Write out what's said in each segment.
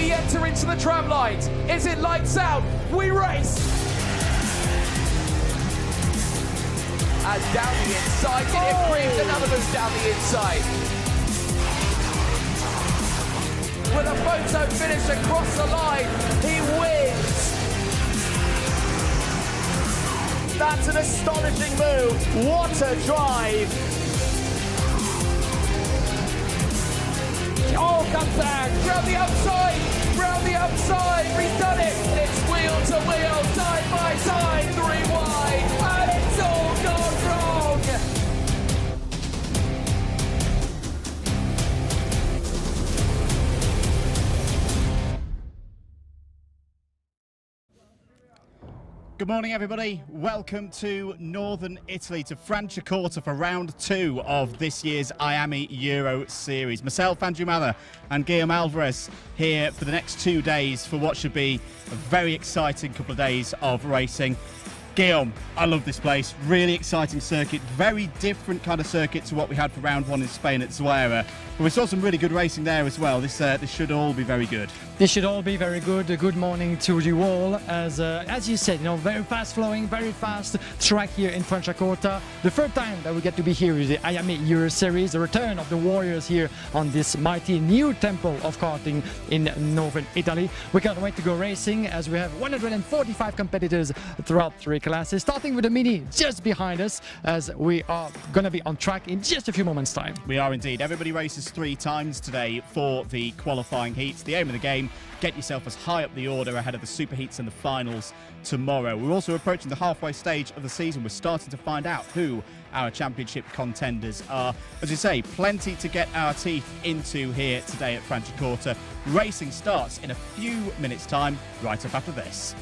We enter into the tram lines. Is it lights out? We race. And down the inside, Gideon creeps another move down the inside. With a photo finish across the line, he wins. That's an astonishing move. What a drive. Oh, comes back. Round the outside. Round the outside. He's done it. It's wheel to wheel, side by side, 3 wide. And it's all gone wrong. Good morning, everybody. Welcome to Northern Italy, to Franciacorta for round 2 of this year's IAME Euro Series. Myself, Andrew Mather, and Guillaume Alvarez here for the next 2 days for what should be a very exciting couple of days of racing. Guillaume, I love this place. Really exciting circuit. Very different kind of circuit to what we had for round 1 in Spain at Zuera. But we saw some really good racing there as well. This should all be very good. This should all be very good. Good morning to you all. As you said, very fast flowing, very fast track here in Franciacorta. The third time that we get to be here is the IAME Euro Series, the return of the Warriors here on this mighty new temple of karting in Northern Italy. We can't wait to go racing as we have 145 competitors throughout 3 classes, starting with the Mini just behind us, as we are going to be on track in just a few moments' time. We are indeed. Everybody races 3 times today for the qualifying heats. The aim of the game, get yourself as high up the order ahead of the super heats and the finals tomorrow. We're also approaching the halfway stage of the season. We're starting to find out who our championship contenders are. As you say, plenty to get our teeth into here today at Franciacorta. Racing starts in a few minutes' time, right up after this.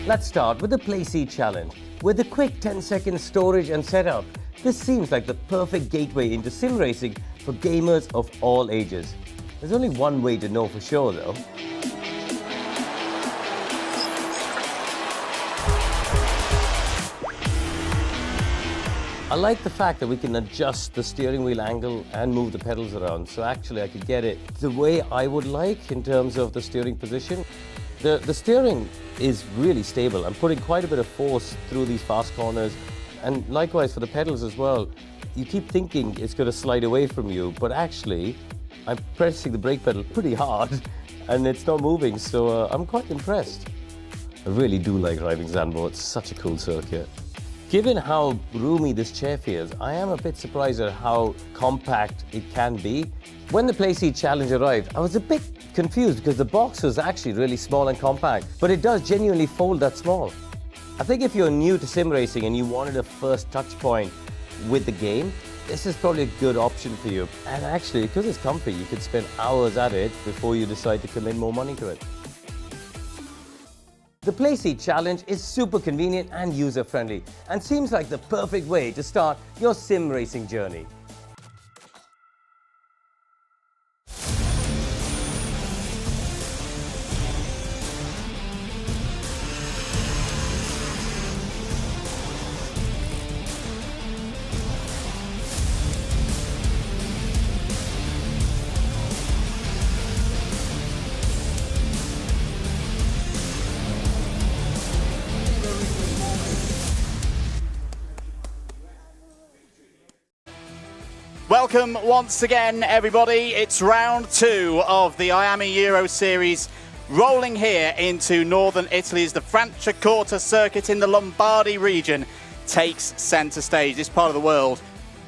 Let's start with the Play Seat Challenge. With a quick 10-second storage and setup, this seems like the perfect gateway into sim racing for gamers of all ages. There's only one way to know for sure though. I like the fact that we can adjust the steering wheel angle and move the pedals around, so actually I could get it the way I would like in terms of the steering position. The steering is really stable. I'm putting quite a bit of force through these fast corners, and likewise for the pedals as well. You keep thinking it's going to slide away from you, but actually I'm pressing the brake pedal pretty hard and it's not moving, so I'm quite impressed. I really do like driving Zambo. It's such a cool circuit. Given how roomy this chair feels, I am a bit surprised at how compact it can be. When the Play Seat Challenge arrived, I was a bit confused because the box was actually really small and compact, but it does genuinely fold that small. I think if you're new to sim racing and you wanted a first touch point with the game, this is probably a good option for you. And actually, because it's comfy, you could spend hours at it before you decide to commit more money to it. The Play Seat Challenge is super convenient and user-friendly and seems like the perfect way to start your sim racing journey. Welcome once again, everybody. It's round 2 of the IAME Euro Series, rolling here into northern Italy as the Franciacorta circuit in the Lombardy region takes centre stage. This part of the world,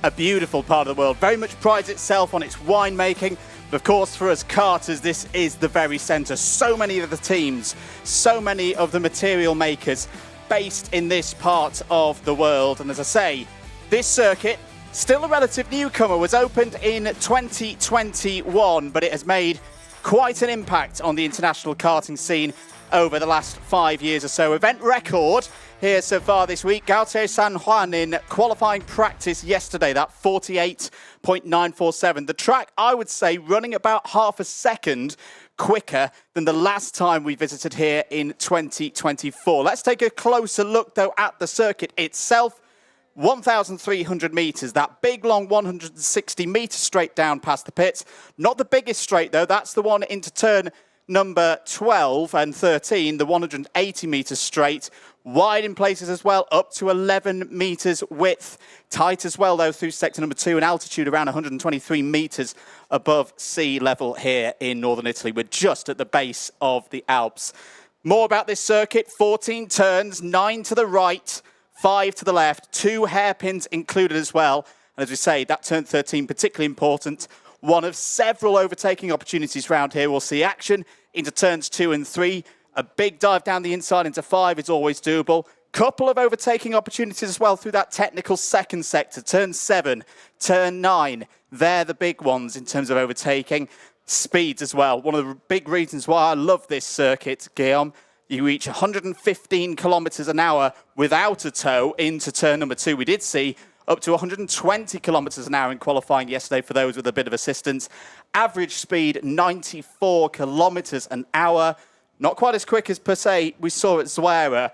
a beautiful part of the world, very much prides itself on its winemaking. But of course, for us karters, this is the very centre. So many of the teams, so many of the material makers based in this part of the world. And as I say, this circuit, still a relative newcomer, was opened in 2021, but it has made quite an impact on the international karting scene over the last 5 years or so. Event record here so far this week. Gautier San Juan in qualifying practice yesterday, that 48.947. The track, I would say, running about half a second quicker than the last time we visited here in 2024. Let's take a closer look, though, at the circuit itself. 1,300 metres, that big long 160 metres straight down past the pits. Not the biggest straight though, that's the one into turn number 12 and 13, the 180 metres straight. Wide in places as well, up to 11 metres width. Tight as well though through sector number 2, and altitude around 123 metres above sea level here in northern Italy. We're just at the base of the Alps. More about this circuit: 14 turns, 9 to the right, 5 to the left, 2 hairpins included as well. And as we say, that turn 13 particularly important. One of several overtaking opportunities round here. We'll see action into turns 2 and 3. A big dive down the inside into 5 is always doable. Couple of overtaking opportunities as well through that technical second sector. Turn 7, turn 9. They're the big ones in terms of overtaking. Speeds as well. One of the big reasons why I love this circuit, Guillaume. You reach 115 kilometres an hour without a tow into turn number 2. We did see up to 120 kilometres an hour in qualifying yesterday for those with a bit of assistance. Average speed, 94 kilometres an hour. Not quite as quick as per se we saw at Zuera,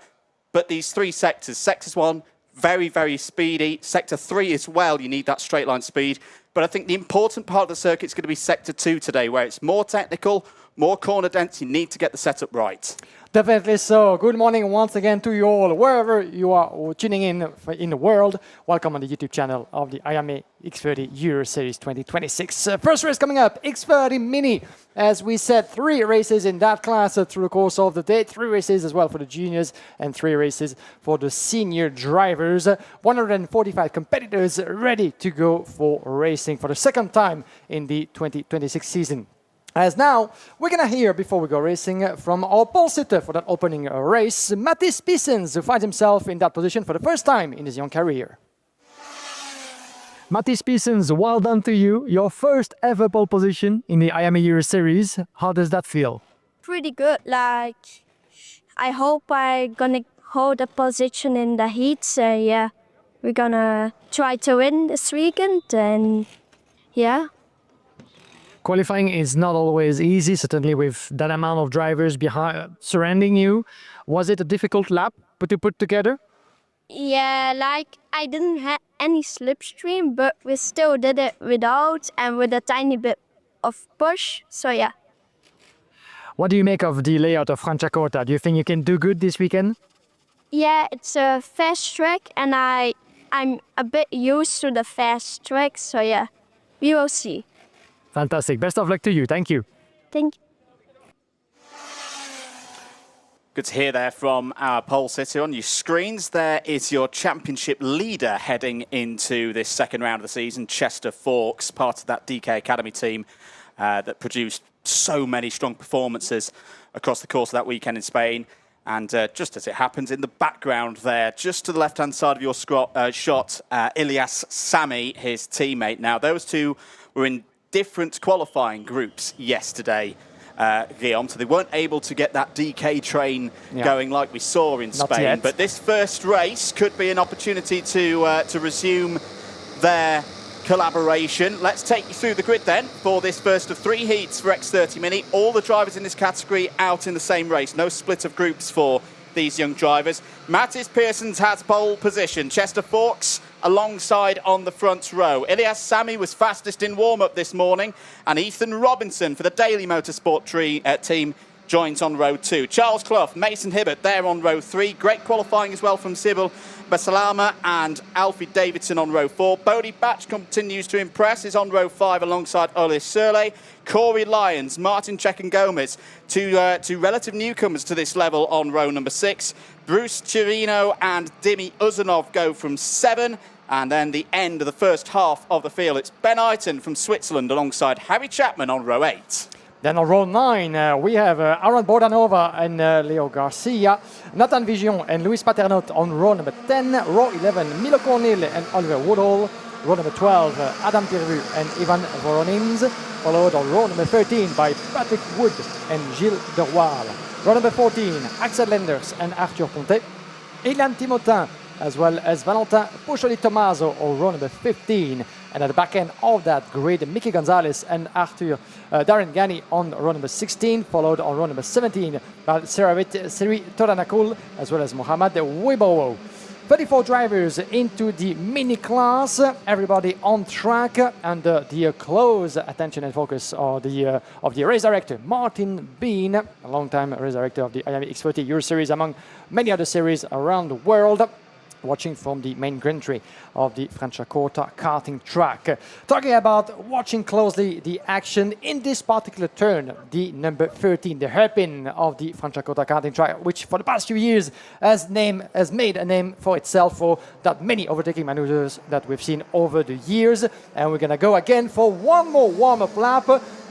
but these 3 sectors. Sector 1, very, very speedy. Sector 3 as well, you need that straight line speed. But I think the important part of the circuit is going to be sector 2 today, where it's more technical, more corner dense. You need to get the setup right. Definitely so. Good morning once again to you all, wherever you are tuning in the world. Welcome on the YouTube channel of the IAME X30 Euro Series 2026. First race coming up, X30 Mini. As we said, 3 races in that class through the course of the day. 3 races as well for the juniors and 3 races for the senior drivers. 145 competitors ready to go for racing for the second time in the 2026 season. As now, we're going to hear, before we go racing, from our pole sitter for that opening race, Mathis Pissens, who finds himself in that position for the first time in his young career. Mathis Pissens, well done to you. Your first ever pole position in the IAME Euro Series. How does that feel? Pretty good. Like, I hope I'm going to hold a position in the heat. So, yeah, we're going to try to win this weekend. And, yeah. Qualifying is not always easy, certainly with that amount of drivers behind surrounding you. Was it a difficult lap to put together? Yeah, like I didn't have any slipstream, but we still did it without and with a tiny bit of push. So yeah. What do you make of the layout of Franciacorta? Do you think you can do good this weekend? Yeah, it's a fast track and I'm a bit used to the fast track. So yeah, we will see. Fantastic. Best of luck to you. Thank you. Thank you. Good to hear there from our pole sitter. On your screens, there is your championship leader heading into this second round of the season, Chester Fawkes, part of that DK Academy team that produced so many strong performances across the course of that weekend in Spain. And just as it happens, in the background there, just to the left-hand side of your shot, Ilyas Sami, his teammate. Now, those two were in different qualifying groups yesterday. Guillaume, so they weren't able to get that DK train going like we saw in Spain. yet. But this first race could be an opportunity to resume their collaboration. Let's take you through the grid then for this first of 3 heats for X30 Mini. All the drivers in this category out in the same race. No split of groups for these young drivers. Mattis Pearsons has pole position. Chester Fawkes alongside on the front row. Ilias Sami was fastest in warm-up this morning, and Ethan Robinson for the Daily Motorsport team joins on row 2. Charles Clough, Mason Hibbert there on row 3. Great qualifying as well from Sybil Basalama and Alfie Davidson on row 4. Bodie Batch continues to impress, is on row 5 alongside Ole Surley. Corey Lyons, Martin Chekan-Gomez, two relative newcomers to this level on row number 6. Bruce Chirino and Dimi Uzanov go from 7. And then the end of the first half of the field, it's Ben Eiton from Switzerland alongside Harry Chapman on row 8. Then on row 9, we have Aaron Bordanova and Leo Garcia, Nathan Vigion and Luis Paternot on row number 10, row 11, Milo Cornil and Oliver Woodall, row number 12, Adam Pirvu and Ivan Voronins, followed on row number 13 by Patrick Wood and Gilles Derwal. Row number 14, Axel Lenders and Arthur Pontet, Eliane Timotin, as well as Valentin Pocholi-Tomaso on row number 15. And at the back end of that grid, Mickey Gonzalez and Darren Gani on row number 16, followed on row number 17 by Siri Toranakul, as well as Mohamed Wibowo. 34 drivers into the mini class, everybody on track, under the close attention and focus of the race director, Martin Bean, a long-time race director of the IAME X30 Euro Series, among many other series around the world, watching from the main gantry of the Franciacorta karting track. Talking about watching closely the action in this particular turn, the number 13, the hairpin of the Franciacorta karting track, which for the past few years has made a name for itself for that many overtaking maneuvers that we've seen over the years. And we're going to go again for one more warm-up lap.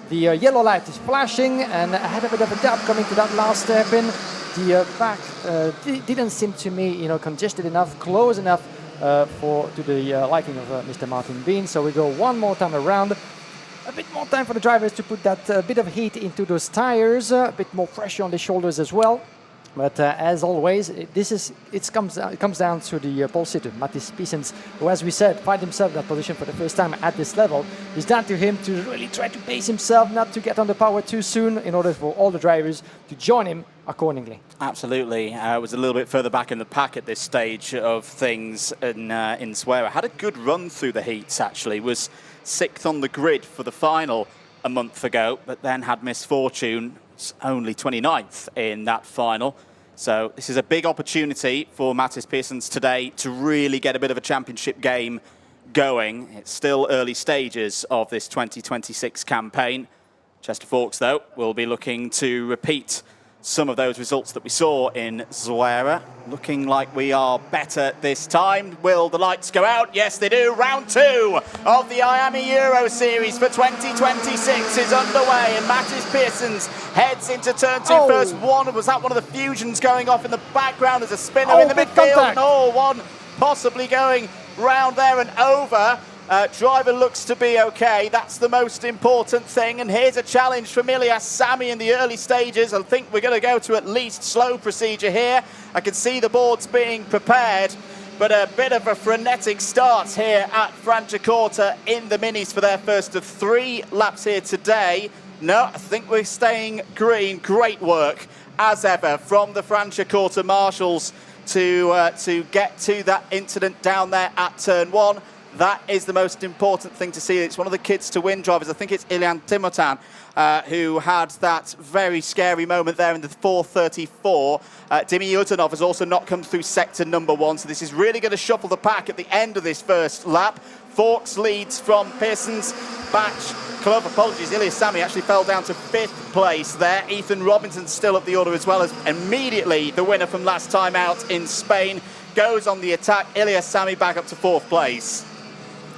The yellow light is flashing, and I had a bit of a doubt coming to that last hairpin. The back didn't seem to me, congested enough, close enough to the liking of Mr. Martin Bean. So we go one more time around. A bit more time for the drivers to put that bit of heat into those tires, a bit more pressure on the shoulders as well. But as always, it comes down to the pole sitter, Mattis Pearsons, who, as we said, finds himself in that position for the first time at this level. It's down to him to really try to pace himself, not to get on the power too soon, in order for all the drivers to join him accordingly. Absolutely. Was a little bit further back in the pack at this stage of things in Suera. Had a good run through the heats, actually. Was 6th on the grid for the final a month ago, but then had misfortune. Only 29th in that final. So this is a big opportunity for Mattis Pearsons today to really get a bit of a championship game going. It's still early stages of this 2026 campaign. Chester Fawkes, though, will be looking to repeat some of those results that we saw in Zuera. Looking like we are better this time. Will the lights go out? Yes, they do. Round 2 of the IAME Euro Series for 2026 is underway, and Mattis Pearsons heads into turn 2 first. Was that one of the fusions going off in the background as a spinner in the midfield? And one possibly going round there and over. Driver looks to be okay. That's the most important thing. And here's a challenge from Ilias Sami in the early stages. I think we're going to go to at least slow procedure here. I can see the boards being prepared, but a bit of a frenetic start here at Franciacorta in the minis for their first of 3 laps here today. No, I think we're staying green. Great work, as ever, from the Franciacorta marshals to get to that incident down there at turn 1. That is the most important thing to see. It's one of the kids to win drivers. I think it's Eliane Timotin who had that very scary moment there in the 4:34. Dimi Utanov has also not come through sector number 1, so this is really going to shuffle the pack at the end of this first lap. Fawkes leads from Pearsons, Batch, Clough. Apologies, Ilias Sami actually fell down to 5th place there. Ethan Robinson still up the order, as well as immediately the winner from last time out in Spain goes on the attack. Ilias Sami back up to 4th place.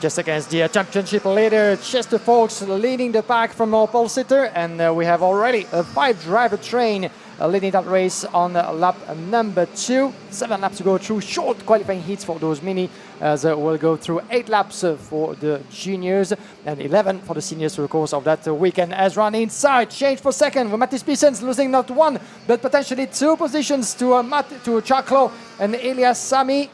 Just against the championship leader, Chester Fawkes leading the pack from our pole sitter, and we have already a 5-driver train leading that race on lap number 2. 7 laps to go through, short qualifying heats for those mini, as we'll go through 8 laps for the juniors and 11 for the seniors through the course of that weekend. As run inside, change for second with Mattis Pissens losing not 1 but potentially 2 positions to Chaklo and Elias Sami.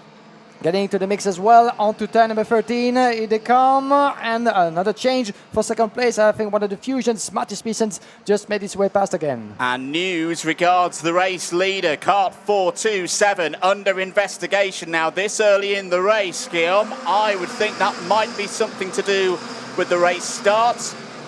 Getting into the mix as well, on to turn number 13, here they come, and another change for second place. I think one of the fusions, Mattis Pissens, just made his way past again. And news regards the race leader, kart 427, under investigation now this early in the race, Guillaume. I would think that might be something to do with the race start.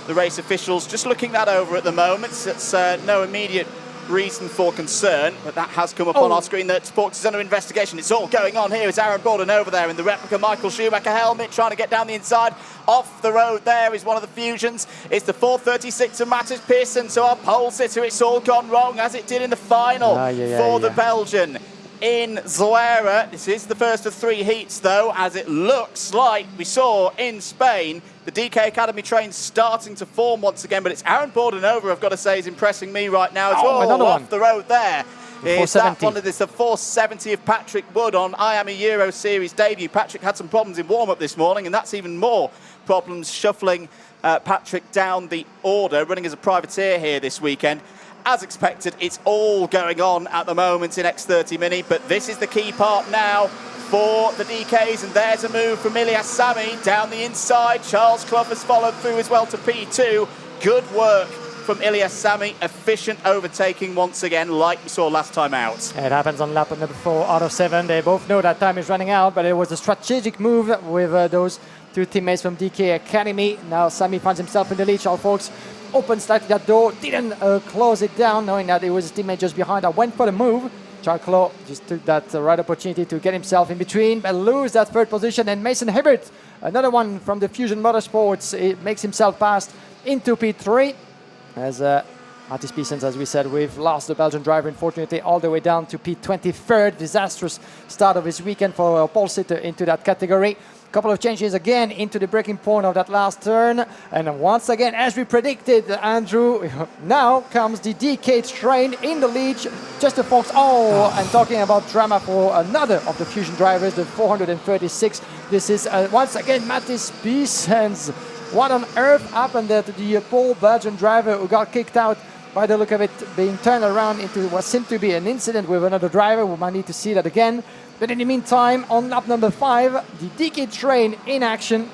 The race officials just looking that over at the moment. It's no immediate reason for concern, but that has come up on our screen that Sports is under investigation. It's all going on here. It's Aaron Borden over there in the replica Michael Schumacher helmet trying to get down the inside. Off the road there is one of the fusions. It's the 436 of Mattis Pearson, so our pole sitter. It's all gone wrong as it did in the final for the Belgian in Zuera. This is the first of 3 heats though, as it looks like we saw in Spain the DK Academy train starting to form once again, but it's Aaron Borden over, I've got to say, is impressing me right now as well. Another off one. The road there. Is that one? It's the 470 of Patrick Wood on IAME Euro Series debut. Patrick had some problems in warm-up this morning, and that's even more problems shuffling Patrick down the order, running as a privateer here this weekend. As expected, it's all going on at the moment in X30 Mini, but this is the key part now for the DKs, and there's a move from Elias Sami down the inside. Charles Clough has followed through as well to P2. Good work from Elias Sami, efficient overtaking once again, like we saw last time out. It happens on lap number 4 out of 7. They both know that time is running out, but it was a strategic move with those 2 teammates from DK Academy. Now Sami finds himself in the lead. Charles Folks opened slightly that door, didn't close it down, knowing that it was his teammate just behind that went for the move. Charles Clough just took that right opportunity to get himself in between, but lose that 3rd position. And Mason Hibbert, another one from the Fusion Motorsports, it makes himself past into P3. As Mattis Pissens, as we said, we've lost the Belgian driver, unfortunately, all the way down to P23rd. Disastrous start of his weekend for Paul Sitter into that category. Couple of changes again into the breaking point of that last turn. And once again, as we predicted, Andrew, now comes the DK train in the lead. Just a Fox. And talking about drama for another of the Fusion drivers, the 436. This is once again Mattis Pissens. What on earth happened there to the Pole Belgian driver who got kicked out, by the look of it, being turned around into what seemed to be an incident with another driver? We might need to see that again. But in the meantime, on lap number 5, the DK train in action.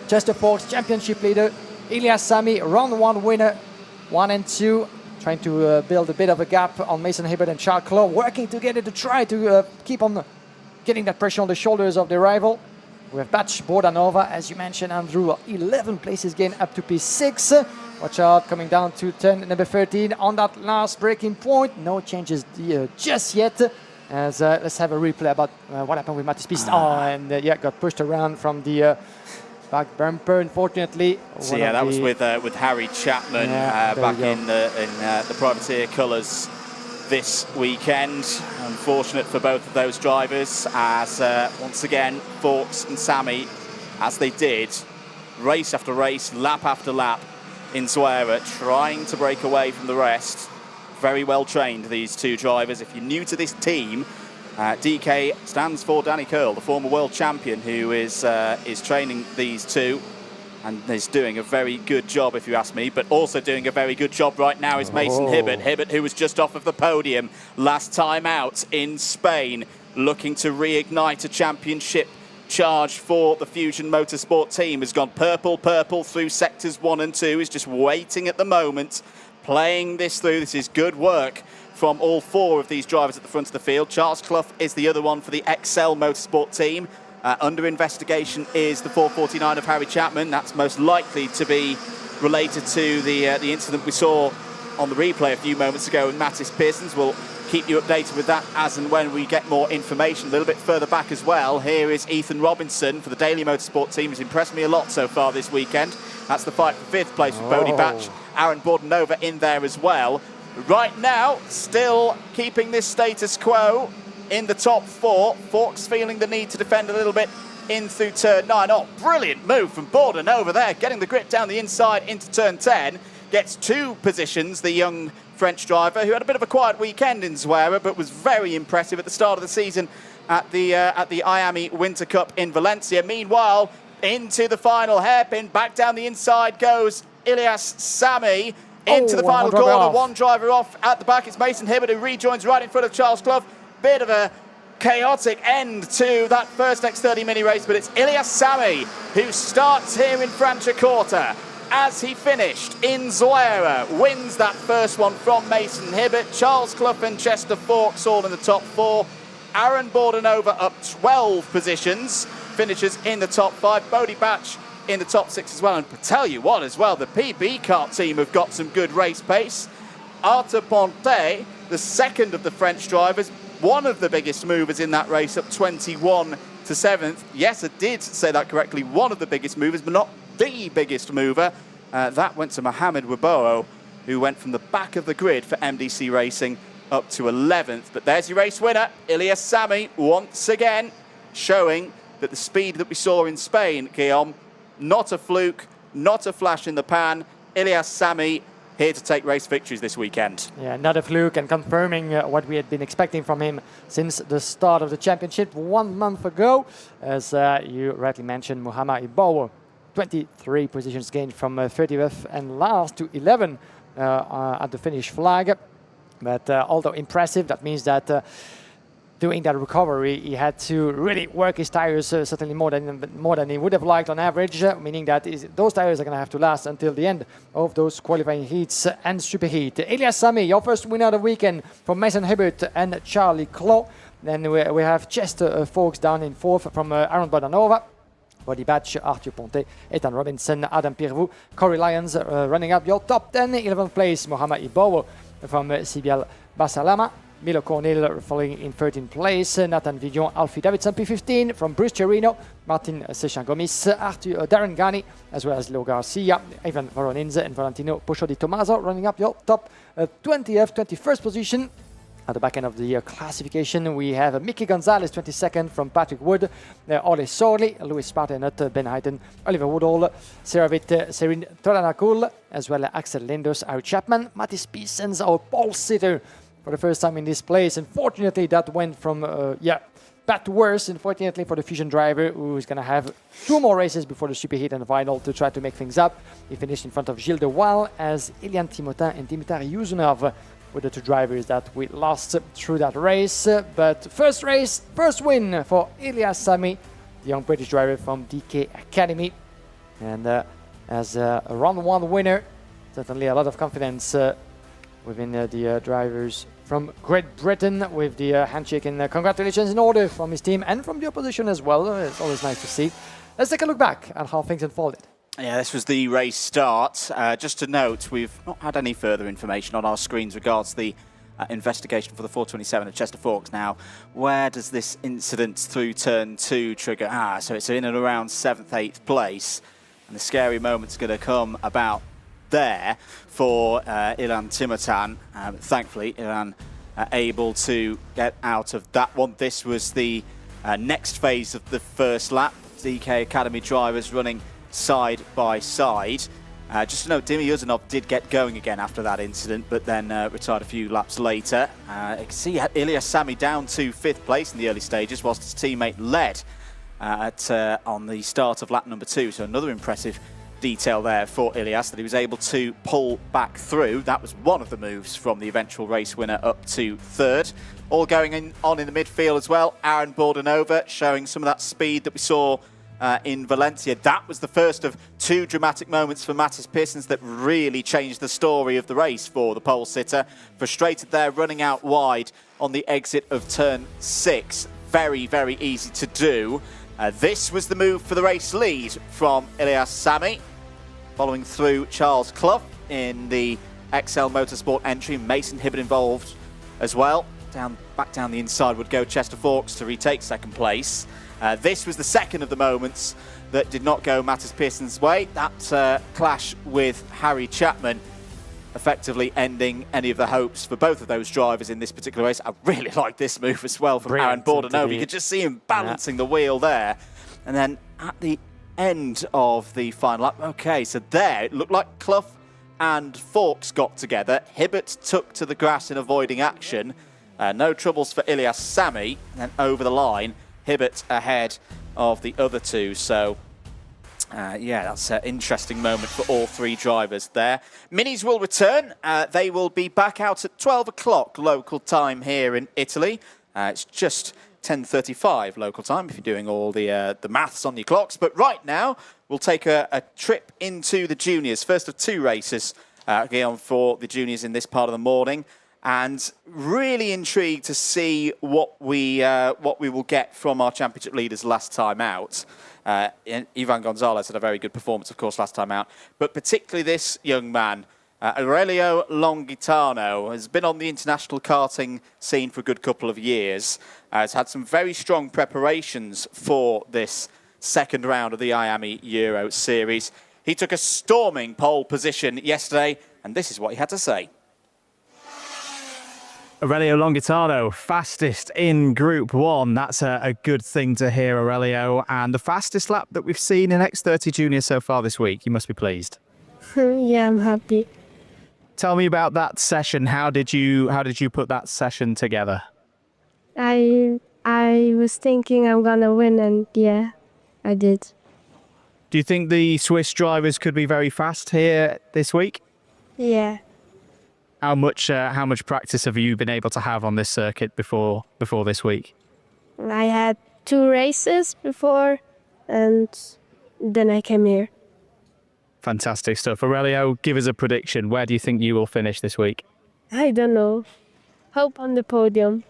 Chester Fox, championship leader. Elias Sami, round 1 winner. 1 and 2, trying to build a bit of a gap on Mason Hibbert and Charles Clough, working together to try to keep on getting that pressure on the shoulders of the rival. We have Batch Bordanova, as you mentioned, Andrew, 11 places gain up to P6. Watch out, coming down to turn number 13 on that last breaking point. No changes just yet. As let's have a replay about what happened with Mattis Pissens. And got pushed around from the back bumper, unfortunately. So that was with Harry Chapman back in the privateer colours this weekend. Unfortunate for both of those drivers, as once again Fawkes and Sami, as they did race after race, lap after lap in Zuera, trying to break away from the rest. Very well trained, these 2 drivers. If you're new to this team, DK stands for Danny Curl, the former world champion, who is training these 2 and is doing a very good job, if you ask me. But also doing a very good job right now is Mason Hibbert. Hibbert, who was just off of the podium last time out in Spain, looking to reignite a championship charge for the Fusion Motorsport team, has gone purple through sectors 1 and 2, is just waiting at the moment, playing this through. This is good work from all 4 of these drivers at the front of the field. Charles Clough is the other one for the XL Motorsport team. Under investigation is the 449 of Harry Chapman. That's most likely to be related to the incident we saw on the replay a few moments ago with Mattis Pissens. We'll keep you updated with that as and when we get more information. A little bit further back as well, here is Ethan Robinson for the Daily Motorsport team. He's impressed me a lot so far this weekend. That's the fight for 5th place with Bodie Batch. Aaron Bordanova in there as well. Right now, still keeping this status quo in the top 4. Fawkes feeling the need to defend a little bit in through turn 9. Brilliant move from Bordanova there, getting the grip down the inside into turn 10. gets 2 positions, the young French driver, who had a bit of a quiet weekend in Zuera, but was very impressive at the start of the season at the IAME Winter Cup in Valencia. Meanwhile, into the final hairpin, back down the inside goes Ilias Sami. Into the final corner, 1 driver off at the back. It's Mason Hibbert who rejoins right in front of Charles Clough. Bit of a chaotic end to that first X30 mini race, but it's Ilias Sami who starts here in Franciacorta as he finished in Zuera, wins that first one from Mason Hibbert. Charles Clough and Chester Fawkes all in the top 4. Aaron Bordenova up 12 positions, finishes in the top 5. Bodie Batch in the top 6 as well. And to tell you what as well, the PB kart team have got some good race pace. Arthur Pontet, the second of the French drivers, one of the biggest movers in that race, up 21 to 7th. Yes, I did say that correctly, one of the biggest movers, but not the biggest mover. That went to Mohamed Waboo, who went from the back of the grid for MDC Racing up to 11th. But there's your race winner, Ilias Sami, once again, showing that the speed that we saw in Spain, Guillaume, not a fluke, not a flash in the pan. Ilias Sami here to take race victories this weekend. Yeah, not a fluke, and confirming what we had been expecting from him since the start of the championship 1 month ago. As you rightly mentioned, Mohamed Waboo, 23 positions gained from 30th and last to 11 at the finish flag. But although impressive, that means that doing that recovery, he had to really work his tires certainly more than he would have liked on average, meaning that those tires are going to have to last until the end of those qualifying heats and superheat. Ilias Sami, your first winner of the weekend from Mason Hibbert and Charlie Clough. Then we have Chester Fawkes down in 4th from Aaron Bordenova. Bodie Batch, Arthur Pontet, Ethan Robinson, Adam Pirvou, Corey Lyons running up your top 10. 11th place, Mohamed Waboo from CBL Basalama. Milo Cornell falling in 13th place. Nathan Vidion, Alfie Davidson, P15 from Bruce Cherino, Martin Sechan-Gomis, Darren Gani, as well as Leo Garcia, Ivan Voronins and Valentino Pocho di Tommaso running up your top 20th, 21st position. At the back end of the classification, we have Mickey Gonzalez, 22nd from Patrick Wood, Ole Sorley, Louis Spartanut, Ben Hayden, Oliver Woodall, Serin Toranakul, as well as Axel Linders, Harry Chapman, Mattis Piessens, our pole sitter for the first time in this place. Unfortunately, that went from bad to worse. Unfortunately for the Fusion driver, who is going to have 2 more races before the superheat and the final to try to make things up. He finished in front of Gilles de Waal, as Ilian Timotin and Dimitar Yuzunov were the 2 drivers that we lost through that race. But first race, first win for Ilias Sami, the young British driver from DK Academy. And as a round 1 winner, certainly a lot of confidence within the drivers from Great Britain, with the handshake and congratulations in order from his team and from the opposition as well. It's always nice to see. Let's take a look back at how things unfolded. Yeah, this was the race start. Just to note, we've not had any further information on our screens regards the investigation for the 427 at Chester Fawkes. Now, where does this incident through turn 2 trigger? So it's in and around 7th, 8th place. And the scary moment's going to come about there for Ilan Timotin. Thankfully, Ilan able to get out of that one. This was the next phase of the first lap. DK Academy drivers running side by side. Just to note, Dimi Yuzunov did get going again after that incident, but then retired a few laps later. You can see Ilias Sami down to 5th place in the early stages, whilst his teammate led on the start of lap number 2. So another impressive detail there for Ilias, that he was able to pull back through. That was one of the moves from the eventual race winner up to 3rd. All going on in the midfield as well. Aaron Bordenova showing some of that speed that we saw in Valencia. That was the first of 2 dramatic moments for Mattis Piessens that really changed the story of the race for the pole sitter. Frustrated there, running out wide on the exit of turn 6. Very, very easy to do. This was the move for the race lead from Ilias Sami, following through Charles Clough in the XL Motorsport entry. Mason Hibbert involved as well. Back down the inside would go Chester Fawkes to retake 2nd place. This was the second of the moments that did not go Mattis Piessens' way. That clash with Harry Chapman effectively ending any of the hopes for both of those drivers in this particular race. I really like this move as well from Aaron Bordenova. You could just see him balancing the wheel there. And then at the end of the final lap, okay, so there it looked like Clough and Forks got together. Hibbert took to the grass in avoiding action. No troubles for Ilyas Sami. And over the line, Hibbert ahead of the other two. So, yeah, that's an interesting moment for all three drivers there. Minis will return. They will be back out at 12 o'clock local time here in Italy. It's just 10:35 local time if you're doing all the maths on your clocks. But right now, we'll take a trip into the juniors. First of two races going for the juniors in this part of the morning. And really intrigued to see what we will get from our championship leaders last time out. Ivan Gonzalez had a very good performance, of course, last time out. But particularly this young man, Aurelio Longitano, has been on the international karting scene for a good couple of years. Has had some very strong preparations for this second round of the IAME Euro Series. He took a storming pole position yesterday, and this is what he had to say. Aurelio Longitano, fastest in Group 1. That's a good thing to hear, Aurelio. And the fastest lap that we've seen in X30 Junior so far this week. You must be pleased. Yeah, I'm happy. Tell me about that session. How did you put that session together? I was thinking I'm gonna win, and yeah, I did. Do you think the Swiss drivers could be very fast here this week? Yeah. How much practice have you been able to have on this circuit before this week? I had 2 races before, and then I came here. Fantastic stuff. Aurelio, give us a prediction. Where do you think you will finish this week? I don't know. Hope on the podium.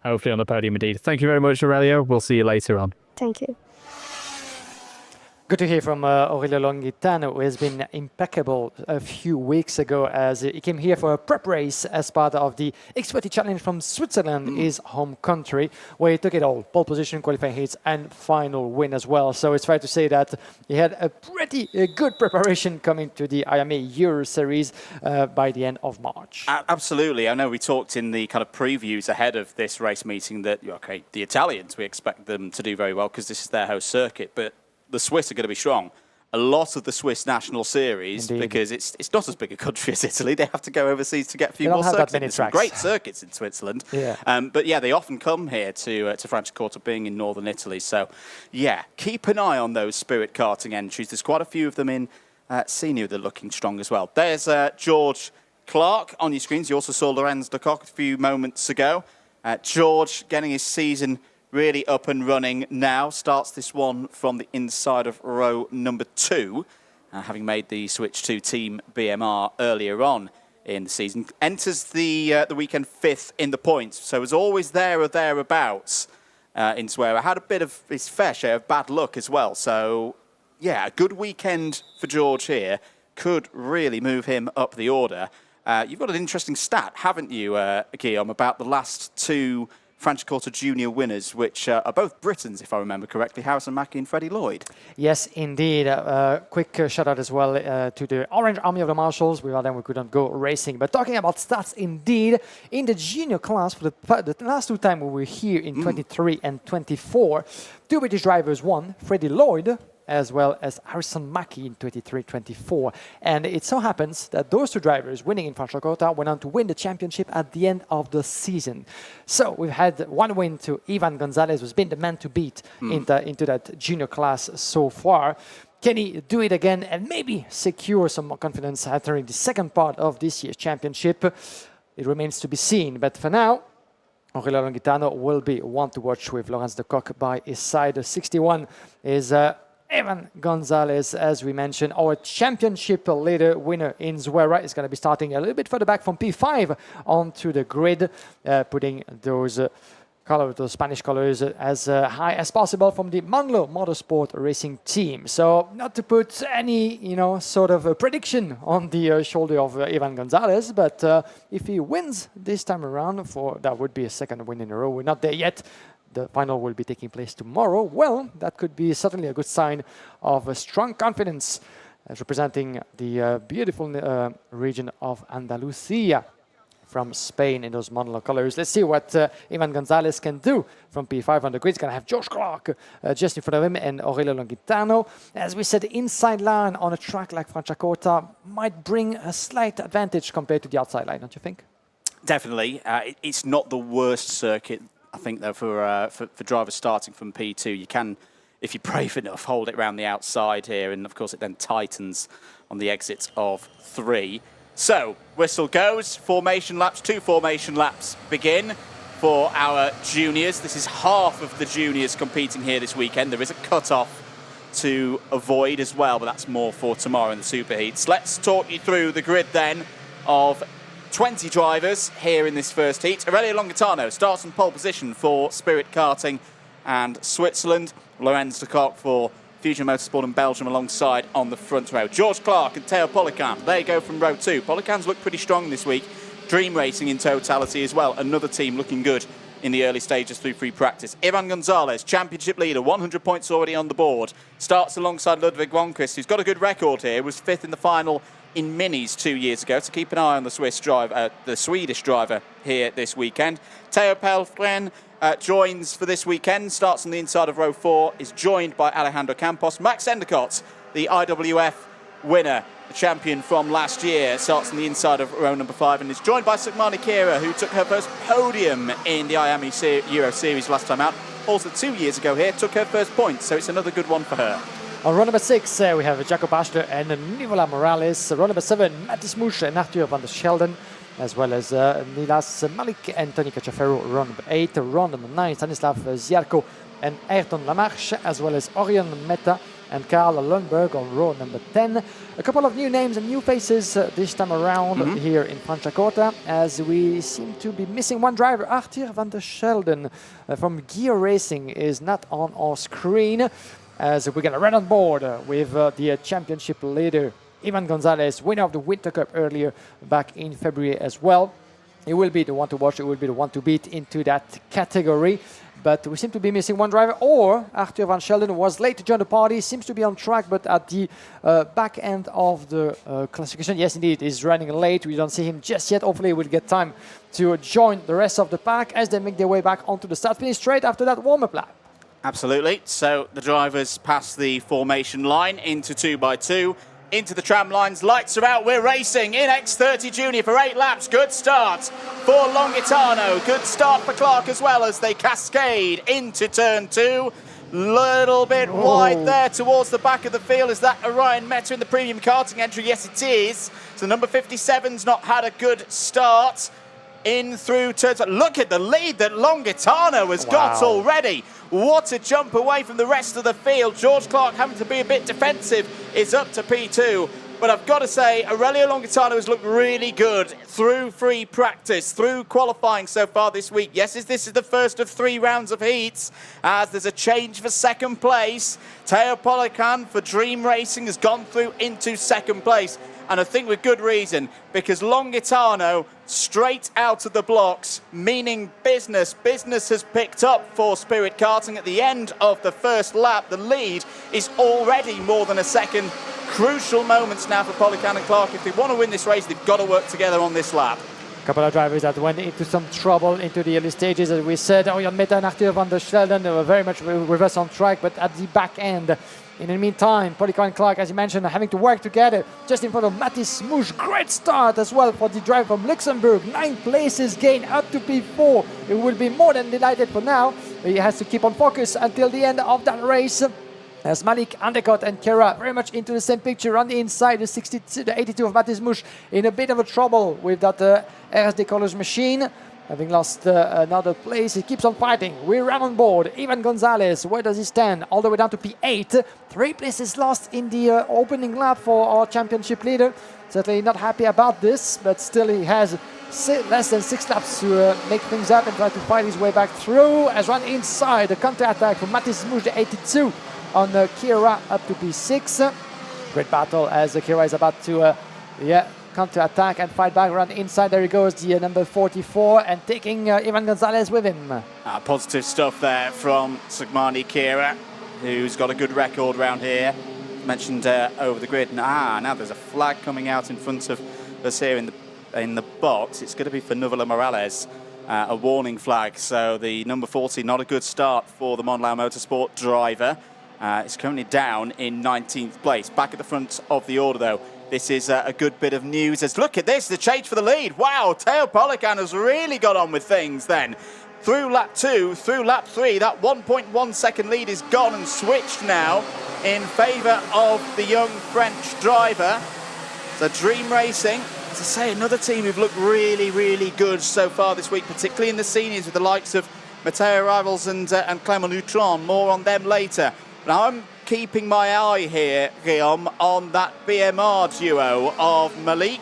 Hopefully on the podium indeed. Thank you very much, Aurelio. We'll see you later on. Thank you. Good to hear from Aurelio Longitano, who has been impeccable a few weeks ago as he came here for a prep race as part of the X30 Challenge from Switzerland, his home country, where he took it all, pole position, qualifying heats, and final win as well. So it's fair to say that he had a pretty good preparation coming to the IAME Euro Series by the end of March. Absolutely. I know we talked in the kind of previews ahead of this race meeting that, okay, the Italians, we expect them to do very well because this is their host circuit, but the Swiss are going to be strong. A lot of the Swiss National Series, Indeed. because it's not as big a country as Italy, they have to go overseas to get a few They don't more have that circuits. many There's some tracks. great circuits in Switzerland. Yeah. But yeah, they often come here to Franciacorta, being in northern Italy. So yeah, keep an eye on those Spirit karting entries. There's quite a few of them in senior that are looking strong as well. There's George Clark on your screens. You also saw Lorenz de Kock a few moments ago. George getting his season really up and running now. Starts this one from the inside of row number 2, having made the switch to Team BMR earlier on in the season. Enters the weekend 5th in the points, so was always there or thereabouts in Swearer. Had a bit of his fair share of bad luck as well. So yeah, a good weekend for George here. Could really move him up the order. You've got an interesting stat, haven't you, Guillaume, about the last 2 Franciacorta Junior winners, which are both Britons, if I remember correctly, Harrison Mackie and Freddie Lloyd. Yes, indeed. Quick shout out as well to the Orange Army of the Marshals. Without them, we couldn't go racing. But talking about stats, indeed, in the junior class, for the last 2 times we were here in 23 and 24, 2 British drivers won, Freddie Lloyd as well as Harrison Mackie in 23-24. And it so happens that those 2 drivers winning in Franciacorta went on to win the championship at the end of the season. So we've had 1 win to Ivan Gonzalez, who's been the man to beat into that junior class so far. Can he do it again and maybe secure some more confidence entering the second part of this year's championship? It remains to be seen. But for now, Aurelio Longitano will be one to watch with Lorenz de Kock by his side. 61 is Ivan Gonzalez, as we mentioned, our championship leader winner in Zuera, is going to be starting a little bit further back from P5 onto the grid, putting those those Spanish colors as high as possible from the Manlo Motorsport Racing team. So not to put any, sort of a prediction on the shoulder of Ivan Gonzalez, but if he wins this time around, that would be a second win in a row. We're not there yet. The final will be taking place tomorrow. Well, that could be certainly a good sign of a strong confidence as representing the beautiful region of Andalusia. from Spain in those monocolor colors. Let's see what Ivan Gonzalez can do from P5 on the grid. He's going to have George Clark just in front of him and Aurelio Longhitano. As we said, the inside line on a track like Franciacorta might bring a slight advantage compared to the outside line, don't you think? Definitely. It's not the worst circuit, I think, though, for drivers starting from P2. You can, if you're brave enough, hold it around the outside here, and of course it then tightens on the exits of 3. So, whistle goes, formation laps, 2 formation laps begin for our juniors. This is half of the juniors competing here this weekend. There is a cut-off to avoid as well, but that's more for tomorrow in the superheats. Let's talk you through the grid then of 20 drivers here in this first heat. Aurelio Longhitano starts in pole position for Spirit Karting and Switzerland. Lorenz de Kock for Fusion Motorsport in Belgium alongside on the front row. George Clark and Teo Polican, they go from row 2. Polican's looked pretty strong this week. Dream Racing in totality as well. Another team looking good in the early stages through free practice. Ivan Gonzalez, championship leader, 100 points already on the board. Starts alongside Ludwig Wonquist, who's got a good record here. Was 5th in the final in minis 2 years ago. So keep an eye on the Swedish driver here this weekend. Teo Pelfren joins for this weekend, starts on the inside of row 4, is joined by Alejandro Campos. Max Endicott, the IWF winner, the champion from last year, starts on the inside of row number 5 and is joined by Sukmani Kira, who took her first podium in the IAME Euro Series last time out. Also 2 years ago here, took her first point, so it's another good one for her. On row number 6, we have Jacob Ashler and Nivola Morales. Row number 7, Mattis Musch and Arthur van der Schelden, as well as Nilas Malik and Tony Cacciaferro. Row number 8, row number 9, Stanislav Ziarko and Ayrton Lamarche, as well as Orion Meta and Karl Lundberg on row number 10. A couple of new names and new faces this time around here in Franciacorta, as we seem to be missing one driver. Arthur van der Schelden from Gear Racing is not on our screen, as we're going to run on board with the championship leader, Ivan Gonzalez, winner of the Winter Cup earlier back in February as well. He will be the one to watch, he will be the one to beat into that category. But we seem to be missing one driver, or Arthur van Schelden was late to join the party, seems to be on track, but at the back end of the classification, yes, indeed, he's running late. We don't see him just yet. Hopefully, we'll get time to join the rest of the pack as they make their way back onto the start-finish straight after that warm-up lap. Absolutely. So the drivers pass the formation line into 2x2. Into the tram lines, lights are out, we're racing in X30 Junior for 8 laps. Good start for Longhitano, good start for Clark as well as they cascade into turn 2. Little bit wide there towards the back of the field. Is that Orion Meta in the premium karting entry? Yes, it is. So number 57's not had a good start in through turns. Look at the lead that Longhitano has got already. What a jump away from the rest of the field. George Clark, having to be a bit defensive, is up to P2. But I've got to say, Aurelio Longhitano has looked really good through free practice, through qualifying so far this week. Yes, this is the first of 3 rounds of heats, as there's a change for second place. Teo Polican for Dream Racing has gone through into second place. And I think with good reason, because Longhitano straight out of the blocks, meaning business. Business has picked up for Spirit Karting at the end of the first lap. The lead is already more than a second. Crucial moments now for Polican and Clark. If they want to win this race, they've got to work together on this lap. A couple of drivers that went into some trouble into the early stages, as we said. Orion Meta and Arthur van der Schelden were very much with us on track, but at the back end, in the meantime, Polican and Clark, as you mentioned, are having to work together just in front of Mattis Musch. Great start as well for the driver from Luxembourg. 9 places gained up to P4. It will be more than delighted for now. He has to keep on focus until the end of that race. As Malik, Andekot and Kera very much into the same picture on the inside. The 82 of Mattis Musch in a bit of a trouble with that RSD Colors machine. Having lost another place, he keeps on fighting. We run on board. Ivan Gonzalez, where does he stand? All the way down to P8. 3 places lost in the opening lap for our championship leader. Certainly not happy about this, but still he has less than 6 laps to make things up and try to fight his way back through. As run inside, the counter-attack from Mattis Musch, the 82 on Kira up to P6. Great battle as Kira is about to counter-attack and fight back around inside. There he goes, the number 44, and taking Ivan Gonzalez with him. Positive stuff there from Sukmani Kira, who's got a good record around here. Mentioned over the grid. Now there's a flag coming out in front of us here in the in the box. It's going to be for Novela Morales, a warning flag. So the number 40, not a good start for the Monlau Motorsport driver. It's currently down in 19th place. Back at the front of the order, though. This is a good bit of news. As look at this, the change for the lead. Wow, Teo Polican has really got on with things then. Through lap 2, through lap 3, that 1.1 second lead is gone and switched now in favour of the young French driver. So Dream Racing, as I say, another team who've looked really, really good so far this week, particularly in the seniors with the likes of Matteo Rivals and Clement Lutron. More on them later. But I'm keeping my eye here, Guillaume, on that BMR duo of Malik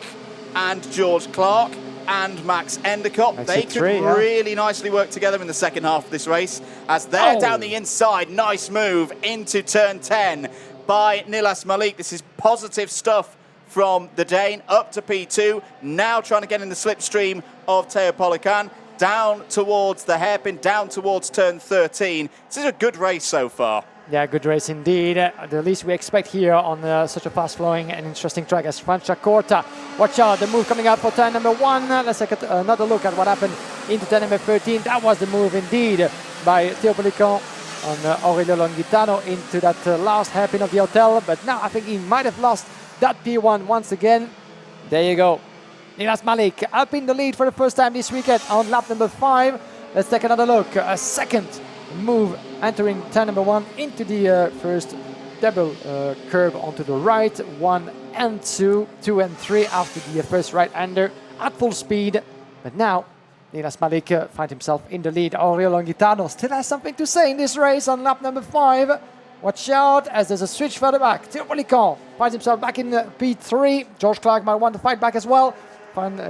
and George Clark and Max Endicott. They could really nicely work together in the second half of this race as they're down the inside. Nice move into turn 10 by Nilas Malik. This is positive stuff from the Dane up to P2. Now trying to get in the slipstream of Teo Polican. Down towards the hairpin, down towards turn 13. This is a good race so far. Yeah, good race indeed. The least we expect here on such a fast-flowing and interesting track as Franciacorta. Watch out, the move coming up for turn number 1. Let's take another look at what happened into turn number 13. That was the move indeed by Teo Polican on Aurelio Longhitano into that last hairpin of the hotel. But now I think he might have lost that P1 once again. There you go. Nilas Malik up in the lead for the first time this weekend on lap number 5. Let's take another look. A second move entering turn number 1 into the first double curve onto the right. 1 and 2, 2 and 3 after the first right-hander at full speed. But now Nilas Malik finds himself in the lead. Aurelio Longhitano still has something to say in this race on lap number 5. Watch out as there's a switch further back. Teo Polican finds himself back in P3. George Clark might want to fight back as well.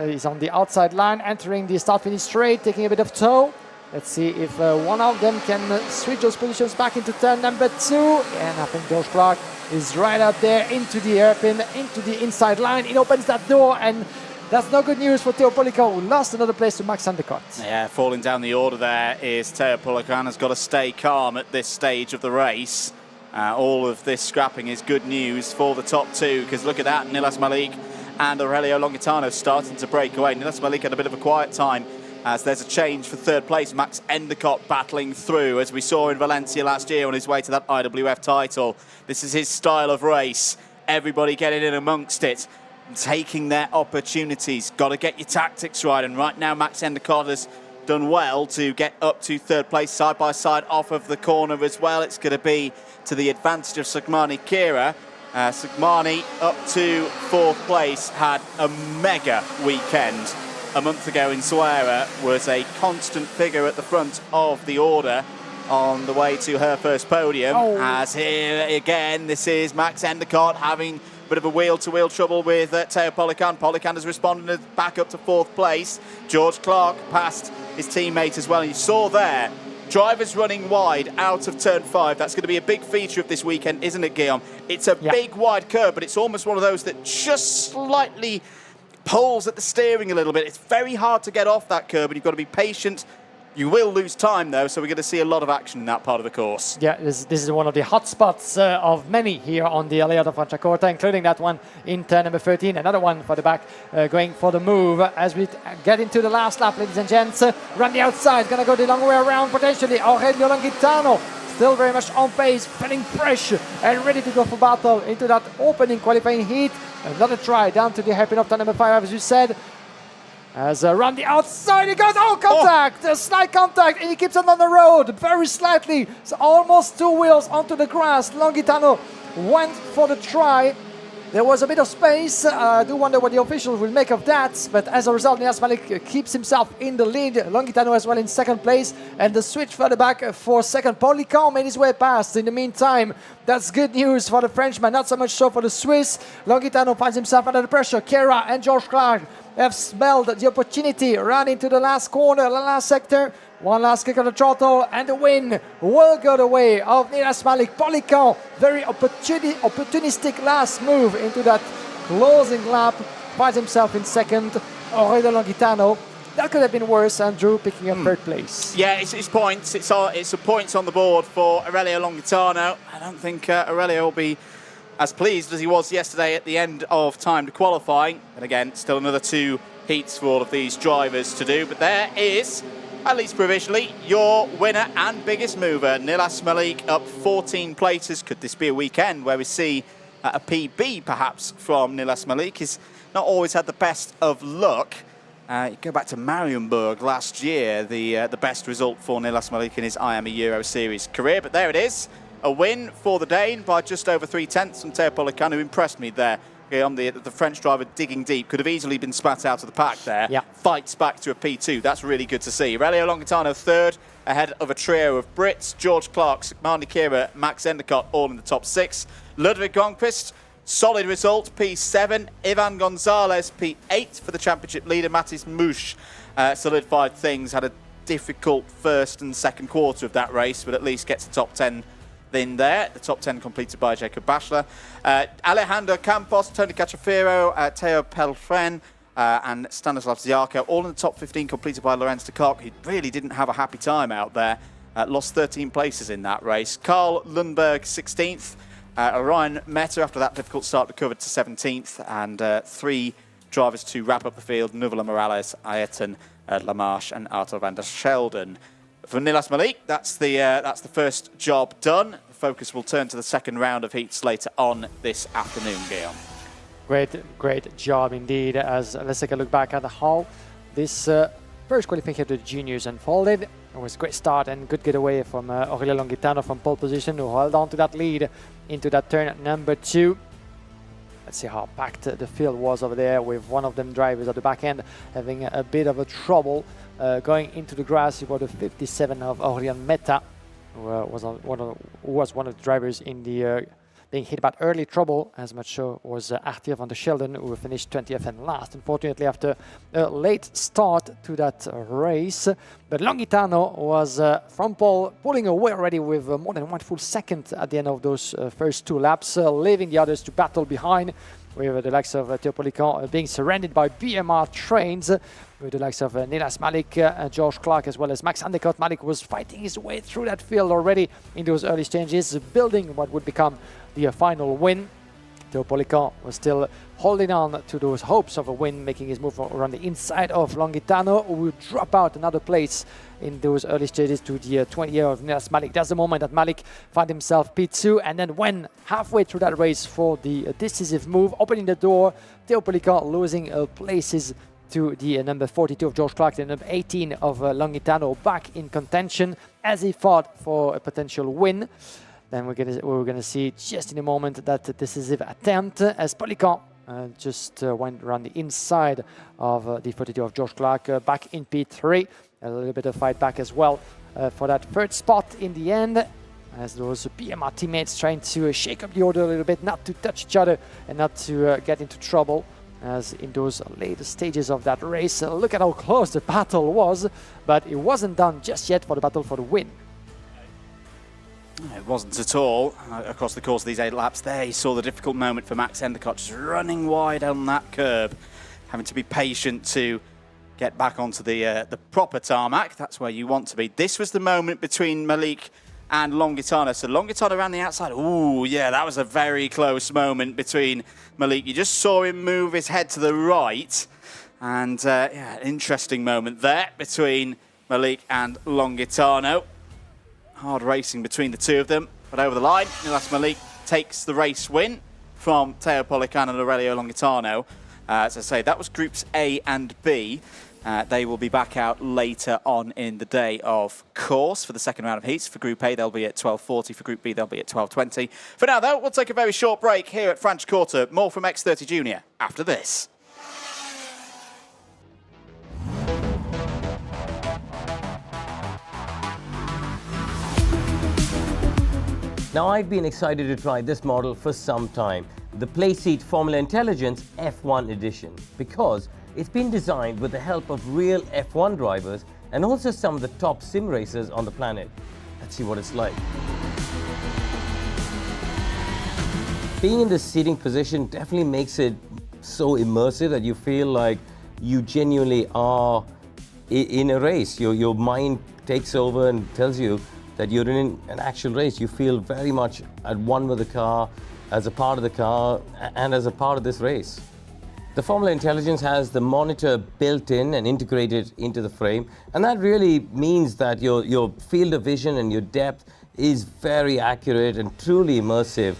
He's on the outside line, entering the start-finish straight, taking a bit of tow. Let's see if one of them can switch those positions back into turn number 2. And I think George Clark is right up there into the hairpin, into the inside line. It opens that door, and that's no good news for Teo Polican, who lost another place to Max Endicott. Yeah, falling down the order there is Teo Polican. Has got to stay calm at this stage of the race. All of this scrapping is good news for the top 2, because look at that, Nilas Malik and Aurelio Longhitano starting to break away. Nilas Malik had a bit of a quiet time as there's a change for third place. Max Endicott battling through, as we saw in Valencia last year on his way to that IWF title. This is his style of race. Everybody getting in amongst it, taking their opportunities. Got to get your tactics right, and right now Max Endicott has done well to get up to third place side by side off of the corner as well. It's going to be to the advantage of Sugmani Kira. Sugmani up to fourth place, had a mega weekend a month ago in Suera, was a constant figure at the front of the order on the way to her first podium. As here again, this is Max Endicott having a bit of a wheel-to-wheel trouble with Teo Polican. Polican has responded back up to fourth place. George Clark passed his teammate as well. And you saw there, drivers running wide out of turn 5. That's going to be a big feature of this weekend, isn't it, Guillaume? It's a big wide curve, but it's almost one of those that just slightly pulls at the steering a little bit. It's very hard to get off that curve, and you've got to be patient. You will lose time, though, so we're going to see a lot of action in that part of the course. Yeah, this is one of the hot spots of many here on the Alleado Franciacorta, including that one in turn number 13. Another one for the back, going for the move as we get into the last lap, ladies and gents. Run the outside, going to go the long way around, potentially. Aurelio Longhitano still very much on pace, feeling fresh and ready to go for battle into that opening qualifying heat. Another try down to the hairpin of turn number 5, as you said. As around the outside, he goes, contact! A slight contact, and he keeps it on the road, very slightly. So almost 2 wheels onto the grass. Longhitano went for the try. There was a bit of space. I do wonder what the officials will make of that. But as a result, Nilas Malik keeps himself in the lead. Longhitano as well in second place. And the switch further back for second. Polican made his way past in the meantime. That's good news for the Frenchman, not so much so for the Swiss. Longhitano finds himself under the pressure. Kera and George Clark have smelled the opportunity, run into the last corner, the last sector. One last kick on the throttle, and the win will go the way of Nilas Malik. Polican, very opportunistic last move into that closing lap, finds himself in second. Aurelio Longhitano, that could have been worse. Andrew picking up third place. Yeah, it's points. It's a points on the board for Aurelio Longhitano. I don't think Aurelio will be as pleased as he was yesterday at the end of time to qualifying. And again, still another 2 heats for all of these drivers to do. But there is, at least provisionally, your winner and biggest mover, Nilas Malik, up 14 places. Could this be a weekend where we see a PB perhaps from Nilas Malik? He's not always had the best of luck. You go back to Marienburg last year, the best result for Nilas Malik in his IAME Euro Series career. But there it is, a win for the Dane by just over 3/10 from Teo Polican, who impressed me there. The French driver digging deep, could have easily been spat out of the pack there. Yeah. Fights back to a P2, that's really good to see. Aurelio Longitano third, ahead of a trio of Brits, George Clark, Sigmar Kira, Max Endicott, all in the top 6. Ludwig Gonquist, solid result, P7. Ivan Gonzalez, P8 for the championship leader. Matis Mush solidified things, had a difficult first and second quarter of that race, but at least gets the top 10 in there. The top 10 completed by Jacob Bachler. Alejandro Campos, Tony Cachafero, Teo Pelfren, and Stanislav Ziarko, all in the top 15 completed by Lorenz de Kock. He really didn't have a happy time out there. Lost 13 places in that race. Carl Lundberg, 16th. Ryan Meta, after that difficult start, recovered to 17th. And 3 drivers to wrap up the field: Nuvela Morales, Ayrton Lamarche, and Arthur van der Sheldon. For Nilas Malik, that's the first job done. The focus will turn to the second round of heats later on this afternoon, Guillaume. Great job indeed. As let's take a look back at how this first qualification of the juniors unfolded. It was a great start and good getaway from Aurelio Longitano from pole position, who held on to that lead into that turn number 2. Let's see how packed the field was over there, with one of them drivers at the back end having a bit of a trouble going into the grass. It was the 57 of Aurélien Meta, who was one of the drivers in the being hit about early trouble. As much so was Arthur van der Sheldon, who finished 20th and last, unfortunately, after a late start to that race. But Longitano was from pole, pulling away already with more than 1 full second at the end of those first 2 laps, leaving the others to battle behind, with the likes of Teo Polican being surrounded by BMR trains, with the likes of Nilas Malik, George Clark, as well as Max Endicott. Malik was fighting his way through that field already in those early stages, building what would become the final win. Teo Polican was still holding on to those hopes of a win, making his move around the inside of Longitano, who will drop out another place in those early stages to the 20-year of Nilas Malik. That's the moment that Malik found himself P2, and then when halfway through that race for the decisive move, opening the door, Teo Polican losing places to the number 42 of George Clark, the number 18 of Longitano, back in contention as he fought for a potential win. Then we're gonna see just in a moment that decisive attempt as Polican just went around the inside of the 42 of George Clark, back in P3. A little bit of fight back as well for that third spot in the end, as those PMR teammates trying to shake up the order a little bit, not to touch each other and not to get into trouble. As in those later stages of that race, look at how close the battle was, but it wasn't done just yet for the battle for the win. It wasn't at all. Across the course of these 8 laps there, you saw the difficult moment for Max Endicott, just running wide on that curb, having to be patient to get back onto the proper tarmac. That's where you want to be. This was the moment between Malik and Longitano. So Longitano around the outside. Ooh, yeah, that was a very close moment between Malik. You just saw him move his head to the right. And yeah, interesting moment there between Malik and Longitano. Hard racing between the two of them, but over the line, Nilas Malik takes the race win from Teo Polican and Aurelio Longitano. As I say, that was Groups A and B. They will be back out later on in the day, of course, for the second round of heats. For Group A, they'll be at 12:40. For Group B, they'll be at 12:20. For now, though, we'll take a very short break here at Franciacorta. More from X30 Junior after this. Now, I've been excited to try this model for some time, the Playseat Formula Intelligence F1 edition, because it's been designed with the help of real F1 drivers and also some of the top sim racers on the planet. Let's see what it's like. Being in this seating position definitely makes it so immersive that you feel like you genuinely are in a race. Your mind takes over and tells you that you're in an actual race. You feel very much at one with the car, as a part of the car, and as a part of this race. The Formula Intelligence has the monitor built in and integrated into the frame, and that really means that your field of vision and your depth is very accurate and truly immersive.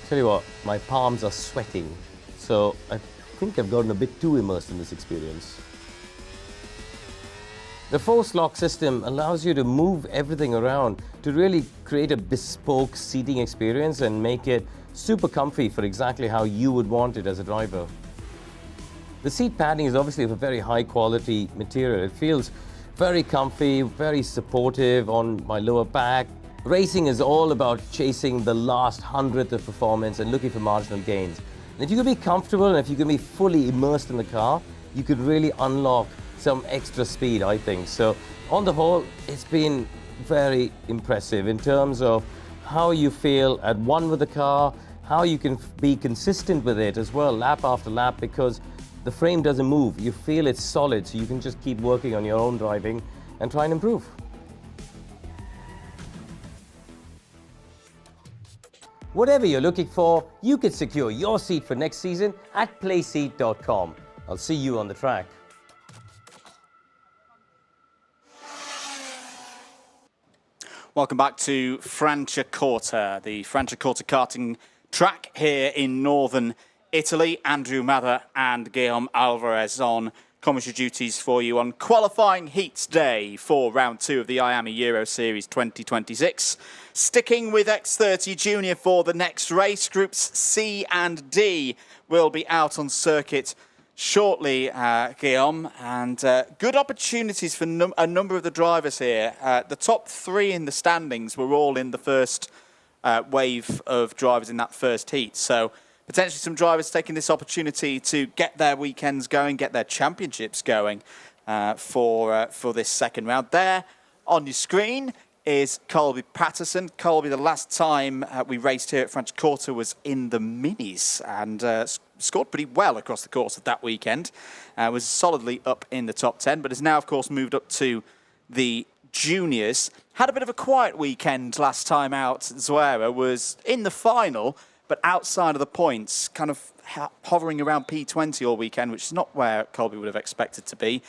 Tell you what, my palms are sweating, so I think I've gotten a bit too immersed in this experience. The force lock system allows you to move everything around to really create a bespoke seating experience and make it super comfy for exactly how you would want it as a driver. The seat padding is obviously of a very high quality material. It feels very comfy, very supportive on my lower back. Racing is all about chasing the last hundredth of performance and looking for marginal gains. And if you can be comfortable and if you can be fully immersed in the car, you could really unlock some extra speed, I think. So on the whole, it's been very impressive in terms of how you feel at one with the car, how you can be consistent with it as well, lap after lap, because the frame doesn't move. You feel it's solid, so you can just keep working on your own driving and try and improve. Whatever you're looking for, you can secure your seat for next season at playseat.com. I'll see you on the track. Welcome back to Franciacorta, the Franciacorta karting track here in northern Italy. Andrew Mather and Guillaume Alvarez on commentary duties for you on qualifying heats day for round 2 of the IAME Euro Series 2026. Sticking with X30 Junior for the next race, groups C and D will be out on circuit shortly, Guillaume, and good opportunities for a number of the drivers here. The top 3 in the standings were all in the first wave of drivers in that first heat, so potentially some drivers taking this opportunity to get their weekends going, get their championships going for this second round. There on your screen is Colby Patterson. Colby, the last time we raced here at Franciacorta was in the minis and scored pretty well across the course of that weekend. Was solidly up in the top 10, but has now, of course, moved up to the juniors. Had a bit of a quiet weekend last time out. Zuera was in the final, but outside of the points, kind of hovering around P20 all weekend, which is not where Colby would have expected to be.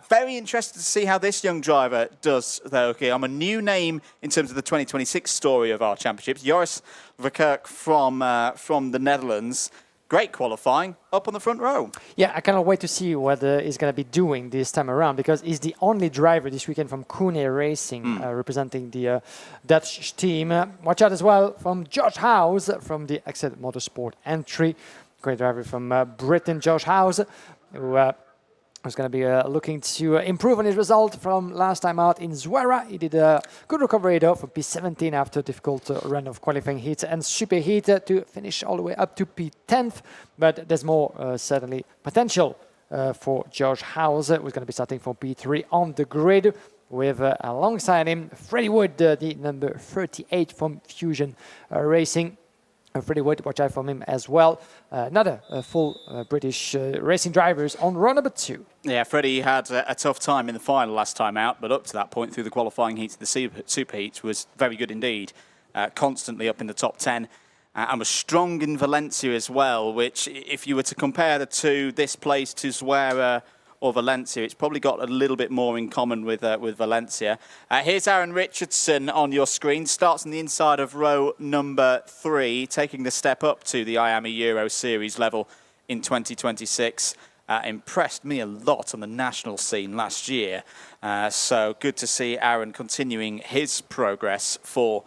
Very interested to see how this young driver does, though. Okay, I'm a new name in terms of the 2026 story of our championships. Joris Verkerk from the Netherlands. Great qualifying, up on the front row. Yeah, I cannot wait to see what he's going to be doing this time around, because he's the only driver this weekend from Kune Racing representing the Dutch team. Watch out as well from Josh House from the Exit Motorsport entry. Great driver from Britain, Josh House, who was going to be looking to improve on his result from last time out in Zuera. He did a good recovery though for P17 after a difficult run of qualifying heats and super heat to finish all the way up to P10th. But there's more certainly potential for Josh House, who's going to be starting from P3 on the grid with alongside him Freddie Wood, the number 38 from Fusion Racing. Freddie Wood, watch out for him as well. Another full British racing drivers on row number 2. Yeah, Freddie had a tough time in the final last time out, but up to that point through the qualifying heats, the super heats, was very good indeed. Constantly up in the top 10 and was strong in Valencia as well, which if you were to compare the two, this place to Zuera or Valencia, it's probably got a little bit more in common with Valencia. Here's Aaron Richardson on your screen. Starts on the inside of row number 3, taking the step up to the IAME Euro Series level in 2026. Impressed me a lot on the national scene last year. So good to see Aaron continuing his progress for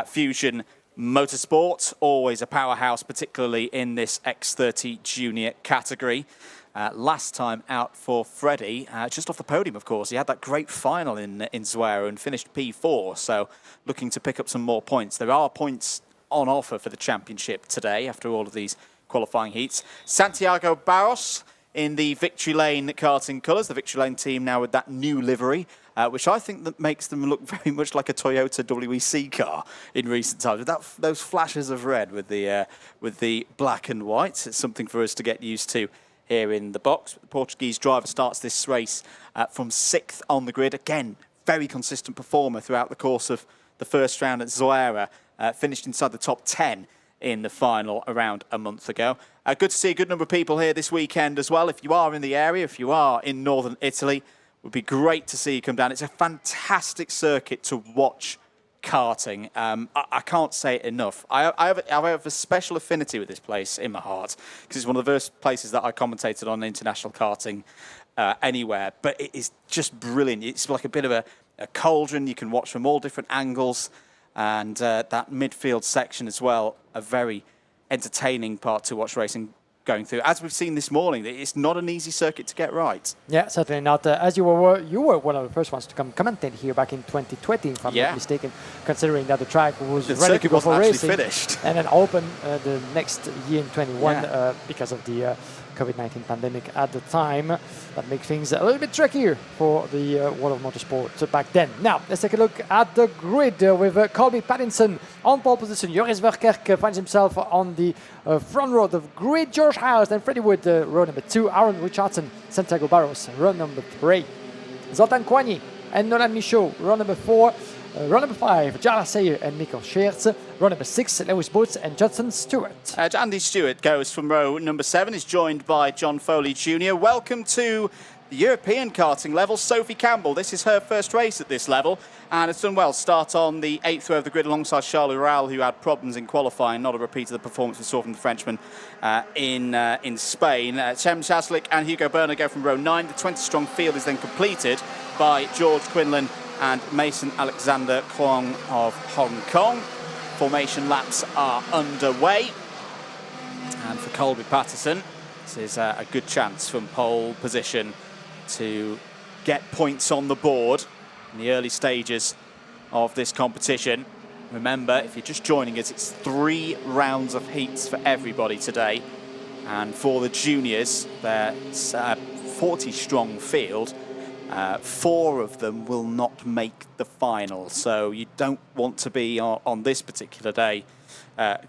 Fusion Motorsport. Always a powerhouse, particularly in this X30 Junior category. Last time out for Freddie, just off the podium, of course. He had that great final in Zuera and finished P4, so looking to pick up some more points. There are points on offer for the championship today after all of these qualifying heats. Santiago Barros in the Victory Lane karting colours. The Victory Lane team now with that new livery, which I think that makes them look very much like a Toyota WEC car in recent times. With those flashes of red with the black and white. It's something for us to get used to here in the box. The Portuguese driver starts this race from 6th on the grid. Again, very consistent performer throughout the course of the first round at Zuera. Finished inside the top 10 in the final around a month ago. Good to see a good number of people here this weekend as well. If you are in the area, if you are in northern Italy, it would be great to see you come down. It's a fantastic circuit to watch karting. I can't say it enough. I have a special affinity with this place in my heart because it's one of the first places that I commentated on international karting anywhere. But it is just brilliant. It's like a bit of a cauldron. You can watch from all different angles, and that midfield section as well, a very entertaining part to watch racing going through. As we've seen this morning, it's not an easy circuit to get right. Yeah, certainly not. As you were one of the first ones to come commentate here back in 2020, if I'm not mistaken, considering that the track was ready to go for racing. Finished. And then open the next year in 21 because of the COVID-19 pandemic at the time. That makes things a little bit trickier for the world of motorsport back then. Now, let's take a look at the grid with Colby Pattinson on pole position. Joris Verkerk finds himself on the front row of the grid. George House and Freddie Wood, row number 2. Aaron Richardson, Santiago Barros, row number 3. Zoltan Koigny and Nolan Michaud, row number 4. Row number 5, Jala Sayer and Mikkel Schertz. Row number 6, Lewis Boots and Judson Stewart. Andy Stewart goes from row number 7, is joined by John Foley Jr. Welcome to the European karting level, Sophie Campbell. This is her first race at this level, and it's done well. Start on the 8th row of the grid alongside Charles Ural, who had problems in qualifying, not a repeat of the performance we saw from the Frenchman in Spain. Cem Chaslik and Hugo Berner go from row 9. The 20-strong field is then completed by George Quinlan and Mason Alexander Kwong of Hong Kong. Formation laps are underway. And for Colby Patterson, this is a good chance from pole position to get points on the board in the early stages of this competition. Remember, if you're just joining us, it's 3 rounds of heats for everybody today. And for the juniors, there's a 40-strong field. 4 of them will not make the final, so you don't want to be on this particular day,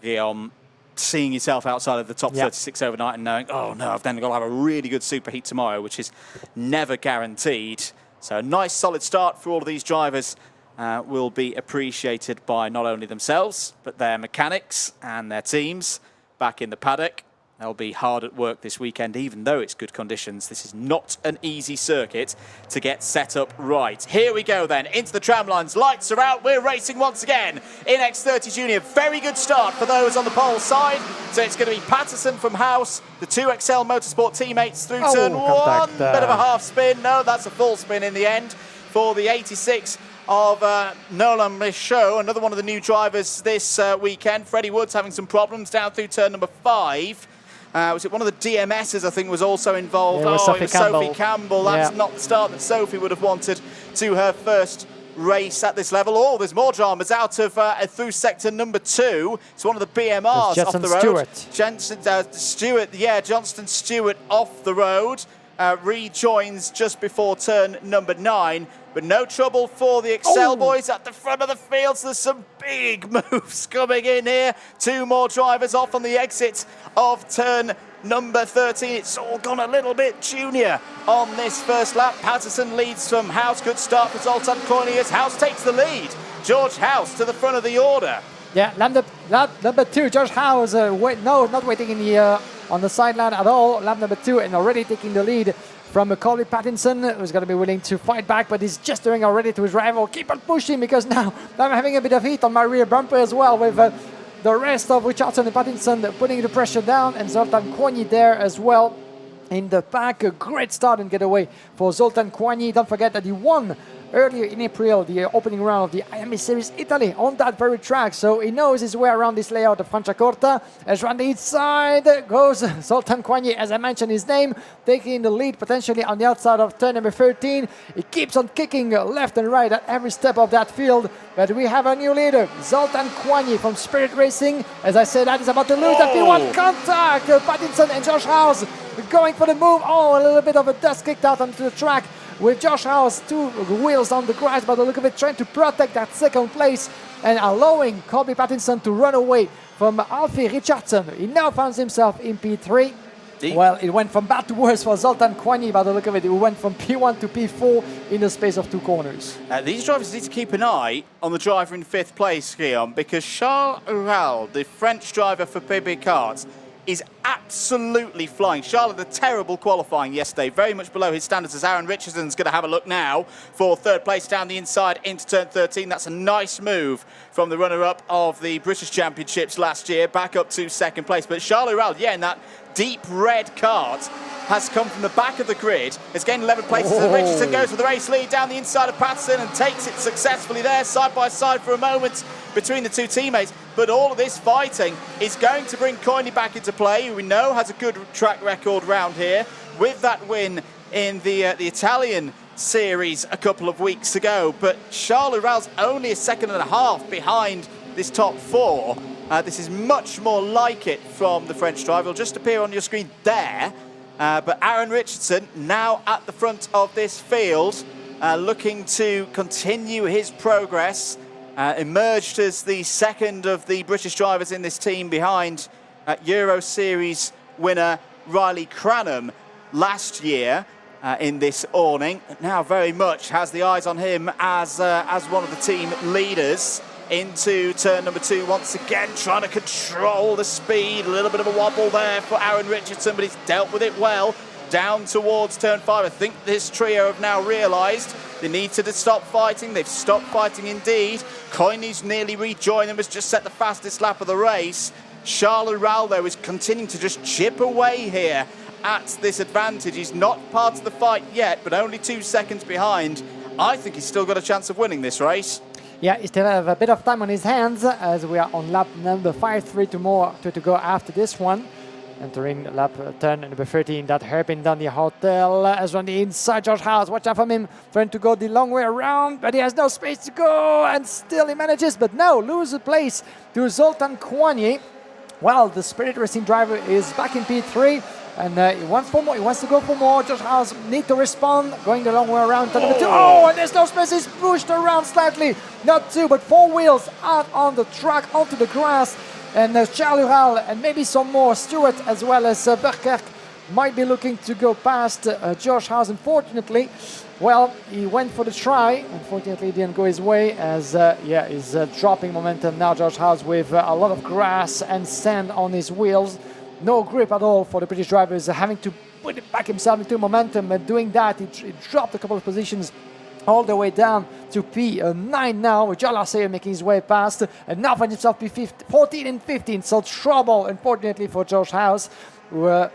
Guillaume, seeing yourself outside of the top 36 overnight and knowing, oh no, I've then got to have a really good superheat tomorrow, which is never guaranteed. So a nice solid start for all of these drivers will be appreciated by not only themselves, but their mechanics and their teams back in the paddock. They'll be hard at work this weekend, even though it's good conditions. This is not an easy circuit to get set up right. Here we go then, into the tram lines. Lights are out, we're racing once again in X30 Junior. Very good start for those on the pole side. So it's going to be Patterson from House, the 2XL Motorsport teammates through turn 1. Bit of a half spin. No, that's a full spin in the end for the 86 of Nolan Michaud, another one of the new drivers this weekend. Freddie Woods having some problems down through turn number 5. Was it one of the DMSs, I think, was also involved? Yeah, it was Sophie Campbell. That's not the start that Sophie would have wanted to her first race at this level. Oh, there's more dramas out of through sector number 2. It's one of the BMRs off the road. Johnston Stewart off the road. Rejoins just before turn number 9. But no trouble for the Excel boys at the front of the field. So there's some big moves coming in here. 2 more drivers off on the exit of turn number 13. It's all gone a little bit junior on this first lap. Patterson leads from House. Good start for Zoltan Koigny as House takes the lead. George House to the front of the order. Yeah, lap number 2, George House. Not waiting in the on the sideline at all. Lap number 2 and already taking the lead from Colby Pattinson, who's going to be willing to fight back, but he's just doing already to his rival. Keep on pushing, because now I'm having a bit of heat on my rear bumper as well, with the rest of Richardson and Pattinson putting the pressure down, and Zoltan Koigny there as well in the pack. A great start and getaway for Zoltan Koigny. Don't forget that he won earlier in April the opening round of the IAME Series Italy on that very track, so he knows his way around this layout of Franciacorta. As around the inside goes Zoltan Koigny, as I mentioned his name, taking the lead potentially on the outside of turn number 13. He keeps on kicking left and right at every step of that field, but we have a new leader, Zoltan Koigny from Spirit Racing. As I said, that is about to lose that P1 contact. Pattinson and Josh House going for the move. A little bit of a dust kicked out onto the track, with Josh House 2 wheels on the grass, by the look of it, trying to protect that second place and allowing Colby Pattinson to run away from Alfie Richardson. He now finds himself in P3. Well, it went from bad to worse for Zoltan Koigny, by the look of it. It went from P1 to P4 in the space of 2 corners. These drivers need to keep an eye on the driver in 5th place, Guillaume, because Charles Ural, the French driver for PB Karts, is absolutely flying. Charlotte, a terrible qualifying yesterday, very much below his standards, as Aaron Richardson's going to have a look now for third place down the inside into turn 13. That's a nice move from the runner-up of the British Championships last year, back up to second place. But Charles Roual, yeah, in that deep red cart, has come from the back of the grid, has gained 11 places, and Richardson goes for the race lead down the inside of Patterson and takes it successfully there, side by side for a moment between the two teammates. But all of this fighting is going to bring Coyne back into play, who we know has a good track record round here, with that win in the Italian series a couple of weeks ago. But Charles Roual's only a second and a half behind this top four. This is much more like it from the French driver. It'll just appear on your screen there. But Aaron Richardson now at the front of this field, looking to continue his progress. Emerged as the second of the British drivers in this team behind Euro Series winner Riley Cranham last year in this awning. Now very much has the eyes on him as one of the team leaders into turn number 2 once again, trying to control the speed. A little bit of a wobble there for Aaron Richardson, but he's dealt with it well. Down towards turn 5. I think this trio have now realised they need to stop fighting. They've stopped fighting indeed. Coyne's nearly rejoined them, has just set the fastest lap of the race. Charles Roual, though, is continuing to just chip away here at this advantage. He's not part of the fight yet, but only 2 seconds behind. I think he's still got a chance of winning this race. Yeah, he still have a bit of time on his hands as we are on lap number 5, 3 to go after this one. Entering lap turn number 13, that hairpin down the hotel as on the inside. George House, watch out for him, trying to go the long way around, but he has no space to go, and still he manages, but no, lose the place to Zoltan Koine. Well, the Spirit Racing driver is back in P3, and he wants for more. He wants to go for more. George House need to respond, going the long way around. Turn number 2. Oh, and there's no space. He's pushed around slightly. Not 2, but 4 wheels out on the track, onto the grass. And Charles Roual and maybe some more. Stewart as well as Berkerk might be looking to go past George House. Unfortunately, well, he went for the try. Unfortunately, it didn't go his way as, he's dropping momentum now. George House with a lot of grass and sand on his wheels. No grip at all for the British drivers, having to put it back himself into momentum. And doing that, he dropped a couple of positions all the way down to P9 now, with Jalaseer making his way past, and now finds himself P14 and 15, so trouble, unfortunately, for George House, who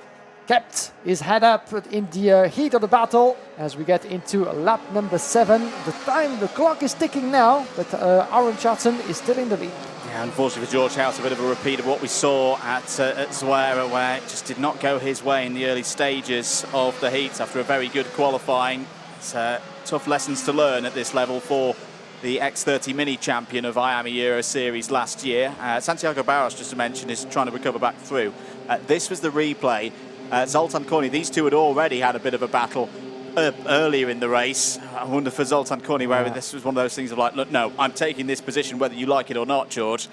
kept his head up in the heat of the battle as we get into lap number 7. The clock is ticking now, but Aaron Richardson is still in the lead. Yeah, unfortunately for George House, a bit of a repeat of what we saw at Zweira, where it just did not go his way in the early stages of the heats after a very good qualifying. It's tough lessons to learn at this level for the X30 Mini champion of IAME Euro Series last year. Santiago Barros, just to mention, is trying to recover back through. This was the replay. Zoltan Koine, these two had already had a bit of a battle earlier in the race. I wonder for Zoltan Koine whether this was one of those things of like, look, no, I'm taking this position whether you like it or not, George.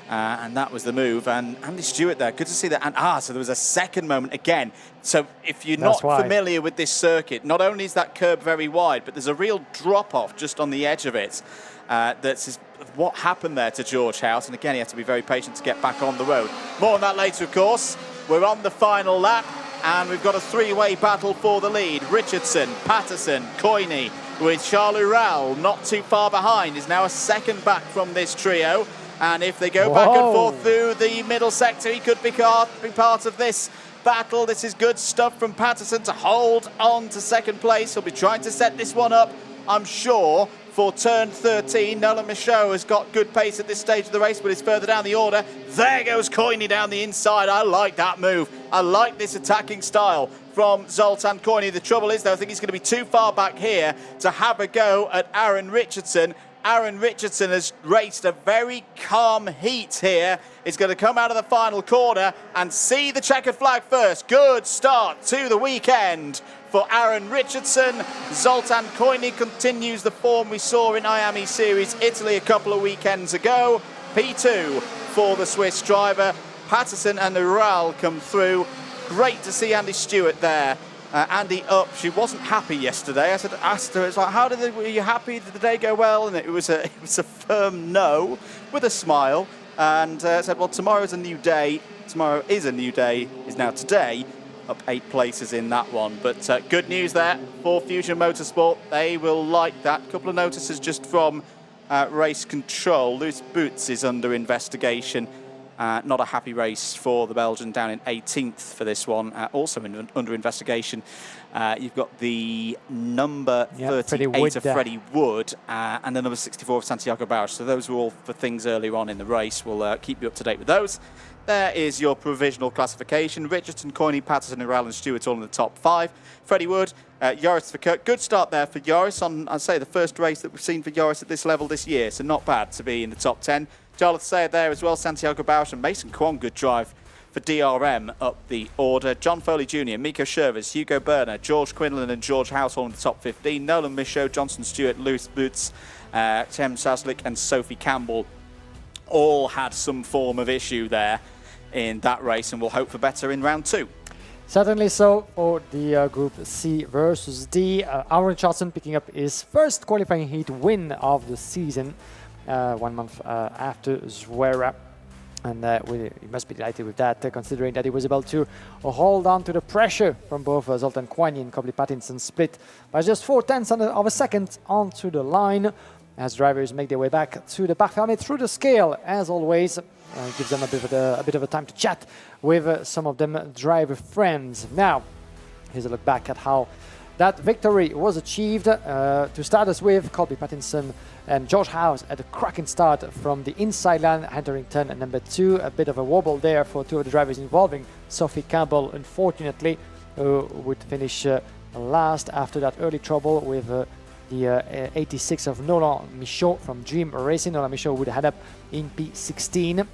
And that was the move. And Andy Stewart there, good to see that. And so there was a second moment again. So if you're not familiar with this circuit, not only is that curb very wide, but there's a real drop-off just on the edge of it. That's what happened there to George House. And again, he had to be very patient to get back on the road. More on that later, of course. We're on the final lap, and we've got a three-way battle for the lead. Richardson, Patterson, Koine, with Charles Roual not too far behind, is now a second back from this trio. And if they go back and forth through the middle sector, he could be part of this battle. This is good stuff from Patterson to hold on to second place. He'll be trying to set this one up, I'm sure, for turn 13. Nolan Michaud has got good pace at this stage of the race, but is further down the order. There goes Koine down the inside. I like that move. I like this attacking style from Zoltan Koine. The trouble is, though, I think he's going to be too far back here to have a go at Aaron Richardson. Aaron Richardson has raced a very calm heat here. He's going to come out of the final corner and see the checkered flag first. Good start to the weekend for Aaron Richardson. Zoltan Koine continues the form we saw in IAME Series Italy a couple of weekends ago. P2 for the Swiss driver. Patterson and Roual come through. Great to see Andy Stewart there. Andy up. She wasn't happy yesterday. I asked her, it's like, were you happy? Did the day go well? And it was a firm no, with a smile. and said, well, tomorrow's a new day. Tomorrow is a new day, is now today. Up 8 places in that one. But good news there for Fusion Motorsport. They will like that. A couple of notices just from race control. Loose Boots is under investigation. Not a happy race for the Belgian, down in 18th for this one. Also under investigation, you've got the number 38 of Freddie Wood and the number 64 of Santiago Bausch. So those were all for things earlier on in the race. We'll keep you up to date with those. There is your provisional classification. Richardson, Coyne, Patterson and Rowland Stewart all in the top 5. Freddie Wood, Joris Verkerk. Good start there for Joris on, I'd say, the first race that we've seen for Joris at this level this year. So not bad to be in the top 10. Jarlath Sayed there as well, Santiago Bausch and Mason Kwong. Good drive for DRM up the order. John Foley Jr., Miko Shervers, Hugo Berner, George Quinlan and George House all in the top 15. Nolan Michaud, Johnson Stewart, Lewis Boots, Tim Saslik and Sophie Campbell all had some form of issue there in that race, and we'll hope for better in round 2. Certainly so for the Group C versus D. Aaron Richardson picking up his first qualifying heat win of the season 1 month after Zuera. And we must be delighted with that, considering that he was able to hold on to the pressure from both Zoltan Koine and Copley Pattinson, split by just 0.4 of a second onto the line as drivers make their way back to the Parc Fermé through the scale, as always. Gives them a bit of a time to chat with some of them driver friends. Now, here's a look back at how that victory was achieved. To start us with, Colby Pattinson and George House had a cracking start from the inside line, entering turn number 2. A bit of a wobble there for 2 of the drivers involving Sophie Campbell, unfortunately, who would finish last after that early trouble with the 86 of Nolan Michaud from Dream Racing. Nolan Michaud would head up in P16,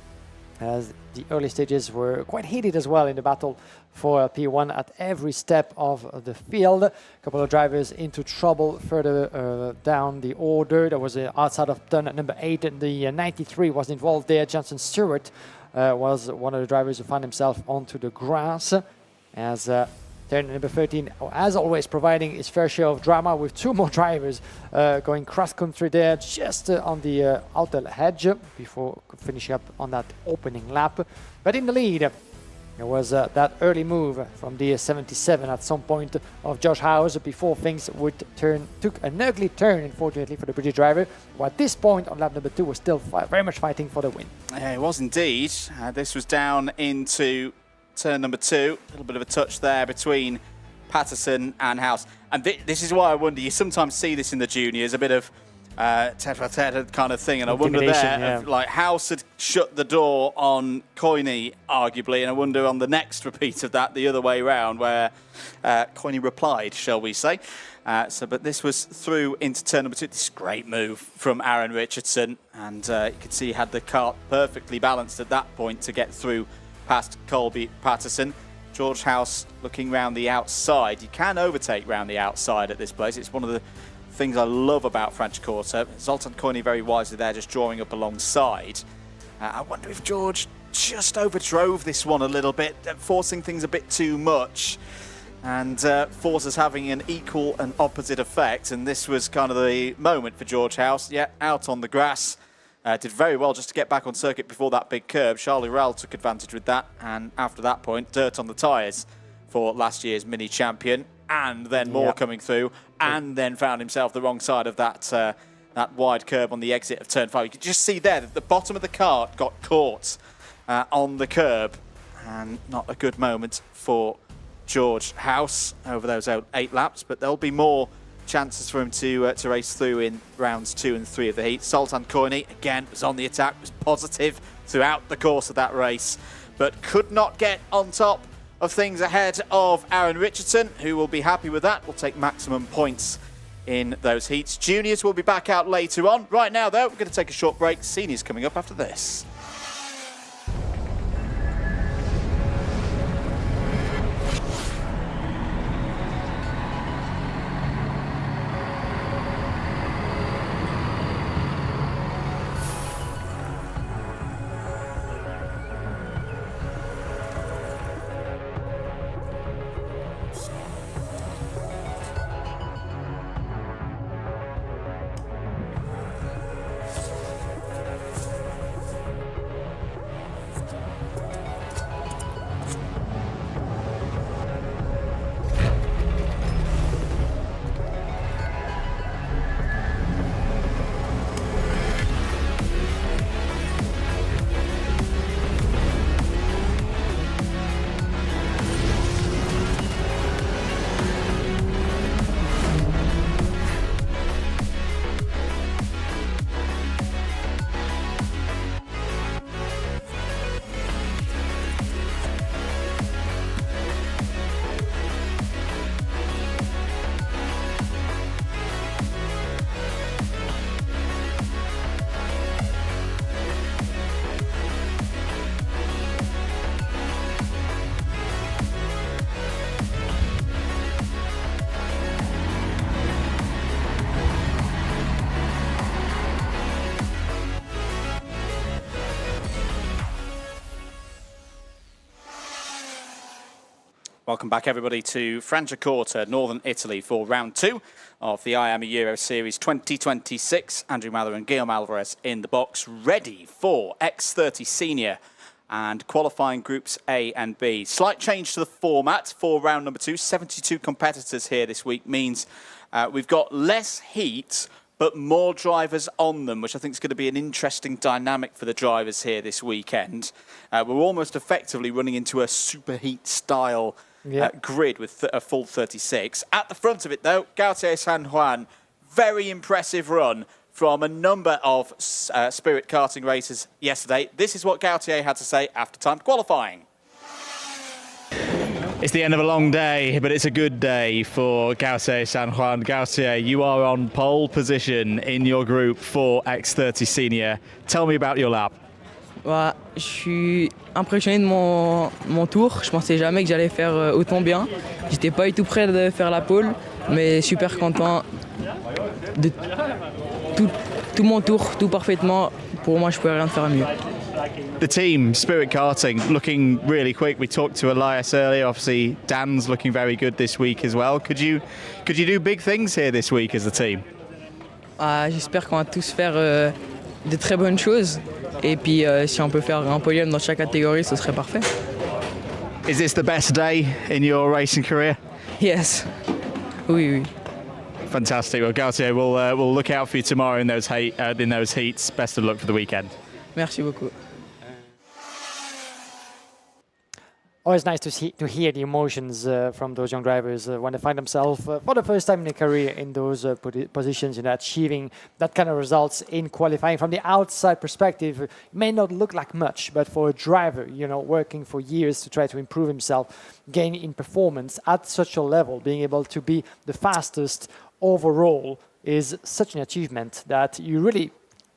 as the early stages were quite heated as well in the battle for P1 at every step of the field. A couple of drivers into trouble further down the order. There was outside of turn number 8, the 93 was involved there. Johnson Stewart was one of the drivers who found himself onto the grass, as turn number 13, as always, providing his fair share of drama with 2 more drivers going cross-country there just on the outer edge before finishing up on that opening lap. But in the lead, there was that early move from the 77 at some point of Josh House before things would took an ugly turn, unfortunately, for the British driver, who at this point on lap number 2 was still very much fighting for the win. Yeah, it was indeed. This was down into turn number 2, a little bit of a touch there between Patterson and House. And this is why I wonder, you sometimes see this in the juniors, a bit of tete-a-tete kind of thing, and I wonder there, like House had shut the door on Coyne, arguably, and I wonder on the next repeat of that, the other way around, where Coyne replied, shall we say. But this was through into turn number 2. This great move from Aaron Richardson, and you could see he had the kart perfectly balanced at that point to get through past Colby Patterson. George House looking round the outside. You can overtake round the outside at this place. It's one of the things I love about Franciacorta. Zoltan Koine very wisely there, just drawing up alongside. I wonder if George just overdrove this one a little bit, forcing things a bit too much, and forces having an equal and opposite effect. And this was kind of the moment for George House. Yeah, out on the grass. Did very well just to get back on circuit before that big curb. Charlie Rowell took advantage with that, and after that point, dirt on the tyres for last year's mini champion, and then more coming through, and then found himself the wrong side of that that wide curb on the exit of turn 5. You can just see there that the bottom of the cart got caught on the curb, and not a good moment for George House over those 8 laps, but there'll be more chances for him to race through in rounds 2 and 3 of the heat. Zoltan Koine, again, was on the attack, was positive throughout the course of that race, but could not get on top of things ahead of Aaron Richardson, who will be happy with that. Will take maximum points in those heats. Juniors will be back out later on. Right now, though, we're going to take a short break. Seniors coming up after this. Welcome back, everybody, to Franciacorta, Northern Italy, for round 2 of the IAME Euro Series 2026. Andrew Mather and Guillaume Alvarez in the box, ready for X30 Senior and qualifying groups A and B. Slight change to the format for round number 2. 72 competitors here this week means we've got less heats, but more drivers on them, which I think is going to be an interesting dynamic for the drivers here this weekend. We're almost effectively running into a superheat style grid with a full 36. At the front of it, though, Gautier San Juan, very impressive run from a number of Spirit karting racers yesterday. This is what Gautier had to say after timed qualifying. It's the end of a long day, but it's a good day for Gautier San Juan. Gautier, you are on pole position in your group for X30 Senior. Tell me about your lap. Bah, je suis impressionné de mon tour. Je pensais jamais que j'allais faire autant bien. J'étais pas du tout prêt de faire la pole, mais super content de tout mon tour, tout parfaitement. Pour moi, je pouvais rien faire mieux. The team, Spirit Karting, looking really quick. We talked to Elias earlier. Obviously, Dan's looking very good this week as well. Could you do big things here this week as a team? J'espère qu'on va tous faire de très bonnes choses. Et puis, si on peut faire un podium dans chaque catégorie, ce serait parfait. Is this the best day in your racing career? Yes. Oui. Fantastic. Well, Gautier, we'll look out for you tomorrow in those heats. Best of luck for the weekend. Merci beaucoup. Always nice to hear the emotions from those young drivers when they find themselves for the first time in their career in those positions, achieving that kind of results in qualifying. From the outside perspective, it may not look like much, but for a driver, working for years to try to improve himself, gain in performance at such a level, being able to be the fastest overall is such an achievement that you really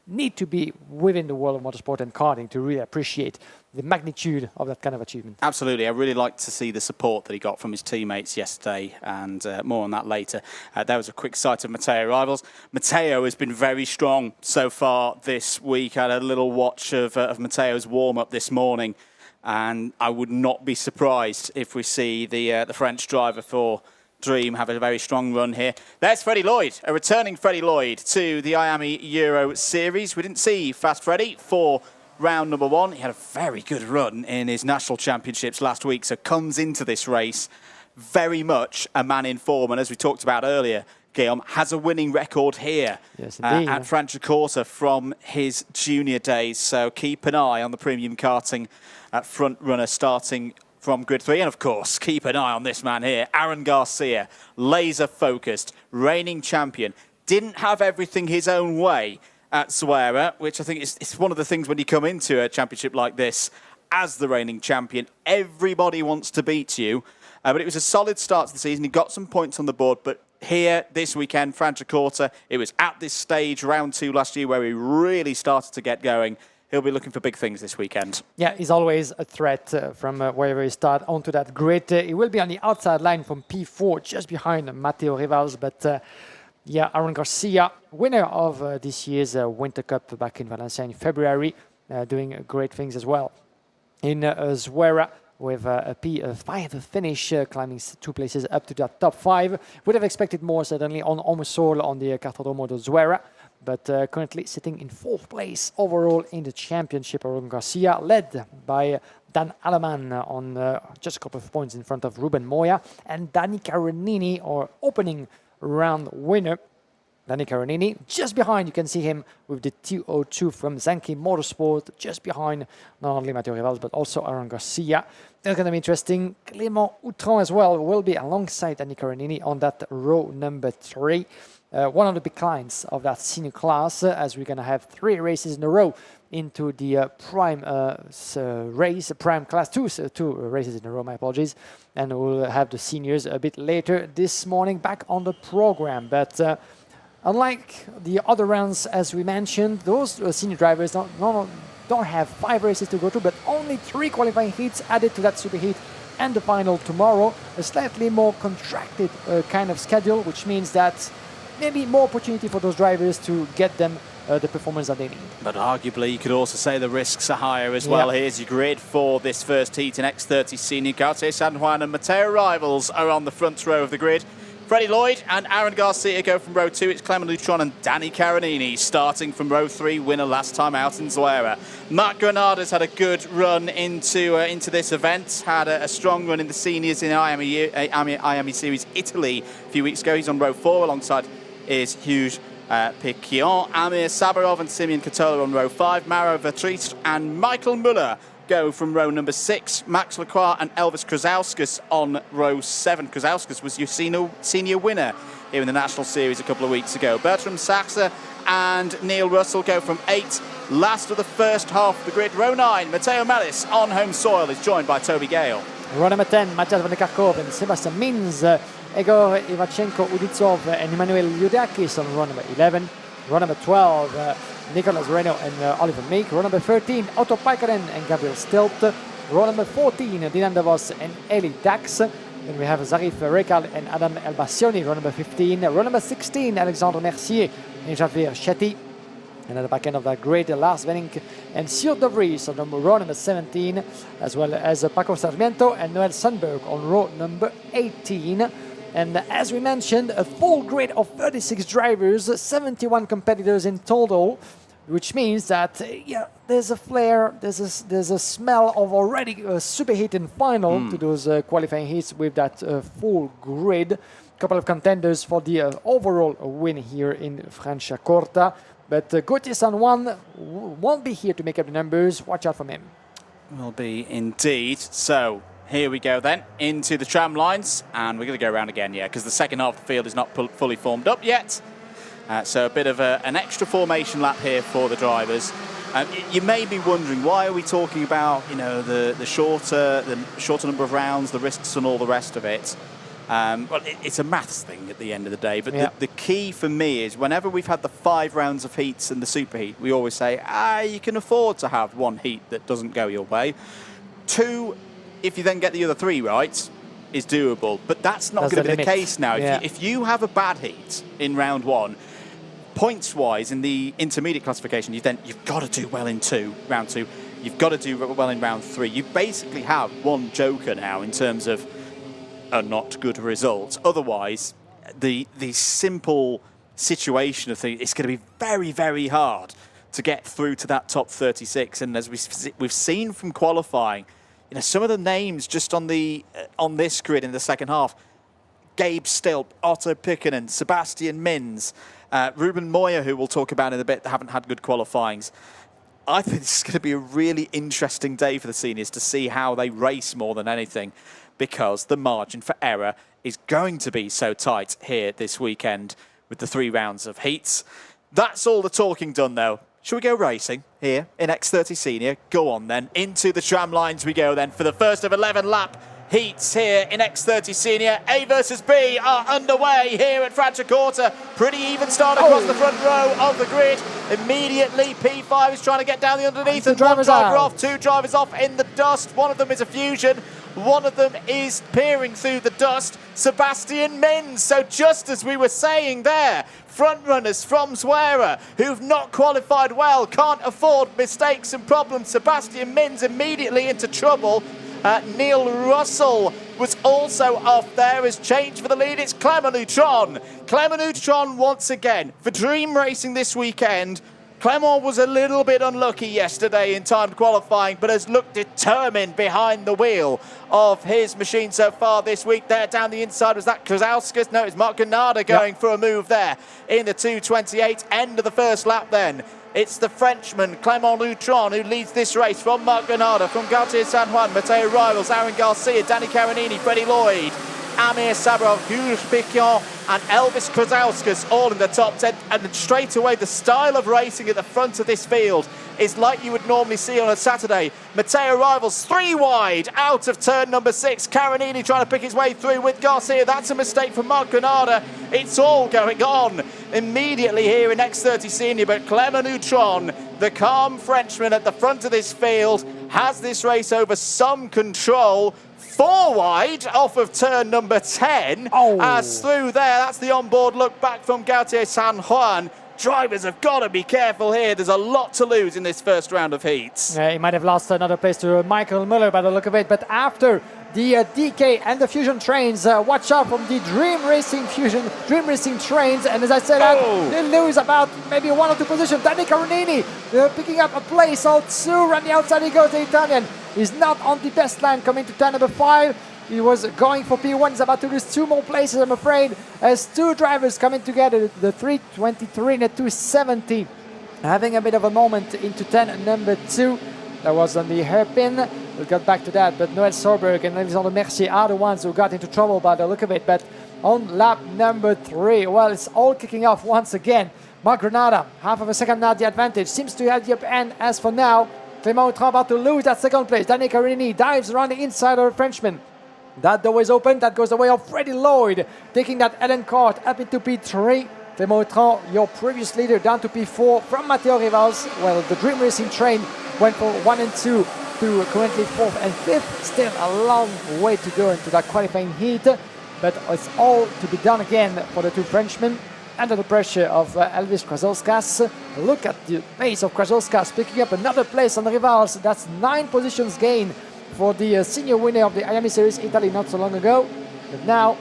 need to be within the world of motorsport and karting to really appreciate the magnitude of that kind of achievement. Absolutely. I really liked to see the support that he got from his teammates yesterday, and more on that later. That was a quick sight of Matteo Rivals. Matteo has been very strong so far this week. I had a little watch of Matteo's warm-up this morning, and I would not be surprised if we see the French driver for Dream have a very strong run here. There's Freddie Lloyd, a returning Freddie Lloyd to the IAME Euro Series. We didn't see Fast Freddie for round number 1. He had a very good run in his national championships last week, so comes into this race very much a man in form. And as we talked about earlier, Guillaume has a winning record here at Franciacorta from his junior days. So keep an eye on the premium karting front runner starting from grid 3. And of course, keep an eye on this man here, Aaron Garcia, laser focused, reigning champion. Didn't have everything his own way at Zuera, which I think is one of the things when you come into a championship like this as the reigning champion. Everybody wants to beat you. But it was a solid start to the season. He got some points on the board, but here this weekend, Franciacorta, it was at this stage, round 2 last year, where he really started to get going. He'll be looking for big things this weekend. Yeah, he's always a threat from wherever he starts onto that grid. He will be on the outside line from P4, just behind Matteo Rivals. But Aaron Garcia, winner of this year's Winter Cup back in Valencia in February, doing great things as well. In Zuera, with a P5 finish, climbing 2 places up to that top 5. Would have expected more, certainly, on Omosol on the Cartodromo de Zuera. But currently sitting in 4th place overall in the championship. Aaron Garcia, led by Dan Aleman on just a couple of points in front of Ruben Moya. And Danny Caronini, our opening round winner. Danny Caronini, just behind, you can see him with the 202 from Zanki Motorsport, just behind not only Matteo Rivals, but also Aaron Garcia. That's going to be interesting. Clément Outran as well will be alongside Danny Caronini on that row number 3. One of the big clients of that senior class, as we're going to have 3 races in a row into the prime race, prime class, 2 races in a row, my apologies. And we'll have the seniors a bit later this morning back on the program. But unlike the other rounds, as we mentioned, those senior drivers don't have 5 races to go to, but only 3 qualifying heats added to that superheat and the final tomorrow. A slightly more contracted kind of schedule, which means that maybe more opportunity for those drivers to get them the performance that they need. But arguably, you could also say the risks are higher as well. Here's your grid for this first heat in X30 Senior. Gautier San Juan and Mateo Rivals are on the front row of the grid. Freddie Lloyd and Aaron Garcia go from row 2. It's Clement Lutron and Danny Caronini starting from row 3, winner last time out in Zuera. Marc Granada's had a good run into this event, had a strong run in the seniors in IAME Series Italy a few weeks ago. He's on row 4 alongside is Hugues Piquion, Amir Sabarov and Simeon Katola on row 5. Maro Vertriest and Michael Muller go from row number 6. Max Lacroix and Elvis Krasauskas on row 7. Krasauskas was your senior winner here in the National Series a couple of weeks ago. Bertram Saxa and Neil Russell go from 8. Last of the first half of the grid, row 9. Matteo Malis on home soil is joined by Toby Gale. Row number 10, Matthias Van der Karkov and Sebastian Mins, Egor Ivachenko Uditsov and Emmanuel Yudakis on row number 11. Row number 12, Nicolas Reno and Oliver Meek. Row number 13, Otto Paikaren and Gabriel Stilt. Row number 14, Dylan DeVos and Eli Dax. Then we have Zarif Rekal and Adam Elbassioni. Row number 15. Row number 16, Alexandre Mercier and Javier Shetty. And at the back end of that grid, Lars Wenning and Sjoerd de Vries on row number 17, as well as Paco Sarmiento and Noel Sundberg on row number 18. And as we mentioned, a full grid of 36 drivers, 71 competitors in total, which means that there's a flair, there's a smell of already a super heat in final to those qualifying heats with that full grid. A couple of contenders for the overall win here in Franciacorta. But Gautier San Juan won't be here to make up the numbers. Watch out for him. Will be indeed. So here we go then into the tram lines, and we're going to go around again, because the second half of the field is not fully formed up yet. So a bit of an extra formation lap here for the drivers. You may be wondering, why are we talking about the shorter number of rounds, the risks, and all the rest of it? Well, it's a maths thing at the end of the day, but the key for me is whenever we've had the 5 rounds of heats and the super heat, we always say, you can afford to have 1 heat that doesn't go your way. 2, if you then get the other 3 right, is doable. But that's not going to be the case now. If you have a bad heat in round 1, points-wise in the intermediate classification, you've got to do well in round 2. You've got to do well in round 3. You basically have 1 joker now in terms of a not good result. Otherwise, the simple situation of things, it's going to be very, very hard to get through to that top 36. And as we've seen from qualifying, some of the names just on this grid in the second half: Gabe Stilp, Otto Pikkanen, Sebastian Mins, Ruben Moya, who we'll talk about in a bit, that haven't had good qualifyings. I think this is going to be a really interesting day for the seniors to see how they race more than anything, because the margin for error is going to be so tight here this weekend with the 3 rounds of heats. That's all the talking done, though. Shall we go racing here in X30 Senior? Go on, then. Into the tram lines we go, then, for the first of 11 lap heats here in X30 Senior. A versus B are underway here at Franciacorta. Pretty even start across the front row of the grid. Immediately, P5 is trying to get down the underneath, and 1 driver off, 2 drivers off in the dust. One of them is a Fusion. One of them is peering through the dust, Sebastian Mins. So just as we were saying there, front runners from Zuera who've not qualified well, can't afford mistakes and problems. Sebastian Mins immediately into trouble. Neil Russell was also off there as change for the lead. It's Clement Lutron. Clement Lutron once again for Dream Racing this weekend. Clement was a little bit unlucky yesterday in timed qualifying, but has looked determined behind the wheel of his machine so far this week. There down the inside, was that Krasauskas? No, it's Marc Granada going for a move there in the 2:28. End of the first lap then. It's the Frenchman, Clement Lutron, who leads this race from Marc Granada, from Gautier San Juan, Matteo Rivals, Aaron Garcia, Danny Caronini, Freddie Lloyd, Amir Sabarov, Hugues Piquion and Elvis Krasauskas all in the top 10. And straight away, the style of racing at the front of this field is like you would normally see on a Saturday. Matteo Rivals 3 wide out of turn number 6. Caronini trying to pick his way through with Garcia. That's a mistake from Marc Granada. It's all going on immediately here in X30 Senior. But Clement Lutron, the calm Frenchman at the front of this field, has this race over some control. 4 wide off of turn number 10. As through there, that's the onboard look back from Gautier San Juan. drivers have got to be careful here. There's a lot to lose in this first round of heats. He might have lost another place to Michael Muller by the look of it, but after the DK and the Fusion trains, watch out from the Dream Racing trains, and as I said, they lose about maybe 1 or 2 positions. Danny Caronini picking up a place, also around the outside he goes, the Italian. He's not on the best line coming to turn number 5. He was going for P1, he's about to lose 2 more places, I'm afraid, as 2 drivers coming together, the 323 and the 270, having a bit of a moment into turn number 2. That was on the hairpin. We'll get back to that, but Noël Sorberg and Alexandre Mercier are the ones who got into trouble by the look of it. But on lap number 3, well, it's all kicking off once again. Marc Granada, half of a second now the advantage, seems to have the upper end as for now. Clément Autran about to lose that second place. Danny Carini dives around the inside of the Frenchman. That door is open, that goes the way of Freddie Lloyd, taking that Ellen Cart up into P3. Clément Autran, your previous leader, down to P4 from Matteo Rivals. Well, the Dream Racing train went for 1 and 2 to currently 4th and 5th. Still a long way to go into that qualifying heat, but it's all to be done again for the 2 Frenchmen under the pressure of Elvis Kraselskas. Look at the pace of Kraselskas, picking up another place on the Rivals. That's 9 positions gain for the senior winner of the IAME Series Italy not so long ago. But now,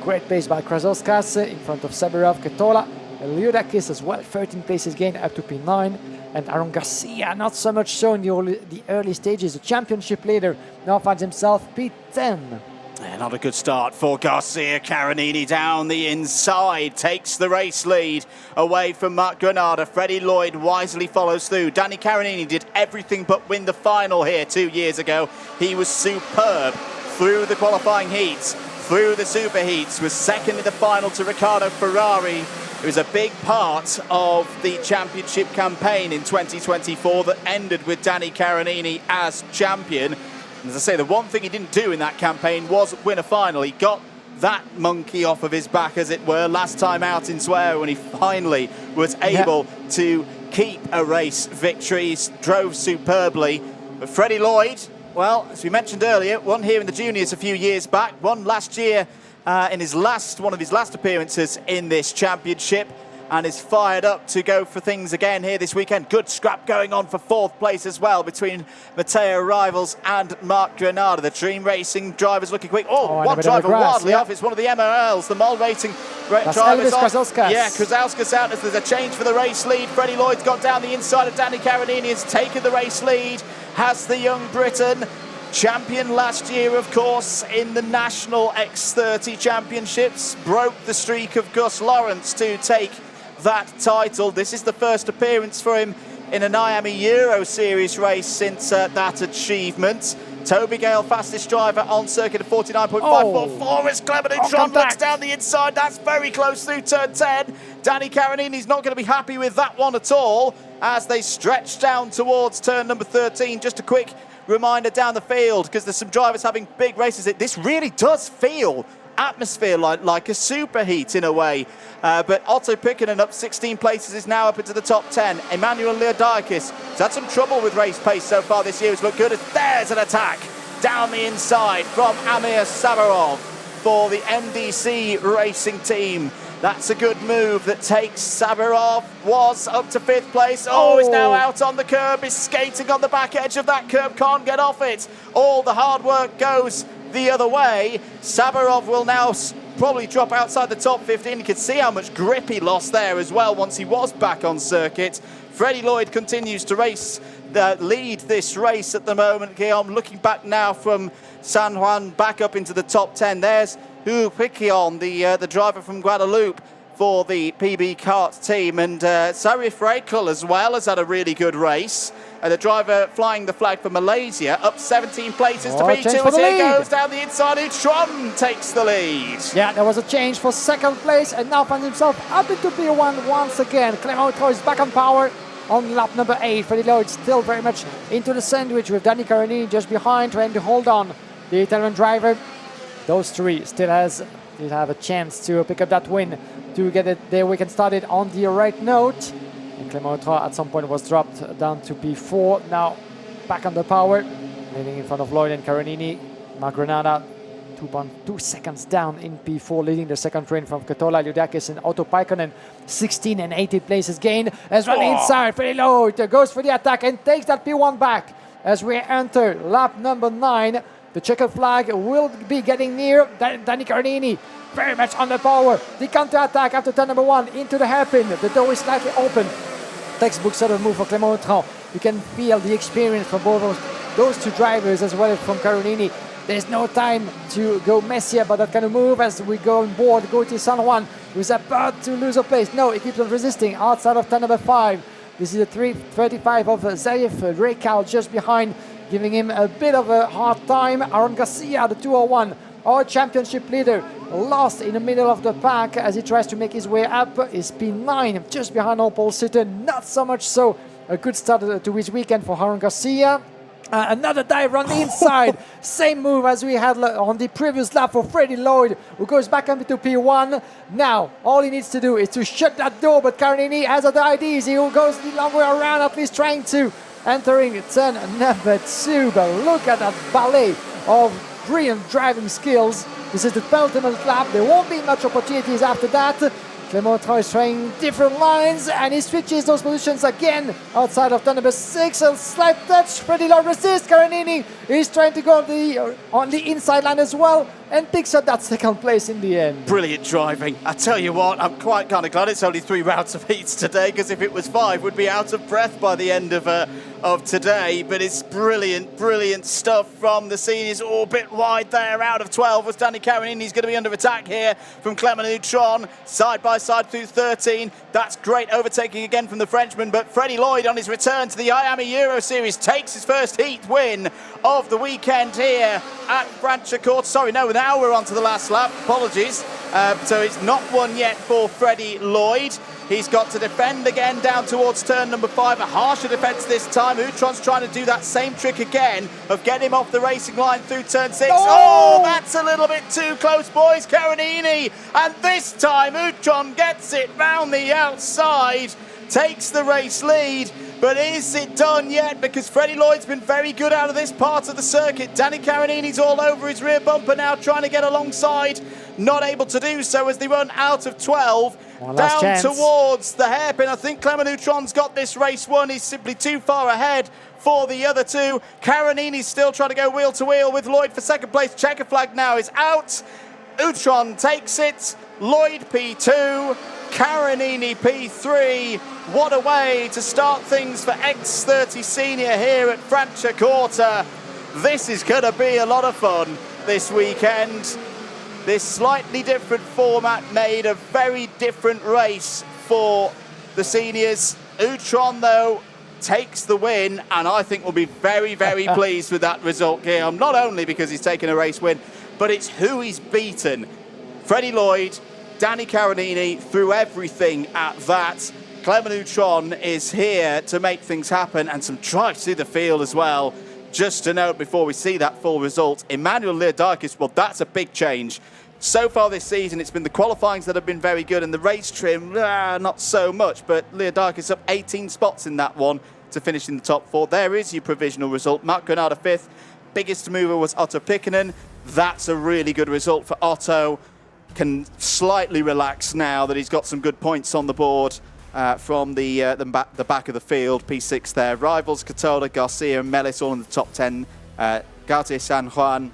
great pace by Kraselskas in front of Saburov, Ketola, and Liudakis as well, 13 places gained up to P9. And Aaron Garcia, not so much so in the early stages. The championship leader now finds himself P10. Yeah, not a good start for Garcia. Caronini down the inside, takes the race lead away from Marc Granada. Freddie Lloyd wisely follows through. Danny Caronini did everything but win the final here 2 years ago. He was superb through the qualifying heats, through the super heats, was second in the final to Riccardo Ferrari. It was a big part of the championship campaign in 2024 that ended with Danny Caronini as champion. And as I say, the one thing he didn't do in that campaign was win a final. He got that monkey off of his back, as it were, last time out in Suera when he finally was able to keep a race victory. He drove superbly. But Freddie Lloyd, well, as we mentioned earlier, won here in the juniors a few years back, won last year in one of his last appearances in this championship, and is fired up to go for things again here this weekend. Good scrap going on for 4th place as well between Matteo Rivals and Marc Granada. The Dream Racing drivers looking quick. One driver wildly off. It's one of the MRLs, the Mol Racing drivers off. Yeah, Kraselskas out as there's a change for the race lead. Freddie Lloyd's got down the inside of Danny Caronini, has taken the race lead, has the young Briton. Champion last year, of course, in the National X30 Championships. Broke the streak of Gus Lawrence to take that title. This is the first appearance for him in an IAME Euro Series race since that achievement. Toby Gale, fastest driver on circuit at 49.544 as Clement Autran looks down the inside. That's very close through turn 10. Danny Caronini's not going to be happy with that one at all as they stretch down towards turn number 13. Just a quick reminder down the field, because there's some drivers having big races. This really does feel atmosphere like a superheat in a way. But Otto Pikkonen up 16 places is now up into the top 10. Emmanuel Leodiakis has had some trouble with race pace so far this year. It's looked good. There's an attack down the inside from Amir Sabarov for the MDC Racing Team. That's a good move that takes Sabarov, was up to 5th place. Is now out on the curb, is skating on the back edge of that curb, can't get off it. All the hard work goes the other way. Sabarov will now probably drop outside the top 15. You can see how much grip he lost there as well once he was back on circuit. Freddie Lloyd continues to lead this race at the moment. Guillaume looking back now from San Juan back up into the top 10. There's Hugo Piquion, the driver from Guadeloupe for the PB Kart team, and Sarif Rekel as well has had a really good race. The driver flying the flag for Malaysia up 17 places to P2 as he goes down the inside. Utron takes the lead. Yeah, there was a change for 2nd place and now finds himself up into P1 once again. Clément Autran is back on power on lap number 8. Freddie Lloyd still very much into the sandwich with Danny Caronini just behind, trying to hold on the Italian driver. Those 3 still have a chance to pick up that win to get it their weekend started on the right note. And Clément Autran at some point was dropped down to P4. Now back on the power, leading in front of Lloyd and Caronini. Marc Granada 2.2 seconds down in P4, leading the second train from Kotola, Liudakis and Otto Paikkonen. 16 and 18 places gained. As on the inside, Freddie Lloyd goes for the attack and takes that P1 back. As we enter lap number 9, the checkered flag will be getting near. Danny Carnini very much under power. The counter-attack after turn number 1 into the hairpin. The door is slightly open. Textbook sort of move for Clément Autran. You can feel the experience from both of those two drivers as well as from Carnini. There's no time to go messy about that kind of move as we go on board. Gauthier San Juan, who's about to lose a place. No, he keeps on resisting outside of turn number 5. This is the 3:35 of Zaif Rekal just behind, giving him a bit of a hard time. Aaron Garcia, the 201, our championship leader, lost in the middle of the pack as he tries to make his way up. Is P9 just behind Paul Sutton. Not so much so a good start to his weekend for Aaron Garcia. Another dive on the inside. Same move as we had on the previous lap for Freddie Lloyd, who goes back up into P1. Now, all he needs to do is to shut that door, but Carnini has other ideas. He goes the long way around, at least trying to. Entering turn number 2, but look at that ballet of brilliant driving skills. This is the penultimate lap. There won't be much opportunities after that. Clément Autran is trying different lines and he switches those positions again outside of turn number 6. A slight touch. Freddie Lloyd resists. Carnini is trying to go on the inside line as well and picks up that second place in the end. Brilliant driving. I tell you what, I'm quite kind of glad it's only 3 rounds of heats today, because if it was 5, we'd be out of breath by the end of today. But it's brilliant, brilliant stuff from the seniors. Oh, a bit wide there. Out of 12 was Danny Carnini. He's going to be under attack here from Clément Autran. Side by side through 13. That's great overtaking again from the Frenchman. But Freddie Lloyd, on his return to the IAME Euro Series, takes his first heat win of the weekend here at Franciacorta. Sorry, no, now we're on to the last lap. Apologies. So it's not won yet for Freddie Lloyd. He's got to defend again down towards turn number 5. A harsher defence this time. Autran's trying to do that same trick again of getting him off the racing line through turn 6. Oh, that's a little bit too close, boys. Carnini. And this time Autran gets it round the outside. Takes the race lead. But is it done yet? Because Freddie Lloyd's been very good out of this part of the circuit. Danny Carnini's all over his rear bumper now, trying to get alongside. Not able to do so as they run out of 12. Down towards the hairpin. I think Clément Autran's got this race won. He's simply too far ahead for the other two. Carnini's still trying to go wheel to wheel with Lloyd for second place. Checker flag now is out. Autran takes it. Lloyd P2. Carnini P3. What a way to start things for X30 Senior here at Franciacorta. This is going to be a lot of fun this weekend. This slightly different format made a very different race for the seniors. Autran, though, takes the win, and I think we'll be very, very pleased with that result, Guillaume. Not only because he's taken a race win, but it's who he's beaten. Freddie Lloyd, Danny Carnini, threw everything at that. Clément Autran is here to make things happen, and some drives through the field as well. Just to note before we see that full result, Emmanuel Liudakis, well, that's a big change. So far this season, it's been the qualifyings that have been very good, and the race trim, not so much. But Liudakis up 18 spots in that one to finish in the top 4. There is your provisional result. Mark Granada 5th. Biggest mover was Otto Pikkonen. That's a really good result for Otto. Can slightly relax now that he's got some good points on the board from the back of the field. P6 there. Rivals, Katoda, Garcia and Melis all in the top 10. Gautier San Juan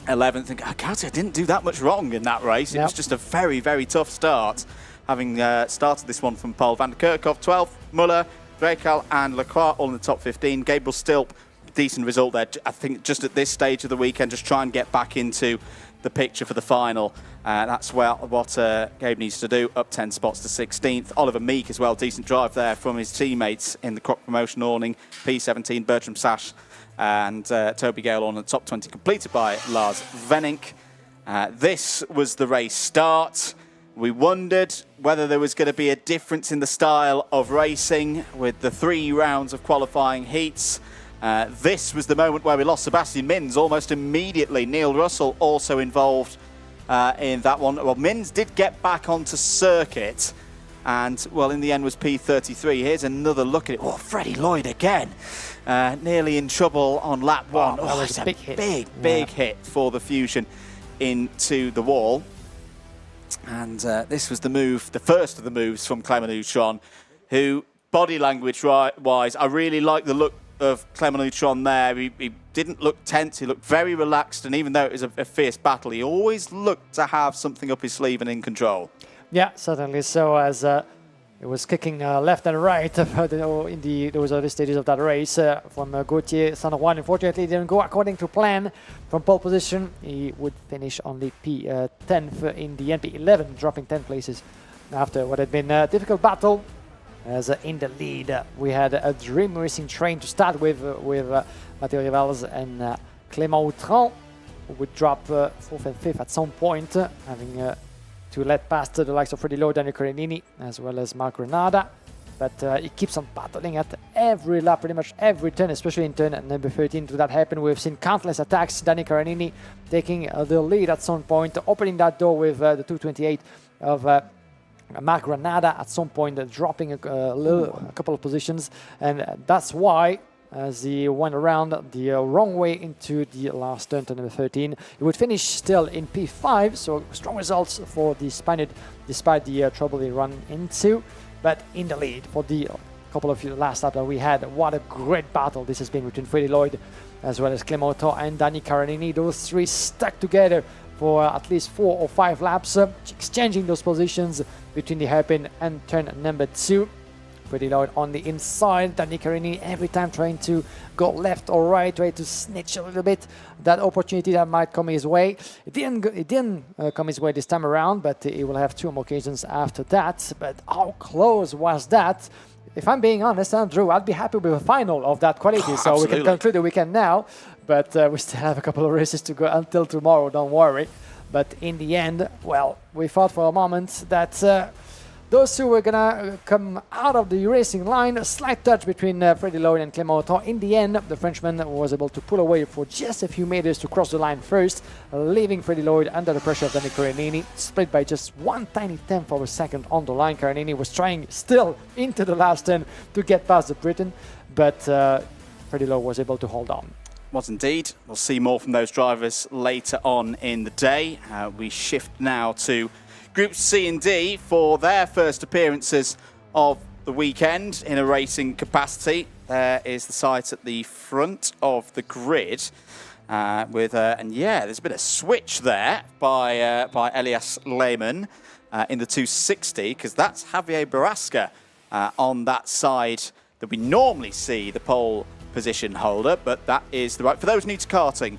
11th. And Gautier didn't do that much wrong in that race. It was just a very, very tough start, having started this one from Paul van der Kerkhoff. 12th, Muller, Rekal and Lacroix all in the top 15. Gabriel Stilp, decent result there. I think just at this stage of the weekend, just try and get back into the picture for the final. That's what Gabe needs to do, up 10 spots to 16th. Oliver Meek as well, decent drive there from his teammates in the crop promotion awning. P17, Bertram Sash and Toby Gale on the top 20, completed by Lars Venink. This was the race start. We wondered whether there was going to be a difference in the style of racing with the 3 rounds of qualifying heats. This was the moment where we lost Sebastian Mins almost immediately. Neil Russell also involved in that one. Well, Mins did get back onto circuit and, well, in the end was P33. Here's another look at it. Oh, Freddie Lloyd again. Nearly in trouble on lap 1. That was a big hit. Big hit for the Fusion. into the wall. And this was the move, the first of the moves from Clement Neutron, who, body language-wise, I really like the look of Clement Neutron there. He didn't look tense, he looked very relaxed, and even though it was a fierce battle, he always looked to have something up his sleeve and in control. Yeah, certainly so, as it was kicking left and right in those early stages of that race from Gauthier San Juan. Unfortunately, it didn't go according to plan. From pole position, he would finish only P10th in the end, P11, dropping 10 places after what had been a difficult battle. As in the lead, we had a Dream Racing train to start with Matteo Rivals and Clément Autran, who would drop 4th and 5th at some point, having to let past the likes of Freddie Lowe, Daniel Carinini, as well as Mark Granada. But he keeps on battling at every lap, pretty much every turn, especially in turn number 13. To that happen, we've seen countless attacks. Daniel Carinini taking the lead at some point, opening that door with the 228 of Mark Granada at some point, dropping a couple of positions. And that's why, as he went around the wrong way into the last turn to number 13, he would finish still in P5, so strong results for the Spaniard despite the trouble he ran into, but in the lead for the couple of last laps that we had. What a great battle this has been between Freddie Lloyd as well as Clément Autran and Danny Carinini. Those three stuck together for at least 4 or 5 laps, exchanging those positions between the hairpin and turn number 2. Pretty Lloyd on the inside, Danny Carini every time trying to go left or right, trying to snitch a little bit that opportunity that might come his way. It didn't come his way this time around, but he will have 2 more occasions after that. But how close was that? If I'm being honest, Andrew, I'd be happy with a final of that quality, so we can conclude the weekend now. But we still have a couple of races to go until tomorrow, don't worry. But in the end, well, we thought for a moment that those two were gonna come out of the racing line. A slight touch between Freddie Lowe and Clément Autran. In the end, the Frenchman was able to pull away for just a few meters to cross the line first, leaving Freddie Lloyd under the pressure of Danny Carinini, split by just 1 tiny tenth of a second on the line. Carinini was trying still into the last turn to get past the Briton, but Freddie Lowe was able to hold on. Was indeed. We'll see more from those drivers later on in the day. We shift now to Groups C and D for their first appearances of the weekend in a racing capacity. There is the site at the front of the grid and yeah, there's been a switch there by Elias Lehmann in the 260, because that's Javier Barrasca on that side that we normally see the pole position holder, but that is the right. For those new to karting,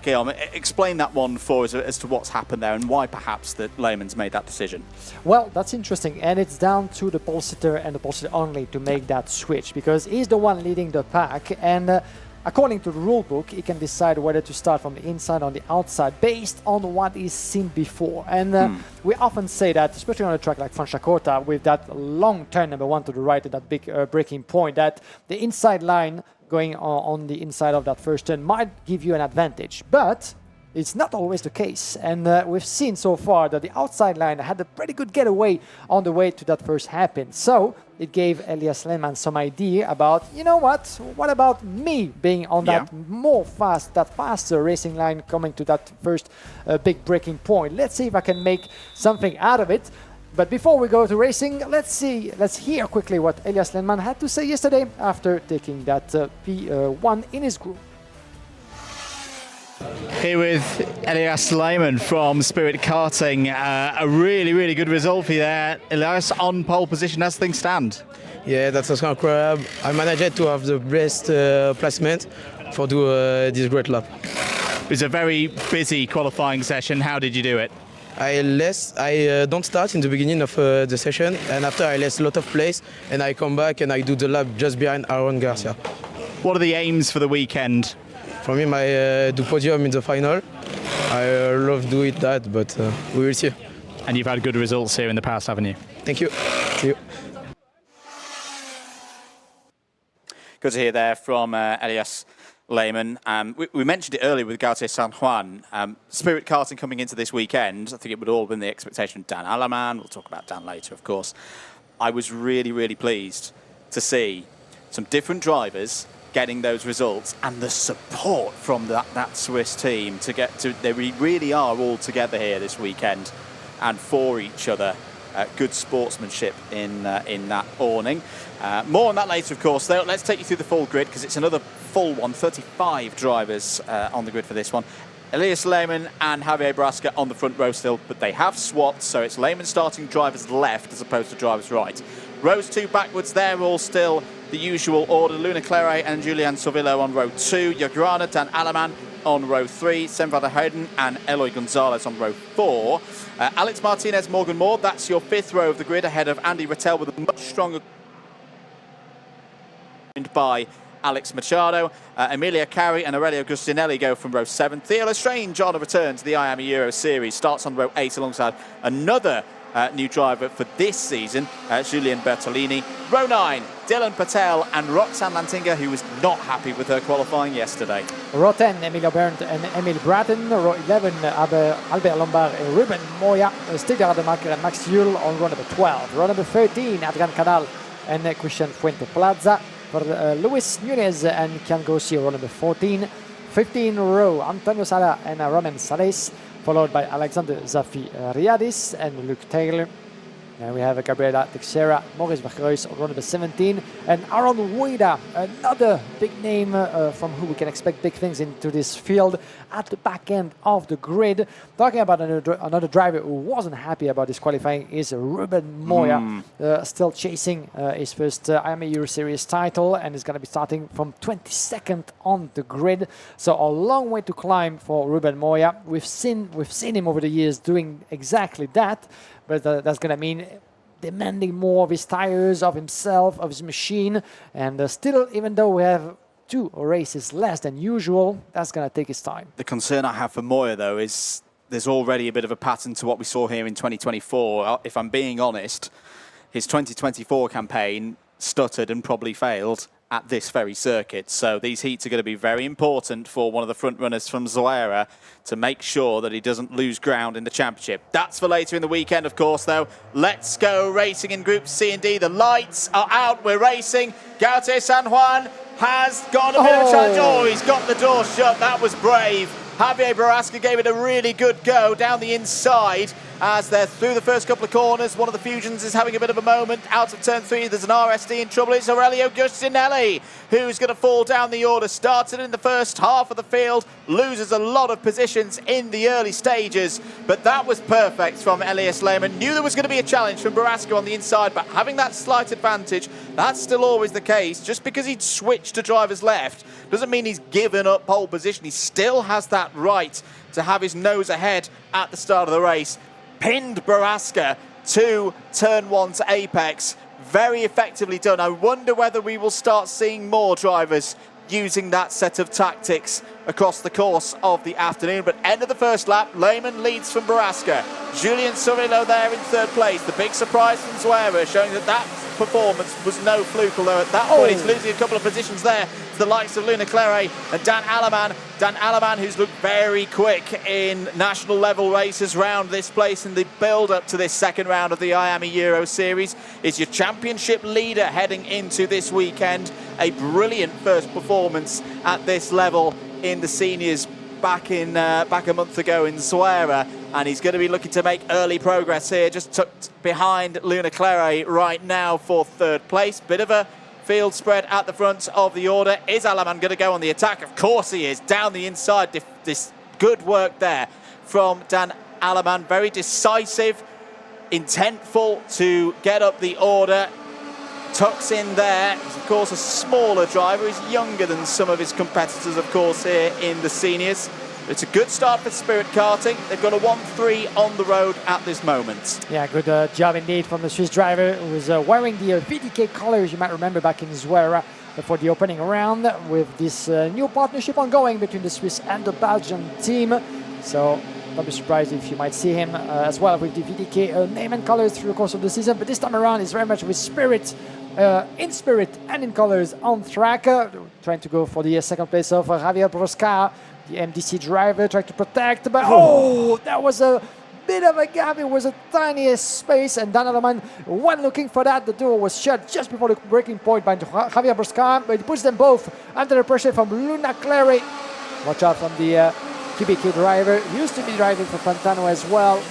Guillaume, explain that one for us as to what's happened there and why perhaps that Lehmann's made that decision. Well, that's interesting, and it's down to the pole sitter and the pole sitter only to make that switch, because he's the one leading the pack, and according to the rule book, he can decide whether to start from the inside or the outside based on what he's seen before. And we often say that, especially on a track like Franciacorta, with that long turn number 1 to the right at that big braking point, that the inside line going on the inside of that first turn might give you an advantage, but it's not always the case. And we've seen so far that the outside line had a pretty good getaway on the way to that first hairpin. So it gave Elias Lehmann some idea about, you know what about me being on that faster racing line coming to that first big braking point. Let's see if I can make something out of it. But before we go to racing, let's hear quickly what Elias Lehmann had to say yesterday after taking that P1 in his group. Here with Elias Lehmann from Spirit Karting. A really good result for you there, Elias, on pole position as things stand. Yeah, that's incredible. I managed to have the best placement for this great lap. It was a very busy qualifying session. How did you do it? I don't start in the beginning of the session, and after I lost a lot of place, and I come back and I do the lap just behind Aaron Garcia. What are the aims for the weekend? For me, I do podium in the final. I love doing that, but we will see. And you've had good results here in the past, haven't you? Thank you. See you. Good to hear there from Elias Lehmann. We mentioned it earlier with Gauthier San Juan. Spirit Karting coming into this weekend, I think it would all have been the expectation of Dan Alaman. We'll talk about Dan later, of course. I was really pleased to see some different drivers getting those results, and the support from that Swiss team to get to, they really are all together here this weekend and for each other. Good sportsmanship in that awning. More on that later, of course, though. Let's take you through the full grid, because it's another full one. 35 drivers on the grid for this one. Elias Lehmann and Javier Barrasca on the front row still, but they have swapped, so it's Lehmann starting drivers left as opposed to drivers right. Rows 2 backwards, they're all still the usual order. Luna Claret and Julian Sovillo on row 2. Jograna, Dan Aleman on row 3. Sam van der Heijden and Eloy Gonzalez on row 4. Alex Martinez, Morgan Moore, that's your 5th row of the grid, ahead of Andy Rattel with a much stronger by Alex Machado. Emilia Carey and Aurelio Gustinelli go from row 7. Theo Lestrange on a return to the IAME Euro Series, starts on row 8 alongside another new driver for this season, Julien Bertolini. Row 9, Dylan Patel and Roxanne Lantinga, who was not happy with her qualifying yesterday. Row 10, Emilio Berndt and Emil Bratton. Row 11, Albert Lombard and Ruben Moya. Stig Rademacher and Max Juhl on row number 12. Row number 13, Adrian Canal and Christian Fuente Plaza. For Luis Nunez and Kian Gossi, row number 14. 15 row, Antonio Sala and Ronen Sales, followed by Alexander Zafi Riadis and Luke Taylor. And we have Gabriela Teixeira, Maurice Verkreuz on row number 17, and Aaron Ueda, another big name from who we can expect big things into this field at the back end of the grid. Talking about another driver who wasn't happy about his qualifying is Ruben Moya, still chasing his first IAME Euro Series title, and is going to be starting from 22nd on the grid. So a long way to climb for Ruben Moya. We've seen him over the years doing exactly that. But that's going to mean demanding more of his tires, of himself, of his machine. And still, even though we have 2 races less than usual, that's going to take his time. The concern I have for Moya, though, is there's already a bit of a pattern to what we saw here in 2024. If I'm being honest, his 2024 campaign stuttered and probably failed at this very circuit. So these heats are going to be very important for one of the front runners from Zuera to make sure that he doesn't lose ground in the championship. That's for later in the weekend, of course, though. Let's go racing in Group C and D. The lights are out. We're racing. Gautier San Juan has got a bit of a challenge. Oh, he's got the door shut. That was brave. Javier Barrasca gave it a really good go down the inside as they're through the first couple of corners. One of the Fusions is having a bit of a moment. Out of turn 3, there's an RSD in trouble. It's Aurelio Gustinelli who's going to fall down the order. Started in the first half of the field, loses a lot of positions in the early stages, but that was perfect from Elias Lehmann. Knew there was going to be a challenge from Barrasca on the inside, but having that slight advantage, that's still always the case. Just because he'd switched to driver's left doesn't mean he's given up pole position. He still has that right to have his nose ahead at the start of the race. Pinned Barrasca to turn 1 to apex. Very effectively done. I wonder whether we will start seeing more drivers using that set of tactics across the course of the afternoon. But end of the first lap, Lehmann leads from Barrasca. Julian Sorillo there in 3rd place. The big surprise from Zuera, showing that performance was no fluke, although at that point he's losing a couple of positions there to the likes of Luna Claret and Dan Aleman. Dan Aleman, who's looked very quick in national level races round this place in the build-up to this second round of the IAME Euro Series, is your championship leader heading into this weekend. A brilliant first performance at this level in the seniors back a month ago in Zuera, and he's going to be looking to make early progress here, just tucked behind Luna Claret right now for 3rd place. Bit of a field spread at the front of the order. Is Aleman going to go on the attack? Of course he is. Down the inside, this good work there from Dan Aleman. Very decisive, intentful to get up the order. Tucks in there. He's, of course, a smaller driver. He's younger than some of his competitors, of course, here in the seniors. It's a good start for Spirit Karting. They've got a 1-3 on the road at this moment. Yeah, good job indeed from the Swiss driver who was wearing the VDK colors, you might remember, back in Zuera for the opening round, with this new partnership ongoing between the Swiss and the Belgian team. So don't be surprised if you might see him as well with the VDK name and colors through the course of the season. But this time around, he's very much with Spirit, in spirit and in colors on track, trying to go for the 2nd place of Javier Barrasca, the MDC driver, trying to protect. But that was a bit of a gap. It was a tiniest space, and Dan Aleman went looking for that. The door was shut just before the breaking point by Javier Bruscar, but it puts them both under the pressure from Luna Clary. Watch out from the QBK driver. Used to be driving for Pantano as well.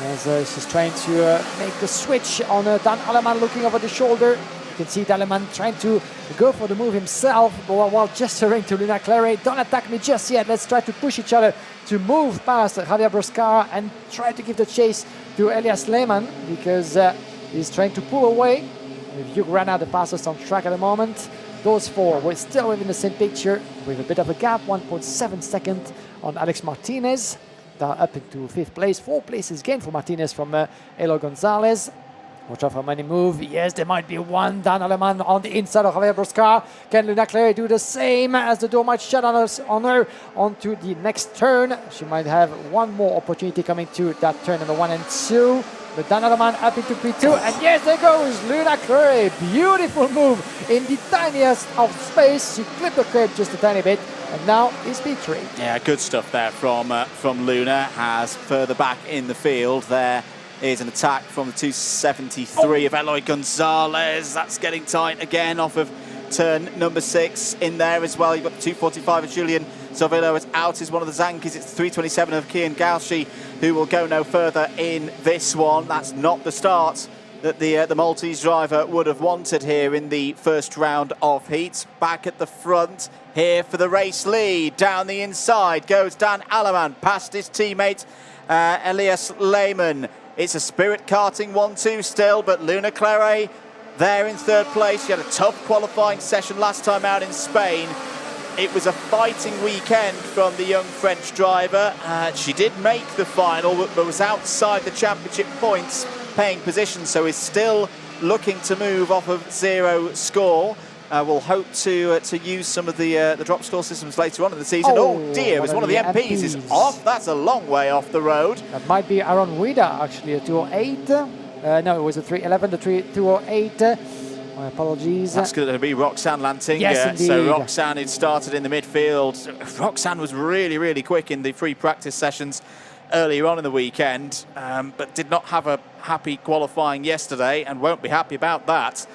As she's trying to make the switch on Dan Aleman looking over the shoulder. You can see Dan Aleman trying to go for the move himself while gesturing to Luna Clary. Don't attack me just yet. Let's try to push each other to move past Javier Bruscar and try to give the chase to Elias Lehmann because he's trying to pull away. Hugh Grana, the fastest on track at the moment. Those four were still within the same picture with a bit of a gap, 1.7 seconds on Alex Martinez. They're up into 5th place, 4 places gained for Martinez from Elo Gonzalez. Watch out for money move. Yes, there might be one Dan Aleman on the inside of Javier Bruscar. Can Luna Clary do the same as the door might shut on her onto the next turn? She might have one more opportunity coming to that turn number 1 and 2. But Dan Aleman up into P2, and yes, there goes Luna Clary. Beautiful move in the tiniest of space. She clipped the curb just a tiny bit, and now it's P3. Yeah, good stuff there from Luna. As further back in the field, there is an attack from the 273 of Eloy Gonzalez. That's getting tight again off of turn number 6 in there as well. You've got the 245 of Julian Zorvillo is out, is one of the Zankis. It's 327 of Kian Gauchi, who will go no further in this one. That's not the start that the Maltese driver would have wanted here in the first round of heats. Back at the front here for the race lead. Down the inside goes Dan Aleman past his teammate Elias Lehmann. It's a Spirit karting 1-2 still, but Luna Clary there in 3rd place. She had a tough qualifying session last time out in Spain. It was a fighting weekend from the young French driver. She did make the final, but was outside the championship points paying position, so is still looking to move off of 0 score. We'll hope to use some of the drop score systems later on in the season. Oh dear, it was one of the MPs is off. That's a long way off the road. That might be Aaron Wida, actually, a 208. No, it was a 311, the 208. My apologies. That's going to be Roxanne Lantinga. Yes, indeed. So Roxanne had started in the midfield. Roxanne was really, really quick in the free practice sessions earlier on in the weekend, but did not have a happy qualifying yesterday and won't be happy about that.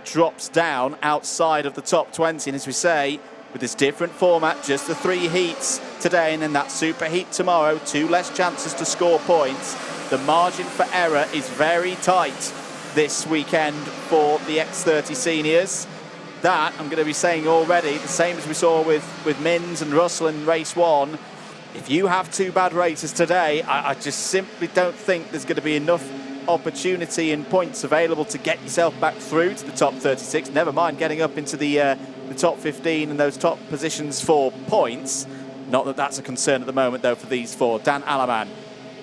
Drops down outside of the top 20, and as we say, with this different format, just the 3 heats today and then that super heat tomorrow, 2 less chances to score points. The margin for error is very tight this weekend for the X30 seniors. That, I'm going to be saying already, the same as we saw with Mins and Russell in race 1. If you have 2 bad races today, I just simply don't think there's going to be enough opportunity and points available to get yourself back through to the top 36, never mind getting up into the top 15 and those top positions for points. Not that that's a concern at the moment though for these 4. Dan Aleman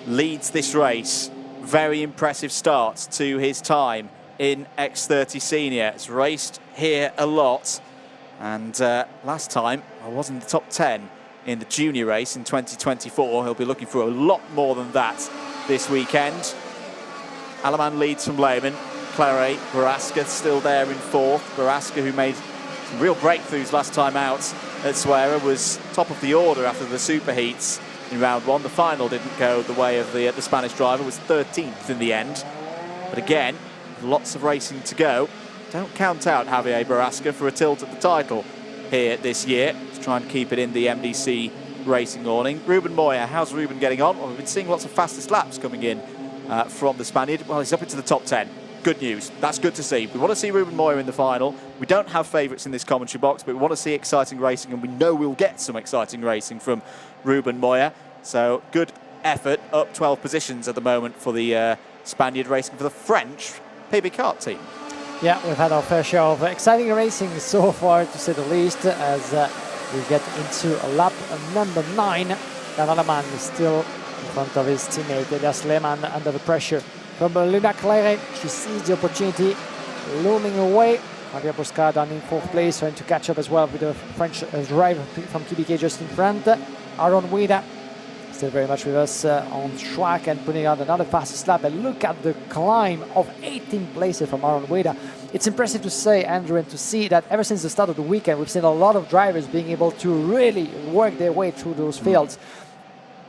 leads this race. Very impressive start to his time in X30 Senior. It's raced here a lot, and last time I was in the top 10 in the junior race in 2024. He'll be looking for a lot more than that this weekend. Aleman leads from Lehmann. Clary, Baraska still there in 4th. Baraska, who made some real breakthroughs last time out at Suera, was top of the order after the superheats in round 1. The final didn't go the way of the Spanish driver, was 13th in the end. But again, lots of racing to go. Don't count out Javier Baraska for a tilt at the title here this year. Let's try and keep it in the MDC racing awning. Ruben Moya, how's Ruben getting on? Well, we've been seeing lots of fastest laps coming in from the Spaniard. Well, he's up into the top 10. Good news. That's good to see. We want to see Ruben Moya in the final. We don't have favourites in this commentary box, but we want to see exciting racing, and we know we'll get some exciting racing from Ruben Moya. So good effort, up 12 positions at the moment for the Spaniard racing for the French PB Kart team. Yeah, we've had our fair share of exciting racing so far, to say the least, as we get into lap number 9. Dan Aleman is still in front of his teammate Elias Lehmann under the pressure from Luna Clary. She sees the opportunity looming away. Javier Bruscar down in 4th place, trying to catch up as well with the French driver from QBK just in front. Aaron Wida still very much with us on track and putting out another fastest lap. And look at the climb of 18 places from Aaron Wida. It's impressive to say, Andrew, and to see that ever since the start of the weekend, we've seen a lot of drivers being able to really work their way through those fields.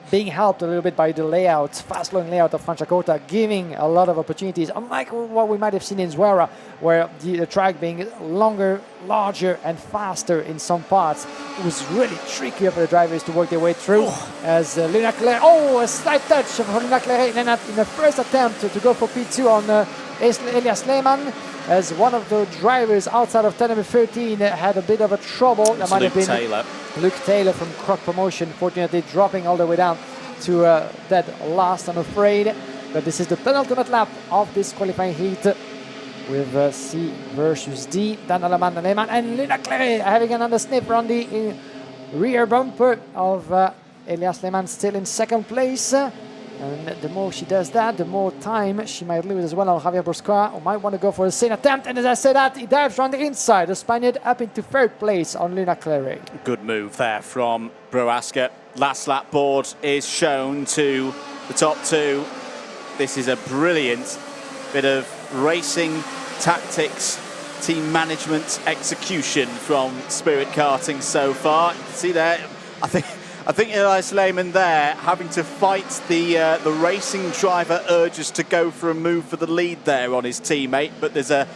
being helped a little bit by the layout, fast-flowing layout of Franciacorta, giving a lot of opportunities, unlike what we might have seen in Zuera, where the track being longer, larger, and faster in some parts. It was really tricky for the drivers to work their way through. As Lena Claire, a slight touch from Lena Claire in the first attempt to go for P2 on Elias Lehmann, as one of the drivers outside of turn number 13 had a bit of a trouble. That might have been Luke Taylor from Croc Promotion, fortunately dropping all the way down to dead last, I'm afraid. But this is the penultimate lap of this qualifying heat with C versus D. Dan Aleman and Lena Claire having another sniffer on the rear bumper of Elias Lehmann, still in second place. And the more she does that, the more time she might lose as well on Javier Brusca, who might want to go for the same attempt. And as I said that, he dives around the inside, the Spaniard up into third place on Luna Claire. Good move there from Prohaska. Last lap board is shown to the top two. This is a brilliant bit of racing tactics, team management execution from Spirit Karting so far. See there, I think Elias Lehmann there having to fight the racing driver urges to go for a move for the lead there on his teammate, but there's a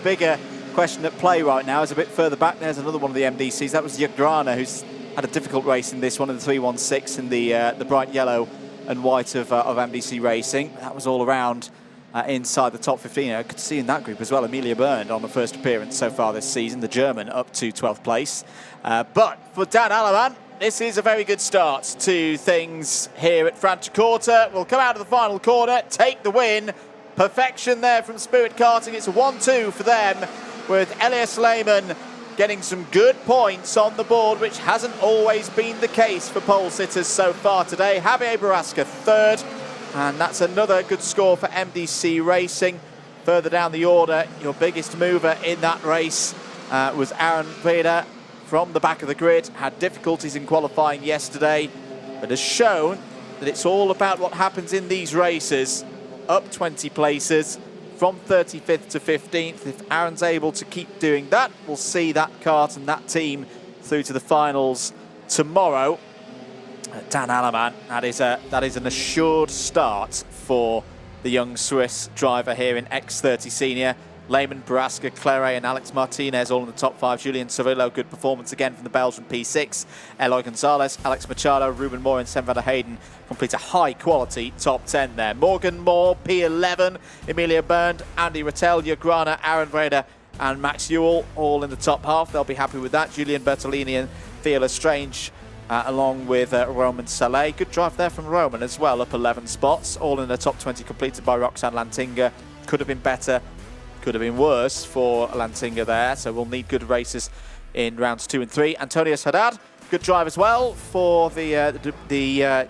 bigger question at play right now. It's a bit further back. There's another one of the MDCs. That was Yagrana, who's had a difficult race in this one in the 316 in the bright yellow and white of MDC Racing. That was all around inside the top 15. I could see in that group as well Emilia Berndt on the first appearance so far this season, the German, up to 12th place. But for Dan Aleman, this is a very good start to things here at Franciacorta. We'll come out of the final corner, take the win. Perfection there from Spirit Karting. It's a 1-2 for them, with Elias Lehmann getting some good points on the board, which hasn't always been the case for pole sitters so far today. Javier Prohaska third, and that's another good score for MDC Racing. Further down the order, your biggest mover in that race was Aaron Veda, from the back of the grid. Had difficulties in qualifying yesterday, but has shown that it's all about what happens in these races. Up 20 places from 35th to 15th. If Aaron's able to keep doing that, we'll see that kart and that team through to the finals tomorrow. Dan Aleman, that is an assured start for the young Swiss driver here in X30 Senior. Lehmann, Prohaska, Claire and Alex Martinez all in the top 5. Julian Cirillo, good performance again from the Belgian P6. Eloy Gonzalez, Alex Machado, Ruben Moore and Sven van der Heyden complete a high-quality top 10 there. Morgan Moore, P11, Emilia Berndt, Andy Rattel, Yagrana, Aaron Vreda and Max Ewell all in the top half. They'll be happy with that. Julian Bertolini and Theo Lestrange along with Roman Saleh. Good drive there from Roman as well, up 11 spots. All in the top 20 completed by Roxanne Lantinga. Could have been better. Could have been worse for Lantinga there, so we'll need good races in rounds 2 and 3. Antonius Haddad, good drive as well for the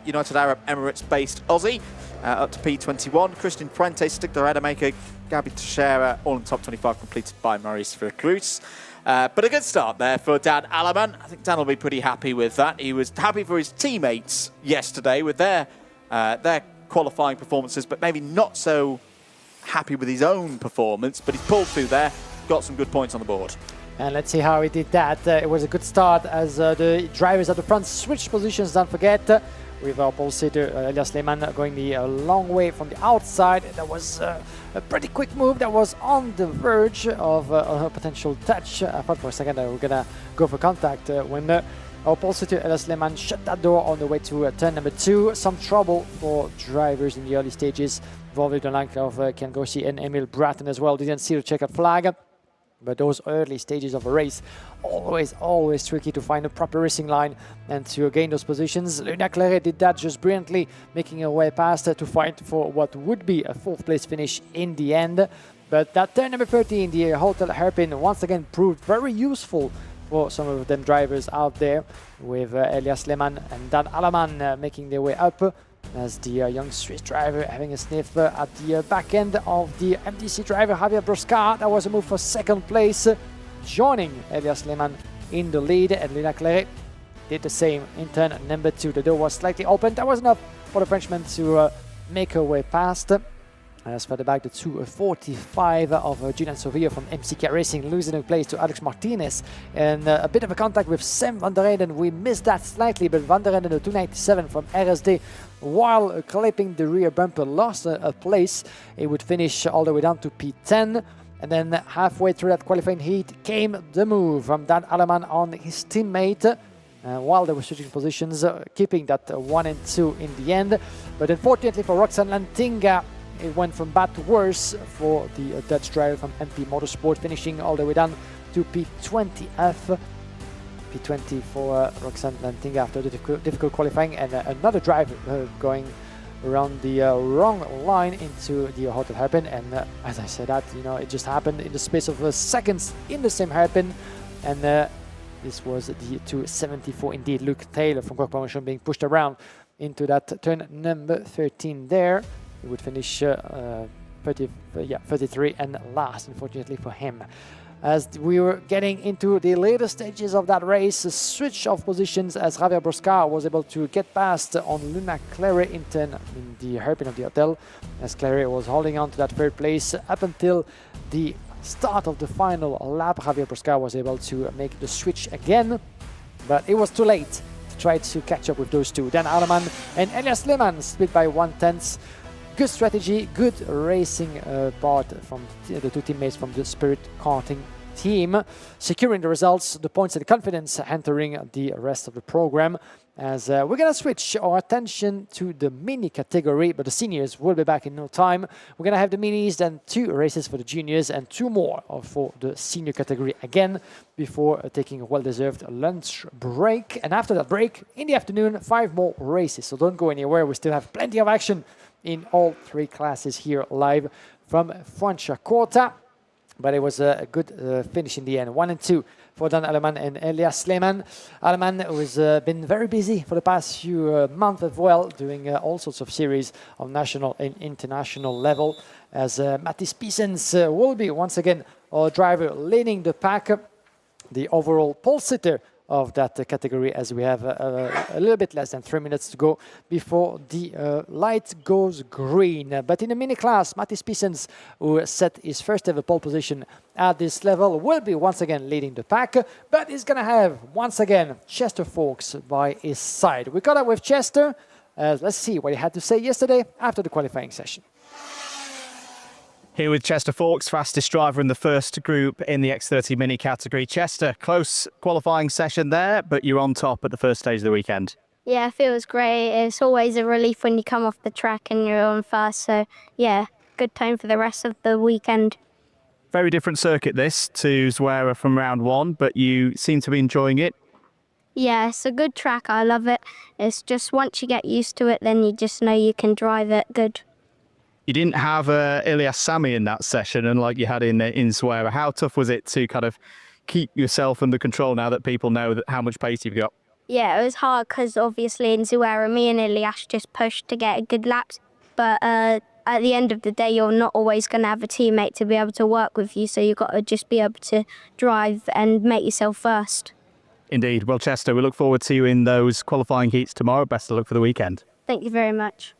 United Arab Emirates-based Aussie, up to P21. Christian Fuentes, Stig the Rademacher, Gabi Teixeira, all in top 25, completed by Maurice Vercruz. But a good start there for Dan Aleman. I think Dan will be pretty happy with that. He was happy for his teammates yesterday with their qualifying performances, but maybe not so happy with his own performance, but he's pulled through there, got some good points on the board. And let's see how he did that. It was a good start as the drivers at the front switched positions, don't forget, with our pole sitter Elias Lehmann going the long way from the outside. That was a pretty quick move that was on the verge of a potential touch. I thought for a second that we were going to go for contact when our pole sitter Elias Lehmann shut that door on the way to turn number 2. Some trouble for drivers in the early stages, involving the like of Ken Gossi and Emil Bratton as well. Didn't see the checkered flag, but those early stages of a race, always tricky to find a proper racing line and to gain those positions. Luna Claire did that just brilliantly, making her way past to fight for what would be a 4th place finish in the end. But that turn number 13, the Hotel Hairpin, once again proved very useful for some of them drivers out there, with Elias Lehmann and Dan Aleman making their way up, as the young Swiss driver having a sniff at the back end of the MDC driver Javier Brusca. That was a move for 2nd place, joining Elias Lehmann in the lead, and Luna Claire did the same in turn number 2. The door was slightly open. That was enough for the Frenchman to make her way past. As further back, the 2:45 of Julian Sauville from MCK Racing, losing a place to Alex Martinez. And a bit of a contact with Sam van der Eyden. We missed that slightly, but van der Eyden, the 297 from RSD, while clipping the rear bumper, lost a place. It would finish all the way down to P10. And then halfway through that qualifying heat came the move from Dan Aleman on his teammate. While they were switching positions, keeping that 1 and 2 in the end. But unfortunately for Roxanne Lantinga, it went from bad to worse for the Dutch driver from MP Motorsport, finishing all the way down to P20F. P20 for Roxanne Lantinga after the difficult qualifying, and another driver going around the wrong line into the hotel hairpin. And as I said that, it just happened in the space of seconds in the same hairpin. And this was the 274 indeed. Luke Taylor from Cork Promotion being pushed around into that turn number 13 there. He would finish 33 and last, unfortunately for him. As we were getting into the later stages of that race, a switch of positions as Javier Broscar was able to get past on Luna Clary in the hairpin of the hotel, as Clary was holding on to that third place up until the start of the final lap. Javier Broscar was able to make the switch again, but it was too late to try to catch up with those two. Dan Aleman and Elias Lehmann split by 1/10. Good strategy, good racing part from the two teammates from the Spirit Karting team, securing the results, the points and the confidence entering the rest of the program. As we're going to switch our attention to the mini category, but the seniors will be back in no time. We're going to have the minis, then 2 races for the juniors and 2 more for the senior category again, before taking a well-deserved lunch break. And after that break, in the afternoon, 5 more races. So don't go anywhere. We still have plenty of action in all 3 classes here live from Franciacorta. But it was a good finish in the end, 1 and 2 for Dan Aleman and Elias Lehmann. Aleman has been very busy for the past few months as well, doing all sorts of series on national and international level, as Mattis Piesens will be once again our driver leading the pack, the overall pole sitter of that category, as we have a little bit less than 3 minutes to go before the light goes green. But in the mini class, Mattis Piesens, who set his first ever pole position at this level, will be once again leading the pack, but he's going to have once again Chester Fawkes by his side. We got up with Chester. Let's see what he had to say yesterday after the qualifying session. Here with Chester Fawkes, fastest driver in the first group in the X30 Mini category. Chester, close qualifying session there, but you're on top at the first stage of the weekend. Yeah, it feels great. It's always a relief when you come off the track and you're on fast. So, yeah, good time for the rest of the weekend. Very different circuit this to Zuera from round 1, but you seem to be enjoying it. Yeah, it's a good track. I love it. It's just once you get used to it, then you just know you can drive it good. You didn't have Ilias Sami in that session, unlike you had in Zuera. How tough was it to kind of keep yourself under control now that people know how much pace you've got? Yeah, it was hard because obviously in Zuera, me and Ilias just pushed to get a good laps. But at the end of the day, you're not always going to have a teammate to be able to work with you. So you've got to just be able to drive and make yourself first. Indeed. Well, Chester, we look forward to you in those qualifying heats tomorrow. Best of luck for the weekend. Thank you very much.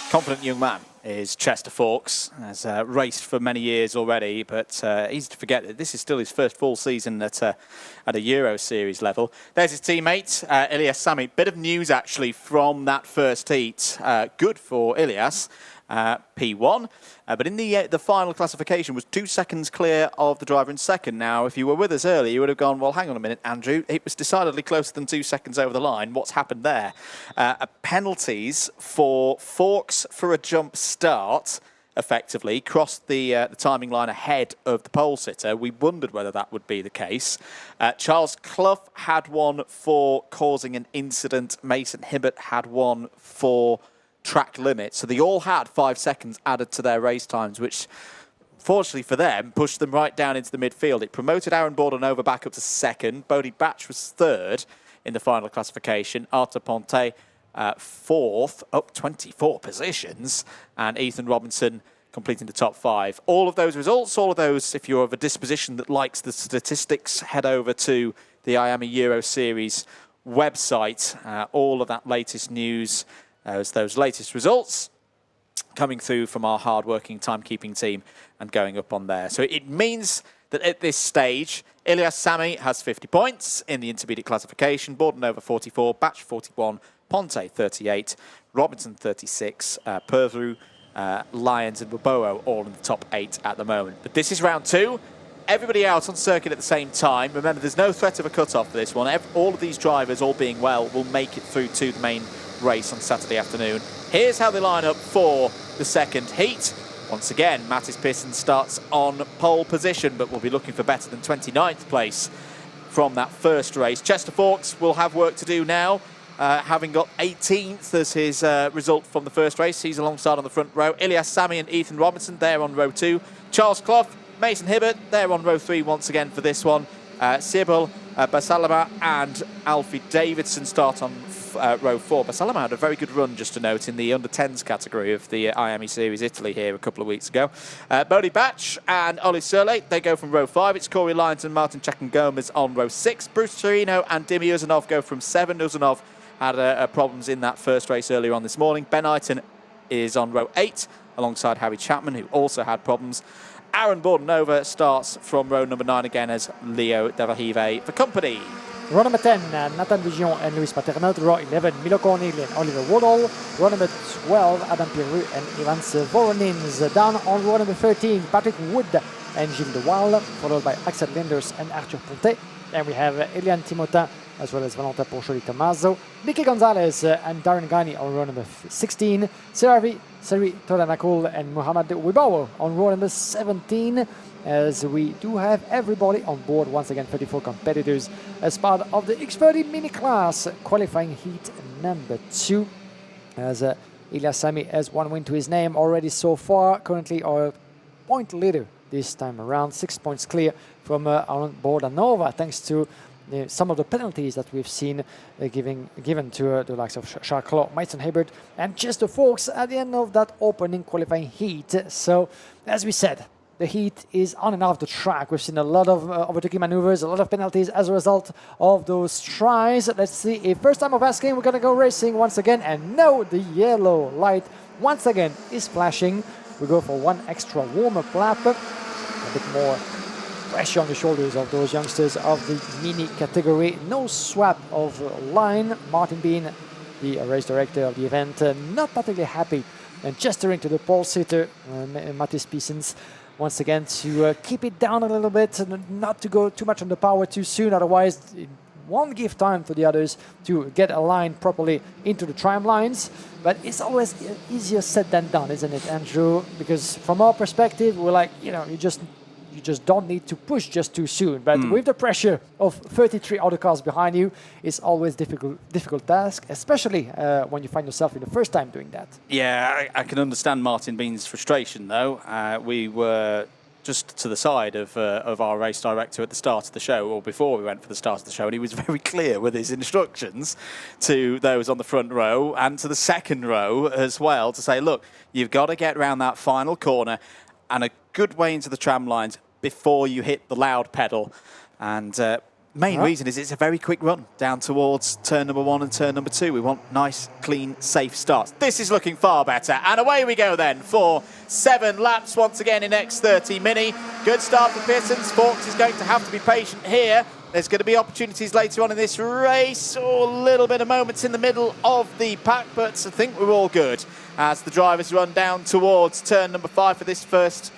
Confident young man is Chester Fawkes. Has raced for many years already, but easy to forget that this is still his first full season at a Euro Series level. There's his teammate, Ilias Sami. Bit of news actually from that first heat. Good for Ilias. P1, but in the final classification was 2 seconds clear of the driver in second. Now, if you were with us earlier, you would have gone, well, hang on a minute, Andrew, it was decidedly closer than 2 seconds over the line. What's happened there? Penalties for Fawkes for a jump start, effectively, crossed the timing line ahead of the pole sitter. We wondered whether that would be the case. Charles Clough had one for causing an incident. Mason Hibbert had one for track limit. So they all had 5 seconds added to their race times, which fortunately for them pushed them right down into the midfield. It promoted Aaron Bordenova back up to second. Bodie Batch was third in the final classification. Arthur Ponte fourth, up 24 positions. And Ethan Robinson completing the top 5. All of those results, all of those, if you're of a disposition that likes the statistics, head over to the IAME Euro Series website. All of that latest news, those latest results coming through from our hard-working timekeeping team and going up on there. So it means that at this stage, Ilyas Sami has 50 points in the intermediate classification, Bordenova 44, Batch 41, Ponte 38, Robinson 36, Pervru, Lyons and Bobo all in the top 8 at the moment. But this is round 2. Everybody out on circuit at the same time. Remember, there's no threat of a cut-off for this one. All of these drivers, all being well, will make it through to the main race on Saturday afternoon. Here's how they line up for the second heat. Once again, Mattis Pearson starts on pole position, but will be looking for better than 29th place from that first race. Chester Fawkes will have work to do now, having got 18th as his result from the first race. He's alongside on the front row. Ilyas Sami and Ethan Robinson, they're on row 2. Charles Clough, Mason Hibbert, they're on row 3 once again for this one. Sibyl, Basalama and Alfie Davidson start on row 4. Basalama had a very good run, just to note, in the under-10s category of the IAME Series Italy here a couple of weeks ago. Bodie Batch and Ollie Surley, they go from row 5. It's Corey Lyons and Martin Chakan-Gomez on row 6. Bruce Torino and Dimi Uzanov go from 7. Uzanov had problems in that first race earlier on this morning. Ben Eiton is on row 8, alongside Harry Chapman, who also had problems. Aaron Bordenova starts from row number 9 again as Leo Davahive for company. Row number 10, Nathan Vigion and Luis Paternot. Row 11, Milo Cornel and Oliver Woodall. Row number 12, Adam Pirou and Ivans Voronins. Down on row number 13, Patrick Wood and Gilles De Waal, followed by Axel Linders and Arthur Ponte. And we have Eliane Timotin as well as Valentin Porcholi Tommaso, Vicky Gonzalez and Darren Ghani on row number 16, Seri Tolanakul and Mohamed Wibawo on row number 17, as we do have everybody on board once again, 34 competitors as part of the X30 mini class qualifying heat number 2, as Ilyas Sami has 1 win to his name already so far, currently our point leader this time around, 6 points clear from on board Nova, thanks to some of the penalties that we've seen given to the likes of Charles Clough, Mason Hibbert and Chester Fawkes at the end of that opening qualifying heat. So, as we said, the heat is on and off the track. We've seen a lot of overtaking maneuvers, a lot of penalties as a result of those tries. Let's see if first time of asking, we're going to go racing once again. And no, the yellow light once again is flashing. We go for one extra warm-up lap. A bit more pressure on the shoulders of those youngsters of the mini category. No swap of line. Martin Bean, the race director of the event, not particularly happy and gesturing to the pole sitter, Mattis Pearsons, once again to keep it down a little bit and not to go too much on the power too soon, otherwise it won't give time for the others to get aligned properly into the tram lines. But it's always easier said than done, isn't it, Andrew? Because from our perspective, we're like, you just don't need to push just too soon. But with the pressure of 33 other cars behind you, it's always difficult task, especially when you find yourself in the first time doing that. Yeah, I can understand Martin Bean's frustration, though. We were just to the side of our race director at the start of the show, or before we went for the start of the show, and he was very clear with his instructions to those on the front row and to the second row as well, to say, look, you've got to get around that final corner and a good way into the tram lines before you hit the loud pedal. And main reason is it's a very quick run down towards turn number 1 and turn number 2. We want nice, clean, safe starts. This is looking far better. And away we go then for 7 laps once again in X30 Mini. Good start for Pearsons. Fawkes is going to have to be patient here. There's going to be opportunities later on in this race. A little bit of moments in the middle of the pack, but I think we're all good as the drivers run down towards turn number 5 for this first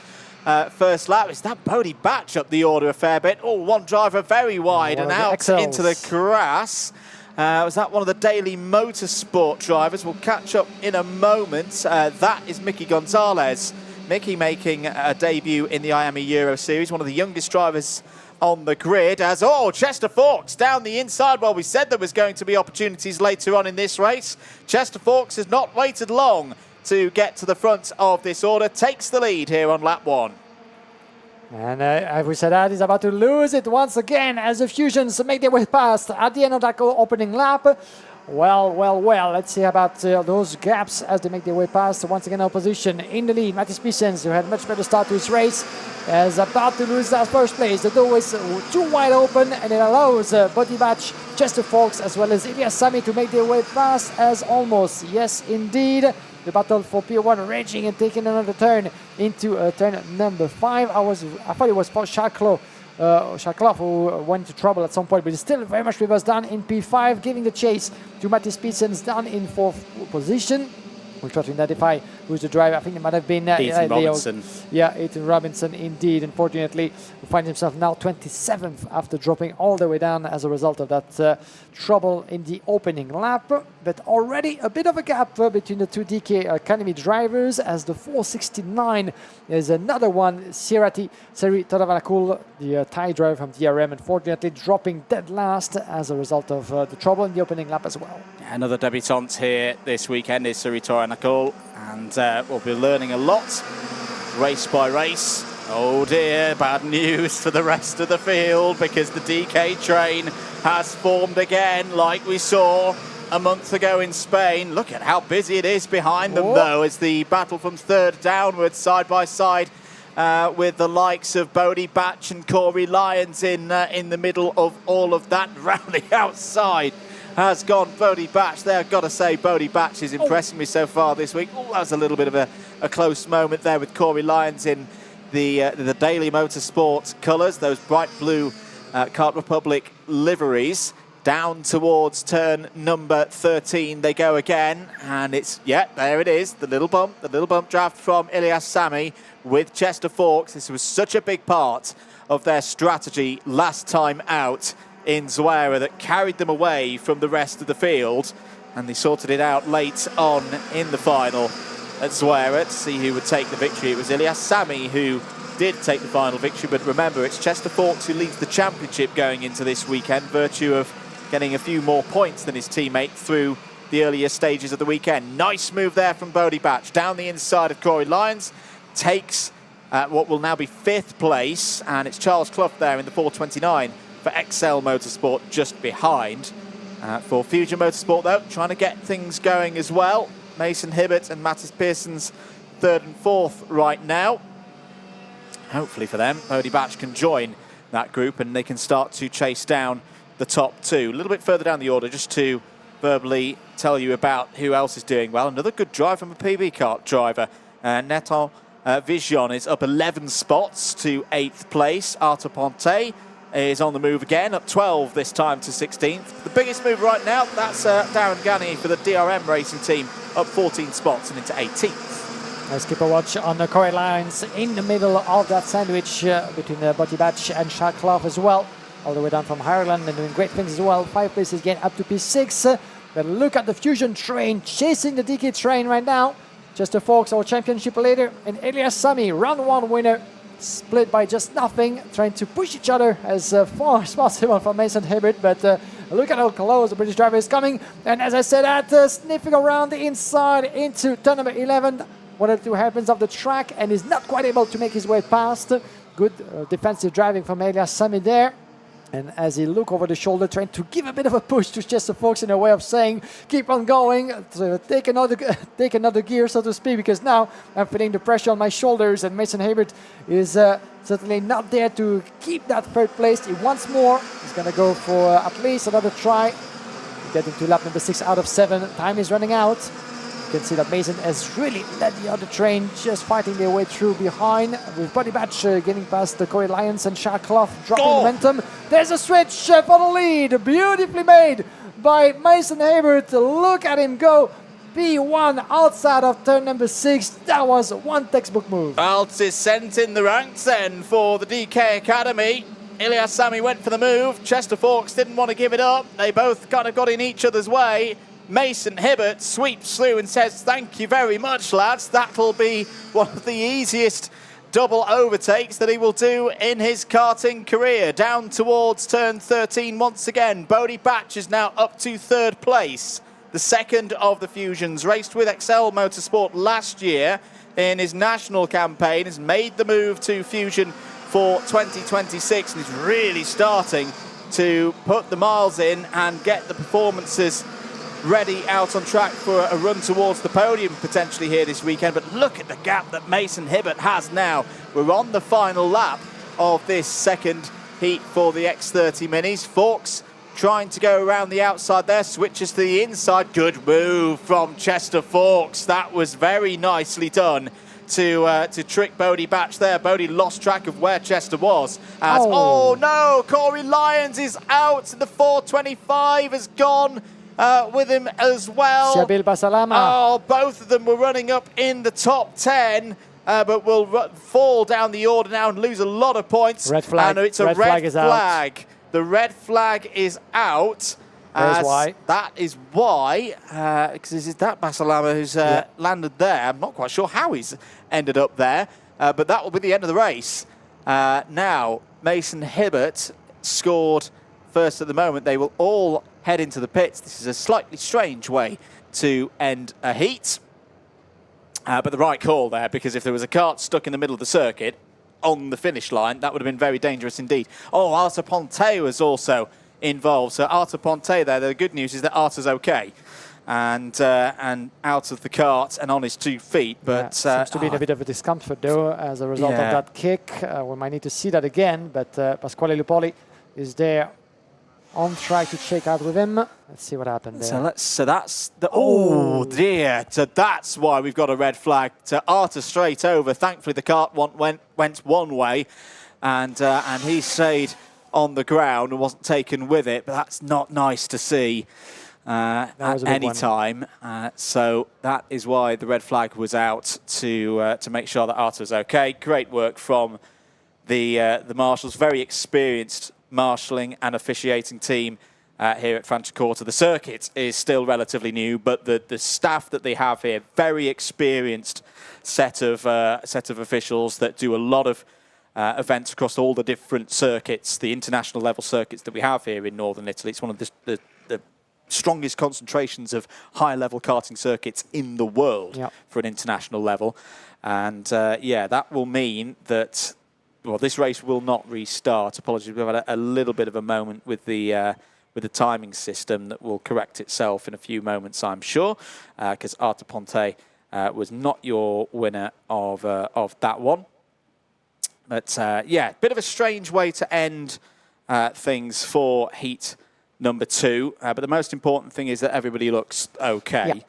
lap. Is that Bodie Batch up the order a fair bit? Oh, one driver very wide and out into the grass. Was that one of the Daily Motorsport drivers? We'll catch up in a moment. That is Mickey Gonzalez. Mickey making a debut in the IAME Euro Series, one of the youngest drivers on the grid, as Chester Fawkes down the inside. Well, we said there was going to be opportunities later on in this race. Chester Fawkes has not waited long to get to the front of this order, takes the lead here on lap 1. And Avery Sadat is about to lose it once again as the Fusions make their way past at the end of that opening lap. Well. Let's see about those gaps as they make their way past. Once again, opposition in the lead. Mathis Pissens, who had much better start to his race, is about to lose that first place. The door is too wide open, and it allows Buddy Batch, Chester Fawkes, as well as Elias Sami to make their way past as almost. Yes, indeed. The battle for P1 raging and taking another turn into turn number 5. I thought it was for Shakloff who went into trouble at some point, but he's still very much with us down in P5, giving the chase to Mathis Pissens down in 4th position. We'll try to identify who's the driver. I think it might have been Ethan Robinson. Yeah, Ethan Robinson indeed. Unfortunately, he finds himself now 27th after dropping all the way down as a result of that trouble in the opening lap. But already a bit of a gap between the two DK Academy drivers, as the 469 is another one, Seri Tadavanakul, the Thai driver from DRM, unfortunately dropping dead last as a result of the trouble in the opening lap as well. Another debutante here this weekend is Seri Tadavanakul, and we'll be learning a lot, race by race. Oh dear, bad news for the rest of the field, because the DK train has formed again, like we saw a month ago in Spain. Look at how busy it is behind them, though, as the battle from third downwards, side by side, with the likes of Bodie Batch and Corey Lyons in the middle of all of that. Round the outside has gone Bodie Batch there. I've got to say, Bodie Batch is impressing me so far this week. Oh, that was a little bit of a close moment there with Corey Lyons in the Daily Motorsport colours, those bright blue Kart Republic liveries. Down towards turn number 13 they go again, and it's, yeah, there it is, the little bump draft from Elias Sami with Chester Fawkes. This was such a big part of their strategy last time out in Zuera that carried them away from the rest of the field, and they sorted it out late on in the final at Zuera to see who would take the victory. It was Elias Sami who did take the final victory, but remember, it's Chester Fawkes who leads the championship going into this weekend, virtue of getting a few more points than his teammate through the earlier stages of the weekend. Nice move there from Bodie Batch. Down the inside of Corey Lyons, takes what will now be 5th place, and it's Charles Clough there in the 429 for XL Motorsport just behind. For Fusion Motorsport, though, trying to get things going as well. Mason Hibbert and Mathis Pearson's 3rd and 4th right now. Hopefully for them, Bodie Batch can join that group and they can start to chase down the top 2. A little bit further down the order, just to verbally tell you about who else is doing well. Another good drive from a PB kart driver. Nathan Vision is up 11 spots to 8th place. Arthur Ponte is on the move again, up 12 this time to 16th. The biggest move right now, that's Darren Gani for the DRM racing team, up 14 spots and into 18th. Let's keep a watch on the Corey Lyons in the middle of that sandwich between Buddy Batch and Shaq Clough as well. All the way down from Ireland and doing great things as well. 5 places again up to P6. But look at the Fusion train chasing the DK train right now. Chester Fawkes, our championship leader, and Elias Sami, round 1 winner, split by just nothing, trying to push each other as far as possible from Mason Hibbert. But look at how close the British driver is coming. And as I said, sniffing around the inside into turn number 11, one of the 2 hairpins of the track, and is not quite able to make his way past. Good defensive driving from Elias Sami there. And as he look over the shoulder, trying to give a bit of a push to Chester Fawkes in a way of saying, keep on going, take another gear, so to speak, because now I'm feeling the pressure on my shoulders, and Mason Hibbert is certainly not there to keep that 3rd place. He wants more. He's going to go for at least another try. Getting to lap number 6 out of 7. Time is running out. You can see that Mason has really led the other train, just fighting their way through behind, with Buddy Batch getting past the Corey Lyons and Shaq Clough dropping momentum. There's a switch for the lead, beautifully made by Mason Hibbert. Look at him go. P1 outside of turn number 6. That was one textbook move. Alt is sent in the ranks then for the DK Academy. Elias Sami went for the move. Chester Fawkes didn't want to give it up. They both kind of got in each other's way. Mason Hibbert sweeps through and says, thank you very much, lads. That'll be one of the easiest double overtakes that he will do in his karting career. Down towards turn 13 once again. Bodie Batch is now up to 3rd place. The 2nd of the Fusions. Raced with XL Motorsport last year in his national campaign. Has made the move to Fusion for 2026 and is really starting to put the miles in and get the performances ready out on track for a run towards the podium potentially here this weekend. But look at the gap that Mason Hibbert has now. We're on the final lap of this second heat for the X30 Minis. Fawkes trying to go around the outside there, switches to the inside. Good move from Chester Fawkes. That was very nicely done to trick Bodie Batch there. Bodie lost track of where Chester was. Oh no, Corey Lyons is out. The 425 has gone with him as well. Siabil Basalama. Oh, both of them were running up in the top 10. But will fall down the order now and lose a lot of points. Red flag. And it's a red flag. The red flag is out. That's why. That is why, because is that Basalama who's landed there. I'm not quite sure how he's ended up there, but that will be the end of the race. Now, Mason Hibbert scored first at the moment. They will all head into the pits. This is a slightly strange way to end a heat. But the right call there, because if there was a kart stuck in the middle of the circuit on the finish line, that would have been very dangerous indeed. Oh, Arthur Ponte was also involved. So Arthur Ponte there, the good news is that Arthur's okay and out of the kart and on his 2 feet. But seems to be in a bit of a discomfort though as a result of that kick. We might need to see that again, but Pasquale Lupoli is there on track to check out with him. Let's see what happened there. So that's the oh dear. So that's why we've got a red flag. To Arthur straight over. Thankfully the kart went one way, and he stayed on the ground and wasn't taken with it. But that's not nice to see at any time. So that is why the red flag was out to make sure that Arthur was okay. Great work from the marshals. Very experienced marshalling and officiating team here at Franciacorta. The circuit is still relatively new, but the staff that they have here, very experienced set of officials that do a lot of events across all the different circuits, the international level circuits that we have here in northern Italy. It's one of the strongest concentrations of high-level karting circuits in the world for an international level. And yeah, that will mean that well, this race will not restart. Apologies, we've had a little bit of a moment with the timing system that will correct itself in a few moments, I'm sure, because Arthur Ponte was not your winner of that one. But yeah, bit of a strange way to end things for heat number 2. But the most important thing is that everybody looks okay.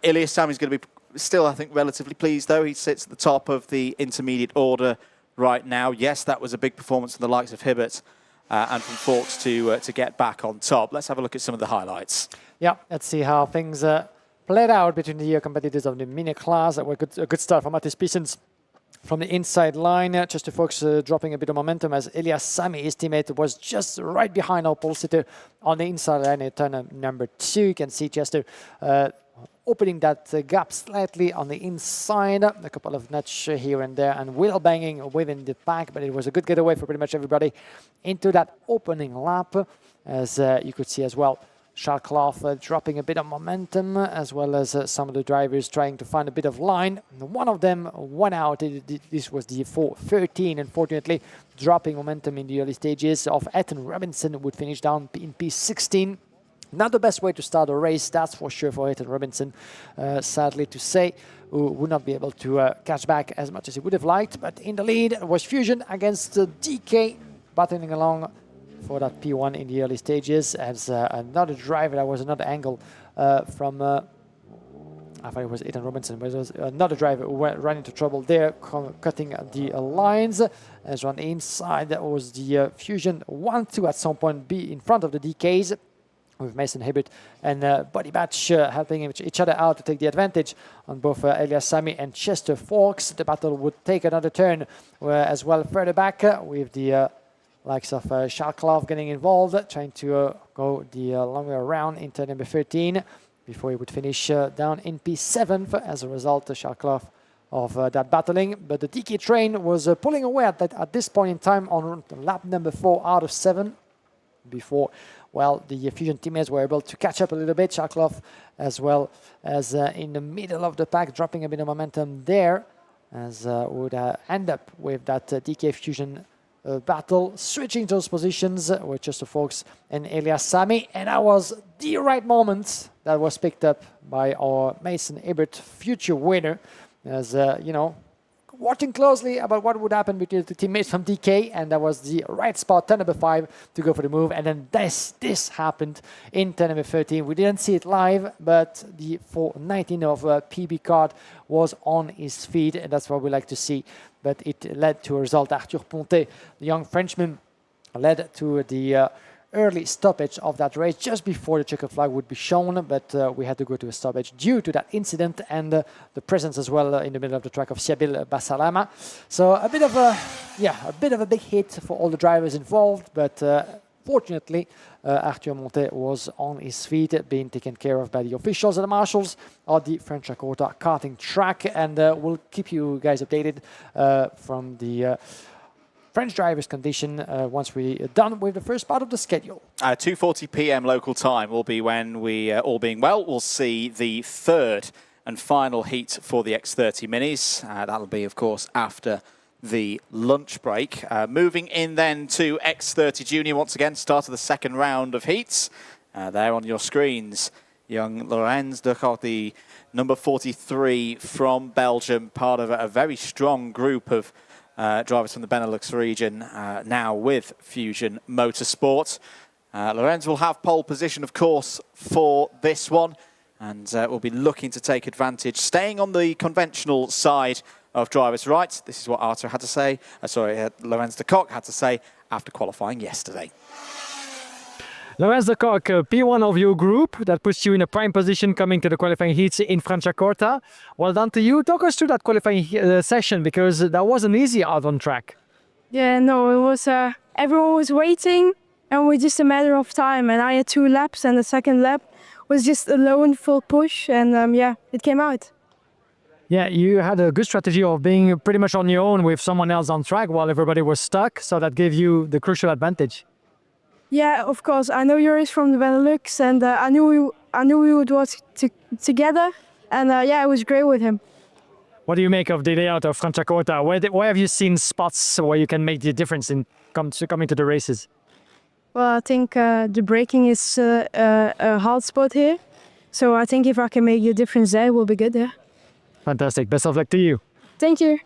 Ilya Sami's going to be still, I think, relatively pleased, though. He sits at the top of the intermediate order right now. Yes, that was a big performance from the likes of Hibbert and from Fawkes to get back on top. Let's have a look at some of the highlights. Yeah, let's see how things played out between the competitors of the mini class. A good start from Mattis Pissens from the inside line. Chester Fawkes dropping a bit of momentum as Elias Sami, his teammate, was just right behind our pole sitter on the inside line at turn number 2. You can see Chester opening that gap slightly on the inside, a couple of nudges here and there, and wheel banging within the pack, but it was a good getaway for pretty much everybody into that opening lap, as you could see as well. Charles Clough dropping a bit of momentum, as well as some of the drivers trying to find a bit of line. One of them went out. This was the 413, unfortunately, dropping momentum in the early stages of Ethan Robinson, would finish down in P16. Not the best way to start a race, that's for sure, for Ethan Robinson, sadly to say, who would not be able to catch back as much as he would have liked. But in the lead was Fusion against DK, battling along for that P1 in the early stages, as another driver. That was another angle from, I thought it was Ethan Robinson, but it was another driver who ran into trouble there, cutting the lines. As on the inside, that was the Fusion 1-2 at some point, be in front of the DKs, with Mason Hibbert and Buddy Batch helping each other out to take the advantage on both Elias Sami and Chester Fawkes. The battle would take another turn as well further back, with the likes of Charles Clough getting involved, trying to go the long way around into number 13 before he would finish down in P7 as a result, Charles Clough, of that battling. But the DK train was pulling away at this point in time on lap number 4 out of 7 before, well, the Fusion teammates were able to catch up a little bit. Charles Clough, as well as in the middle of the pack, dropping a bit of momentum there, as would end up with that DK Fusion battle, switching those positions with just the Fox and Elias Sami. And that was the right moment that was picked up by our Mason Hibbert, future winner, as, watching closely about what would happen between the teammates from DK, and that was the right spot, turn number 5, to go for the move. And then this happened in turn number 13. We didn't see it live, but the 419 of PB card was on his feet, and that's what we like to see. But it led to a result. Arthur Pontet, the young Frenchman, led to the early stoppage of that race just before the checkered flag would be shown, but we had to go to a stoppage due to that incident and the presence as well in the middle of the track of Siabil Basalama. So a bit of a big hit for all the drivers involved, but fortunately Arthur Montet was on his feet, being taken care of by the officials and the marshals of the Franciacorta karting track, and we'll keep you guys updated from the French drivers' condition once we're done with the first part of the schedule. 2:40 p.m. local time will be when we, all being well, will see the third and final heat for the X30 Minis. That'll be, of course, after the lunch break. Moving in then to X30 Junior once again, start of the second round of heats. There on your screens, young Lorenz de Coq, the number 43 from Belgium, part of a very strong group of drivers from the Benelux region, now with Fusion Motorsport. Lorenz will have pole position, of course, for this one, and will be looking to take advantage, staying on the conventional side of drivers' rights. This is what Arthur had to say, Lorenz de Coq had to say after qualifying yesterday. Lorenz de Coq, P1 of your group, that puts you in a prime position coming to the qualifying heats in Franciacorta. Well done to you. Talk us through that qualifying session, because that wasn't easy out on track. Yeah, no, it was, everyone was waiting, and it was just a matter of time. And I had 2 laps, and the second lap was just a lone full push, and it came out. Yeah, you had a good strategy of being pretty much on your own with someone else on track while everybody was stuck, so that gave you the crucial advantage. Yeah, of course. I know Joris from the Benelux, and I knew we would work together, and it was great with him. What do you make of the layout of Franciacorta? Where have you seen spots where you can make the difference in coming to the races? Well, I think the braking is a hard spot here, so I think if I can make a difference there, it will be good. Yeah. Fantastic. Best of luck to you. Thank you.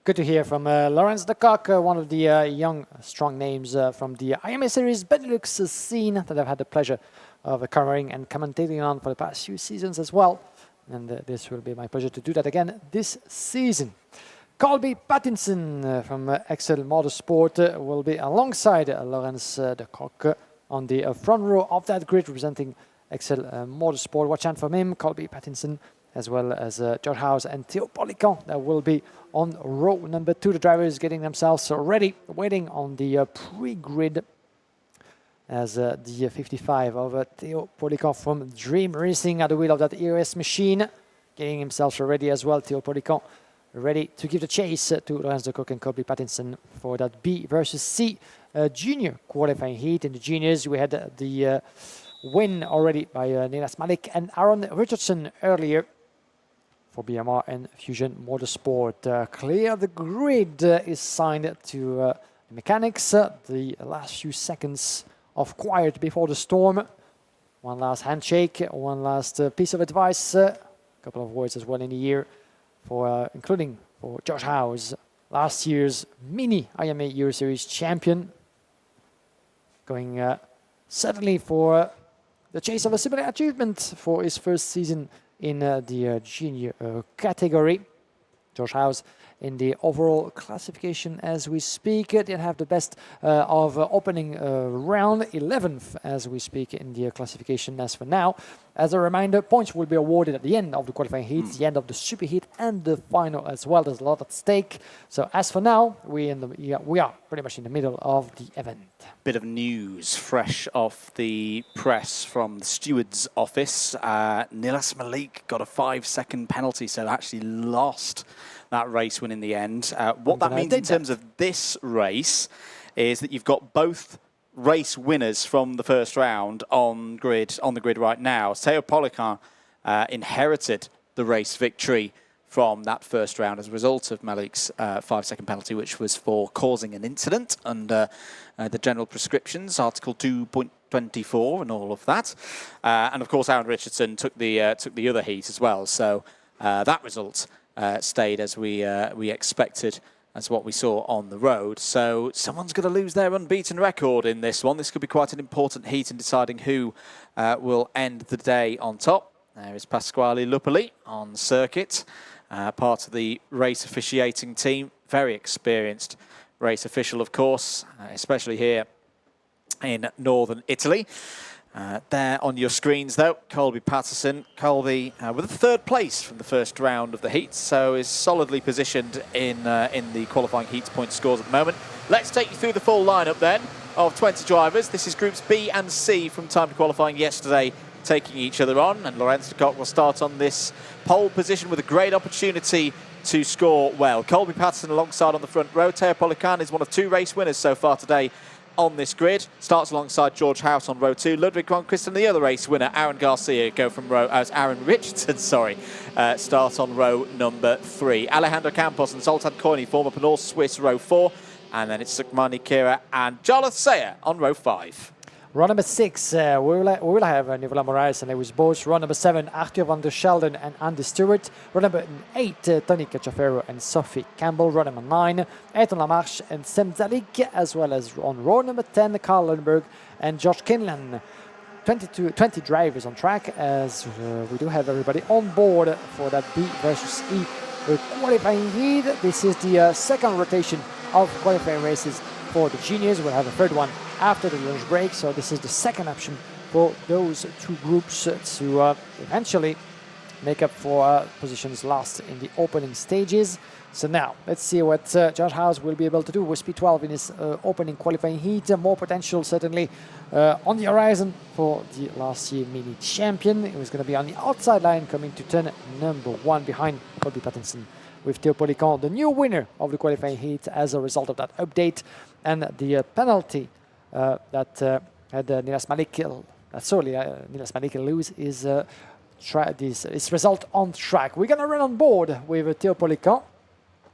Good to hear from Lorenz de Coq, one of the young, strong names from the IAME Series Benelux scene that I've had the pleasure of covering and commentating on for the past few seasons as well. And this will be my pleasure to do that again this season. Colby Pattinson from Excel Motorsport will be alongside Lorenz de Coq on the front row of that grid, representing Excel Motorsport. Watch out from him, Colby Pattinson, as well as George House and Theo Polican, that will be on row number 2. The drivers getting themselves ready, waiting on the pre-grid, as the 55 of Theo Polican from Dream Racing at the wheel of that EOS machine, getting himself ready as well. Theo Polican ready to give the chase to Lorenz de Coq and Colby Pattinson for that B versus C junior qualifying heat. In the juniors, we had the win already by Nilas Malik and Aaron Richardson earlier for BMR and Fusion Motorsport. Clear the grid is signed to the mechanics. The last few seconds of quiet before the storm. One last handshake, one last piece of advice. A couple of words as well in the ear, for including for Josh House, last year's mini IAME Euro Series champion, going certainly for the chase of a similar achievement for his first season in the junior category. Josh House in the overall classification as we speak. They have the best of opening round, 11th as we speak in the classification as for now. As a reminder, points will be awarded at the end of the qualifying heats, the end of the super heat and the final as well. There's a lot at stake. So as for now, we are pretty much in the middle of the event. Bit of news fresh off the press from the steward's office. Nilas Malik got a 5-second penalty, so actually lost that race win in the end. What that means in terms of this race is that you've got both race winners from the first round on the grid right now. Theo Polican inherited the race victory from that first round as a result of Malik's 5-second penalty, which was for causing an incident under the general prescriptions, Article 2.24 and all of that. And of course, Aaron Richardson took the other heat as well. So that result stayed as we expected, as what we saw on the road. So someone's going to lose their unbeaten record in this one. This could be quite an important heat in deciding who will end the day on top. There is Pasquale Lupoli on circuit, part of the race officiating team. Very experienced race official, of course, especially here in northern Italy. There on your screens, though, Colby Patterson. Colby with a third place from the first round of the heat, so is solidly positioned in the qualifying heat point scores at the moment. Let's take you through the full lineup then of 20 drivers. This is groups B and C from time to qualifying yesterday, taking each other on, and Lorenz de Kock will start on this pole position with a great opportunity to score well. Colby Patterson alongside on the front row. Teo Polican is one of 2 race winners so far today on this grid. Starts alongside George House on row 2. Ludwig Grönqvist and the other race winner, Aaron Garcia, go from row as Aaron Richardson, start on row number 3. Alejandro Campos and Zoltan Koini form up an all-Swiss row 4. And then it's Sukmani Kira and Jarlath Sayer on row 5. Row number 6, we will have Nicola Moraes and Lewis Bosch. Row number 7, Arthur van der Sheldon and Andy Stewart. Row number 8, Tony Cacciaferro and Sophie Campbell. Row number 9, Ethan Lamarche and Sam Zalik, as well as on row number 10, Carl Lundberg and Josh Kinlan. 20 drivers on track, as we do have everybody on board for that B versus E qualifying heat. This is the second rotation of qualifying races for the juniors. We'll have a third one after the lunch break, so this is the second option for those 2 groups to eventually make up for positions lost in the opening stages. So now let's see what Josh House will be able to do with P12 in his opening qualifying heat. More potential certainly on the horizon for the last year mini champion. It was going to be on the outside line, coming to turn number 1 behind Colby Patterson, with Teo Polican, the new winner of the qualifying heat as a result of that update. And the penalty that had Nilas Malik lose is this result on track. We're going to run on board with Teo Polican.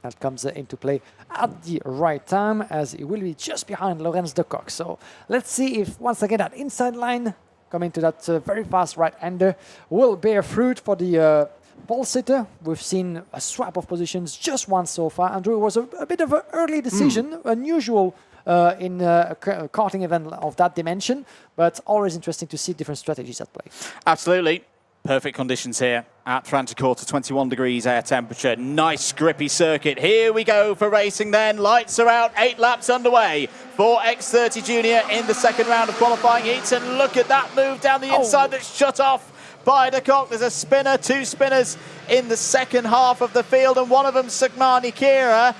That comes into play at the right time, as he will be just behind Lorenz de Kock. So let's see if once again that inside line coming to that very fast right-hander will bear fruit for the pole sitter. We've seen a swap of positions just once so far. Andrew, it was a bit of an early decision, unusual in a karting event of that dimension, but always interesting to see different strategies at play. Absolutely. Perfect conditions here at Franciacorta, 21 degrees air temperature. Nice grippy circuit. Here we go for racing then. Lights are out, 8 laps underway for X30 Junior in the second round of qualifying heats. And look at that move down the inside that's shut off by de Kock. There's a spinner, 2 spinners in the second half of the field, and one of them Sukmani Kira.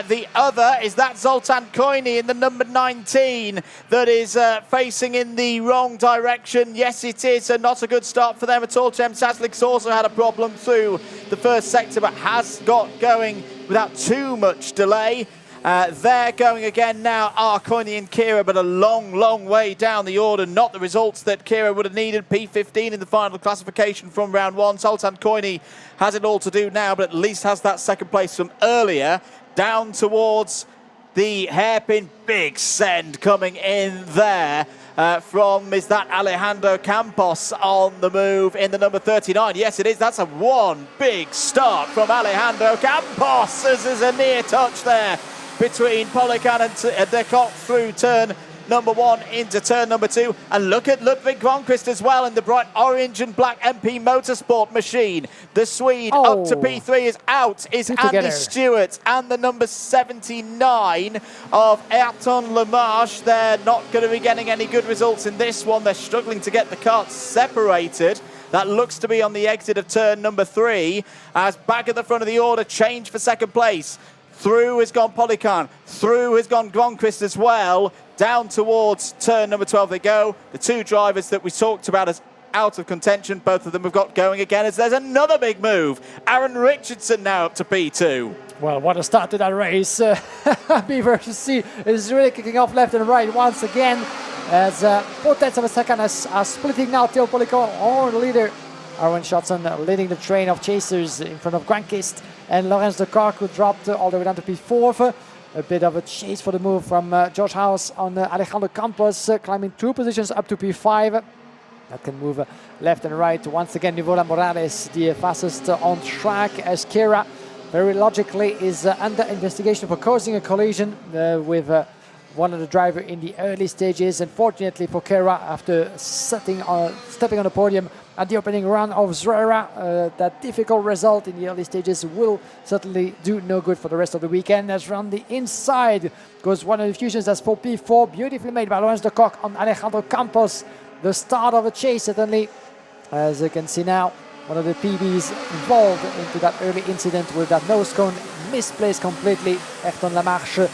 The other is that Zoltan Koini in the number 19 that is facing in the wrong direction. Yes, it is not a good start for them at all. Jem Saslik's also had a problem through the first sector, but has got going without too much delay. They're going again now, Koini and Kira, but a long way down the order. Not the results that Kira would have needed. P15 in the final classification from round 1. Zoltan Koini has it all to do now, but at least has that second place from earlier. Down towards the hairpin, big send coming in there from, is that Alejandro Campos on the move in the number 39? Yes, it is. That's a one big start from Alejandro Campos, as there's a near touch there between Polican and de Kock through turn number 1 into turn number 2. And look at Ludwig Grönqvist as well in the bright orange and black MP Motorsport machine. The Swede up to P3 is out, is Andy Stewart and the number 79 of Ayrton Lamarche. They're not going to be getting any good results in this one. They're struggling to get the carts separated. That looks to be on the exit of turn number 3, as back at the front of the order, change for second place. Through has gone Polican, through has gone Grönqvist as well. Down towards turn number 12 they go. The 2 drivers that we talked about as out of contention, both of them have got going again, as there's another big move. Aaron Richardson now up to P2. Well, what a start to that race. B versus C is really kicking off left and right once again, as 4 tenths of a second are splitting now. Teo Polican on leader Aaron Shotson leading the train of chasers in front of Grankist and Lorenz de Kock, who dropped all the way down to P4. A bit of a chase for the move from George House on Alejandro Campos, climbing 2 positions up to P5. That can move left and right. Once again, Nivola Morales, the fastest on track, as Kira very logically is under investigation for causing a collision with one of the drivers in the early stages. Unfortunately for Kira, after stepping on the podium at the opening run of Zrera, that difficult result in the early stages will certainly do no good for the rest of the weekend. As around the inside goes one of the fusions, that's for P4, beautifully made by Lorenz de Kock on Alejandro Campos. The start of a chase, certainly, as you can see now, one of the PBs involved into that early incident with that nose cone misplaced completely. Ayrton Lamarche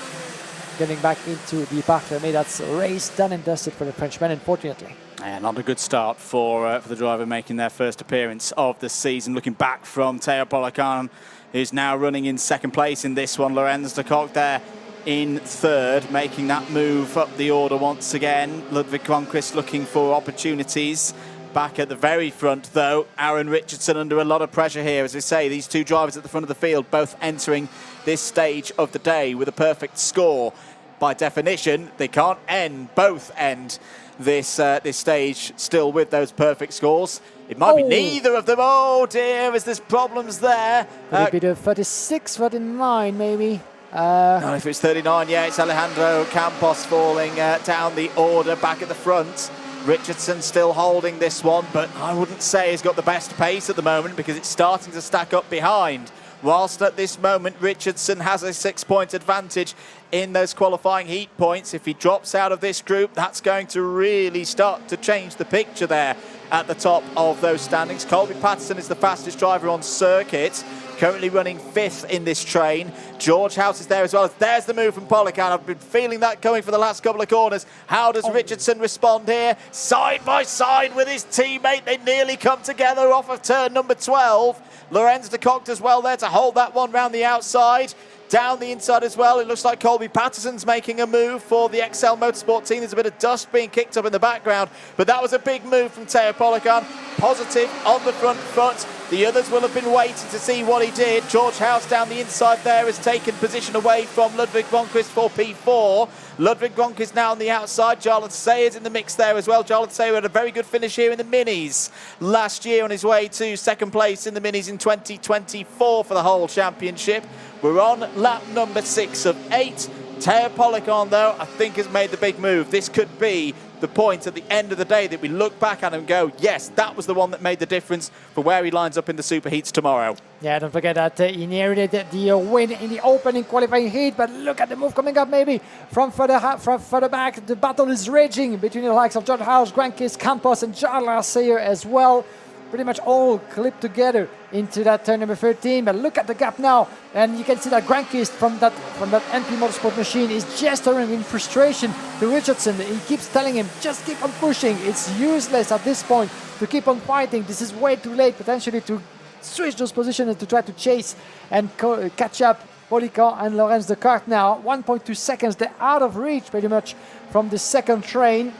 getting back into the Parc Fermé. That's a race done and dusted for the Frenchman, unfortunately. Yeah, not a good start for the driver making their first appearance of the season. Looking back from Teo Polican, who's now running in second place in this one. Lorenz de Kock there in third, making that move up the order once again. Ludwig Cronquist looking for opportunities. Back at the very front, though, Aaron Richardson under a lot of pressure here. As we say, these 2 drivers at the front of the field, both entering this stage of the day with a perfect score. By definition, they can't both end this stage still with those perfect scores. It might be neither of them. Oh dear, as there's problems there. Could it be the 36, 39 maybe? No, if it's 39, yeah, it's Alejandro Campos falling down the order back at the front. Richardson still holding this one, but I wouldn't say he's got the best pace at the moment because it's starting to stack up behind. Whilst at this moment, Richardson has a 6-point advantage in those qualifying heat points. If he drops out of this group, that's going to really start to change the picture there at the top of those standings. Colby Patterson is the fastest driver on circuit, currently running 5th in this train. George House is there as well. There's the move from Polican. I've been feeling that coming for the last couple of corners. How does Richardson respond here? Side by side with his teammate. They nearly come together off of turn number 12. Lorenz de Kock as well there to hold that one round the outside. Down the inside as well, it looks like Colby Patterson's making a move for the XL Motorsport team. There's a bit of dust being kicked up in the background, but that was a big move from Teo Polican. Positive on the front foot. The others will have been waiting to see what he did. George House down the inside there has taken position away from Ludwig Cronquist for P4. Ludwig Cronquist now on the outside. Jarlath Sayers in the mix there as well. Jarlath Sayers had a very good finish here in the Minis last year on his way to second place in the Minis in 2024 for the whole championship. We're on lap number 6 of 8. Teo Polican, though, I think has made the big move. This could be the point at the end of the day that we look back at and go, yes, that was the one that made the difference for where he lines up in the superheats tomorrow. Yeah, don't forget that he inherited the win in the opening qualifying heat, but look at the move coming up maybe from further back. The battle is raging between the likes of George House, Grankist, Campos and Jarlath Sayers as well. Pretty much all clipped together into that turn number 13. But look at the gap now, and you can see that Grankist from that MP Motorsport machine is gesturing in frustration to Richardson. He keeps telling him, just keep on pushing. It's useless at this point to keep on fighting. This is way too late potentially to switch those positions and to try to chase and catch up Polican and Lorenz de Kock now. 1.2 seconds, they're out of reach pretty much from the second train.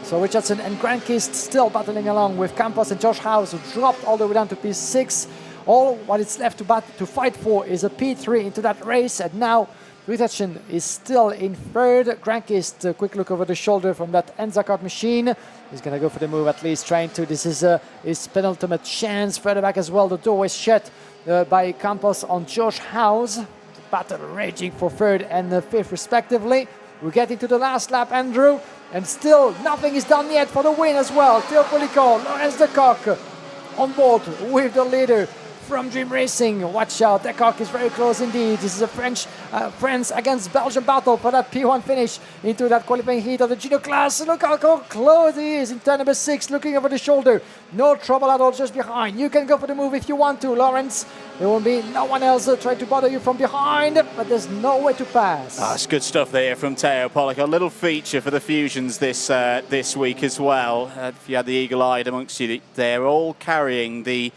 So Richardson and Grankist still battling along with Campos and Josh House, who dropped all the way down to P6. All what is left to fight for is a P3 into that race. And now Richardson is still in third. Grankist, a quick look over the shoulder from that Enzakart machine. He's going to go for the move at least, trying to. This is his penultimate chance. Further back as well, the door is shut by Campos on Josh House. The battle raging for third and fifth respectively. We're getting to the last lap, Andrew. And still, nothing is done yet for the win as well. Teo Polican, Lorenz de Kock on board with the leader from Dream Racing. Watch out, de Kock is very close indeed. This is a France against Belgium battle for that P1 finish into that qualifying heat of the junior class. Look how close he is in turn number 6, looking over the shoulder. No trouble at all, just behind. You can go for the move if you want to, Lawrence. There will be no one else trying to bother you from behind, but there's no way to pass. That's good stuff there from Teo Polican. A little feature for the Fusions this week as well. If you had the eagle-eyed amongst you, they're all carrying the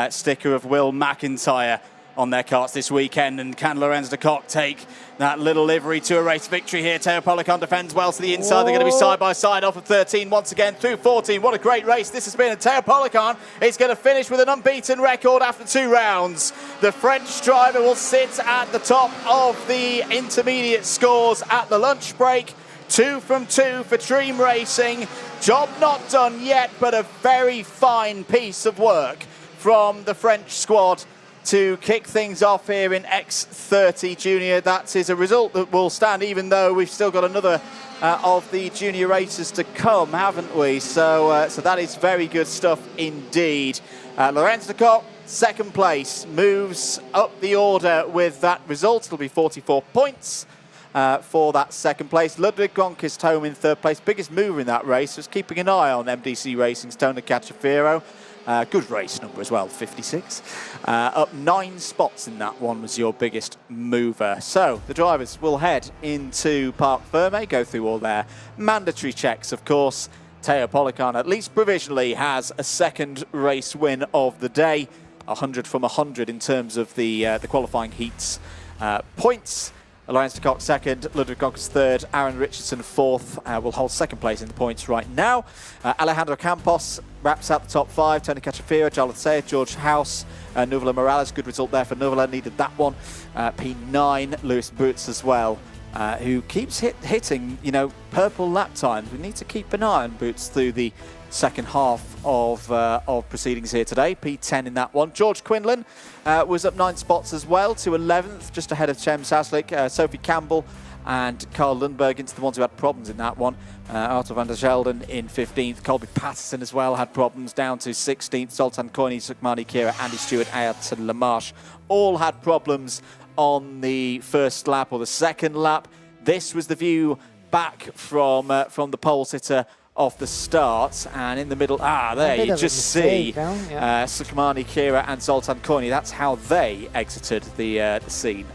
sticker of Will McIntyre on their karts this weekend, and can Lorenz de Kock take that little livery to a race victory here? Teo Policon defends well to the inside. They're going to be side by side off of 13 once again through 14. What a great race this has been, and Teo Policon is going to finish with an unbeaten record after 2 rounds. The French driver will sit at the top of the intermediate scores at the lunch break. 2 from 2 for Dream Racing. Job not done yet, but a very fine piece of work from the French squad to kick things off here in X30 Junior. That is a result that will stand, even though we've still got another of the junior races to come, haven't we? So that is very good stuff indeed. Lorenz de Kock, second place, moves up the order with that result. It'll be 44 points for that second place. Ludwig Gonquist home in third place. Biggest mover in that race was keeping an eye on MDC Racing's Tony Cacciafero. Good race number as well, 56. Up 9 spots in that one was your biggest mover. So the drivers will head into Parc Fermé, go through all their mandatory checks, of course. Teo Policon, at least provisionally, has a second race win of the day. 100 from 100 in terms of the qualifying heats points. Lorenz de Kock second, Ludwig Gonquist third, Aaron Richardson fourth, will hold second place in the points right now. Alejandro Campos wraps out the top 5, Tony Cacciafero, Charlotte Sayed, George House, Nuvela Morales, good result there for Nuvela, needed that one. P9, Lewis Boots as well, who keeps hitting, purple lap times. We need to keep an eye on Boots through the second half of proceedings here today. P10 in that one. George Quinlan was up 9 spots as well to 11th, just ahead of Cem Saslik. Sophie Campbell and Carl Lundberg into the ones who had problems in that one. Arthur van der Gelden in 15th. Colby Patterson as well had problems, down to 16th. Zoltan Koini, Sukmani Kira, Andy Stewart, Ayat and Lamarche all had problems on the first lap or the second lap. This was the view back from the pole sitter off the start, and in the middle, there you just see Sukmani Kira and Zoltan Koini. That's how they exited the scene.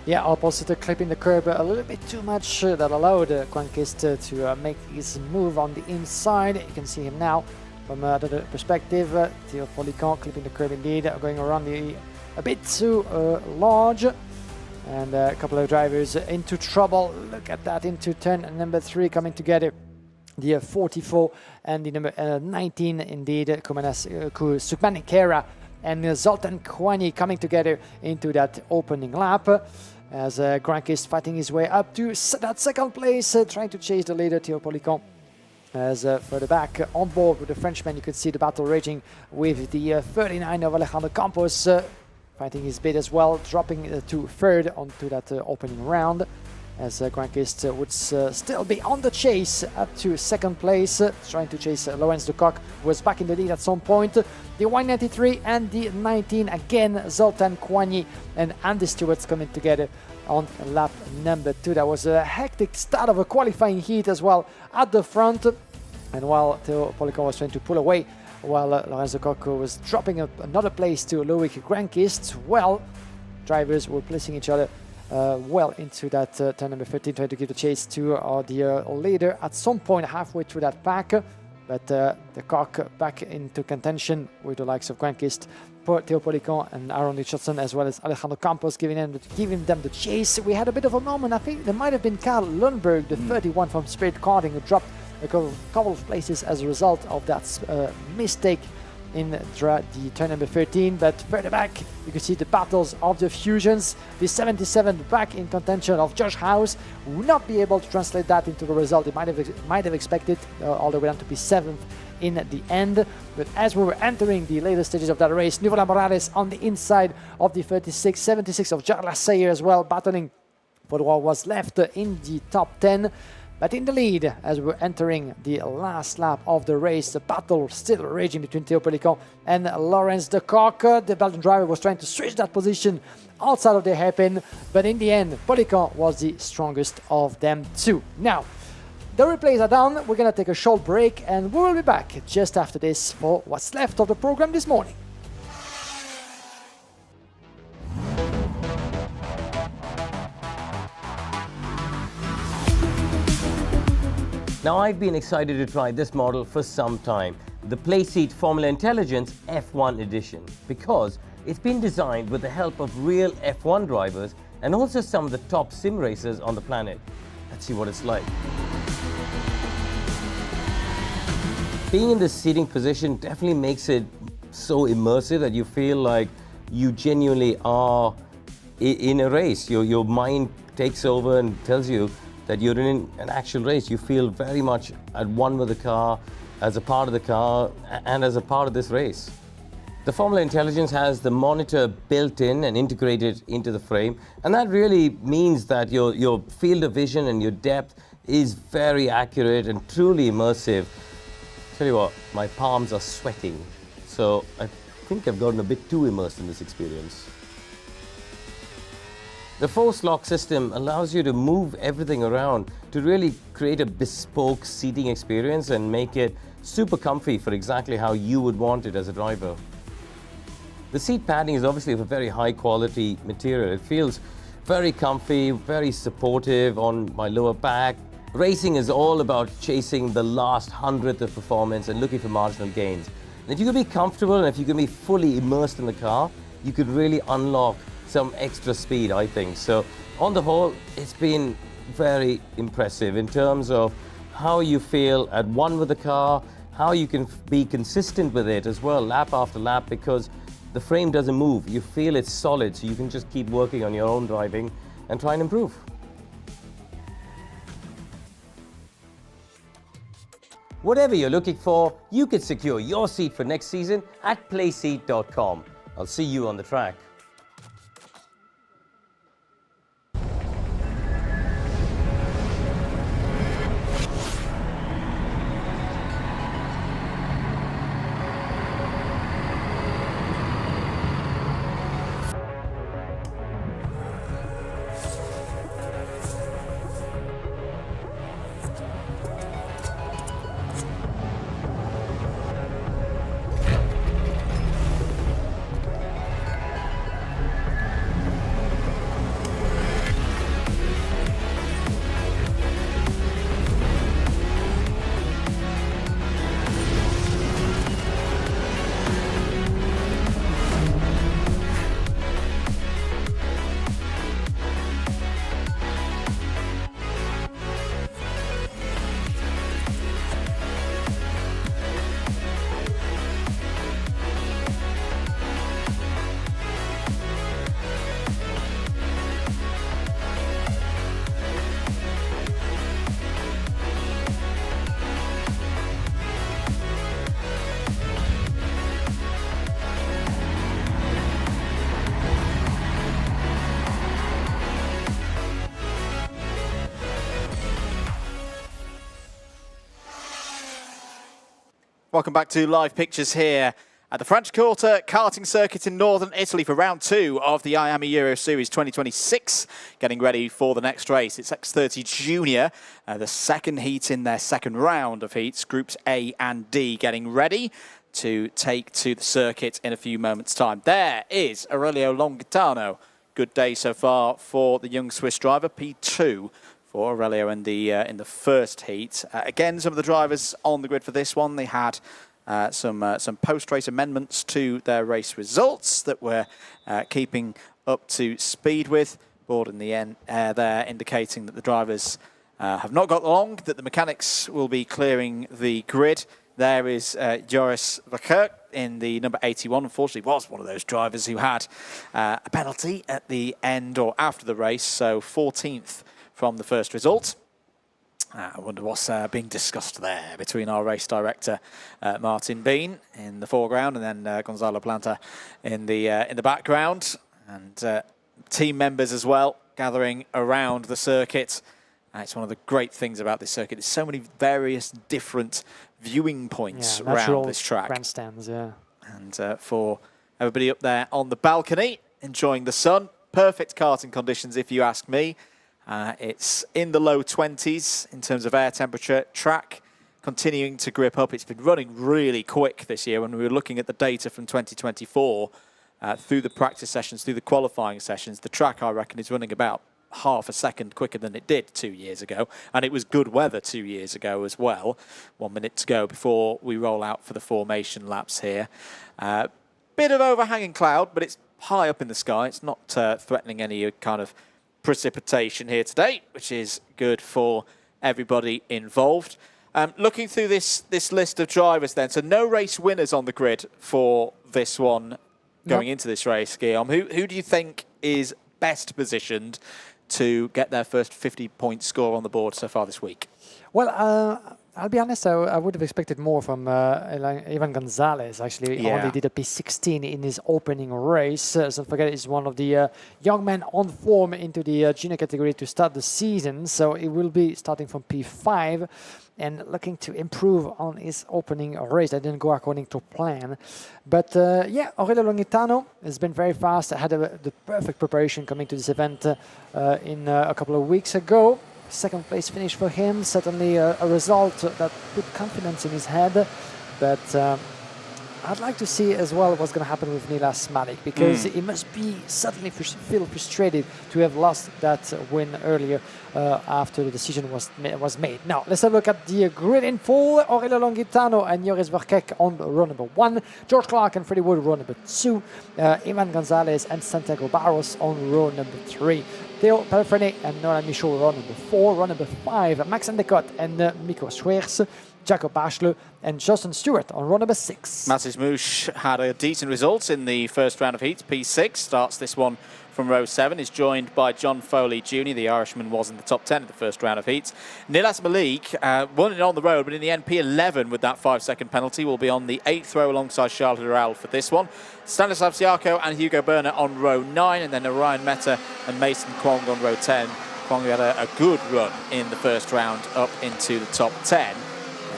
Yeah, opposite clipping the curb a little bit too much. That allowed Gonquist to make his move on the inside. You can see him now from the perspective. Teo Policon clipping the curb indeed, going around a bit too large. And a couple of drivers into trouble. Look at that, into turn number 3 coming together. The 44 and the number 19 indeed, Sukmani Kera and Zoltan Koini coming together into that opening lap. As Gonquist fighting his way up to that second place, trying to chase the leader, Teo Policon. As further back on board with the Frenchman, you can see the battle raging with the 39 of Alejandro Campos, fighting his bid as well, dropping to third onto that opening round. As Gonquist would still be on the chase up to second place, trying to chase Lorenz de Kock, who was back in the lead at some point. The 193 and the 19, again Zoltan Koini and Andy Stewart's coming together on lap number 2. That was a hectic start of a qualifying heat as well at the front. And while Teo Policon was trying to pull away, while Lorenz de Kock was dropping another place to Loic Gonquist, well, drivers were placing each other well into that turn number 13, trying to give the chase to the leader at some point halfway through that pack. But the Kock back into contention with the likes of Gonquist, Teo Policon and Aaron Richardson, as well as Alejandro Campos giving them the chase. We had a bit of a moment. I think there might have been Carl Lundberg, the 31 from Spirit Karting, who dropped a couple of places as a result of that mistake in the turn number 13. But further back, you can see the battles of the fusions. The 77 back in contention of Josh House will not be able to translate that into the result he might have expected, all the way down to be 7th in the end. But as we were entering the later stages of that race, Nuvela Morales on the inside of the 36, 76 of Jarla Sayer as well, battling for what was left in the top 10. But in the lead, as we're entering the last lap of the race, the battle still raging between Teo Policon and Lorenz de Kock. The Belgian driver was trying to switch that position outside of the hairpin, but in the end, Policon was the strongest of them two. Now, the replays are done. We're going to take a short break, and we will be back just after this for what's left of the program this morning. Now, I've been excited to try this model for some time, the Playseat Formula Intelligence F1 edition, because It's been designed with the help of real F1 drivers and also some of the top sim racers on the planet. Let's see what it's like. Being in this seating position definitely makes it so immersive that you feel like you genuinely are in a race. Your mind takes over and tells you that you're in an actual race. You feel very much at one with the car, as a part of the car, and as a part of this race. The Formula Intelligence has the monitor built in and integrated into the frame, and that really means that your field of vision and your depth is very accurate and truly immersive. Tell you what, my palms are sweating, so I think I've gotten a bit too immersed in this experience. The force lock system allows you to move everything around to really create a bespoke seating experience and make it super comfy for exactly how you would want it as a driver. The seat padding is obviously of a very high quality material. It feels very comfy, very supportive on my lower back. Racing is all about chasing the last hundredth of performance and looking for marginal gains. And if you can be comfortable and if you can be fully immersed in the car, you could really unlock some extra speed, I think. So on the whole, it's been very impressive in terms of how you feel at one with the car, how you can be consistent with it as well, lap after lap, because the frame doesn't move. You feel it's solid, so you can just keep working on your own driving and try and improve. Whatever you're looking for, you can secure your seat for next season at playseat.com. I'll see you on the track. Welcome back to live pictures here at the Franciacorta karting circuit in northern Italy for round 2 of the IAME Euro Series 2026. Getting ready for the next race. It's X30 Junior, the second heat in their second round of heats, groups A and D, getting ready to take to the circuit in a few moments' time. There is Aurelio Longitano. Good day so far for the young Swiss driver, P2 for Aurelio in the first heat. Again, some of the drivers on the grid for this one, they had some post-race amendments to their race results that we're keeping up to speed with. Board in the end there indicating that the drivers have not got long, that the mechanics will be clearing the grid. There is Joris Verkerk in the number 81. Unfortunately, was one of those drivers who had a penalty at the end or after the race, so 14th from the first result. I wonder what's being discussed there between our race director Martin Bean in the foreground and then Gonzalo Planta in the background, and team members as well gathering around the circuit. It's one of the great things about this circuit. There's so many various different viewing points around this track. Grandstands, yeah. And for everybody up there on the balcony enjoying the sun, perfect karting conditions if you ask me. It's in the low 20s in terms of air temperature. Track continuing to grip up. It's been running really quick this year. When we were looking at the data from 2024, through the practice sessions, through the qualifying sessions, the track, I reckon, is running about half a second quicker than it did 2 years ago. And it was good weather 2 years ago as well. 1 minute to go before we roll out for the formation laps here. bit of overhanging cloud, but it's high up in the sky. It's not threatening any kind of precipitation here today, which is good for everybody involved. Looking through this list of drivers then, so no race winners on the grid for this one going into this race, Guillaume. Who do you think is best positioned to get their first 50-point score on the board so far this week? Well, I'll be honest, I would have expected more from Ivan Gonzalez, actually. He only did a P16 in his opening race. Don't forget, he's one of the young men on form into the junior category to start the season. So he will be starting from P5 and looking to improve on his opening race. That didn't go according to plan. But yeah, Aurelio Longitano has been very fast. Had the perfect preparation coming to this event in a couple of weeks ago. Second place finish for him, certainly a result that put confidence in his head. But I'd like to see as well what's going to happen with Nilas Malik, because he must be certainly feel frustrated to have lost that win earlier after the decision was made. Now, let's have a look at the grid in full. Aurelio Longitano and Joris Verkek on row number 1. George Clark and Freddie Wood row number 2. Ivan Gonzalez and Santiago Barros on row number 3. Theo Pelfrene and Nolan Michaud row number 4. Row number 5, Max Endicott and Mikko Schweers. Jacob Bachelot and Justin Stewart on row number 6. Matis Mouche had a decent result in the first round of heats. P6 starts this one from row 7, is joined by John Foley Jr. The Irishman was in the top 10 of the first round of heats. Nilas Malik won it on the road, but in the end P11 with that 5-second penalty will be on the 8th row alongside Charles Durrell for this one. Stanislav Siarko and Hugo Berner on row 9, and then Orion Mehta and Mason Kwong on row 10. Kwong had a good run in the first round up into the top 10.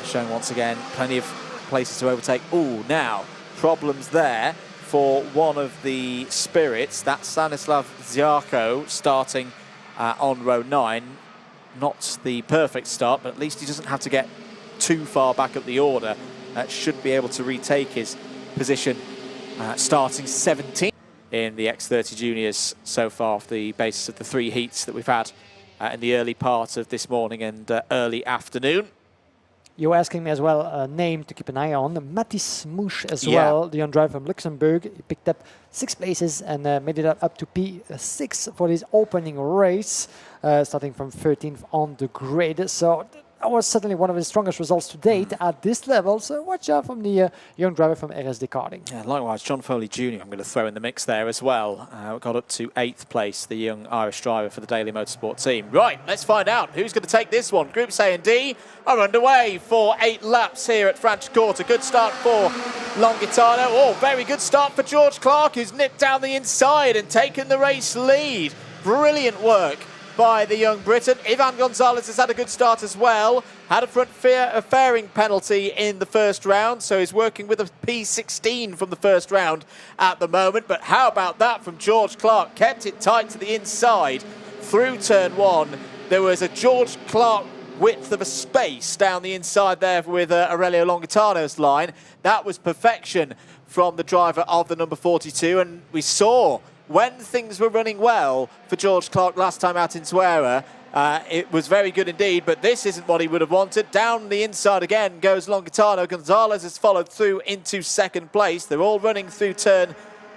Showing once again plenty of places to overtake. Ooh, now problems there for one of the spirits. That's Stanislav Ziarko starting on row 9. Not the perfect start, but at least he doesn't have to get too far back up the order. Should be able to retake his position starting 17th in the X30 Juniors so far, off the basis of the 3 heats that we've had in the early part of this morning and early afternoon. You're asking me as well a name to keep an eye on. Matis Mouche as well, the young driver from Luxembourg. He picked up 6 places and made it up to P6 for his opening race, starting from 13th on the grid. So that was certainly one of his strongest results to date at this level. So watch out from the young driver from RSD Karting. Yeah, likewise, John Foley Jr. I'm going to throw in the mix there as well. Got up to 8th place, the young Irish driver for the Daily Motorsport team. Right, let's find out who's going to take this one. Groups A and D are underway for 8 laps here at Franciacorta. Good start for Longitano. Oh, very good start for George Clark, who's nipped down the inside and taken the race lead. Brilliant work by the young Briton. Ivan Gonzalez has had a good start as well. Had a front fairing penalty in the first round, so he's working with a P16 from the first round at the moment. But how about that from George Clark? Kept it tight to the inside through turn 1. There was a George Clark width of a space down the inside there with Aurelio Longitano's line. That was perfection from the driver of the number 42, and we saw when things were running well for George Clark last time out in Zuera, it was very good indeed, but this isn't what he would have wanted. Down the inside again goes Longitano. Gonzalez has followed through into 2nd place. They're all running through turn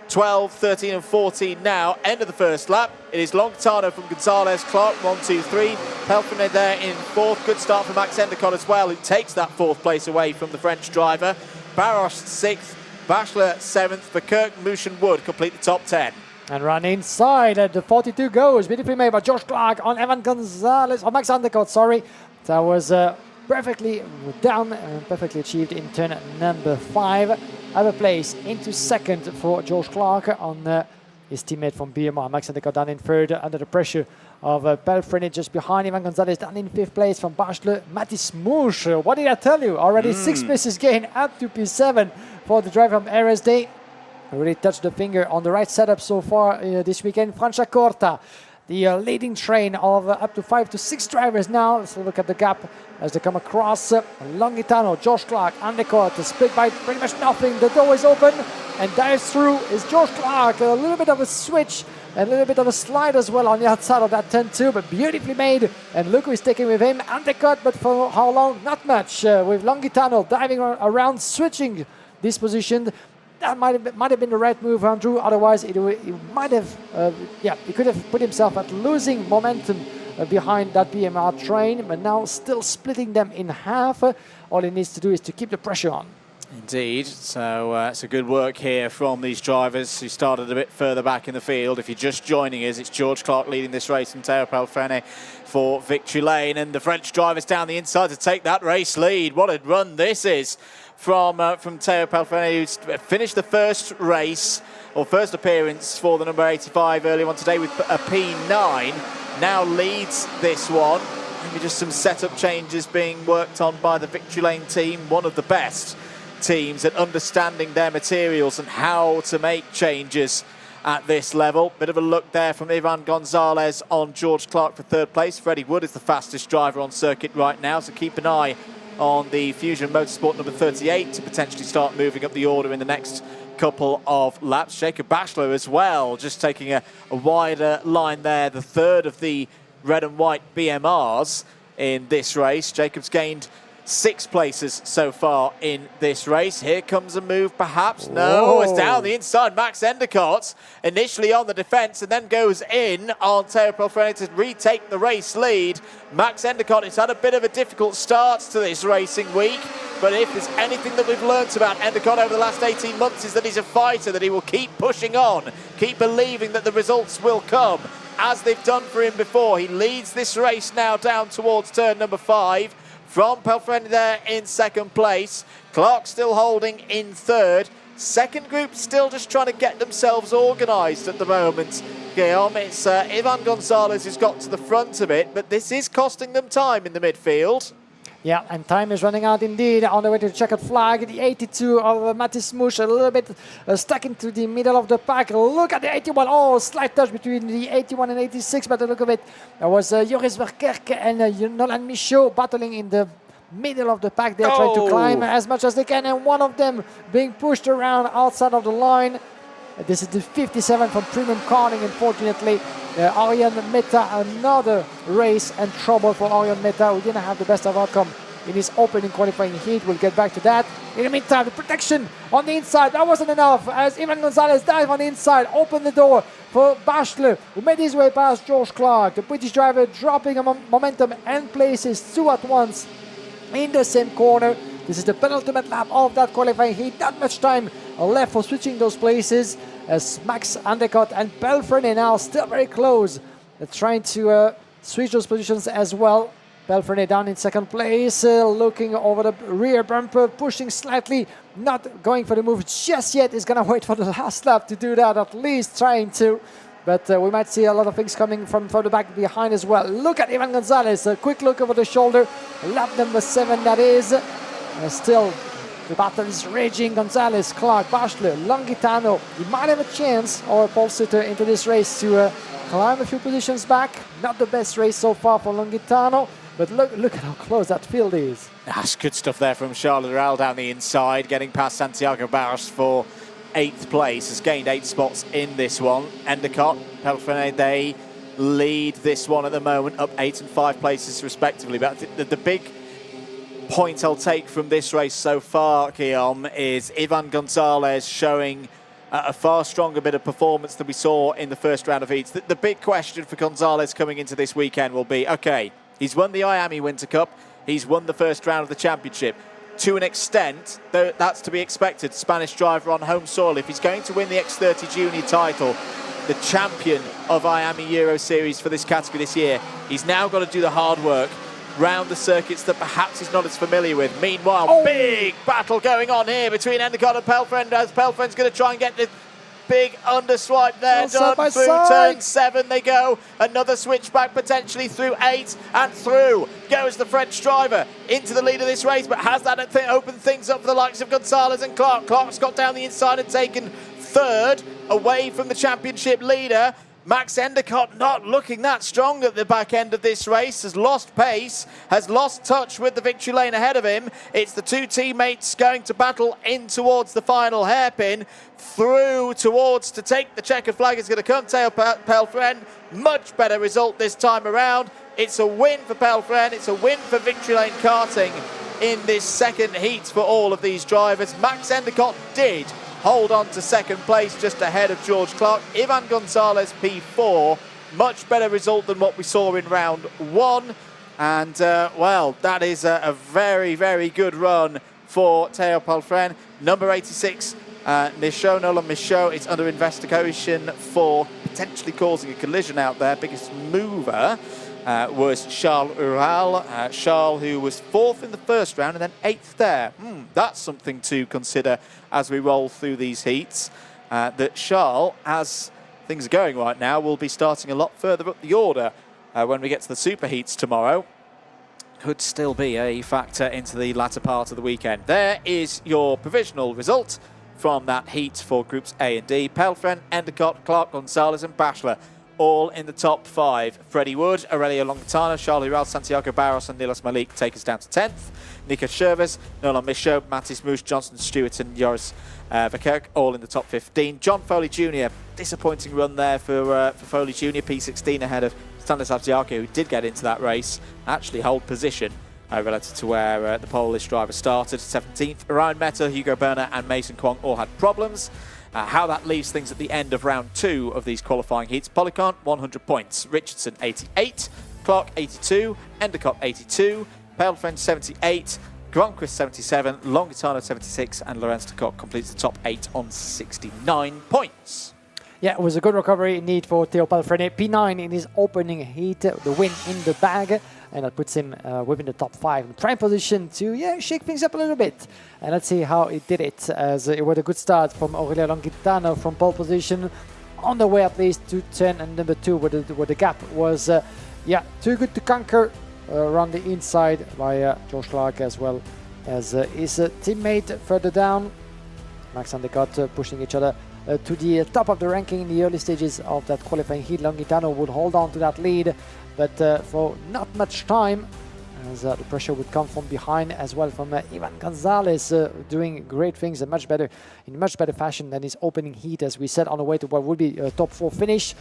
12, 13 and 14 now. End of the first lap. It is Longitano from Gonzalez, Clark 1, 2, 3. Pelfrene there in 4th. Good start for Max Endicott as well, who takes that 4th place away from the French driver. Barros 6th, Bachelor 7th. Verkerk, Mouche and Wood complete the top 10. And run inside at the 42 goes. Beautifully made by George Clark on Evan Gonzalez, or Max Endicott, sorry. That was perfectly done and perfectly achieved in turn number 5. Other place into 2nd for George Clark on his teammate from BMR. Max Endicott down in 3rd under the pressure of Pelfrene just behind. Ivan Gonzalez down in 5th place from Bachelot. Matis Mouche, what did I tell you? Already 6 places gain up to P7 for the driver from RSD. Really touched the finger on the right setup so far this weekend. Franciacorta, the leading train of up to 5 to 6 drivers now. Let's look at the gap as they come across. Longitano, George Clark, Endicott, split by pretty much nothing. The door is open and dives through is George Clark. A little bit of a switch and a little bit of a slide as well on the outside of that turn 2, but beautifully made. And look who is taking with him. Endicott, but for how long? Not much. With Longitano diving around, switching this position. that might have been the right move, Andrew. Otherwise, it might have, he could have put himself at losing momentum behind that BMR train, but now still splitting them in half. All he needs to do is to keep the pressure on. Indeed, so it's a good work here from these drivers who started a bit further back in the field. If you're just joining us, it's George Clark leading this race from Théo Pelfrene for victory lane, and the French drivers down the inside to take that race lead. What a run this is from Théo Pelfrene, who's finished the first race, or first appearance for the number 85 earlier on today with a P9, now leads this one. Maybe just some setup changes being worked on by the victory lane team, one of the best teams at understanding their materials and how to make changes at this level. Bit of a look there from Ivan Gonzalez on George Clark for third place. Freddie Wood is the fastest driver on circuit right now, so keep an eye on the Fusion Motorsport number 38 to potentially start moving up the order in the next couple of laps. Jacob Bachelor as well, just taking a wider line there, the third of the red and white BMRs in this race. Jacob's gained 6 places so far in this race. Here comes a move, perhaps. No, it's down the inside. Max Endicott initially on the defence and then goes in on Théo Pelfrene to retake the race lead. Max Endicott has had a bit of a difficult start to this racing week, but if there's anything that we've learnt about Endicott over the last 18 months is that he's a fighter, that he will keep pushing on, keep believing that the results will come, as they've done for him before. He leads this race now down towards turn number 5. From Pelfrene there in second place. Clark still holding in third. Second group still just trying to get themselves organised at the moment. Guillaume, it's Ivan Gonzalez who's got to the front of it, but this is costing them time in the midfield. Yeah, and time is running out indeed. On the way to the checkered flag, the 82 of Mathis Mouche a little bit stuck into the middle of the pack. Look at the 81. Oh, slight touch between the 81 and 86, but look at it. There was Joris Verkerk and Nolan Michaud battling in the middle of the pack. They're trying to climb as much as they can, and one of them being pushed around outside of the line. This is the 57 from Premium Karting, unfortunately. Ariane Meta, another race and trouble for Ariane Meta, who didn't have the best of outcome in his opening qualifying heat. We'll get back to that. In the meantime, the protection on the inside, that wasn't enough, as Ivan Gonzalez dive on the inside, opened the door for Bachelor, who made his way past George Clark. The British driver dropping momentum and places 2 at once in the same corner. This is the penultimate lap of that qualifying heat. Not much time left for switching those places, as Max Endicott and Pelfrene now still very close. They're trying to switch those positions as well. Pelfrene down in second place, looking over the rear bumper, pushing slightly, not going for the move just yet. He's going to wait for the last lap to do that, at least trying to. But we might see a lot of things coming from the back behind as well. Look at Ivan Gonzalez, a quick look over the shoulder. Lap number 7, that is. Still, the battle is raging. Gonzalez, Clark, Bachelor, Longitano. He might have a chance, or a pole sitter into this race, to climb a few positions back. Not the best race so far for Longitano, but look at how close that field is. That's good stuff there from Charles Lerel down the inside, getting past Santiago Barros for 8th place. Has gained 8 spots in this one. Endicott, Pelfrene, they lead this one at the moment, up 8 and 5 places respectively. But the big point I'll take from this race so far, Guillaume, is Ivan Gonzalez showing a far stronger bit of performance than we saw in the first round of heats. The big question for Gonzalez coming into this weekend will be, okay, he's won the IAME Winter Cup, he's won the first round of the championship. To an extent, that's to be expected. Spanish driver on home soil. If he's going to win the X30 Junior title, the champion of IAME Euro Series for this category this year, he's now got to do the hard work round the circuits that perhaps he's not as familiar with. Meanwhile, big battle going on here between Endicott and Pelfrene, as Pelfrene's going to try and get the big underswipe there done. Through turn 7 they go. Another switchback potentially through 8, and through goes the French driver into the lead of this race. But has that opened things up for the likes of Gonzalez and Clark? Clark's got down the inside and taken 3rd away from the championship leader. Max Endicott not looking that strong at the back end of this race, has lost pace, has lost touch with the victory lane ahead of him. It's the 2 teammates going to battle in towards the final hairpin. Through towards to take the checkered flag is going to come Théo Pelfrene. Much better result this time around. It's a win for Pelfrene, it's a win for victory lane karting in this second heat for all of these drivers. Max Endicott did hold on to second place just ahead of George Clark. Ivan Gonzalez P4, much better result than what we saw in round 1. And, well, that is a very, very good run for Théo Palfrén. Number 86, Nolan Michaud, is under investigation for potentially causing a collision out there. Biggest mover was Charles Ural. Charles, who was 4th in the first round and then 8th there. That's something to consider as we roll through these heats. That Charles, as things are going right now, will be starting a lot further up the order when we get to the super heats tomorrow. Could still be a factor into the latter part of the weekend. There is your provisional result from that heat for groups A and D. Palfrén, Endicott, Clark, Gonzalez and Bachelor all in the top 5. Freddie Wood, Aurelio Longitano, Charles Ural, Santiago Barros and Nilas Malik take us down to 10th. Nico Schervers, Nolan Michaud, Mattis Moosh, Johnson Stewart and Joris Verkerk all in the top 15. John Foley Jr., disappointing run there for Foley Jr., P16 ahead of Stanislav Dziarko, who did get into that race, actually hold position relative to where the Polish driver started. 17th, Ryan Meta, Hugo Berner and Mason Kwong all had problems. How that leaves things at the end of round 2 of these qualifying heats. Polycon, 100 points. Richardson, 88. Clark, 82. Endicott, 82. Palfrén, 78. Gronquist, 77. Longitano, 76. And Lorenz de Kock completes the top 8 on 69 points. Yeah, it was a good recovery indeed for Théo Palfrén. P9 in his opening heat, the win in the bag, and that puts him within the top 5 in prime position to shake things up a little bit. And let's see how he did it, as it was a good start from Aurelio Longitano from pole position, on the way at least to 10 and number 2, where the gap was too good to conquer around the inside by George Clark, as well as his teammate further down. Max and Endicott pushing each other to the top of the ranking in the early stages of that qualifying heat. Longitano would hold on to that lead, but for not much time, as the pressure would come from behind as well from Ivan Gonzalez, doing great things and in much better fashion than his opening heat, as we said, on the way to what would be a top 4 finish,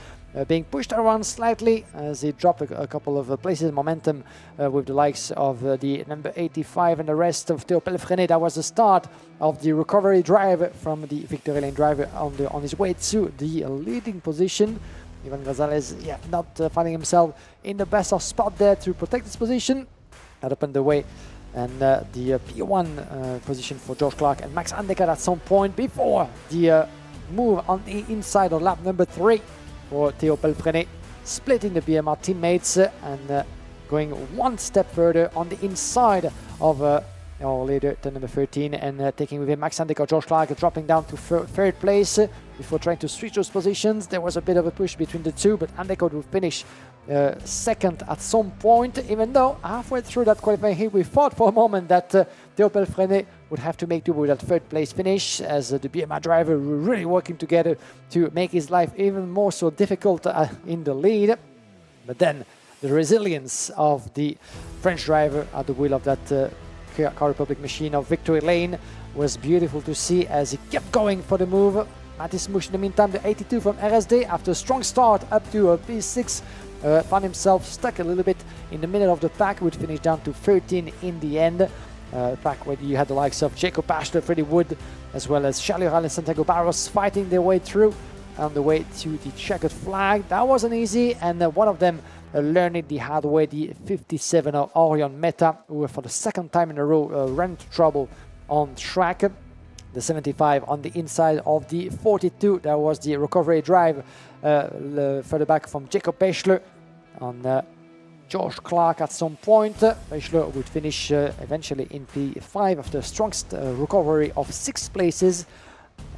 being pushed around slightly as he dropped a couple of places momentum with the likes of the number 85 and the rest of Théo Palfrén. That was the start of the recovery drive from the victory lane driver on his way to the leading position. Ivan Gonzalez, not finding himself in the best of spot there to protect his position. That opened the way, and the P1 position for George Clark and Max Endicott at some point before the move on the inside of lap number 3 for Théo Palfrén, splitting the BMR teammates and going one step further on the inside of our leader, the number 13, and taking with him Max Endicott. George Clark dropping down to 3rd place before trying to switch those positions. There was a bit of a push between the two, but Endicott will finish 2nd at some point, even though halfway through that qualifying heat we thought for a moment that Théo Palfrén would have to make do with that 3rd place finish, as the BMR driver were really working together to make his life even more so difficult in the lead. But then the resilience of the French driver at the wheel of that Car Republic machine of Victory Lane was beautiful to see, as he kept going for the move. Mattis Moosh, in the meantime, the 82 from RSD, after a strong start up to a P6, found himself stuck a little bit in the middle of the pack, would finish down to 13 in the end. Pack where you had the likes of Jacob Bachelor, Freddie Wood, as well as Charles Ural and Santiago Barros fighting their way through on the way to the checkered flag. That wasn't easy, and one of them learned it the hard way, the 57 of Orion Meta, who for the 2nd time in a row ran into trouble on track. The 75 on the inside of the 42, that was the recovery drive further back from Jacob Bachelor on George Clark at some point. Bachelor would finish eventually in P5 after a strong recovery of 6 places.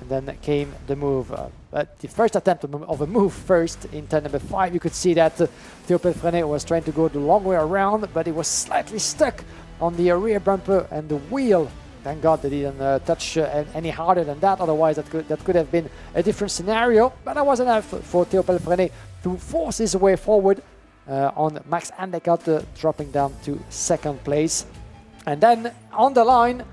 And then came the move. But the first attempt of a move first in turn number 5, you could see that Théo Palfrén was trying to go the long way around, but he was slightly stuck on the rear bumper and the wheel. Thank God they didn't touch any harder than that, otherwise that could have been a different scenario. But that was enough for Théo Palfrén to force his way forward on Max Endicott, dropping down to 2nd place. And then on the line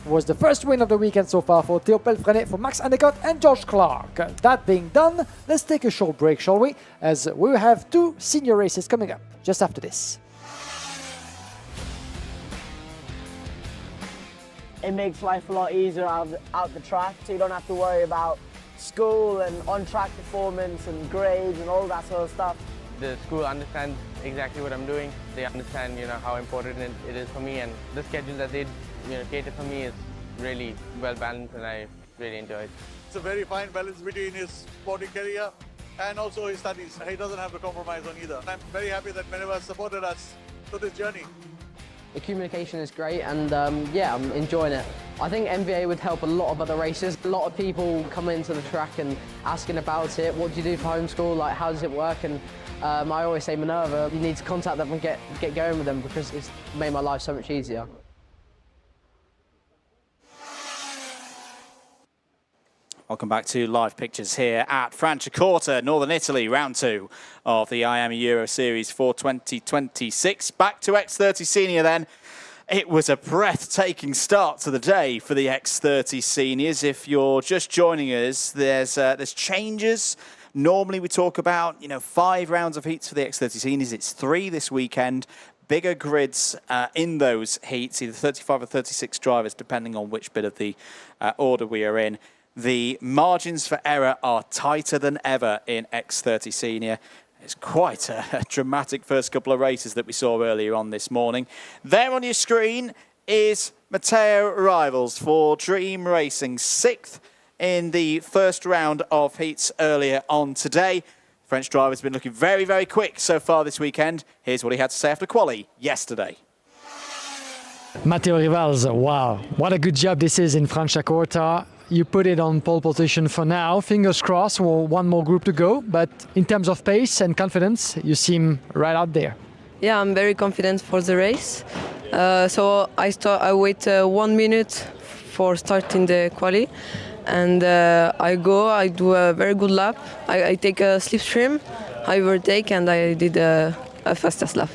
was the first win of the weekend so far for Théo Palfrén, for Max Endicott and George Clark. That being done, let's take a short break, shall we? As we have 2 senior races coming up just after this. it makes life a lot easier out the track, so you don't have to worry about school and on-track performance and grades and all that sort of stuff. The school understands exactly what I'm doing. They understand, how important it is for me, and the schedule that they, cater for me is really well balanced, and I really enjoy it. It's a very fine balance between his sporting career and also his studies. He doesn't have to compromise on either. I'm very happy that Minerva has supported us through this journey. The communication is great, and yeah, I'm enjoying it. I think MVA would help a lot of other races. A lot of people come into the track and asking about it. What do you do for homeschool? Like, how does it work? And I always say, Minerva, you need to contact them and get going with them, because it's made my life so much easier. Welcome back to live pictures here at Franciacorta, Northern Italy, round 2 of the IAME Euro Series for 2026. Back to X30 Senior then. It was a breathtaking start to the day for the X30 Seniors. If you're just joining us, there's changes. Normally we talk about, 5 rounds of heats for the X30 Seniors. It's 3 this weekend. Bigger grids in those heats, either 35 or 36 drivers, depending on which bit of the order we are in. The margins for error are tighter than ever in X30 Senior. It's quite a dramatic first couple of races that we saw earlier on this morning. There on your screen is Matteo Rivals for Dream Racing, 6th in the first round of heats earlier on today. French driver's been looking very, very quick so far this weekend. Here's what he had to say after quali yesterday. Matteo Rivals, wow, what a good job this is in Franciacorta. You put it on pole position for now. Fingers crossed for one more group to go. But in terms of pace and confidence, you seem right out there. Yeah, I'm very confident for the race. So I wait 1 minute for starting the quali, and I do a very good lap. I take a slipstream, I overtake, and I did a fastest lap.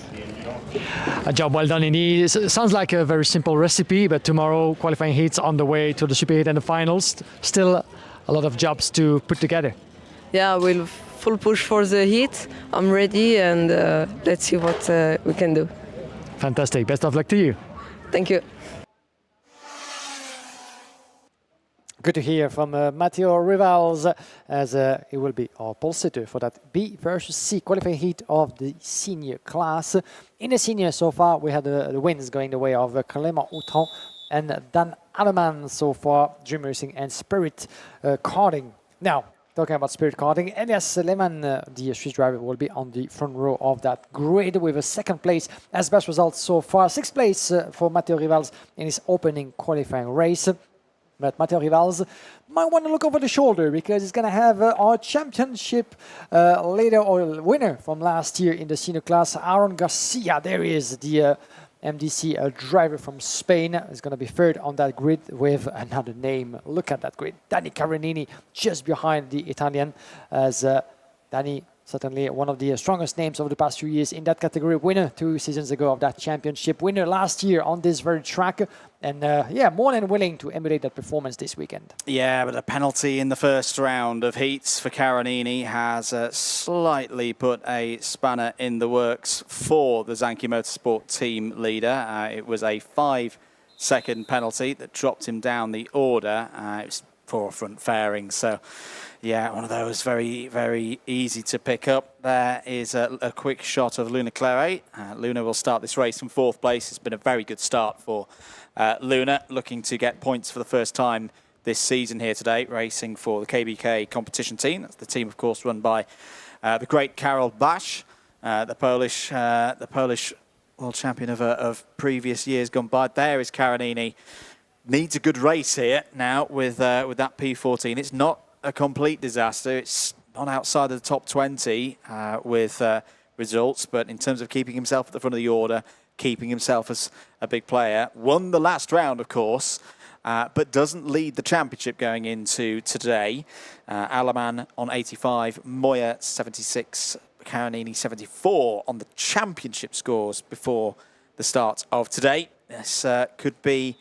A job well done indeed. Sounds like a very simple recipe, but tomorrow qualifying heats on the way to the super heat and the finals. Still a lot of jobs to put together. Yeah, we'll full push for the heat. I'm ready, and let's see what we can do. Fantastic. Best of luck to you. Thank you. Good to hear from Matteo Rivals, as he will be our pole sitter for that B versus C qualifying heat of the senior class. In the senior so far, we had the wins going the way of Clément Autran and Dan Aleman so far, Dream Racing and Spirit Karting. Now, talking about Spirit Karting, Elias Lehmann, the Swiss driver, will be on the front row of that grid with a 2nd place as best results so far. 6th place for Matteo Rivals in his opening qualifying race. But Matteo Rivals might want to look over the shoulder, because he's going to have our championship leader or winner from last year in the senior class, Aaron Garcia. There is the MDC driver from Spain. Is going to be 3rd on that grid with another name. Look at that grid. Danny Caronini just behind the Italian, as Danny, certainly one of the strongest names over the past few years in that category. Winner 2 seasons ago of that championship. Winner last year on this very track. And yeah, more than willing to emulate that performance this weekend. Yeah, but a penalty in the first round of heats for Caronini has slightly put a spanner in the works for the Zanchi Motorsport team leader. It was a 5-second penalty that dropped him down the order. It was for front fairing, so yeah, one of those very, very easy to pick up. There is a quick shot of Luna Claret. Luna will start this race from 4th place. It's been a very good start for Luna, looking to get points for the first time this season here today, racing for the KBK competition team. That's the team, of course, run by the great Karol Bash, the Polish world champion of previous years gone by. There is Caronini. Needs a good race here now with that P14. It's not a complete disaster. It's not outside of the top 20 with results, but in terms of keeping himself at the front of the order, keeping himself as a big player. Won the last round, of course, but doesn't lead the championship going into today. Alaman on 85, Moya 76, Caronini 74 on the championship scores before the start of today. This could be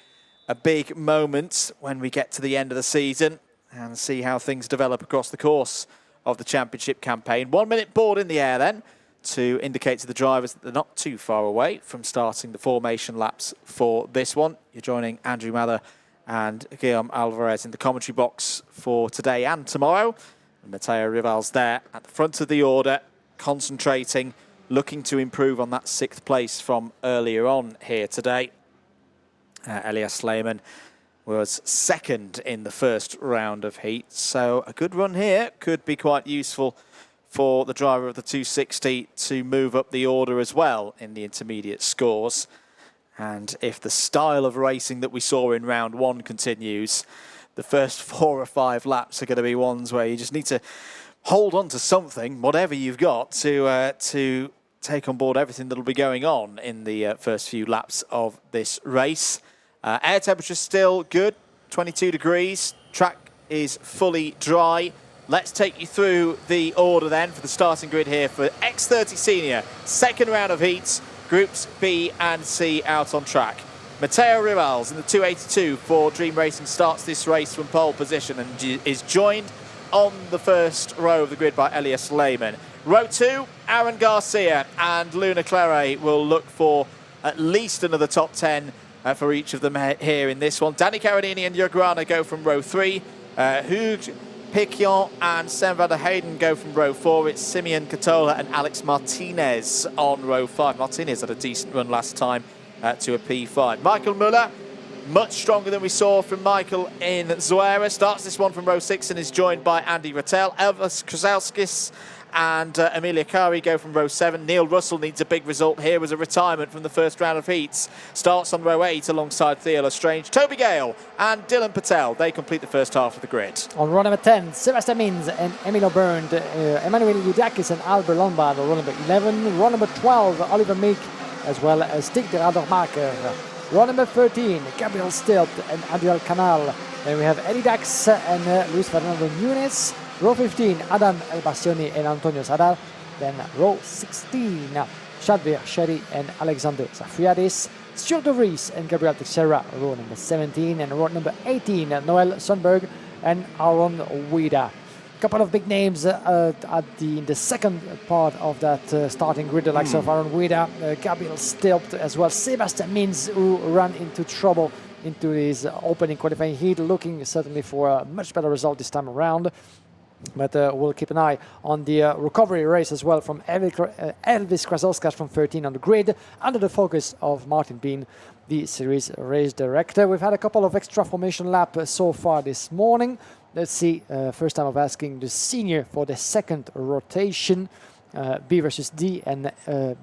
a big moment when we get to the end of the season and see how things develop across the course of the championship campaign. 1 minute board in the air then to indicate to the drivers that they're not too far away from starting the formation laps for this one. You're joining Andrew Mather and Guillaume Alvarez in the commentary box for today and tomorrow. And Matteo Rivals there at the front of the order, concentrating, looking to improve on that 6th place from earlier on here today. Elias Lehmann was 2nd in the first round of heat, so a good run here could be quite useful for the driver of the 260 to move up the order as well in the intermediate scores. And if the style of racing that we saw in round 1 continues, the first 4 or 5 laps are going to be ones where you just need to hold on to something, whatever you've got, to take on board everything that'll be going on in the first few laps of this race. Air temperature still good, 22 degrees. Track is fully dry. Let's take you through the order then for the starting grid here for X30 Senior. 2nd round of heats, groups B and C out on track. Matteo Rivals in the 282 for Dream Racing starts this race from pole position and is joined on the first row of the grid by Elias Lehmann. Row 2, Aaron Garcia and Luna Claret will look for at least another top 10 for each of them here in this one. Danny Caradini and Jurgrana go from row 3. Hugues Piquion and Sam van der Heyden go from row 4. It's Simeon Catola and Alex Martinez on row 5. Martinez had a decent run last time to a P5. Michael Muller, much stronger than we saw from Michael in Zuera, starts this one from row 6 and is joined by Andy Rattel. Elvis Krasauskis and Emilia Kari go from row 7. Neil Russell needs a big result here as a retirement from the first round of heats. Starts on row 8 alongside Theo Lestrange. Toby Gale and Dylan Patel, they complete the first half of the grid. On row number 10, Sebastian Mins and Emilio Burned, Emmanuel Yudakis and Albert Lombard on row number 11. Row number 12, Oliver Meek, as well as Stig de Radermacher. Row number 13, Gabriel Stilt and Adriel Canal. Then we have Eddie Dax and Luis Fernando Nunes. Row 15, Adam Elbassioni and Antonio Sadar. Then row 16, Shadvir Sherry and Alexander Zafriadis. Stuart De Vries and Gabriel Teixeira, row number 17. And row number 18, Noel Sundberg and Aaron Wida. Couple of big names in the second part of that starting grid, the likes of Aaron Wida, Gabriel Stilt, as well Sebastian Mins, who ran into trouble into his opening qualifying heat, looking certainly for a much better result this time around. But we'll keep an eye on the recovery race as well from Elvis Krasowskas from 13 on the grid, under the focus of Martin Bean, the series race director. We've had a couple of extra formation laps so far this morning. Let's see, first time of asking the senior for the second rotation. B versus D and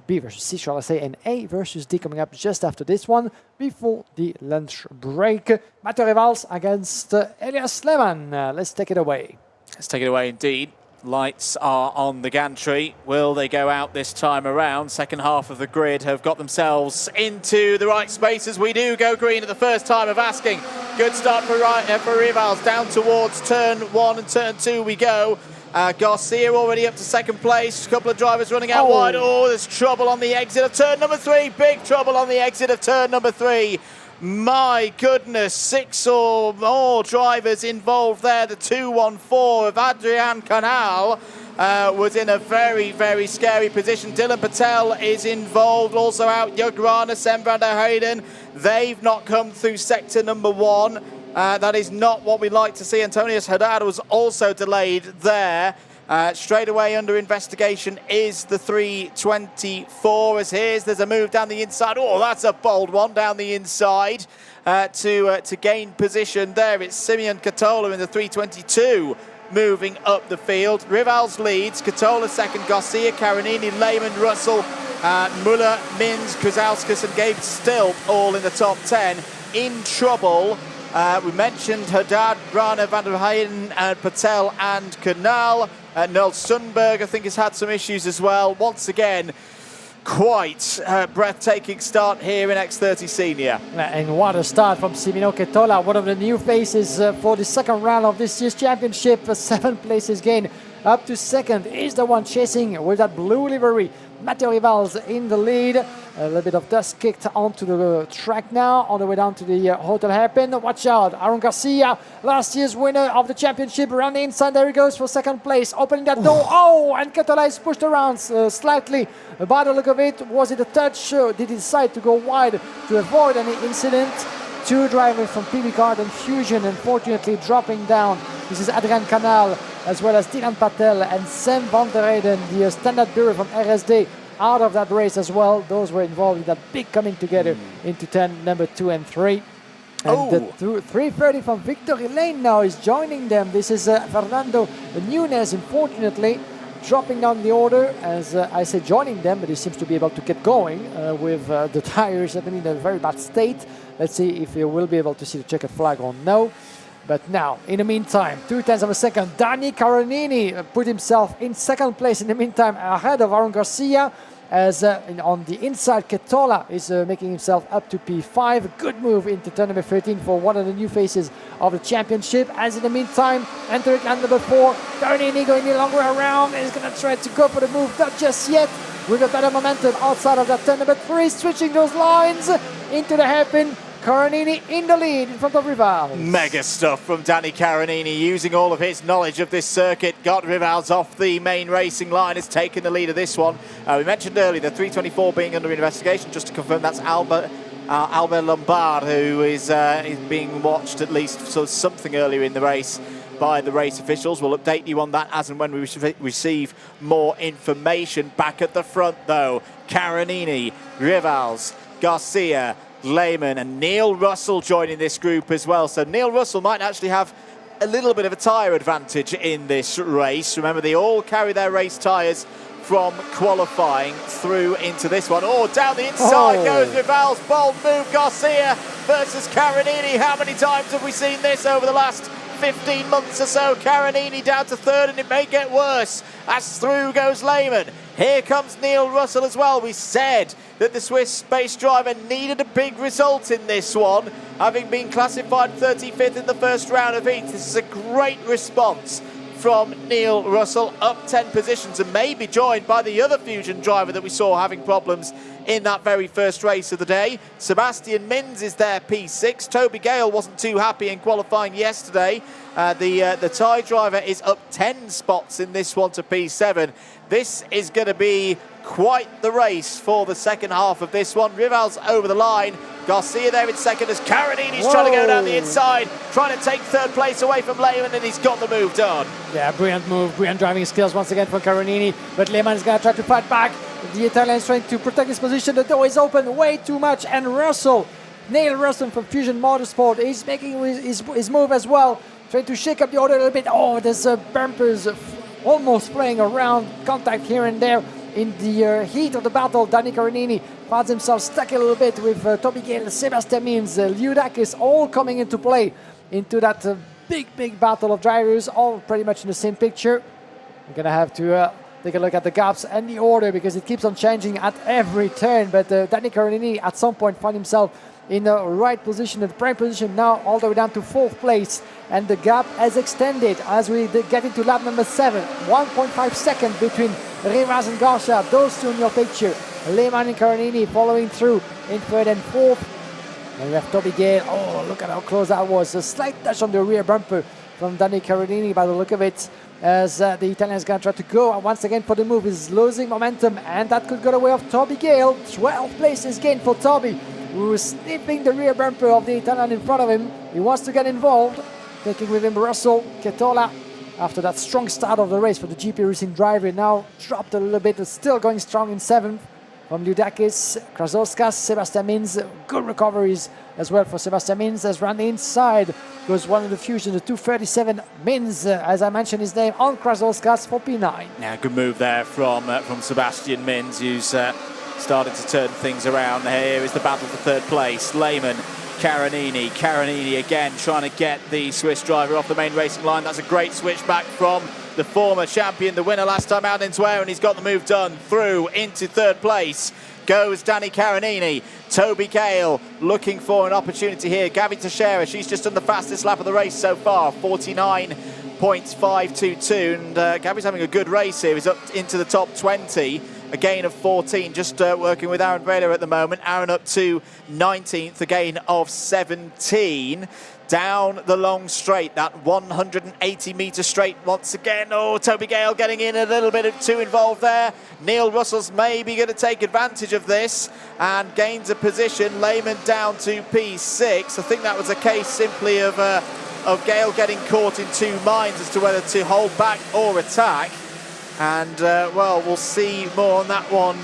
B versus C, shall I say, and A versus D coming up just after this one, before the lunch break. Matteo Rivals against Elias Lehmann. Let's take it away. Let's take it away indeed. Lights are on the gantry. Will they go out this time around? Second half of the grid have got themselves into the right spaces. We do go green at the first time of asking. Good start for Rivals. Down towards turn 1 and turn 2 we go. Garcia already up to second place. A couple of drivers running out wide. Oh, there's trouble on the exit of turn number 3. Big trouble on the exit of turn number 3. My goodness, 6 or more drivers involved there. The 214 of Adrian Canal was in a very, very scary position. Dylan Patel is involved, also out Jurgrana, Sem van der Heyden. They've not come through sector number 1. That is not what we like to see. Antonius Haddad was also delayed there. Straight away under investigation is the 324 as there's a move down the inside. Oh, that's a bold one down the inside to gain position there. It's Simeon Catola in the 322 moving up the field. Rivals leads, Catola second, Garcia, Carinini, Lehmann, Russell, Muller, Mins, Krasowskas and Gabe Stilt all in the top 10. In trouble. We mentioned Haddad, Rana, Van der Heyden, Patel and Canal. Noel Sundberg, I think, has had some issues as well. Once again, quite a breathtaking start here in X30 Senior. And what a start from Simino Catola, one of the new faces for the second round of this year's championship. 7 places gained up to second is the one chasing with that blue livery. Matteo Rivals in the lead. A little bit of dust kicked onto the track now, on the way down to the hotel hairpin. Watch out, Aaron Garcia, last year's winner of the championship, around the inside. There he goes for second place, opening that door. Oh, and Ketola is pushed around slightly. By the look of it, was it a touch? Did he decide to go wide to avoid any incident? Two drivers from PB Card and Fusion, unfortunately, dropping down. This is Adrian Canal, as well as Dylan Patel and Sam van der Eyden, the standard bureau from RSD, out of that race as well. Those were involved in that big coming together into turn number 2 and 3. And the 330 from Victory Lane now is joining them. This is Fernando Nunes, unfortunately, dropping down the order, as I say, joining them, but he seems to be able to get going with the tires in a very bad state. Let's see if he will be able to see the checkered flag or no. But now, in the meantime, 0.2 of a second, Dani Caronini put himself in second place in the meantime, ahead of Aaron Garcia, as on the inside, Ketola is making himself up to P5. Good move into turn number 13 for one of the new faces of the championship. As in the meantime, entering lane number 4, Caronini going the long way around, and is going to try to go for the move, not just yet, with a better momentum outside of that turn number 3, switching those lines into the hairpin. Caronini in the lead in front of Rivals. Mega stuff from Dani Caronini, using all of his knowledge of this circuit. Got Rivals off the main racing line, has taken the lead of this one. We mentioned earlier the 324 being under investigation. Just to confirm, that's Albert Lombard, who is being watched at least for something earlier in the race by the race officials. We'll update you on that as and when we receive more information. Back at the front though, Caronini, Rivals, Garcia, Lehman and Neil Russell joining this group as well. So Neil Russell might actually have a little bit of a tyre advantage in this race. Remember, they all carry their race tyres from qualifying through into this one. Oh, down the inside goes Rivals. Bold move, Garcia versus Caronini. How many times have we seen this over the last 15 months or so? Caronini down to third, and it may get worse as through goes Lehman. Here comes Neil Russell as well. We said that the Swiss-based driver needed a big result in this one, having been classified 35th in the first round of heats. This is a great response from Neil Russell, up 10 positions, and maybe joined by the other Fusion driver that we saw having problems in that very first race of the day. Sebastian Mins is there, P6. Toby Gale wasn't too happy in qualifying yesterday. The Thai driver is up 10 spots in this one to P7. This is going to be quite the race for the second half of this one. Rivals over the line. Garcia there in second as Caronini's trying to go down the inside, trying to take third place away from Lehman, and he's got the move done. Yeah, brilliant move, brilliant driving skills once again from Caronini, but Lehman is going to try to fight back. The Italian is trying to protect his position. The door is open way too much, and Russell, Neil Russell from Fusion Motorsport, is making his move as well, trying to shake up the order a little bit. Oh, there's bumpers almost playing around, contact here and there. In the heat of the battle, Dani Caronini finds himself stuck a little bit with Toby Gale, Sebastian Mins, Liudakis, all coming into play into that big battle of drivers, all pretty much in the same picture. We're going to have to take a look at the gaps and the order, because it keeps on changing at every turn. But Dani Caronini at some point found himself in the right position, in the prime position, now all the way down to 4th place. And the gap has extended as we get into lap number 7. 1.5 seconds between Rivas and Garcia, those two in your picture. Lehman and Caronini following through in 3rd and 4th. And we have Toby Gale. Oh, look at how close that was. A slight touch on the rear bumper from Dani Caronini by the look of it, as the Italian is going to try to go once again for the move. He's losing momentum, and that could go the way of Toby Gale. 12 places gained for Toby, who is sniffing the rear bumper of the Italian in front of him. He wants to get involved, taking with him Russell. Ketola, after that strong start of the race for the GP Racing driver, now dropped a little bit, still going strong in 7th. From Liudakis, Krasovskas, Sebastian Mins, good recoveries as well for Sebastian Mins, as round the inside goes one of the Fusion, the 237 Mins, as I mentioned his name, on Krasovskas for P9. Yeah, good move there from Sebastian Mins, who's started to turn things around. Here is the battle for 3rd place. Lehman, Caronini again trying to get the Swiss driver off the main racing line. That's a great switch back from the former champion, the winner last time out into air, and he's got the move done. Through into 3rd place goes Dani Caronini. Toby Gale looking for an opportunity here. Gabi Teixeira, she's just done the fastest lap of the race so far, 49.522, and Gabi's having a good race here. He's up into the top 20. a gain of 14, just working with Aaron Breda at the moment. Aaron up to 19th, a gain of 17. Down the long straight, that 180-metre straight once again. Oh, Toby Gale getting in a little bit too involved there. Neil Russell's maybe going to take advantage of this and gains a position. Lehman down to P6. I think that was a case simply of Gale getting caught in two minds as to whether to hold back or attack. And, well, we'll see more on that one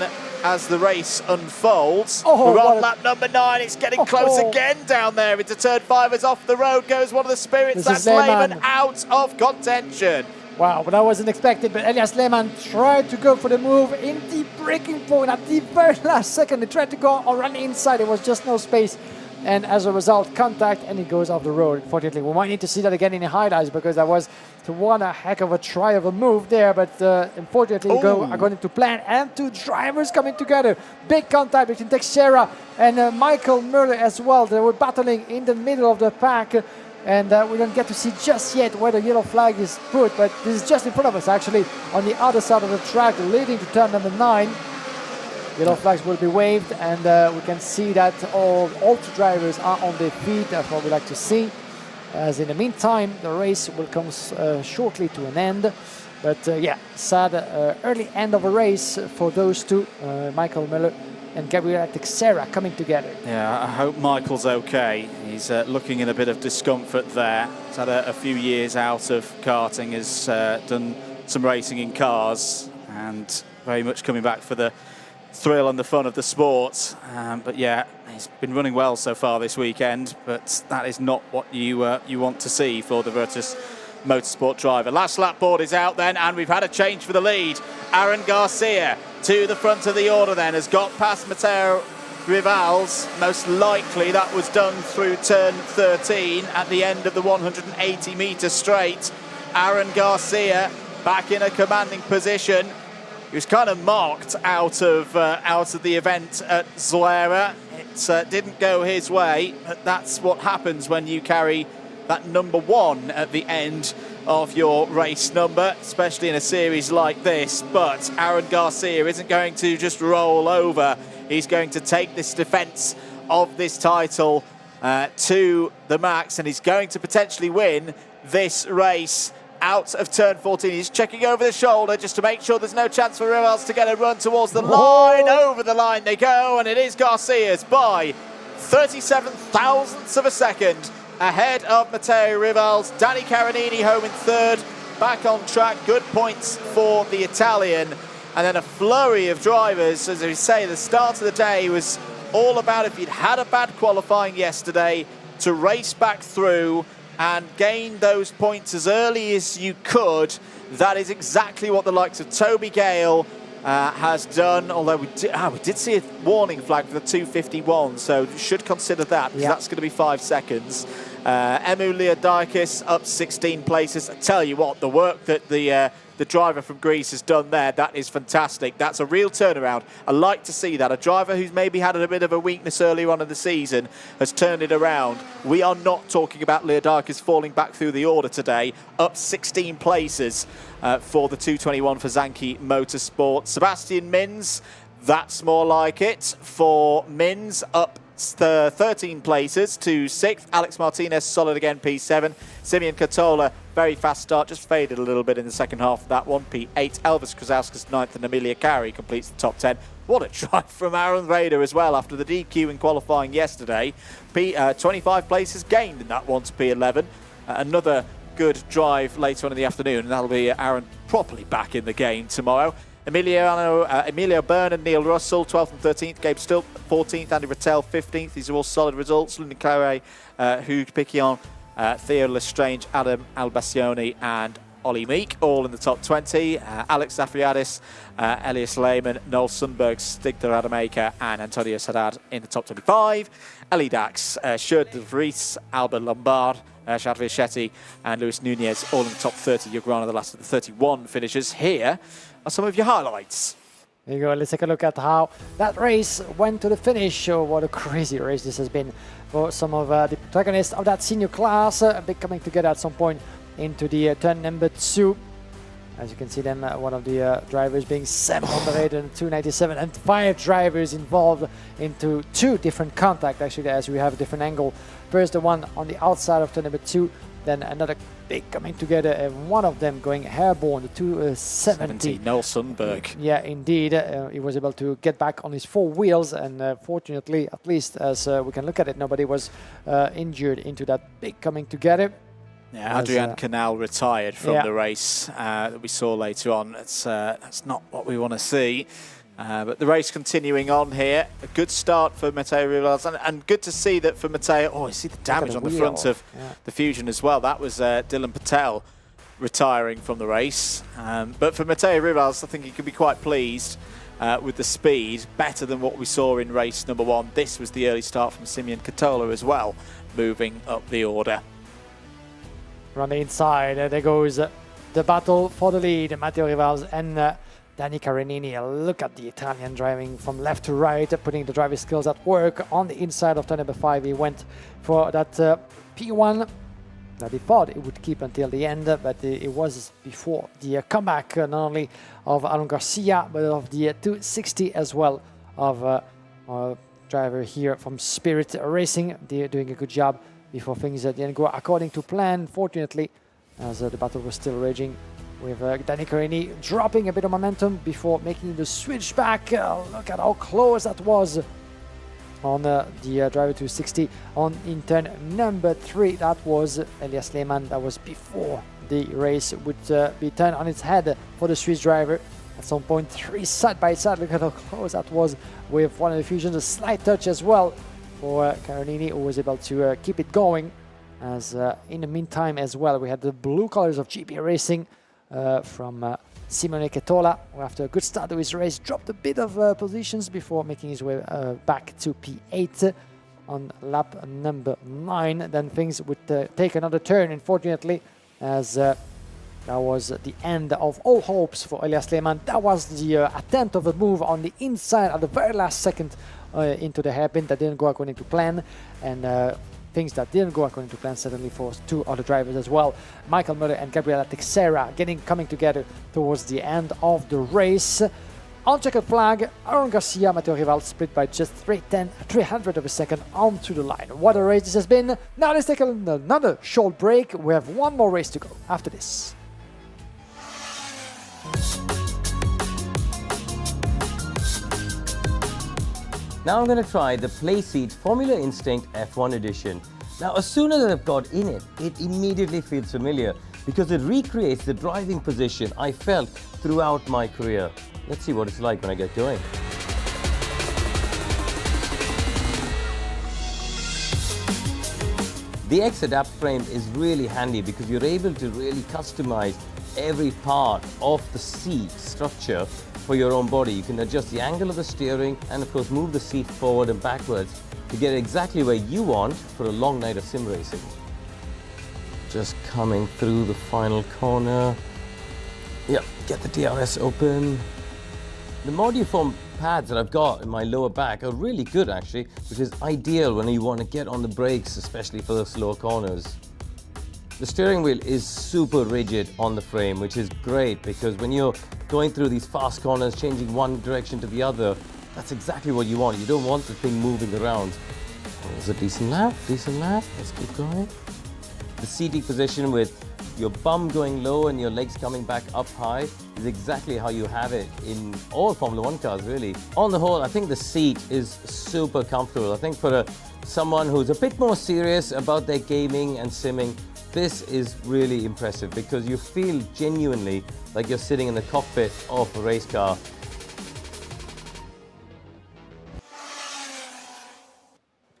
as the race unfolds. We're on lap number 9. It's getting close again down there into turn 5. As off the road goes one of the spirits. That's Lehman out of contention. Wow, but that wasn't expected. But Elias Lehman tried to go for the move in the braking point at the very last second. He tried to go around the inside. There was just no space. And as a result, contact, and he goes off the road. Unfortunately, we might need to see that again in the highlights because that was one heck of a try of a move there. But unfortunately, according to plan, and two drivers coming together. Big contact between Teixeira and Michael Muller as well. They were battling in the middle of the pack. And we don't get to see just yet where the yellow flag is put. But this is just in front of us, actually, on the other side of the track, leading to turn number 9. Yellow flags will be waved, and we can see that all two drivers are on their feet. That's what we like to see. As in the meantime, the race will come shortly to an end. But yeah, sad early end of a race for those two, Michael Miller and Gabriel Teixeira, coming together. Yeah, I hope Michael's okay. He's looking in a bit of discomfort there. He's had a few years out of karting, has done some racing in cars, and very much coming back for the thrill and the fun of the sport. But yeah, he's been running well so far this weekend, but that is not what you want to see for the Virtus Motorsport driver. Last lap board is out then, and we've had a change for the lead. Aaron Garcia to the front of the order then, has got past Matteo Rivals. Most likely that was done through turn 13 at the end of the 180-metre straight. Aaron Garcia back in a commanding position. He was kind of marked out of the event at Zuera. It didn't go his way, but that's what happens when you carry that number 1 at the end of your race number, especially in a series like this. But Aaron Garcia isn't going to just roll over. He's going to take this defence of this title to the max, and he's going to potentially win this race out of turn 14. He's checking over the shoulder just to make sure there's no chance for Rivals to get a run towards the line. Over the line they go, and it is Garcia's by 37 thousandths of a second ahead of Matteo Rivals. Danny Caronini home in third, back on track. Good points for the Italian. And then a flurry of drivers. As we say, the start of the day was all about, if you'd had a bad qualifying yesterday, to race back through and gain those points as early as you could. That is exactly what the likes of Toby Gale has done, although we did see a warning flag for the 251, so should consider that, because that's going to be 5 seconds. Emu Leodakis up 16 places. I tell you what, the work that the driver from Greece has done there, that is fantastic. That's a real turnaround. I like to see that. A driver who's maybe had a bit of a weakness earlier on in the season has turned it around. We are not talking about Leodakis falling back through the order today. Up 16 places for the 221 for Zanchi Motorsport. Sebastian Mins, that's more like it for Mins, up 13 places to 6th. Alex Martinez solid again, P7. Simeon Catola, very fast start, just faded a little bit in the second half of that one, P8. Elvis Krasauskas 9th, and Emilia Carey completes the top 10. What a drive from Aaron Rader as well after the DQ in qualifying yesterday. 25 places gained in that one to P11. Another good drive later on in the afternoon, and that'll be Aaron properly back in the game tomorrow. Emilio Byrne and Neil Russell, 12th and 13th. Gabe Still, 14th. Andy Rattel, 15th. These are all solid results. Lyndon Claret, Hugues Piquillon, Theo Lestrange, Adam Albacioni and Ollie Meek, all in the top 20. Alex Zafriadis, Elias Lehman, Noel Sundberg, Stig de Rademacher and Antonio Haddad in the top 25. Ellie Dax, Sjoerd de Vries, Albert Lombard, Xavier Shetty and Luis Nunez, all in the top 30. You're on the last of the 31 finishers. Here are some of your highlights. There you go. Let's take a look at how that race went to the finish. Oh, what a crazy race this has been for some of the protagonists of that senior class. A big coming together at some point into the turn number 2. As you can see them, one of the drivers being 7 on the radar and 297, and 5 drivers involved into 2 different contact, actually, as we have a different angle. First the one on the outside of turn number 2, then another big coming together, and one of them going airborne, the 270. Noel Sundberg. Yeah, indeed. He was able to get back on his 4 wheels, and fortunately, at least as we can look at it, nobody was injured into that big coming together. Yeah, Adrian Canal retired from the race that we saw later on. That's not what we want to see. But the race continuing on here. A good start for Matteo Rivals, and good to see that for Matteo. Oh, you see the damage on the front of the Fusion as well. That was Dylan Patel retiring from the race. But for Matteo Rivals, I think he could be quite pleased with the speed, better than what we saw in race number 1. This was the early start from Simeon Catola as well, moving up the order. Around the inside, there goes the battle for the lead. Matteo Rivals and Danny Carinini. Look at the Italian driving from left to right, putting the driving skills at work. On the inside of turn number 5, he went for that P1 that he thought it would keep until the end, but it was before the comeback, not only of Aaron Garcia, but of the 260 as well of driver here from Spirit Racing. They're doing a good job before things didn't go according to plan, fortunately, as the battle was still raging, with Danny Carini dropping a bit of momentum before making the switch back. Look at how close that was on the driver 260 in turn number 3. That was Elias Lehmann. That was before the race would be turned on its head for the Swiss driver. At some point, 3 side by side. Look at how close that was with one of the Fusions. A slight touch as well for Carinini, who was able to keep it going. As in the meantime as well, we had the blue colors of GP Racing from Simone Catola, who after a good start to his race dropped a bit of positions before making his way back to P8 on lap number 9. Then things would take another turn, unfortunately, as that was the end of all hopes for Elias Lehmann. That was the attempt of a move on the inside at the very last second into the hairpin that didn't go according to plan, and things that didn't go according to plan certainly for 2 other drivers as well. Michael Muller and Gabriela Teixeira coming together towards the end of the race. On checkered flag, Aaron Garcia, Matteo Rival split by just 300 of a second onto the line. What a race this has been. Now let's take another short break. We have one more race to go after this. Now I'm going to try the Playseat Formula Instinct F1 edition. Now as soon as I've got in it, it immediately feels familiar because it recreates the driving position I felt throughout my career. Let's see what it's like when I get going. The X-Adapt frame is really handy because you're able to really customize every part of the seat structure for your own body. You can adjust the angle of the steering and of course move the seat forward and backwards to get exactly where you want for a long night of sim racing. Just coming through the final corner. Yep, get the DRS open. The Moduform pads that I've got in my lower back are really good actually, which is ideal when you want to get on the brakes, especially for the slower corners. The steering wheel is super rigid on the frame, which is great because when you're going through these fast corners, changing one direction to the other, that's exactly what you want. You don't want the thing moving around. There's a decent lap, let's keep going. The seating position with your bum going low and your legs coming back up high is exactly how you have it in all Formula 1 cars, really. On the whole, I think the seat is super comfortable. I think for someone who's a bit more serious about their gaming and simming, this is really impressive because you feel genuinely like you're sitting in the cockpit of a race car.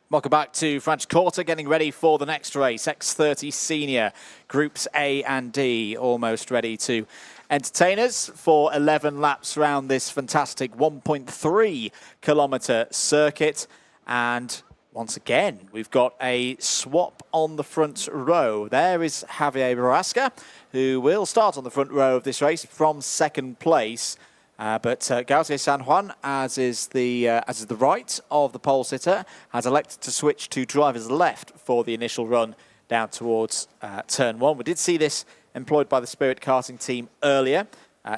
Welcome back to Franciacorta, getting ready for the next race. X30 Senior, Groups A and D, almost ready to entertain us for 11 laps around this fantastic 1.3 kilometre circuit. And once again, we've got a swap on the front row. There is Javier Borrasca, who will start on the front row of this race from second place. But Gautier San Juan, as is the right of the pole sitter, has elected to switch to driver's left for the initial run down towards turn 1. We did see this employed by the Spirit karting team earlier.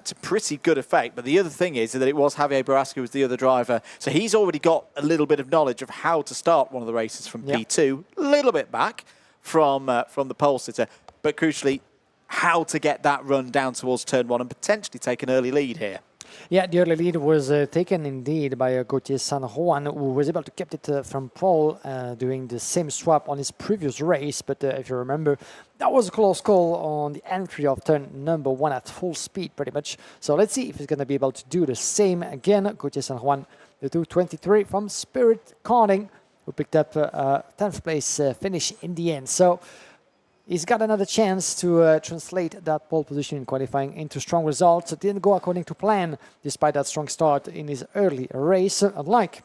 To pretty good effect. But the other thing is that it was Javier Barrasca who was the other driver. So he's already got a little bit of knowledge of how to start one of the races from P2, a little bit back from the pole sitter. But crucially, how to get that run down towards turn 1 and potentially take an early lead here. Yeah, the early lead was taken indeed by Gauthier San Juan, who was able to keep it from Paul doing the same swap on his previous race. But if you remember, that was a close call on the entry of turn number 1 at full speed, pretty much. So let's see if he's going to be able to do the same again. Gauthier San Juan, the 223 from Spirit Karting, who picked up a 10th place finish in the end. So he's got another chance to translate that pole position in qualifying into strong results. It didn't go according to plan, despite that strong start in his early race, unlike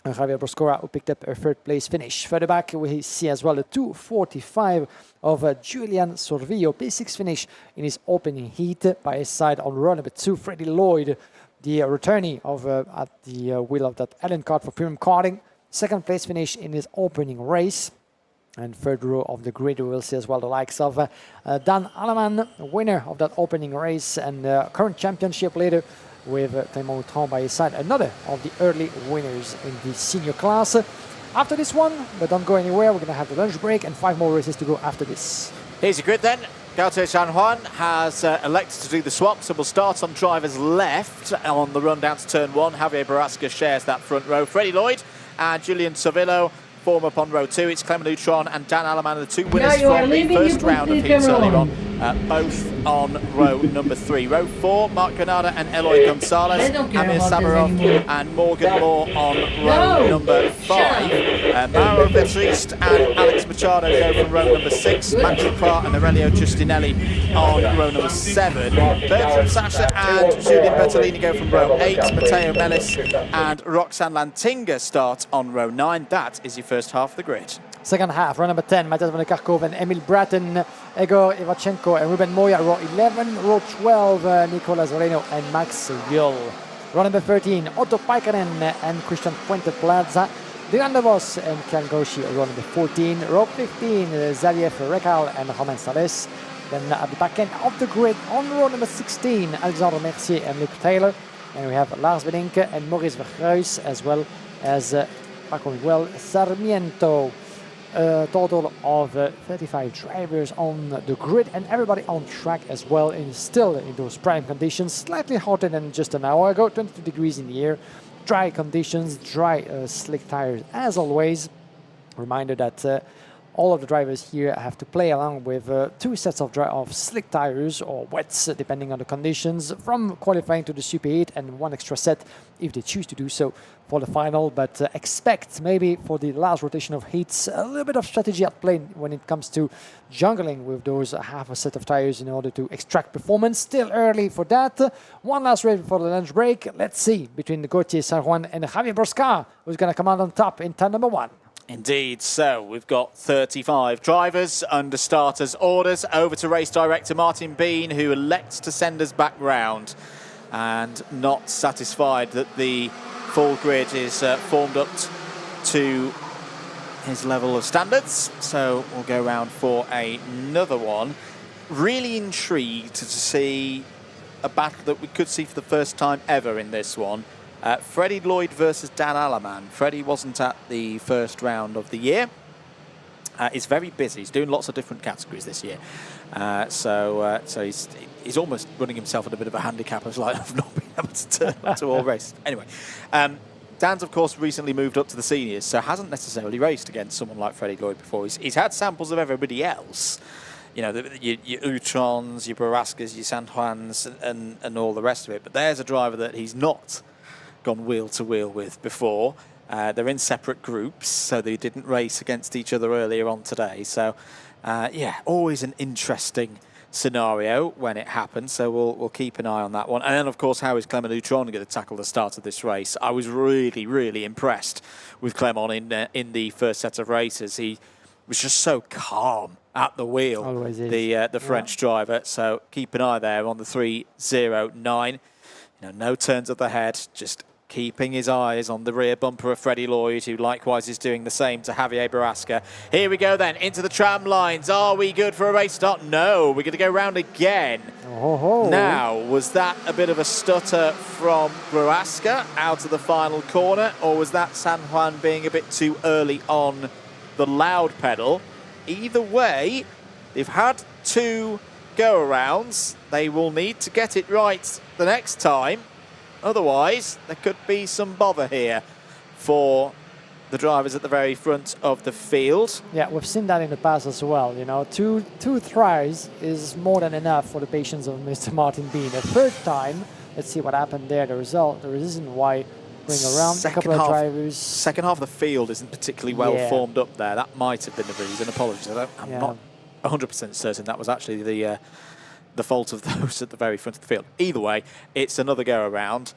Javier Boscora, who picked up a 3rd place finish. Further back, we see as well the 2:45 of Julian Sorvillo, P6 finish in his opening heat. By his side on row number 2, Freddie Lloyd, the returnee of at the wheel of that Allen kart for Premium Karting. 2nd place finish in his opening race. And 3rd row of the grid, we will see as well the likes of Dan Alleman, winner of that opening race and current championship leader, with Clément Houtron by his side, another of the early winners in the senior class. After this one, but don't go anywhere, we're going to have the lunch break and 5 more races to go after this. Here's your grid then. Gauthier San Juan has elected to do the swap, so we'll start on driver's left on the run down to turn 1. Javier Barrasca shares that front row. Freddie Lloyd and Julian Sorvillo form up on row 2. It's Clément Houtron and Dan Alleman, the 2 winners from the first round of heats earlier on, both on row number 3. Row 4, Mark Granada and Eloy Gonzalez, Amir Samarov and Morgan Moore on row number 5. Mauro Vetrist and Alex Machado go from row number 6. Max Leclerc and Aurelio Giustinelli on row number 7. Bertram Sasha and Julien Bertolini go from row 8. Matteo Mellis and Roxanne Lantinga start on row 9. That is your first half of the grid. Second half, row number 10, Matthias van der Karkov and Emil Bratton, Egor Ivachenko and Ruben Moya. Row 11, row 12, Nicolas Moreno and Max Viol. Row number 13, Otto Paikanen and Christian Fuente Plaza. Dylan DeVos and Kian Goshi. Row number 14, row 15, Xavier Rekal and Romain Sales. Then at the back end of the grid, on row number 16, Alexandre Mercier and Luc Taylor. And we have Lars Beninke and Maurice Vergruis, as well as Paco Miguel Sarmiento. A total of 35 drivers on the grid and everybody on track as well, and still in those prime conditions, slightly hotter than just an hour ago, 22 degrees in the air, dry conditions, dry slick tires as always. Reminder that all of the drivers here have to play along with 2 sets of slick tires or wets, depending on the conditions, from qualifying to the Super 8, and 1 extra set if they choose to do so for the final. But expect maybe for the last rotation of heats a little bit of strategy at play when it comes to jungling with those half a set of tires in order to extract performance. Still early for that. One last race before the lunch break. Let's see between Gauthier San Juan and Javier Bosca who's going to come out on top in turn number 1. Indeed, so we've got 35 drivers under starters' orders. Over to race director Martin Bean, who elects to send us back round, and not satisfied that the full grid is formed up to his level of standards. So we'll go round for another one. Really intrigued to see a battle that we could see for the first time ever in this one. Freddie Lloyd versus Dan Alleman. Freddie wasn't at the first round of the year. He's very busy. He's doing lots of different categories this year. So he's almost running himself at a bit of a handicap of like, I've not been able to turn up to all races. Anyway, Dan's, of course, recently moved up to the seniors, so hasn't necessarily raced against someone like Freddie Lloyd before. He's had samples of everybody else. You know, your Utrons, your Barrascas, your San Juans, and all the rest of it. But there's a driver that he's not gone wheel to wheel with before. They're in separate groups, so they didn't race against each other earlier on today. So, yeah, always an interesting scenario when it happens. So we'll keep an eye on that one. And then, of course, how is Clément Houtron going to tackle the start of this race? I was really, really impressed with Clément in the first set of races. He was just so calm at the wheel, the French driver. So keep an eye there on the 309. You know, no turns of the head, just keeping his eyes on the rear bumper of Freddie Lloyd, who likewise is doing the same to Javier Barrasca. Here we go then, into the tram lines. Are we good for a race start? No, we're going to go round again. Oh. Now, was that a bit of a stutter from Barrasca out of the final corner, or was that San Juan being a bit too early on the loud pedal? Either way, they've had 2 go-arounds. They will need to get it right the next time. Otherwise, there could be some bother here for the drivers at the very front of the field. Yeah, we've seen that in the past as well. You know, two tries is more than enough for the patience of Mr. Martin Bean. A third time, let's see what happened there. The reason why going around a couple of drivers. Second half of the field isn't particularly well formed up there. That might have been the reason. Apologies, I'm not 100% certain that was actually the fault of those at the very front of the field. Either way, it's another go around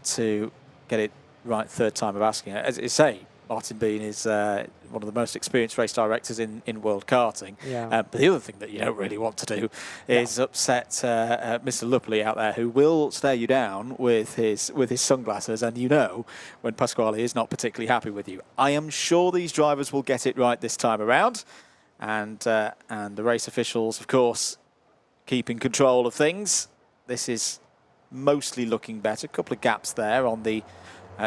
to get it right third time of asking. As you say, Martin Bean is one of the most experienced race directors in world karting. But the other thing that you don't really want to do is upset Mr. Lupley out there, who will stare you down with his sunglasses, and you know when Pasquale is not particularly happy with you. I am sure these drivers will get it right this time around, and the race officials, of course, keeping control of things. This is mostly looking better. A couple of gaps there on the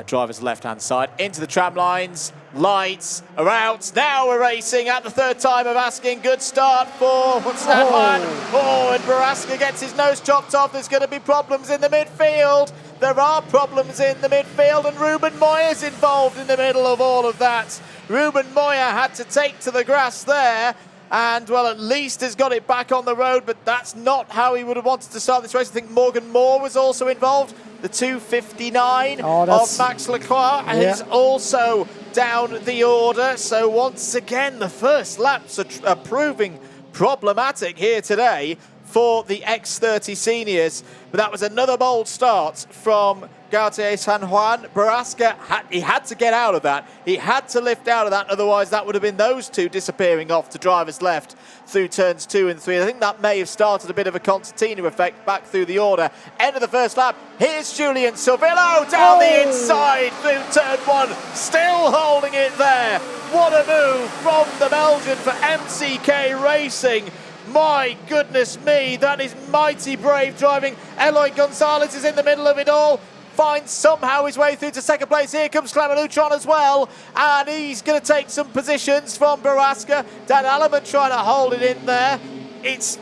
driver's left-hand side. Into the tram lines. Lights are out. Now we're racing at the third time of asking. Good start for San Juan. And Barrasca gets his nose chopped off. There's going to be problems in the midfield. There are problems in the midfield, and Ruben Moya's involved in the middle of all of that. Ruben Moya had to take to the grass there, and, well, at least has got it back on the road, but that's not how he would have wanted to start this race. I think Morgan Moore was also involved. The 2:59 of Max Leclerc is also down the order. So once again, the first laps are proving problematic here today for the X30 seniors. But that was another bold start from Gautier San Juan. Barrasca, he had to get out of that. He had to lift out of that. Otherwise, that would have been those two disappearing off to driver's left through turns 2 and 3. I think that may have started a bit of a concertina effect back through the order. End of the first lap. Here's Julian Silvillo down the inside through turn 1. Still holding it there. What a move from the Belgian for MCK Racing. My goodness me, that is mighty brave driving. Eloy Gonzalez is in the middle of it all. Finds somehow his way through to second place. Here comes Clamaluchon as well. And he's going to take some positions from Barrasca. Dan Alleman trying to hold it in there. It's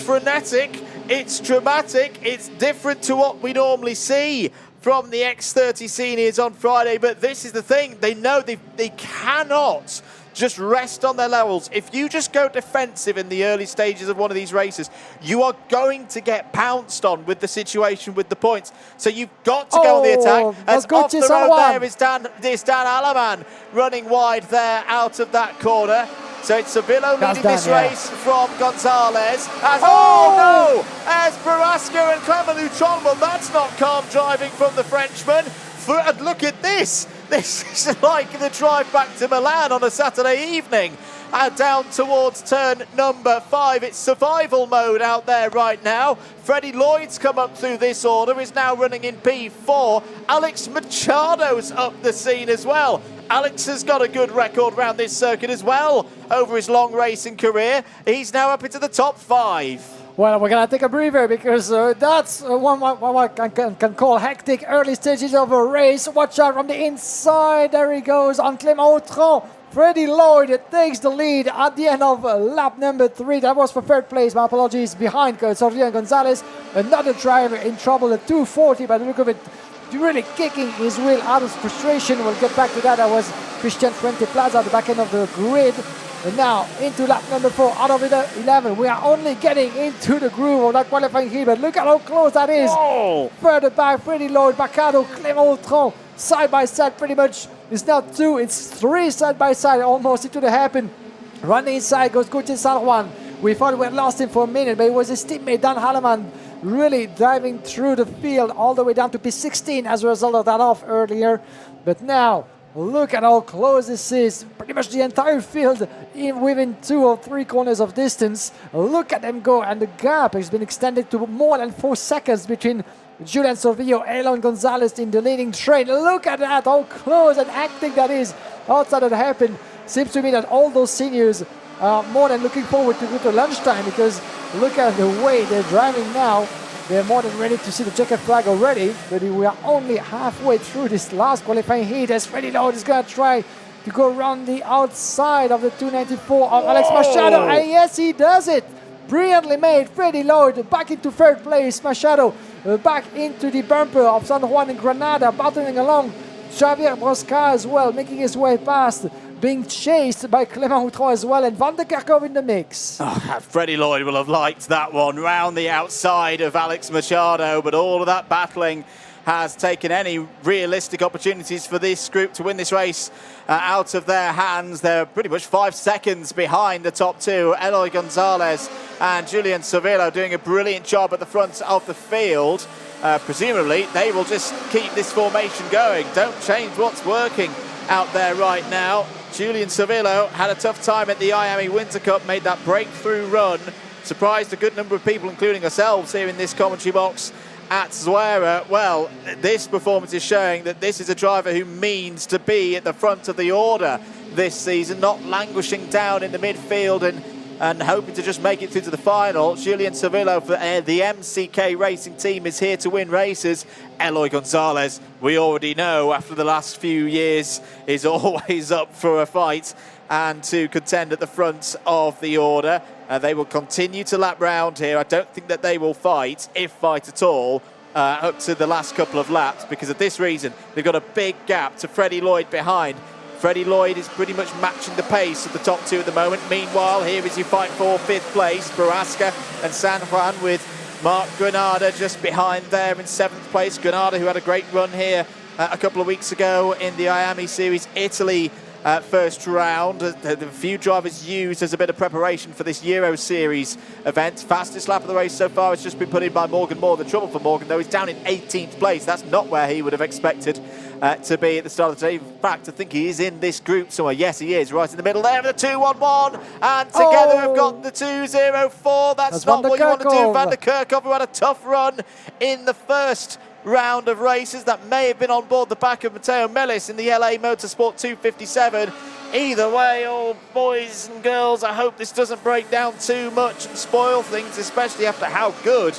frenetic. It's dramatic. It's different to what we normally see from the X30 seniors on Friday. But this is the thing. They know they cannot just rest on their laurels. If you just go defensive in the early stages of one of these races, you are going to get pounced on with the situation with the points. So you've got to go on the attack. As off the road there is Dan Alleman running wide there out of that corner. So it's Sevilla leading this race from Gonzalez. As Barrasca and Clamaluchon. Well, that's not calm driving from the Frenchman. And look at this. This is like the drive back to Milan on a Saturday evening. Down towards turn number 5. It's survival mode out there right now. Freddie Lloyd's come up through this order, is now running in P4. Alex Machado's up the scene as well. Alex has got a good record around this circuit as well over his long racing career. He's now up into the top 5. Well, we're going to take a breather because that's one can call hectic early stages of a race. Watch out from the inside. There he goes on Clément Autran. Freddie Lloyd takes the lead at the end of lap number 3. That was for third place. My apologies. Behind Sordian Gonzalez. Another driver in trouble at 240 by the look of it. Really kicking his wheel out of frustration. We'll get back to that. That was Christian Fuente Plaza at the back end of the grid. And now into lap number 4 out of 11. We are only getting into the groove of that qualifying heat, but look at how close that is. Further back, Freddie Lloyd, Bacado, Clément Autran, side by side pretty much. It's now 2, it's 3 side by side, almost into the hairpin. Running inside goes Gautier San Juan. We thought we had lost him for a minute, but it was his teammate Dan Alleman really driving through the field all the way down to P16 as a result of that off earlier. But now, look at how close this is. Pretty much the entire field within 2 or 3 corners of distance. Look at them go, and the gap has been extended to more than 4 seconds between Julian Sorvillo, Elon Gonzalez in the leading train. Look at that, how close and hectic that is outside of the hairpin. Seems to me that all those seniors are more than looking forward to go to lunchtime, because look at the way they're driving now. They're more than ready to see the checkered flag already, but we are only halfway through this last qualifying heat as Freddie Lloyd is going to try to go around the outside of the 294 of Alex Machado, and yes, he does it! Brilliantly made. Freddie Lloyd back into third place. Machado back into the bumper of San Juan and Granada, battling along. Javier Brosca as well, making his way past, being chased by Clément Houtron as well, and Van der Kerkhoff in the mix. Oh, Freddie Lloyd will have liked that one, round the outside of Alex Machado, but all of that battling has taken any realistic opportunities for this group to win this race out of their hands. They're pretty much 5 seconds behind the top two, Eloy Gonzalez and Julian Cervillo, doing a brilliant job at the front of the field. Presumably, they will just keep this formation going. Don't change what's working out there right now. Julian Cervillo had a tough time at the IAME Winter Cup, made that breakthrough run, surprised a good number of people, including ourselves here in this commentary box at Zuera. Well, this performance is showing that this is a driver who means to be at the front of the order this season, not languishing down in the midfield and hoping to just make it through to the final. Julian Cervillo for the MCK Racing team is here to win races. Eloy Gonzalez, we already know after the last few years, is always up for a fight and to contend at the front of the order. They will continue to lap round here. I don't think that they will fight, if fight at all, up to the last couple of laps, because of this reason. They've got a big gap to Freddie Lloyd behind. Freddie Lloyd is pretty much matching the pace of the top two at the moment. Meanwhile, here is your fight for 5th place, Borrasca and San Juan, with Marc Granada just behind there in 7th place. Granada, who had a great run here a couple of weeks ago in the IAME Series Italy first round. The few drivers used as a bit of preparation for this Euro Series event. Fastest lap of the race so far has just been put in by Morgan Moore. The trouble for Morgan, though, he's down in 18th place. That's not where he would have expected to be at the start of the day. In fact, I think he is in this group somewhere. Yes, he is, right in the middle there, the 2-1-1, and together we've got the 2-0-4. That's not what you want to do. Van der Kerkhoff, who had a tough run in the first round of races, that may have been on board the back of Matteo Mellis in the LA Motorsport 257. Either way, all boys and girls, I hope this doesn't break down too much and spoil things, especially after how good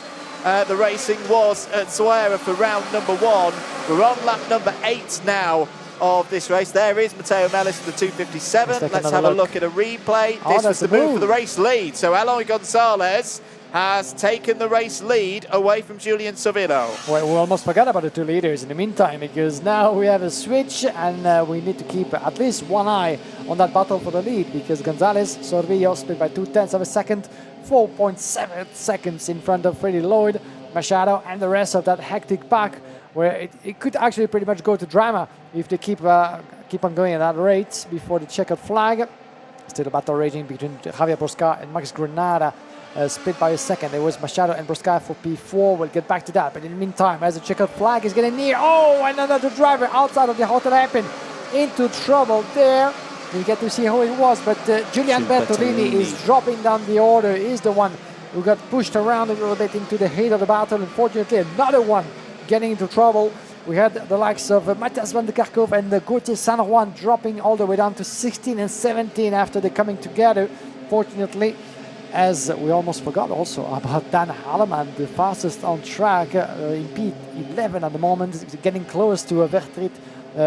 the racing was at Zuera for round number 1. We're on lap number 8 now of this race. There is Matteo Mellis in the 257. Let's have a look at a replay. This was the move for the race lead. So Eloy Gonzalez has taken the race lead away from Julian Cervillo. Well, we almost forgot about the two leaders in the meantime, because now we have a switch and we need to keep at least one eye on that battle for the lead, because Gonzalez, Sorvillo split by 0.2 of a second, 4.7 seconds in front of Freddie Lloyd, Machado, and the rest of that hectic pack, where it could actually pretty much go to drama if they keep on going at that rate before the checkered flag. Still a battle raging between Javier Brosca and Max Granada. Split by a second. There was Machado and Brosca for P4. We'll get back to that. But in the meantime, as the checkered flag is getting near, and another driver outside of the hotel hairpin into trouble there. You get to see how it was, but Julian Bertolini is dropping down the order. He's the one who got pushed around a little bit into the heat of the battle. Unfortunately, another one getting into trouble. We had the likes of Matthias Van der Kerkhoff and Gauthier San Juan dropping all the way down to 16 and 17 after they're coming together. Fortunately, as we almost forgot also about Dan Halleman, the fastest on track in P11 at the moment, getting close to a Vertrit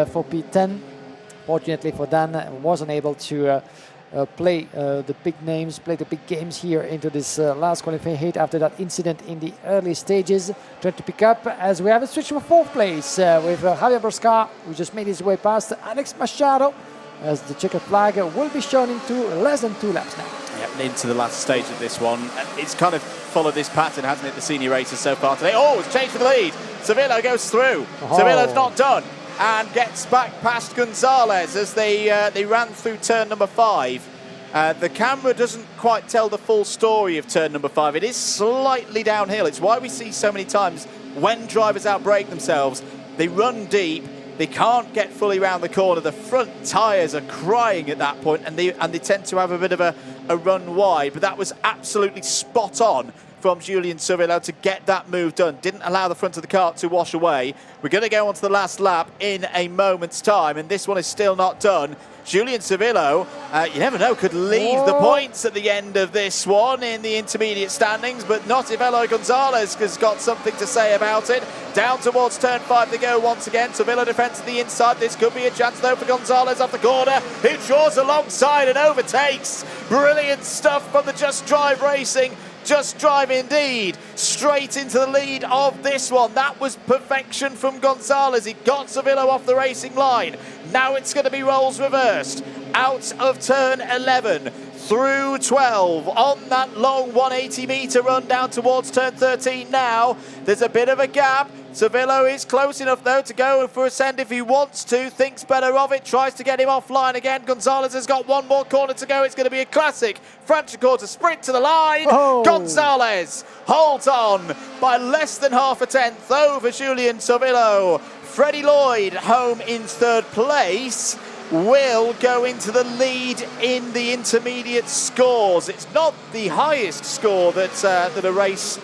for P10. Fortunately for Dan, wasn't able to play the big names, play the big games here into this last qualifying heat after that incident in the early stages. Trying to pick up as we have a switch for 4th place with Javier Brosca, who just made his way past Alex Machado, as the checkered flag will be shown into less than 2 laps now. Yep, into the last stage of this one. It's kind of followed this pattern, hasn't it, the senior races so far today? Oh, it's changed for the lead. Cervillo goes through. Cervillo's not done and gets back past Gonzalez as they ran through turn number 5. The camera doesn't quite tell the full story of turn number 5. It is slightly downhill. It's why we see so many times when drivers outbrake themselves, they run deep. They can't get fully round the corner. The front tyres are crying at that point, and they tend to have a bit of a run wide. But that was absolutely spot on from Julien Cervillo to get that move done. Didn't allow the front of the car to wash away. We're going to go on to the last lap in a moment's time, and this one is still not done. Julien Cervillo, you never know, could leave the points at the end of this one in the intermediate standings, but not if Eloy Gonzalez has got something to say about it. Down towards turn 5 they go once again. Cervillo defends to the inside. This could be a chance, though, for Gonzalez off the corner, who draws alongside and overtakes. Brilliant stuff from the Just Drive Racing. Just Drive indeed, straight into the lead of this one. That was perfection from Gonzalez. He got Cervillo off the racing line. Now it's going to be roles reversed. Out of turn 11, through 12, on that long 180-metre run down towards turn 13 now. There's a bit of a gap. Cervillo is close enough, though, to go for a send if he wants to. Thinks better of it, tries to get him offline again. Gonzalez has got one more corner to go. It's going to be a classic Franciacorta sprint to the line. Gonzalez holds on by less than half a tenth over Julien Cervillo. Freddie Lloyd, home in third place, will go into the lead in the intermediate scores. It's not the highest score that a race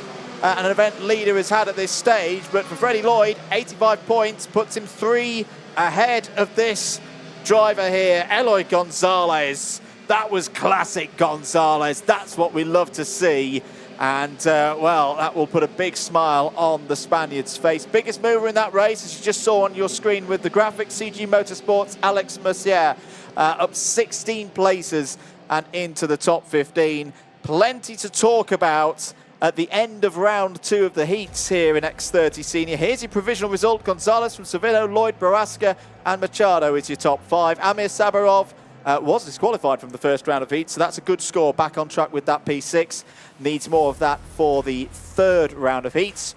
an event leader has had at this stage, but for Freddie Lloyd, 85 points puts him 3 ahead of this driver here, Eloy Gonzalez. That was classic Gonzalez. That's what we love to see. And, well, that will put a big smile on the Spaniard's face. Biggest mover in that race, as you just saw on your screen with the graphics, CG Motorsports' Alex Mercier, up 16 places and into the top 15. Plenty to talk about at the end of round 2 of the heats here in X30 Senior. Here's your provisional result. Gonzalez from Cervillo, Lloyd, Barasca and Machado is your top 5. Amir Sabarov was disqualified from the first round of heats, so that's a good score. Back on track with that P6. Needs more of that for the third round of heats.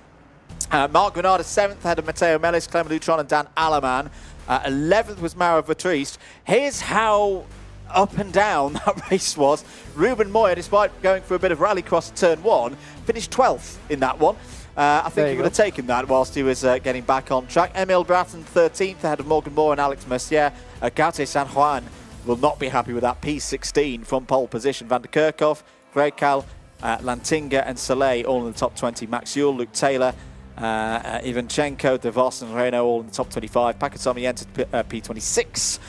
Mark Granada 7th, ahead of Matteo Mellis, Clement Dutron and Dan Alaman. 11th was Mara Vatriste. Here's how up and down that race was. Ruben Moya, despite going for a bit of rallycross at turn 1, finished 12th in that one. I think he would have taken that whilst he was getting back on track. Emil Bratton 13th, ahead of Morgan Moore and Alex Mercier. Gaute San Juan will not be happy with that P16 from pole position. Van der Kerkhoff, Grekal, Lantinga and Soleil all in the top 20. Max Yule, Luke Taylor, Ivanchenko, De Vos and Reno all in the top 25. Pakatomi entered P26.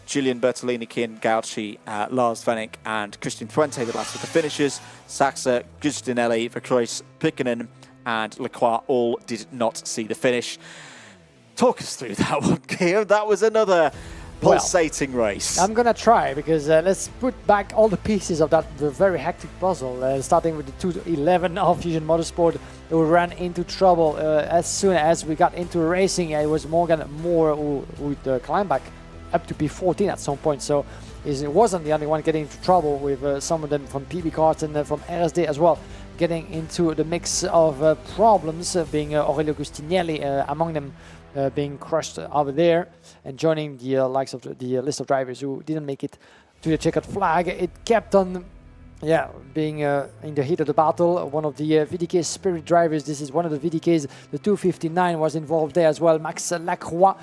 Julian Bertolini, Kian Gauci, Lars Vennick and Christian Fuente, the last of the finishers. Saxa, Gustinelli, Verkreuz, Pikkonen and Lacroix all did not see the finish. Talk us through that one, Guillaume. That was another pulsating race. I'm gonna try, because let's put back all the pieces of that very hectic puzzle, starting with the 211 of Fusion Motorsport, who ran into trouble as soon as we got into racing. It was Morgan Moore who would climb back up to P14 at some point, so he wasn't the only one getting into trouble, with some of them from PB Karts and from RSD as well getting into the mix of problems, being Aurelio Gustinelli among them, being crushed over there and joining the likes of the list of drivers who didn't make it to the checkered flag. It kept on being in the heat of the battle. One of the VDK Spirit drivers, this is one of the VDKs, the 259 was involved there as well. Max Lacroix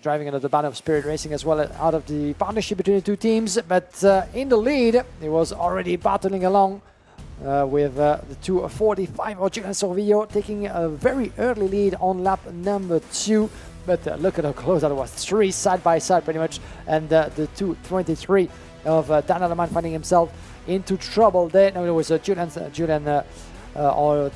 driving under the banner of Spirit Racing as well, out of the partnership between the two teams. But in the lead, he was already battling along with the 245 of Julian Cervillo, taking a very early lead on lap number 2. But look at how close that was, 3 side by side pretty much. And the 223 of Dan Aleman finding himself into trouble there. No, it was Julian or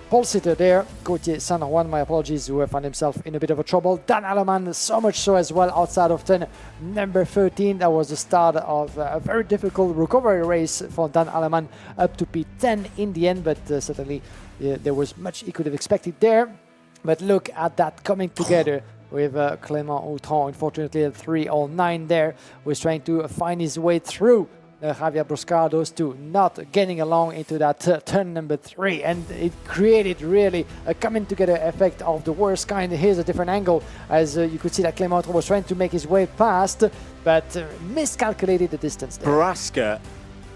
pole sitter there, Gautier San Juan, my apologies, who found himself in a bit of a trouble. Dan Aleman, so much so as well, outside of turn number 13. That was the start of a very difficult recovery race for Dan Aleman, up to P10 in the end, but certainly there was much he could have expected there. But look at that coming together with Clément Autran, unfortunately at 309 there, was trying to find his way through Javier Bruscar, those two not getting along into that turn number 3, and it created really a coming together effect of the worst kind. Here's a different angle, as you could see that Clément was trying to make his way past, but miscalculated the distance there. Bruscar,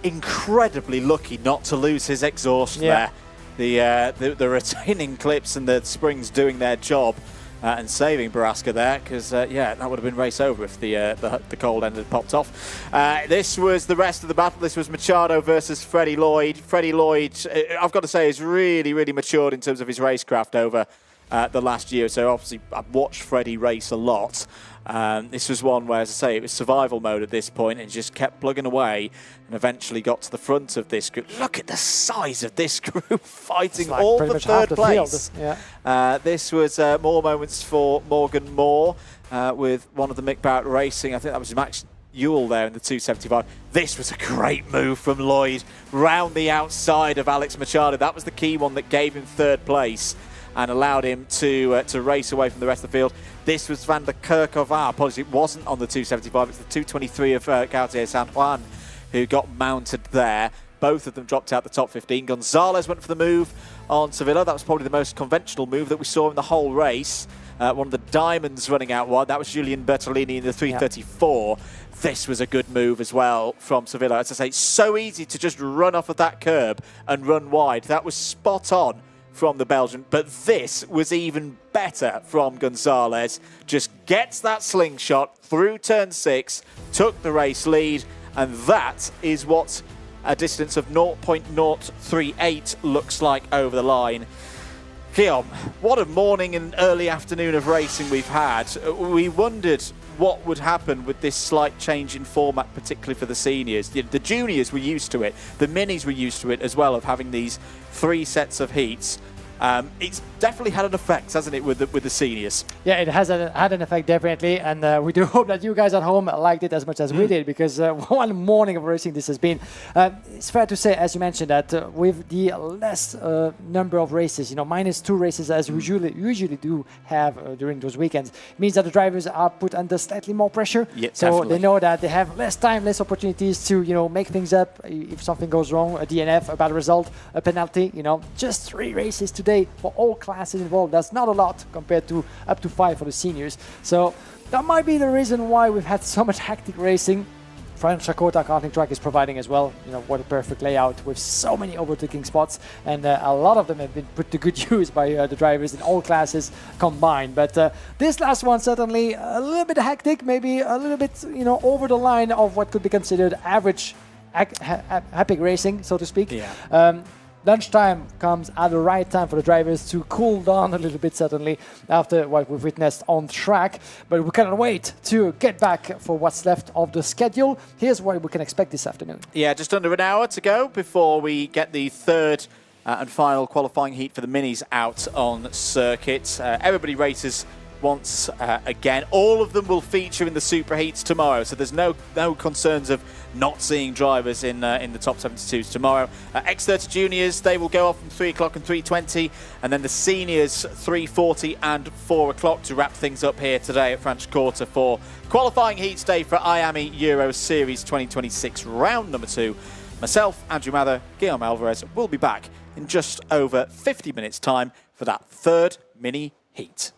incredibly lucky not to lose his exhaust there. The retaining clips and the springs doing their job. and saving Baraska there, because yeah, that would have been race over if the cold end had popped off. This was the rest of the battle. This was Machado versus Freddie Lloyd. Freddie Lloyd, I've got to say, has really, really matured in terms of his racecraft over the last year. So obviously, I've watched Freddie race a lot. This was one where, as I say, it was survival mode at this point, and just kept plugging away and eventually got to the front of this group. Look at the size of this group fighting like all for third place. Yeah. This was more moments for Morgan Moore with one of the Mick Barrett Racing. I think that was Max Ewell there in the 275. This was a great move from Lloyd round the outside of Alex Machado. That was the key one that gave him third place and allowed him to race away from the rest of the field. This was Van der Kerkhoff. Apologies, it wasn't on the 275. It's the 223 of Gautier San Juan who got mounted there. Both of them dropped out the top 15. Gonzalez went for the move on Sevilla. That was probably the most conventional move that we saw in the whole race. One of the diamonds running out wide. That was Julian Bertolini in the 334. Yeah. This was a good move as well from Sevilla. As I say, it's so easy to just run off of that curb and run wide. That was spot on from the Belgian, but this was even better from Gonzalez. Just gets that slingshot through turn 6, took the race lead, and that is what a distance of 0.038 looks like over the line. Guillaume, what a morning and early afternoon of racing we've had. We wondered what would happen with this slight change in format, particularly for the seniors. The juniors were used to it. The minis were used to it as well, of having these 3 sets of heats. It's definitely had an effect, hasn't it, with the seniors? Yeah, it has had an effect, definitely, and we do hope that you guys at home liked it as much as we did, because one morning of racing this has been. It's fair to say, as you mentioned, that with the less number of races, -2 races as we usually do have during those weekends, it means that the drivers are put under slightly more pressure. Yeah, so definitely. they know that they have less time, less opportunities to make things up if something goes wrong, a DNF, a bad result, a penalty. Just 3 races today for all classes involved. That's not a lot compared to up to 5 for the seniors. So that might be the reason why we've had so much hectic racing. Franciacorta karting track is providing as well. What a perfect layout with so many overtaking spots, and a lot of them have been put to good use by the drivers in all classes combined. But this last one certainly a little bit hectic, maybe a little bit over the line of what could be considered average epic racing, so to speak. Yeah. Lunchtime comes at the right time for the drivers to cool down a little bit, certainly, after what we've witnessed on track. But we cannot wait to get back for what's left of the schedule. Here's what we can expect this afternoon. Yeah, just under an hour to go before we get the third and final qualifying heat for the minis out on circuit. Everybody races once again. All of them will feature in the super heats tomorrow, so there's no concerns of not seeing drivers in the top 72s tomorrow. X30 juniors, they will go off from 3 o'clock and 3:20, and then the seniors 3:40 and 4 o'clock to wrap things up here today at Franciacorta for qualifying heats day for IAME Euro Series 2026 round number 2. Myself, Andrew Mather, Guillaume Alvarez will be back in just over 50 minutes time for that third mini heat.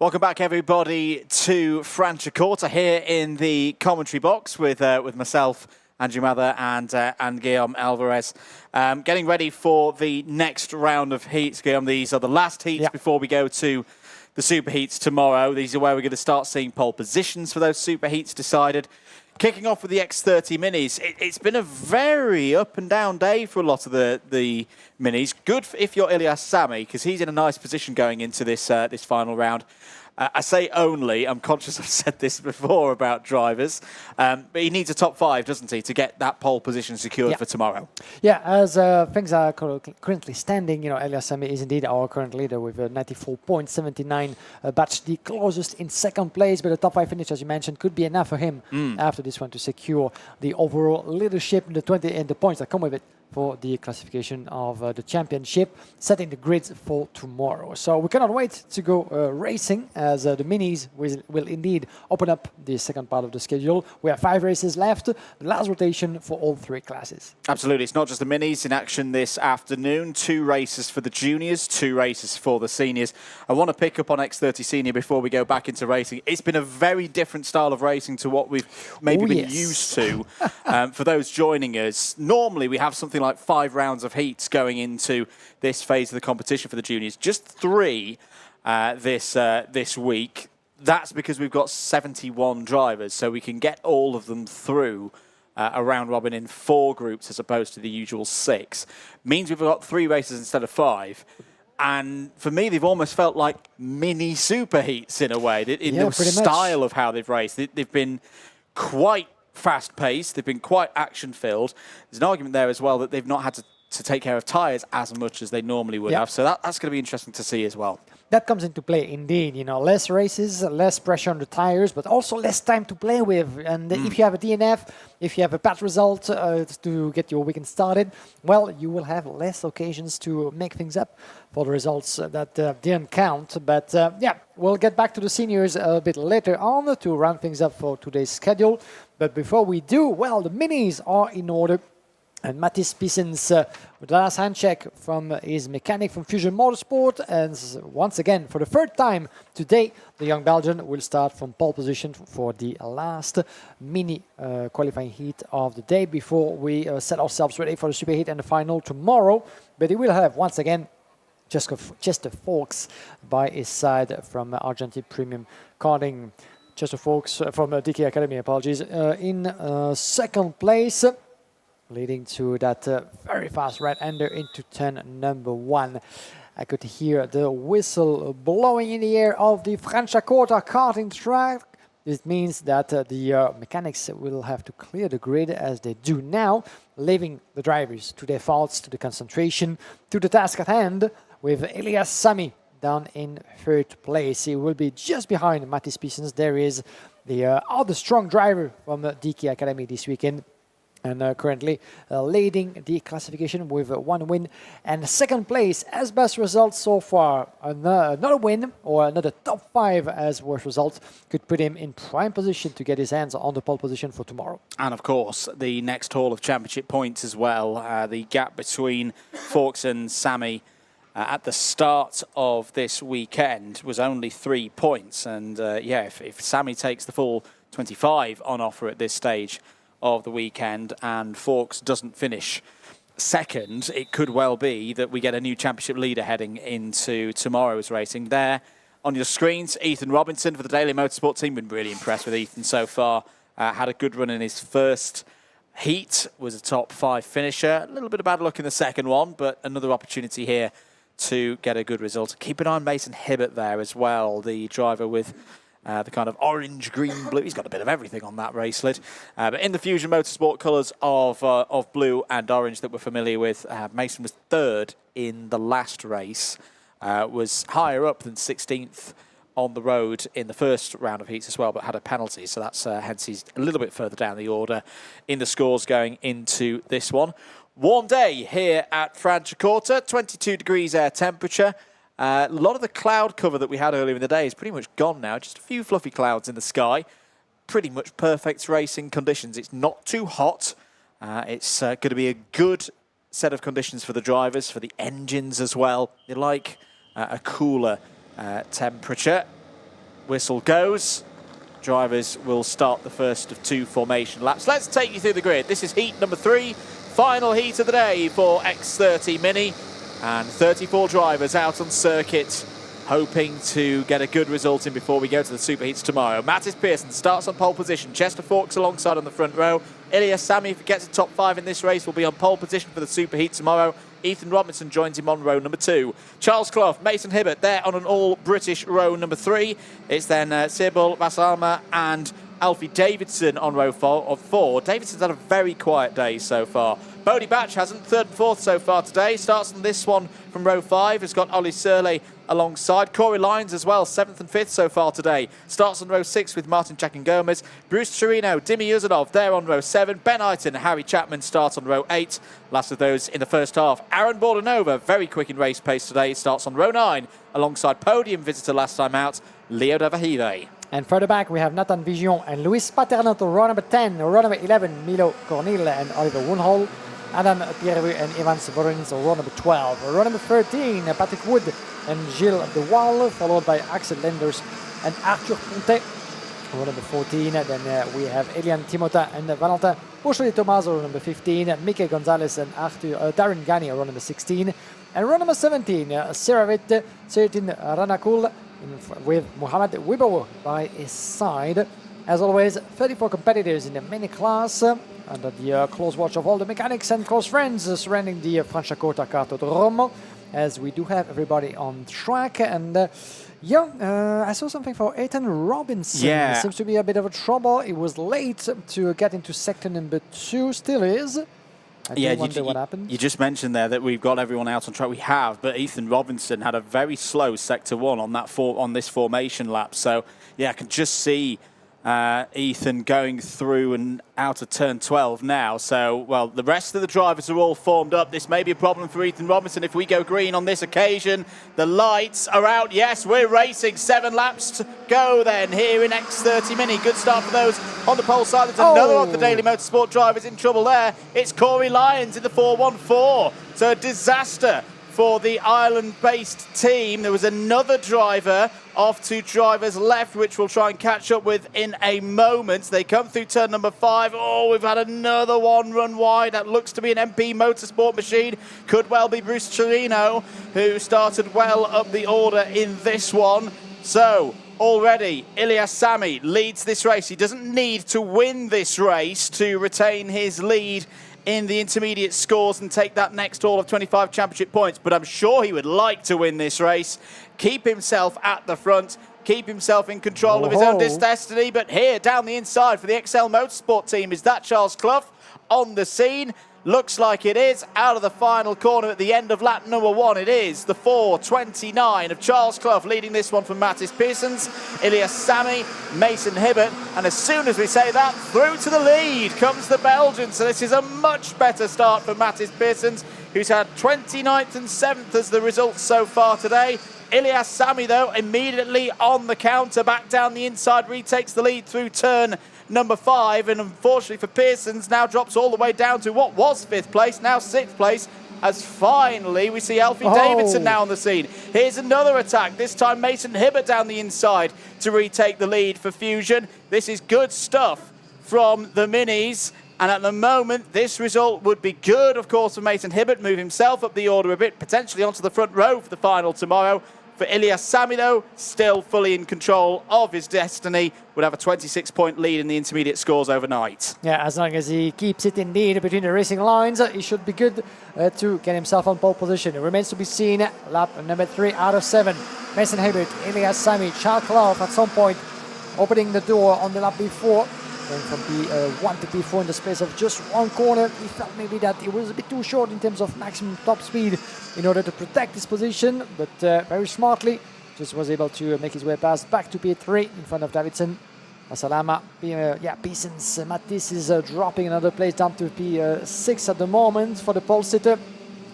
Welcome back, everybody, to Franciacorta here in the commentary box with myself, Andrew Mather, and Guillaume Alvarez. Getting ready for the next round of heats, Guillaume. These are the last heats before we go to the super heats tomorrow. These are where we're going to start seeing pole positions for those super heats decided. Kicking off with the X30 Minis, it's been a very up and down day for a lot of the Minis. Good if you're Ilyas Sami, because he's in a nice position going into this this final round. I say only, I'm conscious I've said this before about drivers, but he needs a top 5, doesn't he, to get that pole position secured for tomorrow? Yeah, as things are currently standing, Ilyas Sami is indeed our current leader with 94 points, 79 batch, the closest in second place, but a top 5 finish, as you mentioned, could be enough for him after this one to secure the overall leadership and the 20 and the points that come with it for the classification of the championship, setting the grids for tomorrow. So we cannot wait to go racing, as the minis will indeed open up the second part of the schedule. We have 5 races left, the last rotation for all 3 classes. Absolutely, it's not just the minis in action this afternoon. 2 races for the juniors, 2 races for the seniors. I want to pick up on X30 Senior before we go back into racing. It's been a very different style of racing to what we've maybe been used to. For those joining us, normally we have something like 5 rounds of heats going into this phase of the competition for the juniors. Just 3 this week. That's because we've got 71 drivers, so we can get all of them through a round robin in 4 groups as opposed to the usual 6. Means we've got 3 races instead of 5. And for me, they've almost felt like mini super heats in a way, in the style of how they've raced. They've been quite fast-paced, they've been quite action-filled. There's an argument there as well that they've not had to take care of tyres as much as they normally would have, so that's going to be interesting to see as well. That comes into play indeed, less races, less pressure on the tires, but also less time to play with. And if you have a DNF, if you have a bad result to get your weekend started, well, you will have less occasions to make things up for the results that didn't count. But yeah, we'll get back to the seniors a bit later on to round things up for today's schedule. But before we do, well, the minis are in order. And Mathis Pissens with the last hand check from his mechanic from Fusion Motorsport. And once again, for the 3rd time today, the young Belgian will start from pole position for the last mini qualifying heat of the day before we set ourselves ready for the super heat and the final tomorrow. But he will have, once again, Chester Fawkes by his side from Argentine Premium Karting. Chester Fawkes from DK Academy, apologies, in 2nd place, leading to that very fast right-hander into turn number 1. I could hear the whistle blowing in the air of the Franciacorta karting track. This means that the mechanics will have to clear the grid as they do now, leaving the drivers to their thoughts, to the concentration, to the task at hand, with Ilyas Sami down in 3rd place. He will be just behind Mathis Pissens. There is the other strong driver from DK Academy this weekend, and currently leading the classification with 1 win and 2nd place as best result so far. Another win or another top 5 as worst result could put him in prime position to get his hands on the pole position for tomorrow. And of course, the next haul of championship points as well. The gap between Fawkes and Sami at the start of this weekend was only 3 points. And yeah, if Sami takes the full 25 on offer at this stage of the weekend and Fawkes doesn't finish 2nd, it could well be that we get a new championship leader heading into tomorrow's racing. There on your screens, Ethan Robinson for the Daily Motorsport team. Been really impressed with Ethan so far. Had a good run in his 1st heat, was a top 5 finisher. A little bit of bad luck in the 2nd one, but another opportunity here to get a good result. Keep an eye on Mason Hibbert there as well, the driver with the kind of orange, green, blue. He's got a bit of everything on that bracelet. But in the Fusion Motorsport colours of blue and orange that we're familiar with, Mason was 3rd in the last race, was higher up than 16th on the road in the 1st round of heats as well, but had a penalty. So that's hence he's a little bit further down the order in the scores going into this one. Warm day here at Franciacorta, 22 degrees air temperature. A lot of the cloud cover that we had earlier in the day is pretty much gone now. Just a few fluffy clouds in the sky. Pretty much perfect racing conditions. It's not too hot. It's going to be a good set of conditions for the drivers, for the engines as well. You like a cooler temperature. whistle goes, drivers will start the first of 2 formation laps. Let's take you through the grid. This is heat number 3, final heat of the day for X30 Mini, and 34 drivers out on circuit hoping to get a good result in before we go to the superheats tomorrow. Mattis Pearson starts on pole position. Chester Forks alongside on the front row. Ilyas Sami, if he gets a top 5 in this race, will be on pole position for the superheat tomorrow. Ethan Robinson joins him on row number 2. Charles Clough, Mason Hibbert, there on an all-British row number 3. It's then Sibyl Basalma and Alfie Davidson on row 4. Davidson's had a very quiet day so far. Bodie Batch hasn't, 3rd and 4th so far today. Starts on this one from row 5. Has got Ollie Surley alongside. Corey Lyons as well, 7th and 5th so far today. Starts on row 6 with Martin Chakin Gomez. Bruce Chirino, Dimi Uzanov, there on row 7. Ben Eiton, Harry Chapman starts on row 8. Last of those in the first half. Aaron Bordenova, very quick in race pace today. Starts on row 9 alongside podium visitor last time out, Leo Davahive. And further back, we have Nathan Vigion and Luis Paternotto, row number 10, row number 11, Milo Cornil and Oliver Woonhall. Adam Pierrevu and Evans Voronins, row number 12. Row number 13, Patrick Wood and Gilles De Waal, followed by Axel Lenders and Arthur Ponte. Row number 14, then we have Elian Timota and Valentin Pocholi Tomaso, row number 15, Mike Gonzalez and Darren Gani, row number 16. And row number 17, Seravit Sertin Ranakul with Mohamed Wibo by his side. As always, 34 competitors in the mini class, under the close watch of all the mechanics and close friends surrounding the Franciacorta Cartodromo, as we do have everybody on track. And I saw something for Ethan Robinson. Yeah. Seems to be a bit of a trouble. He was late to get into sector number 2, still is. I do wonder what happened. You just mentioned there that we've got everyone out on track. We have, but Ethan Robinson had a very slow sector 1 on that on this formation lap. So yeah, I can just see Ethan going through and out of turn 12 now. So, well, the rest of the drivers are all formed up. This may be a problem for Ethan Robinson if we go green on this occasion. The lights are out. Yes, we're racing. 7 laps to go then here in X30 Mini. Good start for those on the pole side. There's another of the Daily Motorsport drivers in trouble there. It's Corey Lyons in the 414. So a disaster for the Ireland-based team. There was another driver off to drivers left, which we'll try and catch up with in a moment. They come through turn number 5. Oh, we've had another one run wide. That looks to be an MP Motorsport machine. Could well be Bruce Chirino, who started well up the order in this one. So, already, Ilyas Sami leads this race. He doesn't need to win this race to retain his lead in the intermediate scores and take that next haul of 25 championship points, but I'm sure he would like to win this race, keep himself at the front, keep himself in control of his own destiny. But here down the inside for the XL Motorsport team, is that Charles Clough on the scene? Looks like it is. Out of the final corner at the end of lap number 1, it is the 4:29 of Charles Clough leading this one from Mattis Pearsons, Ilyas Sami, Mason Hibbert, and as soon as we say that, through to the lead comes the Belgian. So this is a much better start for Mattis Pearsons, who's had 29th and 7th as the results so far today. Ilyas Sami, though, immediately on the counter, back down the inside, retakes the lead through turn number 5, and unfortunately for Pearsons, now drops all the way down to what was 5th place, now 6th place, as finally we see Alfie Davidson now on the scene. Here's another attack, this time Mason Hibbert down the inside to retake the lead for Fusion. This is good stuff from the Minis, and at the moment this result would be good, of course, for Mason Hibbert, move himself up the order a bit, potentially onto the front row for the final tomorrow. For Ilyas Sami, though, still fully in control of his destiny, would have a 26-point lead in the intermediate scores overnight. Yeah, as long as he keeps it indeed between the racing lines, he should be good to get himself on pole position. It remains to be seen. Lap number 3 out of 7. Mason Hibbert, Ilyas Sami, Charles Clough at some point opening the door on the lap before. Going from P1 to P4 in the space of just 1 corner. He felt maybe that it was a bit too short in terms of maximum top speed in order to protect his position, but very smartly just was able to make his way past back to P3 in front of Davidson. Asalama, Pearsons, Mattis is dropping another place down to P6 at the moment for the pole sitter.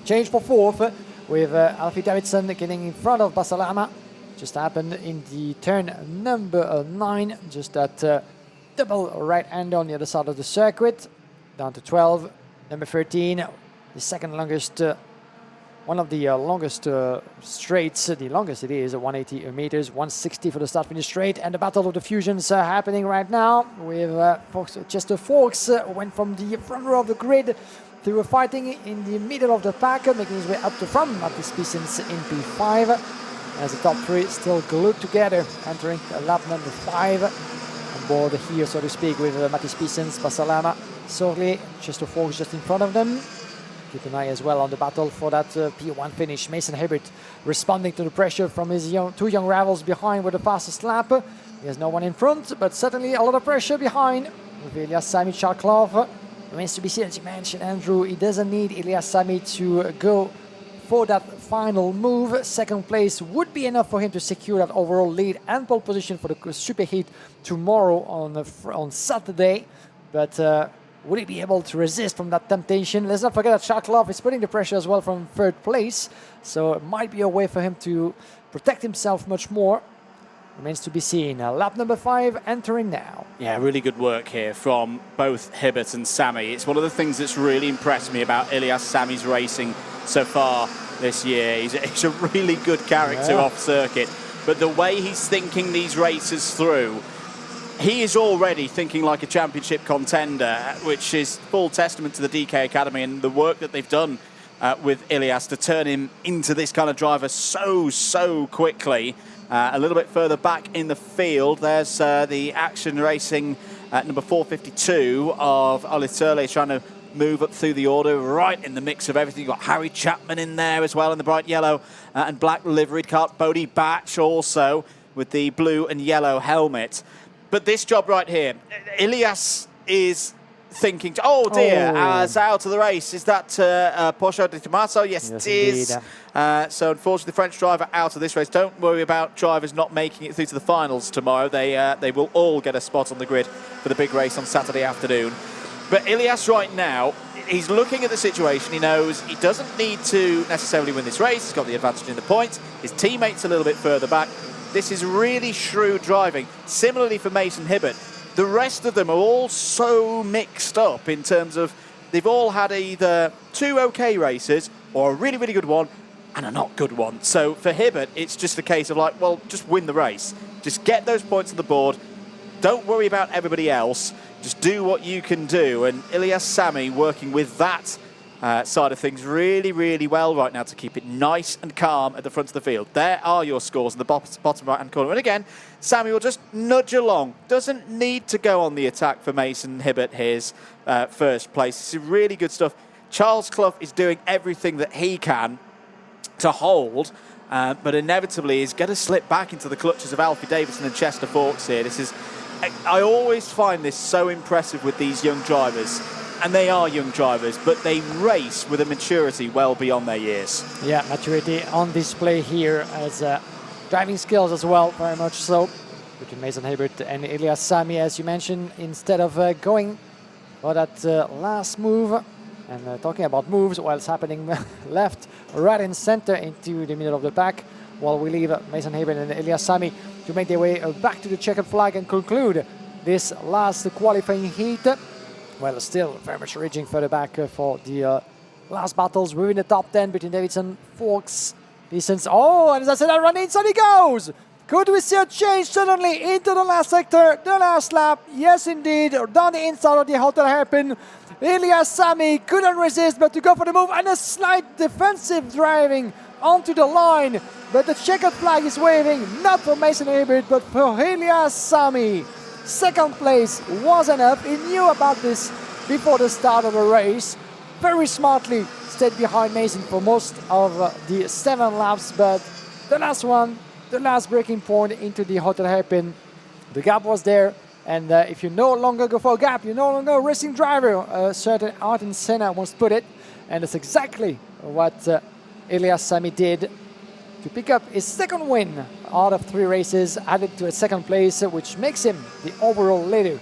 Change for 4th with Alfie Davidson getting in front of Basalama. Just happened in the turn number 9, just that double right hand on the other side of the circuit. Down to 12, number 13, the second longest one of the longest straights. The longest it is 180 meters, 160 for the start-finish straight. And the battle of the fusions happening right now with Chester Forks went from the front row of the grid. They were fighting in the middle of the pack, making his way up to front. Mattis Pissens in P5. As the top three still glued together, entering lap number 5. On board here, so to speak, with Mattis Pissens, Passalama, Sorley, Chester Forks just in front of them. Keep an eye as well on the battle for that P1 finish. Mason Hibbert responding to the pressure from his two young rivals behind with the fastest lap. He has no one in front, but certainly a lot of pressure behind. With Elias Sami, Charklov. Remains to be seen, as you mentioned, Andrew. He doesn't need Elias Sami to go for that final move. Second place would be enough for him to secure that overall lead and pole position for the superheat tomorrow on Saturday. But would he be able to resist from that temptation? Let's not forget that Charklov is putting the pressure as well from third place. So it might be a way for him to protect himself much more. Remains to be seen. Lap number 5 entering now. Yeah, really good work here from both Hibbert and Sami. It's one of the things that's really impressed me about Elias Sami's racing so far this year. He's a really good character off circuit. But the way he's thinking these races through, he is already thinking like a championship contender, which is full testament to the DK Academy and the work that they've done with Elias to turn him into this kind of driver so quickly. A little bit further back in the field, there's the Action Racing number 452 of Olli Turley trying to move up through the order, right in the mix of everything. You've got Harry Chapman in there as well in the bright yellow and black liveried cart. Bodie Batch also with the blue and yellow helmet. But this job right here, Elias is thinking, oh dear, as out of the race. Is that Porsche de Tomaso? Yes, it is. So unfortunately, the French driver out of this race. Don't worry about drivers not making it through to the finals tomorrow. They will all get a spot on the grid for the big race on Saturday afternoon. But Elias right now, he's looking at the situation. He knows he doesn't need to necessarily win this race. He's got the advantage in the points. His teammate's a little bit further back. This is really shrewd driving. Similarly for Mason Hibbert, the rest of them are all so mixed up in terms of they've all had either 2 okay races or a really good one and a not good one. So for Hibbert, it's just a case of like, well, just win the race. Just get those points on the board. Don't worry about everybody else. Just do what you can do. And Elias Sami working with that side of things really well right now to keep it nice and calm at the front of the field. There are your scores in the bottom right-hand corner. And again, Sami will just nudge along. Doesn't need to go on the attack for Mason Hibbert, his first place. This is really good stuff. Charles Clough is doing everything that he can to hold, but inevitably is going to slip back into the clutches of Alfie Davidson and Chester Forks here. I always find this so impressive with these young drivers. And they are young drivers, but they race with a maturity well beyond their years. Yeah, maturity on display here as driving skills as well, very much so. Between Mason Hibbert and Elias Sami, as you mentioned, instead of going for that last move. And talking about moves, while it's happening left, right and center into the middle of the pack, while we leave Mason Hibbert and Elias Sami to make their way back to the checkered flag and conclude this last qualifying heat. Well, still very much reaching further back for the last battles within the top 10 between Davidson, Forks, Pissens. Oh, and as I said, that run inside he goes! Could we see a change suddenly into the last sector, the last lap? Yes, indeed, down the inside of the hotel hairpin. Elias Sami couldn't resist but to go for the move and a slight defensive driving onto the line. But the checkered flag is waving, not for Mason Hibbert, but for Elias Sami. Second place was enough. He knew about this before the start of the race. Very smartly stayed behind Mason for most of the 7 laps, but the last one, the last breaking point into the hotel hairpin, the gap was there. And if you no longer go for a gap, you're no longer a racing driver. A certain Arten Senna once put it, and that's exactly what Elias Sami did to pick up his second win out of 3 races, added to a second place, which makes him the overall leader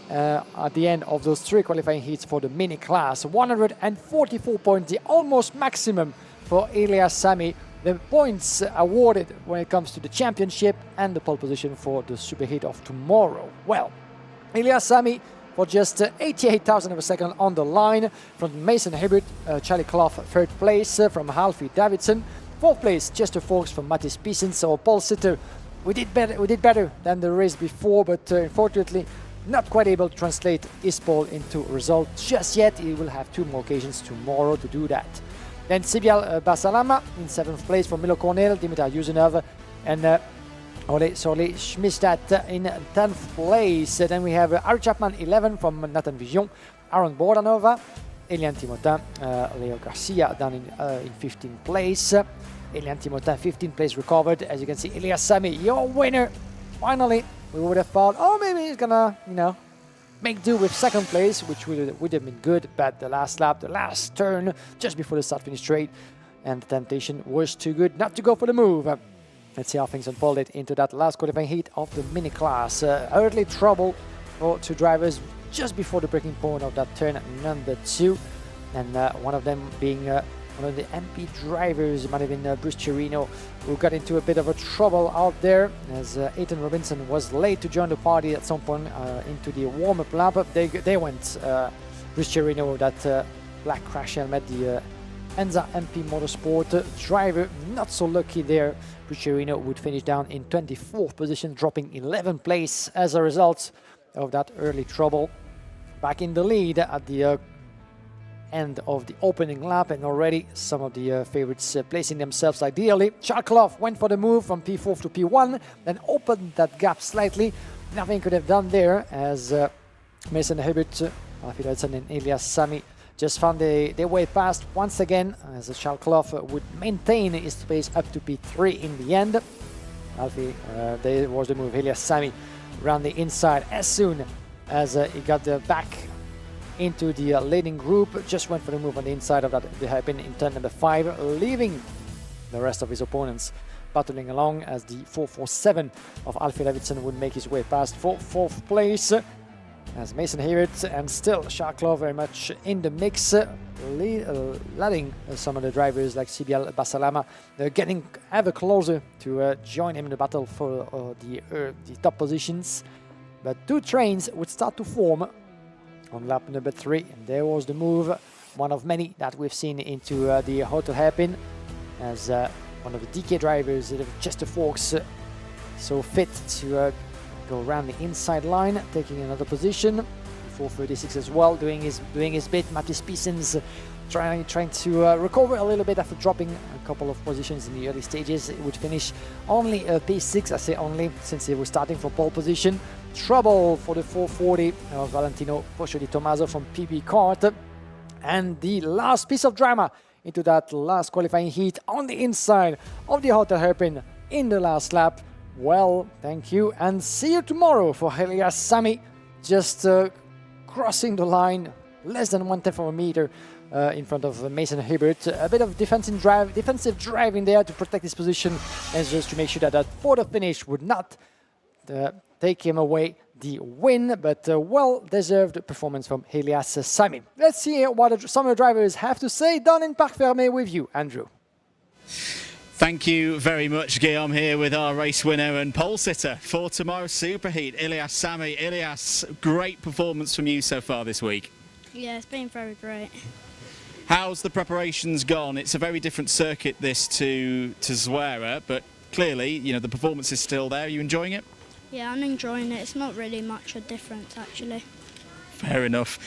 at the end of those 3 qualifying heats for the mini class. 144 points, the almost maximum for Elias Sami. The points awarded when it comes to the championship and the pole position for the superheat of tomorrow. Well, Elias Sami for just 88,000 of a second on the line. From Mason Hibbert, Charlie Clough, third place from Alfie Davidson. Fourth place, Chester Fawkes from Mattis Piessens. So Paul Sitter, we did better than the race before, but unfortunately not quite able to translate his pole into result just yet. He will have 2 more occasions tomorrow to do that. Then Sibyal Basalama in 7th place from Milo Cornell, Dimitar Yusunov, and Ole Sorle Schmistad in 10th place. Then we have Harry Chapman 11 from Nathan Vision, Aaron Bordanova, Elian Timotin, Leo Garcia down in 15th place. Elian Timotin 15th place recovered. As you can see, Elias Sami, your winner. Finally, we would have thought, oh, maybe he's gonna, make do with 2nd place, which would have been good, but the last lap, the last turn, just before the start-finish straight, and the temptation was too good not to go for the move. Let's see how things unfolded into that last qualifying heat of the mini class. Early trouble for 2 drivers just before the breaking point of that turn number 2, and one of them being one of the MP drivers, might have been Bruce Chirino, who got into a bit of a trouble out there, as Ethan Robinson was late to join the party at some point into the warm-up lap. They went Bruce Chirino, that black crash helmet, the Enza MP Motorsport driver, not so lucky there. Bruce Chirino would finish down in 24th position, dropping 11th place as a result of that early trouble. Back in the lead at the end of the opening lap, and already some of the favorites placing themselves ideally. Charles Clough went for the move from P4 to P1, then opened that gap slightly. Nothing could have done there, as Mason Hibbert, Alfie Davidson and Elias Sami just found their way past once again, as Charles Clough would maintain his pace up to P3 in the end. Alfie, there was the move. Elias Sami around the inside as soon as he got back into the leading group, just went for the move on the inside of that the hairpin in turn number 5, leaving the rest of his opponents battling along, as the 447 of Alfie Davidson would make his way past for 4th place, as Mason Hibbert and still Charles Clough very much in the mix, letting some of the drivers like Sibyal Basalama getting ever closer to join him in the battle for the top positions. But 2 trains would start to form on lap number 3, and there was the move, one of many that we've seen into the hotel hairpin, as one of the DK drivers, Chester Fawkes, so fit to go around the inside line, taking another position. 436 as well, doing his bit. Mattis Piessens trying to recover a little bit after dropping a couple of positions in the early stages. It would finish only P6, I say only, since he was starting from pole position. Trouble for the 440 of Valentino Poscio di Tommaso from PB Kart. And the last piece of drama into that last qualifying heat on the inside of the hotel hairpin in the last lap. Well, thank you, and see you tomorrow for Elias Sami, just crossing the line less than 1/10 of a meter in front of Mason Hibbert. A bit of defensive drive in there to protect his position, and just to make sure that photo finish would not take him away the win, but well-deserved performance from Elias Sami. Let's see what some of the drivers have to say down in Parc Fermé with you, Andrew. Thank you very much, Guillaume, here with our race winner and pole sitter for tomorrow's Superheat, Elias Sami. Elias, great performance from you so far this week. Yeah, it's been very great. How's the preparations gone? It's a very different circuit, this, to Zuera, but clearly, the performance is still there. Are you enjoying it? Yeah, I'm enjoying it. It's not really much a difference, actually. Fair enough.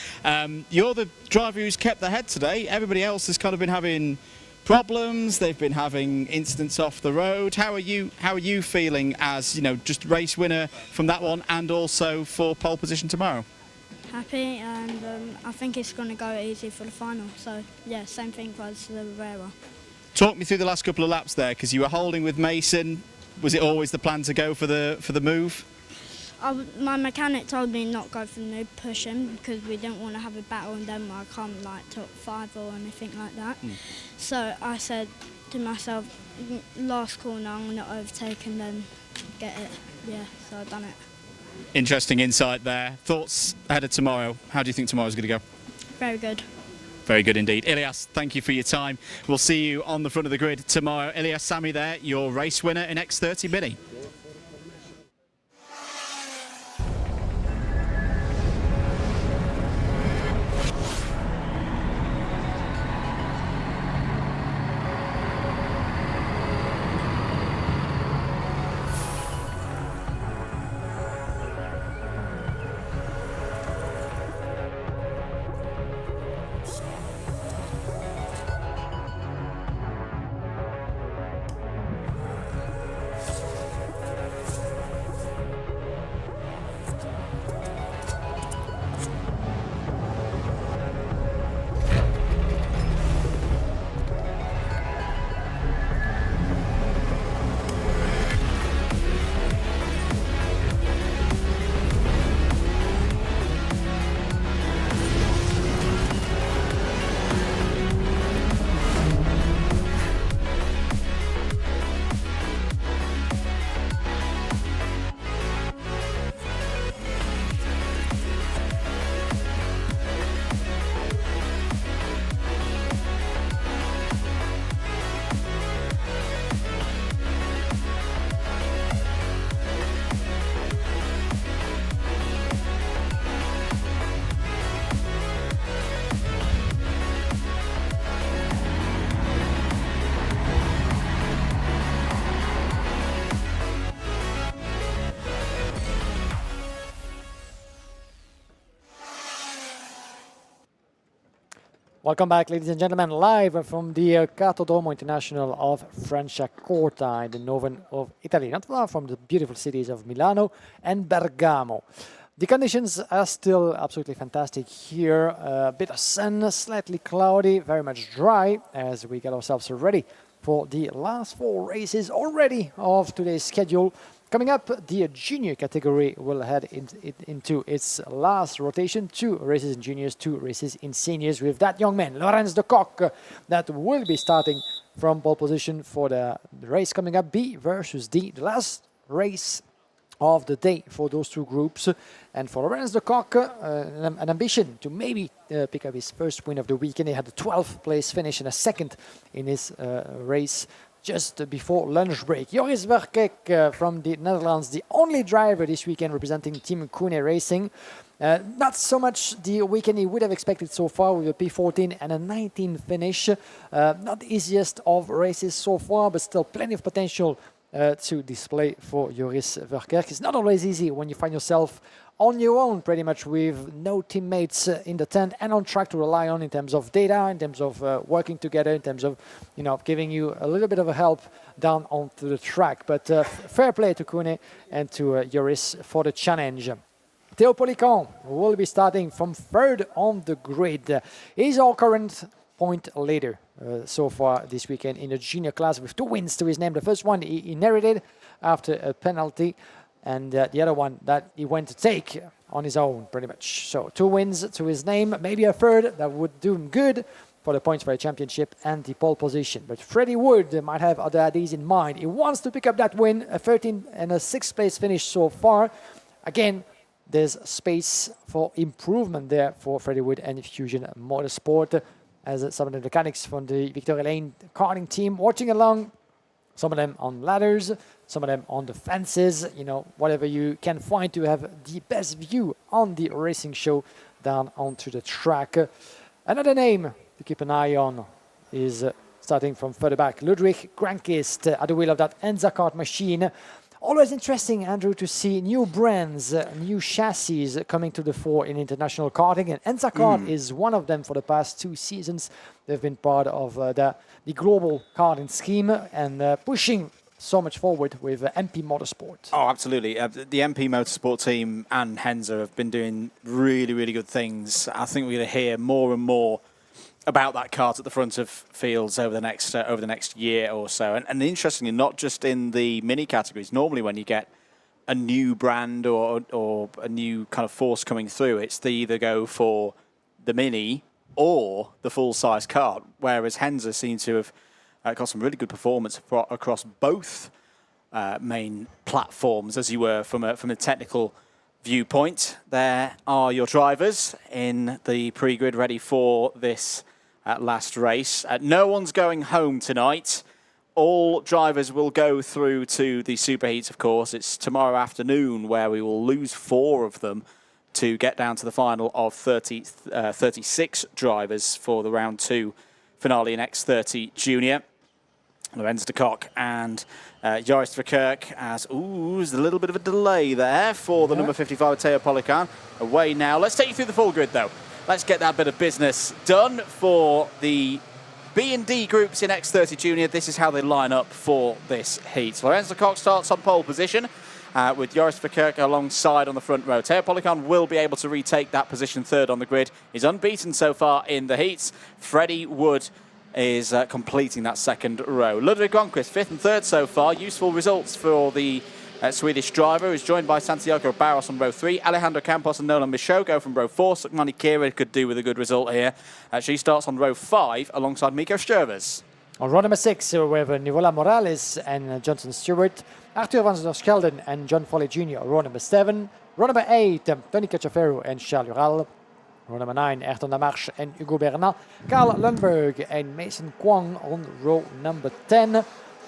You're the driver who's kept the head today. Everybody else has kind of been having problems. They've been having incidents off the road. How are you feeling as, just race winner from that one and also for pole position tomorrow? Happy, and I think it's going to go easy for the final. So, yeah, same thing as the Rera. Talk me through the last couple of laps there, because you were holding with Mason. Was it always the plan to go for the move? My mechanic told me not go for the move, push him, because we didn't want to have a battle in Denmark, come like top 5 or anything like that. So I said to myself, last corner I'm going to overtake and then get it. Yeah, so I've done it. Interesting insight there. Thoughts ahead of tomorrow? How do you think tomorrow's going to go? Very good. Very good indeed. Elias, thank you for your time. We'll see you on the front of the grid tomorrow. Elias Sami there, your race winner in X30 Mini. Welcome back, ladies and gentlemen, live from the Cartodromo International of Franciacorta in the northern of Italy, not far from the beautiful cities of Milano and Bergamo. The conditions are still absolutely fantastic here. A bit of sun, slightly cloudy, very much dry as we get ourselves ready for the last 4 races already of today's schedule. Coming up, the junior category will head into its last rotation. 2 races in juniors, 2 races in seniors, with that young man, Lorenz de Kock, that will be starting from pole position for the race coming up, B versus D, the last race of the day for those 2 groups. And for Lorenz de Kock, an ambition to maybe pick up his first win of the weekend. He had the 12th place finish and a second in his race just before lunch break. Joris Verkek from the Netherlands, the only driver this weekend representing Team Koene Racing. Not so much the weekend he would have expected so far, with a P14 and a 19 finish. Not the easiest of races so far, but still plenty of potential to display for Joris Verkerk. It's not always easy when you find yourself on your own, pretty much, with no teammates in the tent and on track to rely on in terms of data, in terms of working together, in terms of, you know, giving you a little bit of a help down onto the track. But fair play to Koene and to Joris for the challenge. Theo Polican will be starting from 3rd on the grid. He's our current point leader so far this weekend in the junior class, with 2 wins to his name. The first one he inherited after a penalty, and the other one that he went to take on his own, pretty much. So 2 wins to his name, maybe a third that would do him good for the points for a championship and the pole position. But Freddie Wood might have other ideas in mind. He wants to pick up that win, a 13th and a 6th place finish so far. Again, there's space for improvement there for Freddie Wood and Fusion Motorsport, as some of the mechanics from the Victoria Lane karting team watching along. Some of them on ladders, some of them on the fences, you know, whatever you can find to have the best view on the racing show down onto the track. Another name to keep an eye on is starting from further back, Ludwig Grankist at the wheel of that Enza kart machine. Always interesting, Andrew, to see new brands, new chassis coming to the fore in international karting. And Enza Kart is one of them for the past 2 seasons. They've been part of the global karting scheme and pushing so much forward with MP Motorsport. Oh, absolutely. The MP Motorsport team and Henza have been doing really, really good things. I think we're going to hear more and more about that kart at the front of fields over the next year or so. And interestingly, not just in the mini categories. Normally when you get a new brand or a new kind of force coming through, it's they either go for the mini or the full-size kart, whereas Henza seem to have got some really good performance across both main platforms, as you were, from a technical viewpoint. There are your drivers in the pre-grid ready for this last race. No one's going home tonight. All drivers will go through to the superheats, of course. It's tomorrow afternoon where we will lose 4 of them to get down to the final of 36 drivers for the round 2 finale in X30 Junior. Lorenz de Kock and Joris Verkerk, as there's a little bit of a delay there for the number 55 Theo Polican. Away now. Let's take you through the full grid though. Let's get that bit of business done for the B and D groups in X30 Junior. This is how they line up for this heat. Lorenz de Kock starts on pole position with Joris Verkerk alongside on the front row. Theo Polican will be able to retake that position 3rd on the grid. He's unbeaten so far in the heats. Freddie Wood is completing that 2nd row. Ludwig Gronquist, 5th and 3rd so far. Useful results for the Swedish driver, who's joined by Santiago Barros on row 3. Alejandro Campos and Nolan Michaud go from row 4. Sukmani Kira could do with a good result here. She starts on row 5 alongside Miko Sturvers. On row number 6, we have Nivola Morales and Johnson Stewart, Arthur Van der Skelden and John Foley Jr. Row number 7. Row number 8, Tony Cacciaferro and Charles Ural. Row number 9, Ayrton Lamarche and Hugo Bernat. Karl Lundberg and Mason Kwong on row number 10.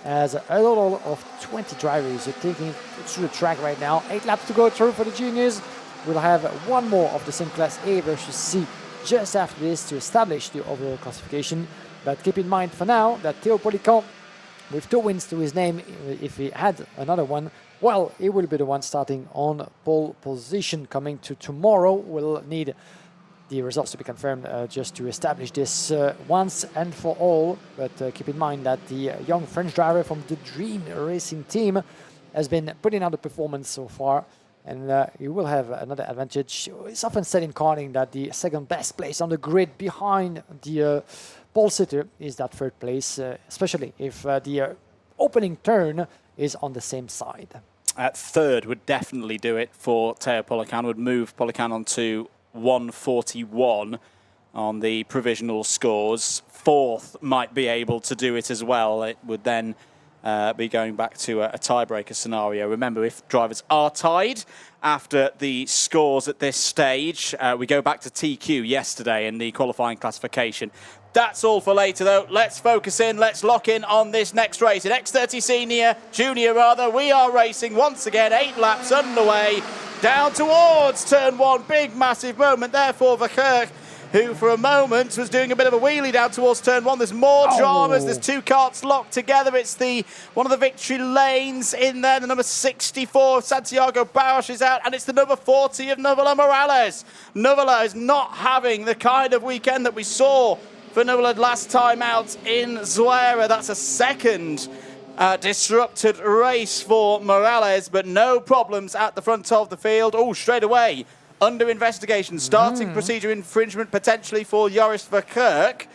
As a total of 20 drivers are taking it through the track right now. 8 laps to go through for the juniors. We'll have one more of the same class A versus C just after this to establish the overall classification. But keep in mind for now that Theo Polican, with 2 wins to his name, if he had another one, well, he will be the one starting on pole position. Coming to tomorrow, we'll need the results to be confirmed just to establish this once and for all. But keep in mind that the young French driver from the Dream Racing team has been putting out the performance so far, and he will have another advantage. It's often said in karting that the second best place on the grid behind the pole sitter is that third place, especially if the opening turn is on the same side. Third would definitely do it for Teo Polican, would move Polican onto 141 on the provisional scores. Fourth might be able to do it as well. It would then be going back to a tiebreaker scenario. Remember, if drivers are tied after the scores at this stage, we go back to TQ yesterday in the qualifying classification. That's all for later, though. Let's focus in. Let's lock in on this next race. In X30 Junior, we are racing once again. 8 laps underway. Down towards turn 1. Big, massive moment there for Verkerk, who for a moment was doing a bit of a wheelie down towards turn 1. There's more dramas. There's 2 karts locked together. It's one of the victory lanes in there. The number 64 of Santiago Barros is out, and it's the number 40 of Nuvola Morales. Nuvola is not having the kind of weekend that we saw for Nuvola last time out in Zuera. That's a second disrupted race for Morales, but no problems at the front of the field. Oh, straight away, under investigation, starting procedure infringement potentially for Joris Verkerk.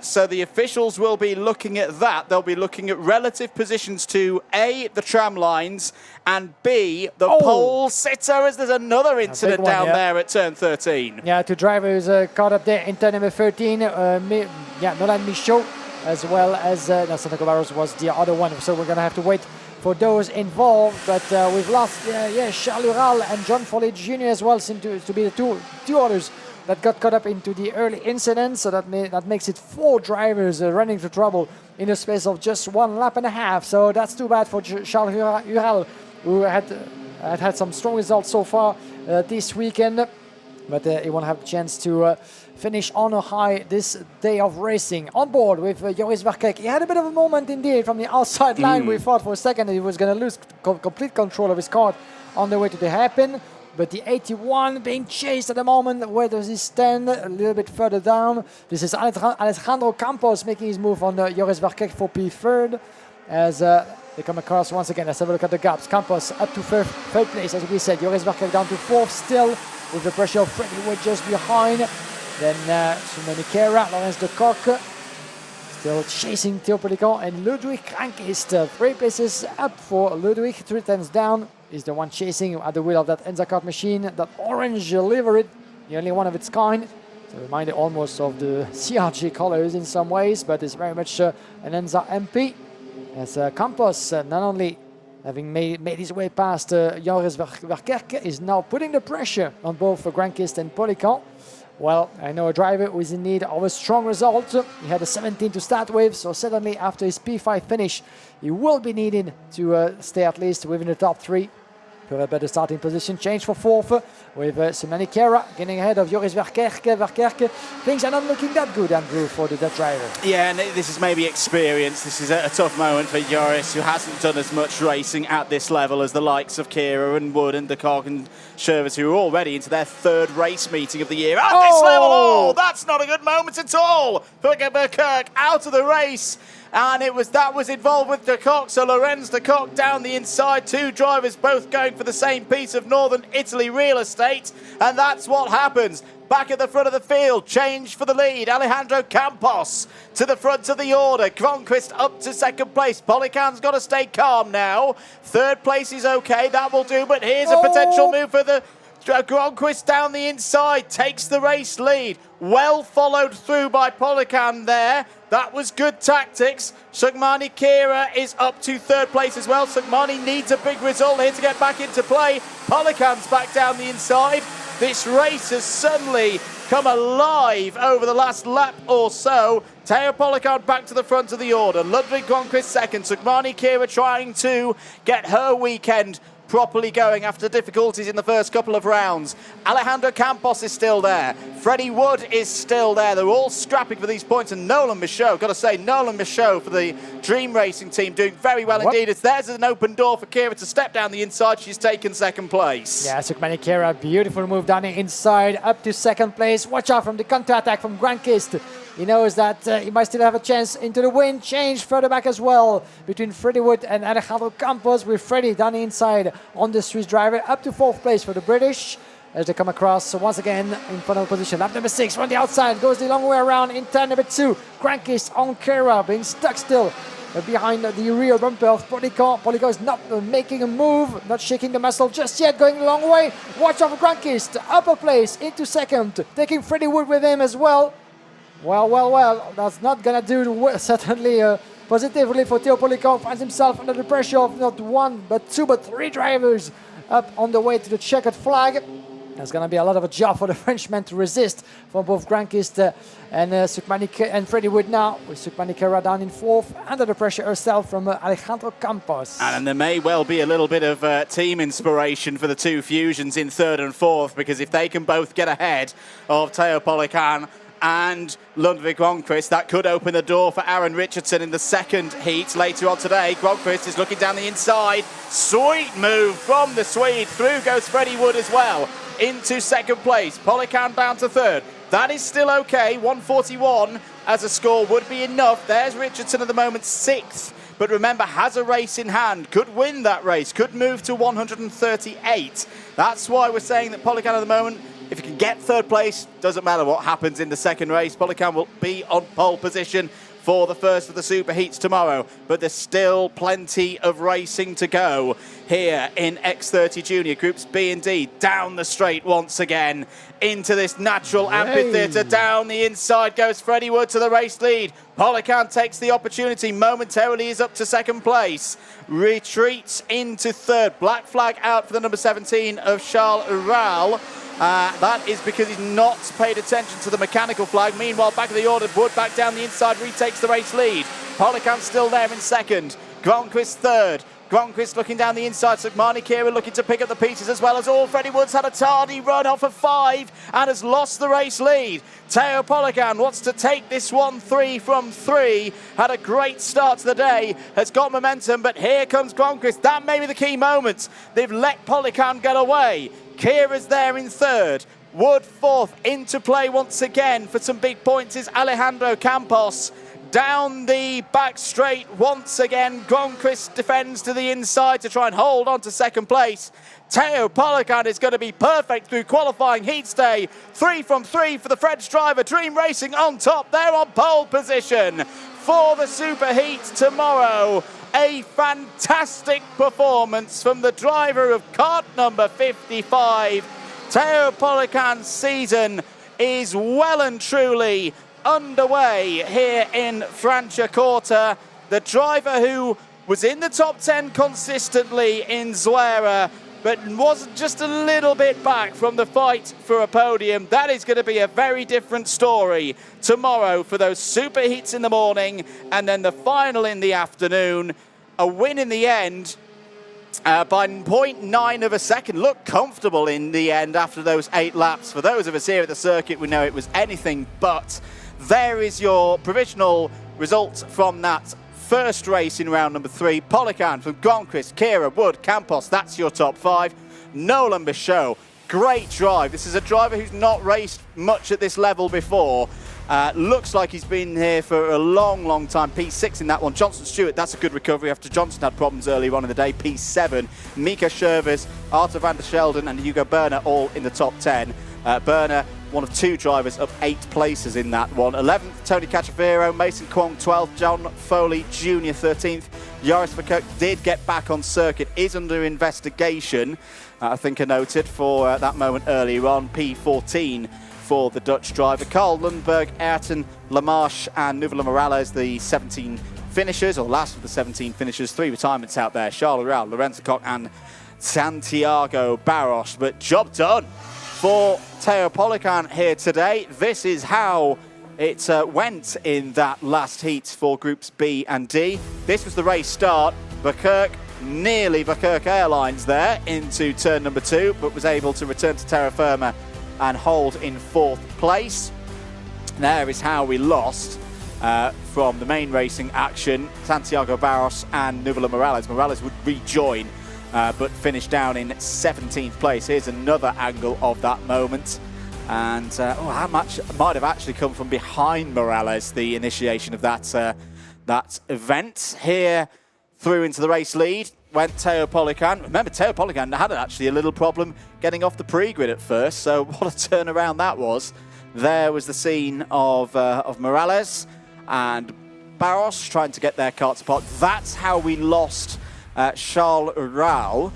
So the officials will be looking at that. They'll be looking at relative positions to A, the tram lines, and B, the pole sitter, as there's another incident down there at turn 13. Yeah, 2 drivers caught up there in turn number 13. Nolan Michaud, as well as Santiago Barros was the other one. So we're going to have to wait for those involved. But we've lost Charles Ural and John Foley Jr. as well, seem to be the two others that got caught up into the early incident. So that makes it 4 drivers running into trouble in the space of just 1 lap and a half. So that's too bad for Charles Ural, who had some strong results so far this weekend. But he won't have a chance to finish on a high this day of racing. On board with Joris Verkerk. He had a bit of a moment indeed from the outside line. We thought for a second that he was going to lose complete control of his car on the way to the hairpin. But the 81 being chased at the moment. Where does he stand? A little bit further down. This is Alejandro Campos making his move on Joris Verkerk for P3rd. As they come across once again. Let's have a look at the gaps. Campos up to third place, as we said. Joris Verkerk down to 4th still, with the pressure of Freddie Wood just behind. Then Sumani Kera, Laurens de Kock, still chasing Theo Polican, and Ludwig Krankist. 3 places up for Ludwig, 3 times down. Is the one chasing at the wheel of that Enza kart machine, that orange livery, the only one of its kind. So reminded almost of the CRG colors in some ways, but it's very much an Enza MP. As Campos, not only having made his way past Joris Verkerk, is now putting the pressure on both Grankist and Polican. Well, I know a driver who is in need of a strong result. He had a 17 to start with, so certainly after his P5 finish, he will be needing to stay at least within the top 3. For a better starting position, change for 4th with Sumani Kera getting ahead of Joris Verkerk. Things are not looking that good, Andrew, for the Dutch driver. Yeah, and this is maybe experience. This is a tough moment for Joris, who hasn't done as much racing at this level as the likes of Kera and Wood and de Kock and Shervers, who are already into their 3rd race meeting of the year. At this level, that's not a good moment at all for Verkerk, out of the race. And that was involved with de Kock, so Lorenz de Kock down the inside. 2 drivers both going for the same piece of Northern Italy real estate, and that's what happens. Back at the front of the field, change for the lead. Alejandro Campos to the front of the order. Cronquist up to 2nd place. Polican's got to stay calm now. 3rd place is okay, that will do, but here's a potential move for the Gronquist down the inside, takes the race lead. Well followed through by Polican there. That was good tactics. Sugmani Kera is up to 3rd place as well. Sugmani needs a big result here to get back into play. Polican's back down the inside. This race has suddenly come alive over the last lap or so. Teo Polican back to the front of the order. Ludwig Gronquist 2nd. Sugmani Kera trying to get her weekend properly going after difficulties in the first couple of rounds. Alejandro Campos is still there. Freddie Wood is still there. They're all scrapping for these points. And Nolan Michaud, got to say, Nolan Michaud for the Dream Racing team doing very well indeed. There's an open door for Kira to step down the inside. She's taken second place. Yeah, Sukmani Kira, beautiful move down the inside, up to second place. Watch out from the counter-attack from Grankist. He knows that he might still have a chance into the win. Change further back as well between Freddie Wood and Alejandro Campos, with Freddie down the inside on the Swiss driver, up to fourth place for the British as they come across once again in final position. Lap number 6 on the outside, goes the long way around in turn number 2. Grankist on Kira, being stuck still behind the rear bumper of Polycon. Polycon is not making a move, not shaking the muscle just yet, going a long way. Watch out for Grankist, upper place into second, taking Freddie Wood with him as well. Well, that's not gonna do certainly positively for Theo Polycon. Finds himself under the pressure of not 1, but 2, but 3 drivers up on the way to the checkered flag. There's going to be a lot of a job for the Frenchman to resist from both Grankist and Sukmani and Freddie Wood now, with Sukmani Kera down in 4th, under the pressure herself from Alejandro Campos. And there may well be a little bit of team inspiration for the two Fusions in 3rd and 4th, because if they can both get ahead of Theo Polycan and Ludwig Gronqvist, that could open the door for Aaron Richardson in the second heat later on today. Gronqvist is looking down the inside. Sweet move from the Swede. Through goes Freddie Wood as well into second place. Polycan down to 3rd. That is still okay. 141 as a score would be enough. There's Richardson at the moment 6th. But remember, has a race in hand, could win that race, could move to 138. That's why we're saying that Polycan at the moment, if he can get 3rd place, doesn't matter what happens in the second race. Polycan will be on pole position for the first of the super heats tomorrow. But there's still plenty of racing to go here in X30 Junior. Groups B and D down the straight once again into this natural amphitheatre. Down the inside goes Freddie Wood to the race lead. Polycan takes the opportunity, momentarily is up to second place. Retreats into 3rd. Black flag out for the number 17 of Charles Ural. That is because he's not paid attention to the mechanical flag. Meanwhile, back of the order, Wood back down the inside, retakes the race lead. Polycan still there in 2nd. Gronqvist 3rd. Gronqvist looking down the inside. Sukmani Kira looking to pick up the pieces as well as all. Freddie Wood's had a tardy run off of 5 and has lost the race lead. Theo Polycan wants to take this one 3 from 3. Had a great start to the day, has got momentum, but here comes Gronqvist. That may be the key moment. They've let Polycan get away. Kira's there in 3rd. Wood 4th. Into play once again for some big points is Alejandro Campos. Down the back straight once again. Gronqvist defends to the inside to try and hold on to second place. Theo Polycan is going to be perfect through qualifying heats day. 3 from 3 for the French driver. Dream Racing on top. They're on pole position for the super heat tomorrow. A fantastic performance from the driver of kart number 55. Theo Polycan's season is well and truly underway here in Franciacorta. The driver who was in the top 10 consistently in Zuera, but was just a little bit back from the fight for a podium. That is going to be a very different story tomorrow for those super heats in the morning and then the final in the afternoon. A win in the end by 0.9 of a second. Looked comfortable in the end after those 8 laps. For those of us here at the circuit, we know it was anything but. There is your provisional results from that first race in round number 3. Polycan from Gronqvist, Kira, Wood, Campos. That's your top 5. Nolan Michaud, great drive. This is a driver who's not raced much at this level before. Looks like he's been here for a long time. P6 in that one. Johnson Stewart, that's a good recovery after Johnson had problems earlier on in the day. P7. Mika Schervers, Arthur van der Sheldon and Hugo Berner all in the top 10. Berner, one of 2 drivers up 8 places in that one. 11th, Tony Cacciavero, Mason Kwong 12th, John Foley Jr. 13th. Joris Verkerk did get back on circuit, is under investigation, I think I noted, for that moment earlier on. P14 for the Dutch driver. Carl Lundberg, Ayrton Lamarche and Nuvela Morales, the 17 finishers, or last of the 17 finishers. 3 retirements out there. Charles Rao, Lorenzo Koch and Santiago Barros. But job done for Theo Polycan here today. This is how it went in that last heat for Groups B and D. This was the race start. Verkerk nearly Verkerk Airlines there into turn number 2, but was able to return to terra firma and hold in 4th place. There is how we lost from the main racing action. Santiago Barros and Nuvola Morales. Morales would rejoin, but finish down in 17th place. Here's another angle of that moment. And how much might have actually come from behind Morales, the initiation of that that event. Here, through into the race lead, went Teo Polican. Remember, Teo Polican had actually a little problem getting off the pre-grid at first, so what a turnaround that was. There was the scene of Morales and Barros trying to get their carts apart. That's how we lost Charles Ural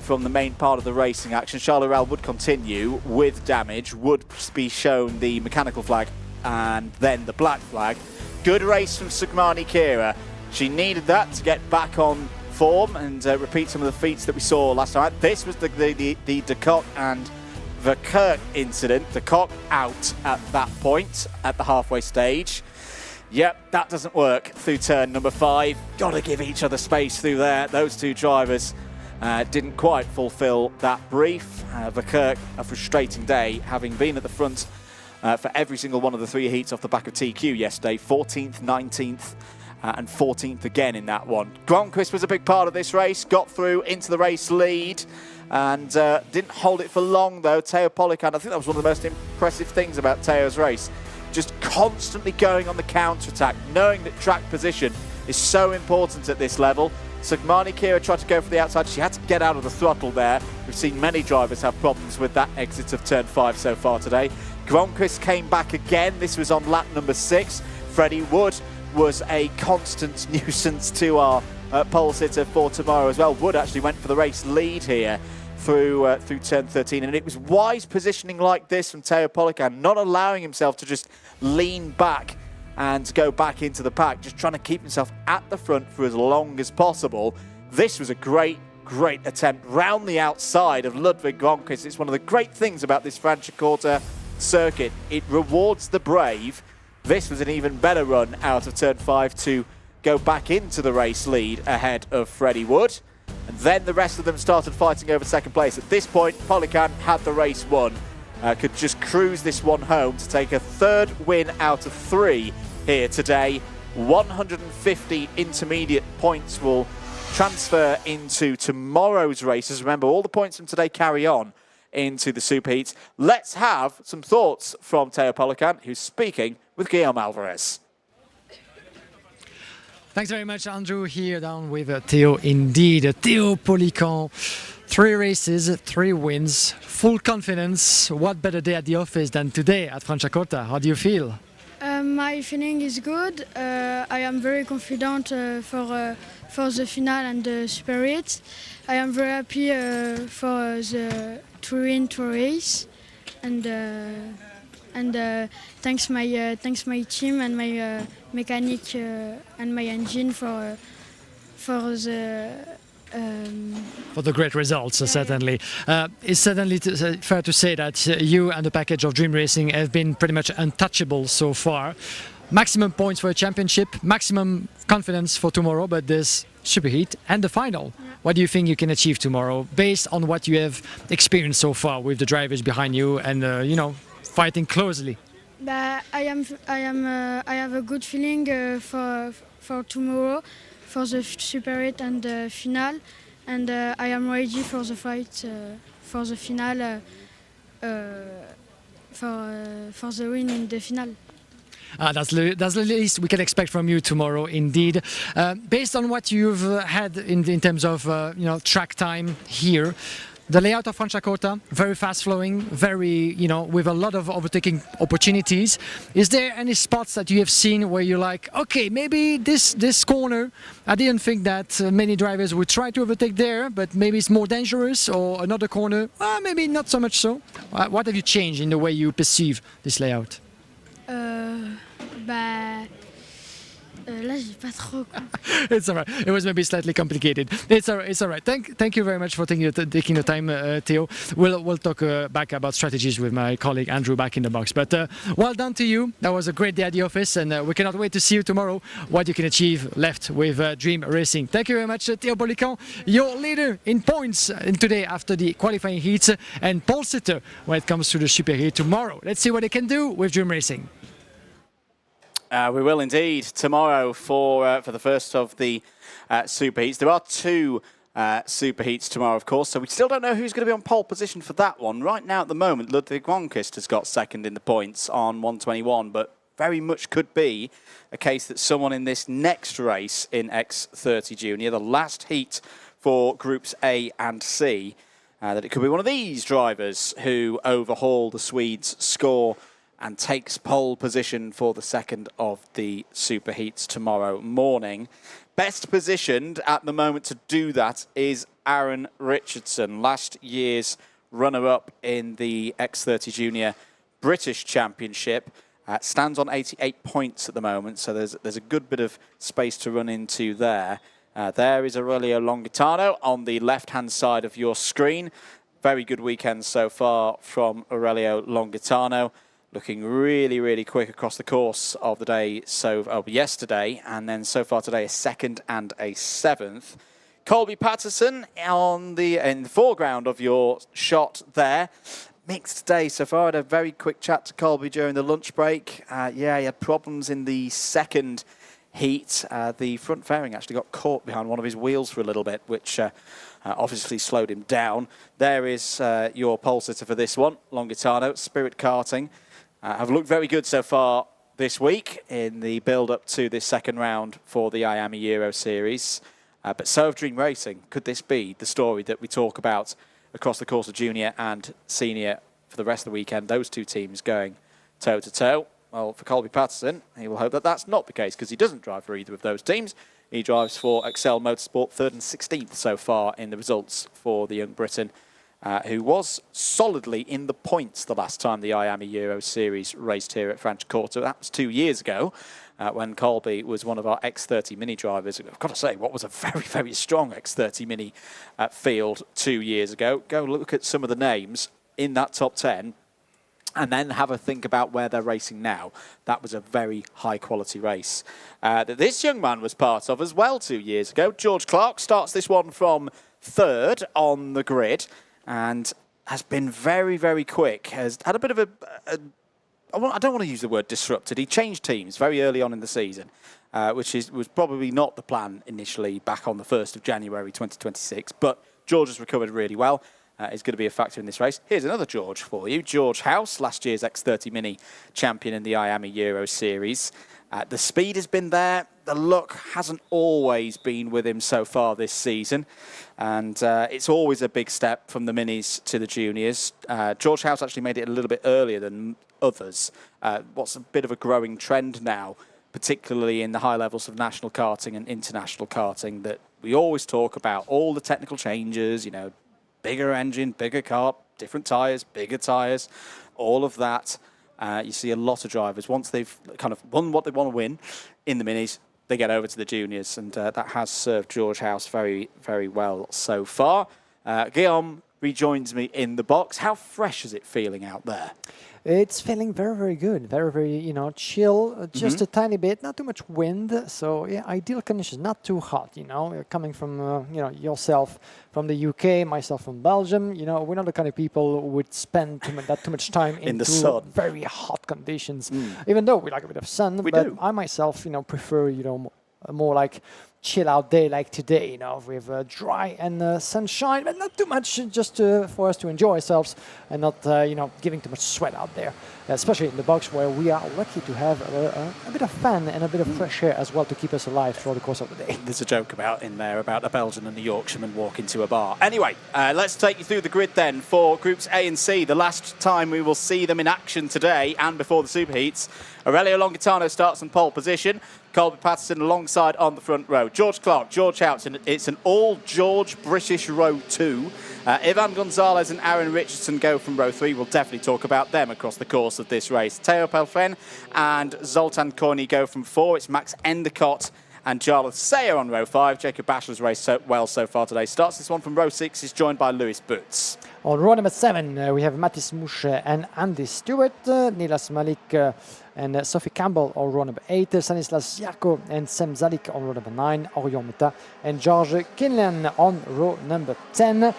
from the main part of the racing action. Charles Ural would continue with damage, would be shown the mechanical flag and then the black flag. Good race from Sugmani Kira. She needed that to get back on form and repeat some of the feats that we saw last time. This was the De Kock and Verkerk incident. De Kock out at that point at the halfway stage. Yep, that doesn't work through turn number 5. Got to give each other space through there. Those two drivers didn't quite fulfill that brief. Verkerk, a frustrating day, having been at the front for every single one of the 3 heats off the back of TQ yesterday. 14th, 19th and 14th again in that one. Gronquist was a big part of this race, got through into the race lead and didn't hold it for long though. Teo Polican, I think that was one of the most impressive things about Teo's race. Just constantly going on the counter-attack, knowing that track position is so important at this level. Sugmani Kira tried to go for the outside. She had to get out of the throttle there. We've seen many drivers have problems with that exit of turn 5 so far today. Gronquist came back again. This was on lap number 6. Freddie Wood was a constant nuisance to our pole sitter for tomorrow as well. Wood actually went for the race lead here through turn 13, and it was wise positioning like this from Teo Polican, not allowing himself to just lean back and go back into the pack, just trying to keep himself at the front for as long as possible. This was a great attempt round the outside of Ludwig Gronquist. It's one of the great things about this Franciacorta circuit. It rewards the brave. This was an even better run out of turn 5 to go back into the race lead ahead of Freddie Wood. And then the rest of them started fighting over second place. At this point, Polican had the race won. Could just cruise this one home to take a 3rd win out of 3 here today. 150 intermediate points will transfer into tomorrow's races. Remember, all the points from today carry on into the Super Heats. Let's have some thoughts from Teo Polican, who's speaking with Guillaume Alvarez. Thanks very much, Andrew. Here down with Teo indeed. Teo Polican, 3 races, 3 wins, full confidence. What better day at the office than today at Franciacorta? How do you feel? My feeling is good. I am very confident for the final and the Spirit. I am very happy for the to win to race, and thanks my team and my mechanic and my engine for the great results, certainly. It's certainly fair to say that you and the package of Dream Racing have been pretty much untouchable so far. Maximum points for a championship, maximum confidence for tomorrow, but there's Super Heat and the final. Yeah. What do you think you can achieve tomorrow, based on what you have experienced so far with the drivers behind you and fighting closely? I have a good feeling for tomorrow, for the Super 8 and the final, and I am ready for the fight for the final, for the win in the final. That's the least we can expect from you tomorrow, indeed. Based on what you've had in terms of track time here, the layout of Franciacorta, very fast flowing, very, with a lot of overtaking opportunities. Is there any spots that you have seen where you're like, okay, maybe this corner, I didn't think that many drivers would try to overtake there, but maybe it's more dangerous, or another corner, maybe not so much so? What have you changed in the way you perceive this layout? Là, j'ai pas trop compris. It's all right. It was maybe slightly complicated. It's all right. It's all right. Thank you very much for taking the time, Theo. We'll talk back about strategies with my colleague Andrew back in the box. But well done to you. That was a great day at the office, and we cannot wait to see you tomorrow. What you can achieve left with Dream Racing. Thank you very much, Theo Polican, your leader in points today after the qualifying heats, and pole sitter when it comes to the Super Heat tomorrow. Let's see what they can do with Dream Racing. We will indeed tomorrow for the first of the Super Heats. There are two Super Heats tomorrow, of course, so we still don't know who's going to be on pole position for that one. Right now, at the moment, Ludwig Ronquist has got second in the points on 121, but very much could be a case that someone in this next race in X30 Junior, the last heat for Groups A and C, that it could be one of these drivers who overhaul the Swedes' score and takes pole position for the second of the Super Heats tomorrow morning. Best positioned at the moment to do that is Aaron Richardson, last year's runner-up in the X30 Junior British Championship. Stands on 88 points at the moment, so there's a good bit of space to run into there. There is Aurelio Longitano on the left-hand side of your screen. Very good weekend so far from Aurelio Longitano. Looking really, really quick across the course of the day, yesterday, and then so far today a second and a seventh. Colby Patterson in the foreground of your shot there. Mixed day so far. I had a very quick chat to Colby during the lunch break. He had problems in the second heat. The front fairing actually got caught behind one of his wheels for a little bit, which obviously slowed him down. There is your pole sitter for this one, Longitano, Spirit Karting. Have looked very good so far this week in the build-up to this second round for the IAME Euro Series. But so have Dream Racing. Could this be the story that we talk about across the course of junior and senior for the rest of the weekend? Those two teams going toe-to-toe. Well, for Colby Patterson, he will hope that that's not the case, because he doesn't drive for either of those teams. He drives for Excel Motorsport, 3rd and 16th so far in the results for the young Briton, who was solidly in the points the last time the IAME Euro Series raced here at Franciacorta. That was 2 years ago, when Colby was one of our X30 Mini drivers. I've got to say, what was a very, very strong X30 Mini field 2 years ago. Go look at some of the names in that top 10, and then have a think about where they're racing now. That was a very high-quality race that this young man was part of as well 2 years ago. George Clark starts this one from 3rd on the grid, and has been very, very quick. Has had a bit of I don't want to use the word disrupted. He changed teams very early on in the season, which was probably not the plan initially back on the 1st of January 2026. But George has recovered really well. Is going to be a factor in this race. Here's another George for you. George House, last year's X30 Mini champion in the IAME Euro Series. The speed has been there. The luck hasn't always been with him so far this season. And it's always a big step from the minis to the juniors. George House actually made it a little bit earlier than others. What's a bit of a growing trend now, particularly in the high levels of national karting and international karting, that we always talk about all the technical changes, bigger engine, bigger car, different tyres, bigger tyres, all of that. You see a lot of drivers, once they've kind of won what they want to win in the minis, they get over to the juniors, and that has served George House very, very well so far. Guillaume rejoins me in the box. How fresh is it feeling out there? It's feeling very, very good. Very, very, chill. Just a tiny bit, not too much wind. So, yeah, ideal conditions. Not too hot, Coming from, yourself from the UK, myself from Belgium. We're not the kind of people who would spend too much time in the sun. Very hot conditions. Even though we like a bit of sun, I myself, prefer, more like chill out day like today, with dry and sunshine, but not too much, just for us to enjoy ourselves and not, giving too much sweat out there, especially in the box where we are lucky to have a bit of fan and a bit of fresh air as well to keep us alive throughout the course of the day. There's a joke in there about a Belgian and a Yorkshireman walking to a bar. Anyway, let's take you through the grid then for Groups A and C. The last time we will see them in action today and before the Superheats. Aurelio Longitano starts in pole position. Colby Patterson alongside on the front row. George Clark, George House, and it's an all-George British row 2 Ivan Gonzalez and Aaron Richardson go from row 3. We'll definitely talk about them across the course of this race. Teo Pelfren and Zoltan Korny go from 4. It's Max Endicott and Jarlath Sayer on row 5. Jacob Bachelor's raced well so far today. Starts this one from row 6. He's joined by Lewis Boots. On row number 7, we have Mattis Mouche and Andy Stewart, Nilas Malik and Sophie Campbell on row number 8, Stanislas Jarko and Sam Zalik on row number 9, Orion Meta and George Kinlan on row number 10.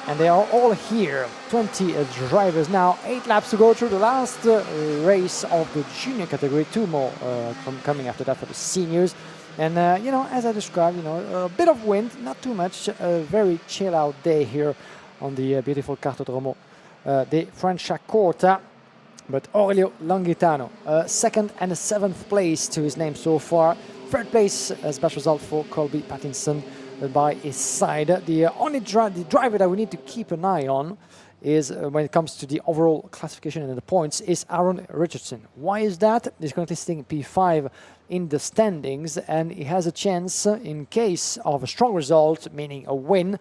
And they are all here, 20 drivers now, 8 laps to go through the last race of the junior category, 2 more coming after that for the seniors. And, you know, as I described, you know, a bit of wind, not too much, a very chill out day here on the beautiful Cartodromo de Franciacorta. But Aurelio Longhitano, 2nd and 7th place to his name so far. 3rd place as best result for Colby Pattinson by his side. The only driver that we need to keep an eye on is when it comes to the overall classification and the points is Aaron Richardson. Why is that? He's currently sitting P5 in the standings, and he has a chance, in case of a strong result, meaning a win,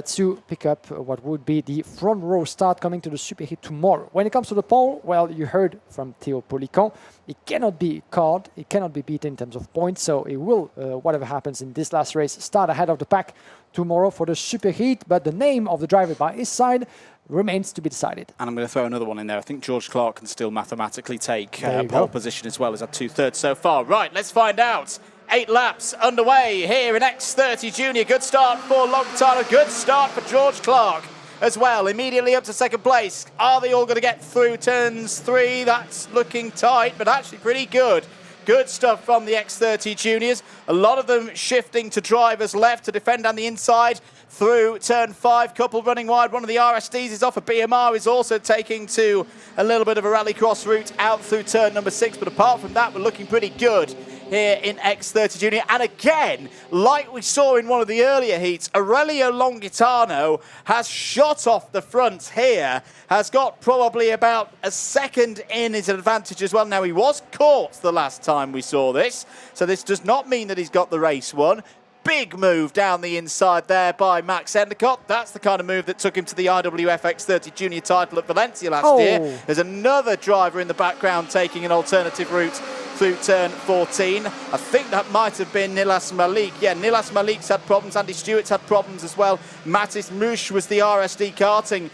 to pick up what would be the front row start coming to the Superheat tomorrow. When it comes to the pole, well, you heard from Theo Policon, he cannot be caught, he cannot be beaten in terms of points, so he will, whatever happens in this last race, start ahead of the pack tomorrow for the Superheat, but the name of the driver by his side remains to be decided. And I'm going to throw another one in there. I think George Clark can still mathematically take pole go. position as well as at 2/3 so far. Right, let's find out. 8 laps underway here in X30 Junior. Good start for Longhitano. Good start for George Clark as well. Immediately up to 2nd place. Are they all going to get through turns 3? That's looking tight, but actually pretty good. Good stuff from the X30 juniors. A lot of them shifting to drivers left to defend on the inside through turn 5. Couple running wide. One of the RSDs is off. A BMR is also taking to a little bit of a rallycross route out through turn number 6. But apart from that, we're looking pretty good here in X30 Junior. And again, like we saw in one of the earlier heats, Aurelio Longhitano has shot off the front here, has got probably about a second in his advantage as well. Now, he was caught the last time we saw this, so this does not mean that he's got the race won. Big move down the inside there by Max Endicott. That's the kind of move that took him to the IWF X30 Junior title at Valencia last year. There's another driver in the background taking an alternative route through turn 14. I think that might have been Nilas Malik. Yeah, Nilas Malik's had problems. Andy Stewart's had problems as well. Mattis Mouche was the RSD karting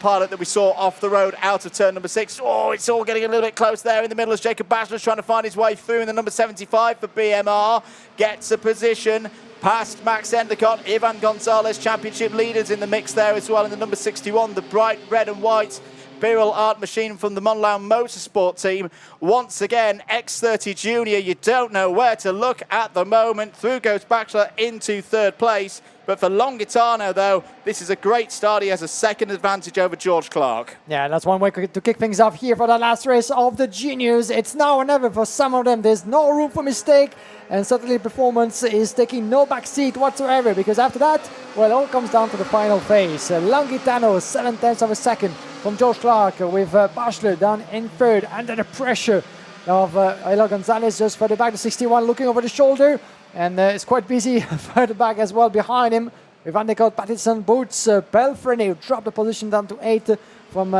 pilot that we saw off the road out of turn number 6. Oh, it's all getting a little bit close there in the middle as Jacob Bachelor's trying to find his way through in the number 75 for BMR. Gets a position past Max Endicott. Ivan Gonzalez, championship leaders in the mix there as well in the number 61, the bright red and white Birol Art Machine from the Monlau Motorsport team. Once again, X30 Junior, you don't know where to look at the moment. Through goes Bachelor into 3rd place. But for Longhitano, though, this is a great start. He has a second advantage over George Clark. Yeah, that's one way to kick things off here for the last race of the juniors. It's now or never for some of them. There's no room for mistake. And certainly performance is taking no backseat whatsoever, because after that, well, it all comes down to the final phase. Longhitano, 7/10 of a second from George Clark, with Bachelor down in 3rd under the pressure of Elo Gonzalez just further back to 61, looking over the shoulder. And it's quite busy further back as well behind him with Endicott, Pattinson, Boots, Pelfreny, who dropped the position down to 8 from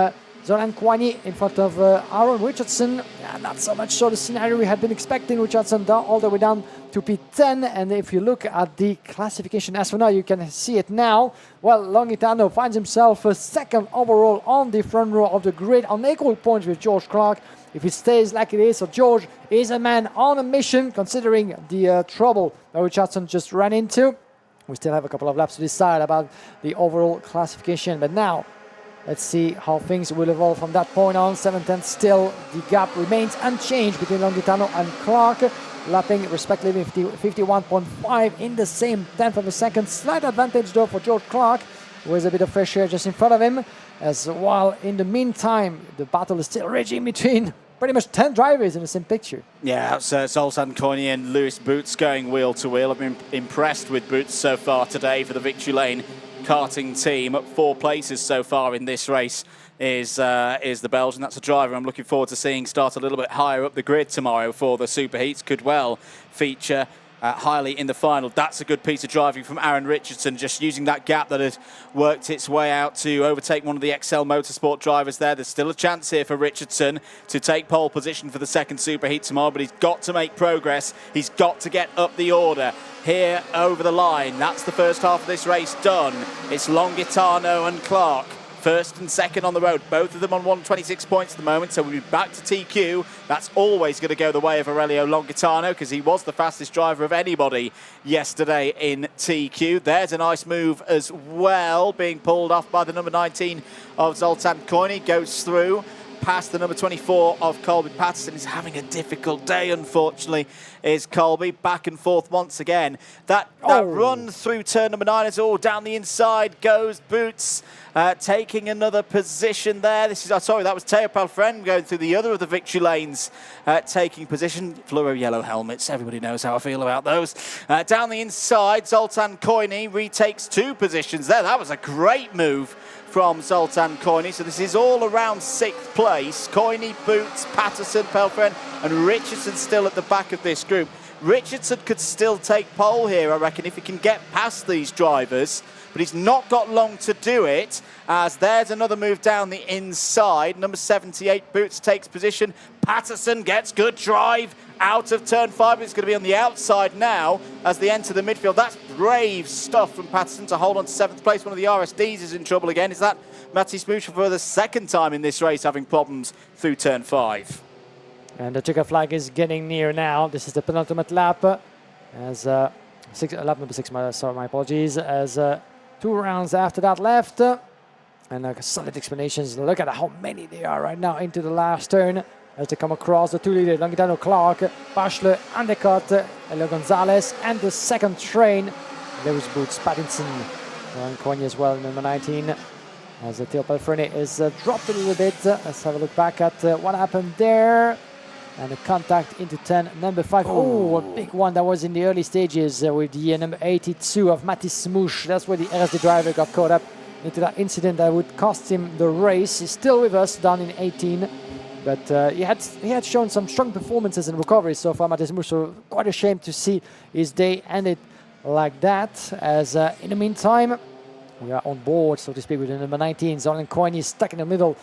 Zoran Kwani in front of Aaron Richardson. Yeah, not so much so the scenario we had been expecting. Richardson down, all the way down to P10. And if you look at the classification as for now, you can see it now. Well, Longhitano finds himself 2nd overall on the front row of the grid on equal points with George Clark. If it stays like it is, so George is a man on a mission, considering the trouble that Richardson just ran into. We still have a couple of laps to decide about the overall classification, but now let's see how things will evolve from that point on. 7/10 still, the gap remains unchanged between Longhitano and Clark, lapping respectively 51.5 in the same 10th of a second. Slight advantage though for George Clark, who has a bit of fresh air just in front of him, as while in the meantime the battle is still raging between pretty much 10 drivers in the same picture. Yeah, so Zoltan Korny and Lewis Boots going wheel to wheel. I've been impressed with Boots so far today for the Victory Lane karting team. Up 4 places so far in this race is the Belgian. That's a driver I'm looking forward to seeing start a little bit higher up the grid tomorrow for the Super Heats. Could well feature highly in the final. That's a good piece of driving from Aaron Richardson, just using that gap that had worked its way out to overtake one of the XL Motorsport drivers there. There's still a chance here for Richardson to take pole position for the second superheat tomorrow, but he's got to make progress. He's got to get up the order here over the line. That's the first half of this race done. It's Longitano and Clark, first and second on the road, both of them on 126 points at the moment, so we'll be back to TQ. That's always going to go the way of Aurelio Longitano because he was the fastest driver of anybody yesterday in TQ. There's a nice move as well, being pulled off by the number 19 of Zoltan Koini, goes through past the number 24 of Colby Patterson. He's having a difficult day, unfortunately, is Colby. Back and forth once again. That run through turn number 9 is all down the inside goes Boots, taking another position there. This is, sorry, that was Teo Palfren going through the other of the victory lanes, taking position. Fluoro yellow helmets, everybody knows how I feel about those. Down the inside, Zoltan Koini retakes 2 positions there. That was a great move from Zoltan Koini. So this is all around 6th place. Koini, Boots, Patterson, Pelfren and Richardson still at the back of this group. Richardson could still take pole here, I reckon, if he can get past these drivers, but he's not got long to do it, as there's another move down the inside. Number 78, Boots takes position. Patterson gets good drive out of turn 5. It's going to be on the outside now as they enter the midfield. That's brave stuff from Patterson to hold on to 7th place. One of the RSDs is in trouble again. Is that Matti Smucha for the second time in this race having problems through turn 5? And the checker flag is getting near now. This is the penultimate lap. As lap number 6, my apologies. As 2 rounds after that left. And solid explanations. Look at how many they are right now into the last turn. As they come across the 2 leaders, Longitano, Clark, Bachelor, Endicott, Elio Gonzalez, and the second train, Lewis Boots, Pattinson, Ryan Koini as well, number 19. As Theo Pelfreni is dropped a little bit. Let's have a look back at what happened there. And a contact into 10, number 5. Oh, a big one that was in the early stages with the number 82 of Matti Smuch. That's where the RSD driver got caught up into that incident that would cost him the race. He's still with us down in 18. But he had shown some strong performances in recovery so far, Matti Smuch. So quite a shame to see his day ended like that. As in the meantime, we are on board, so to speak, with the number 19. Zoltan Koini is stuck in the middle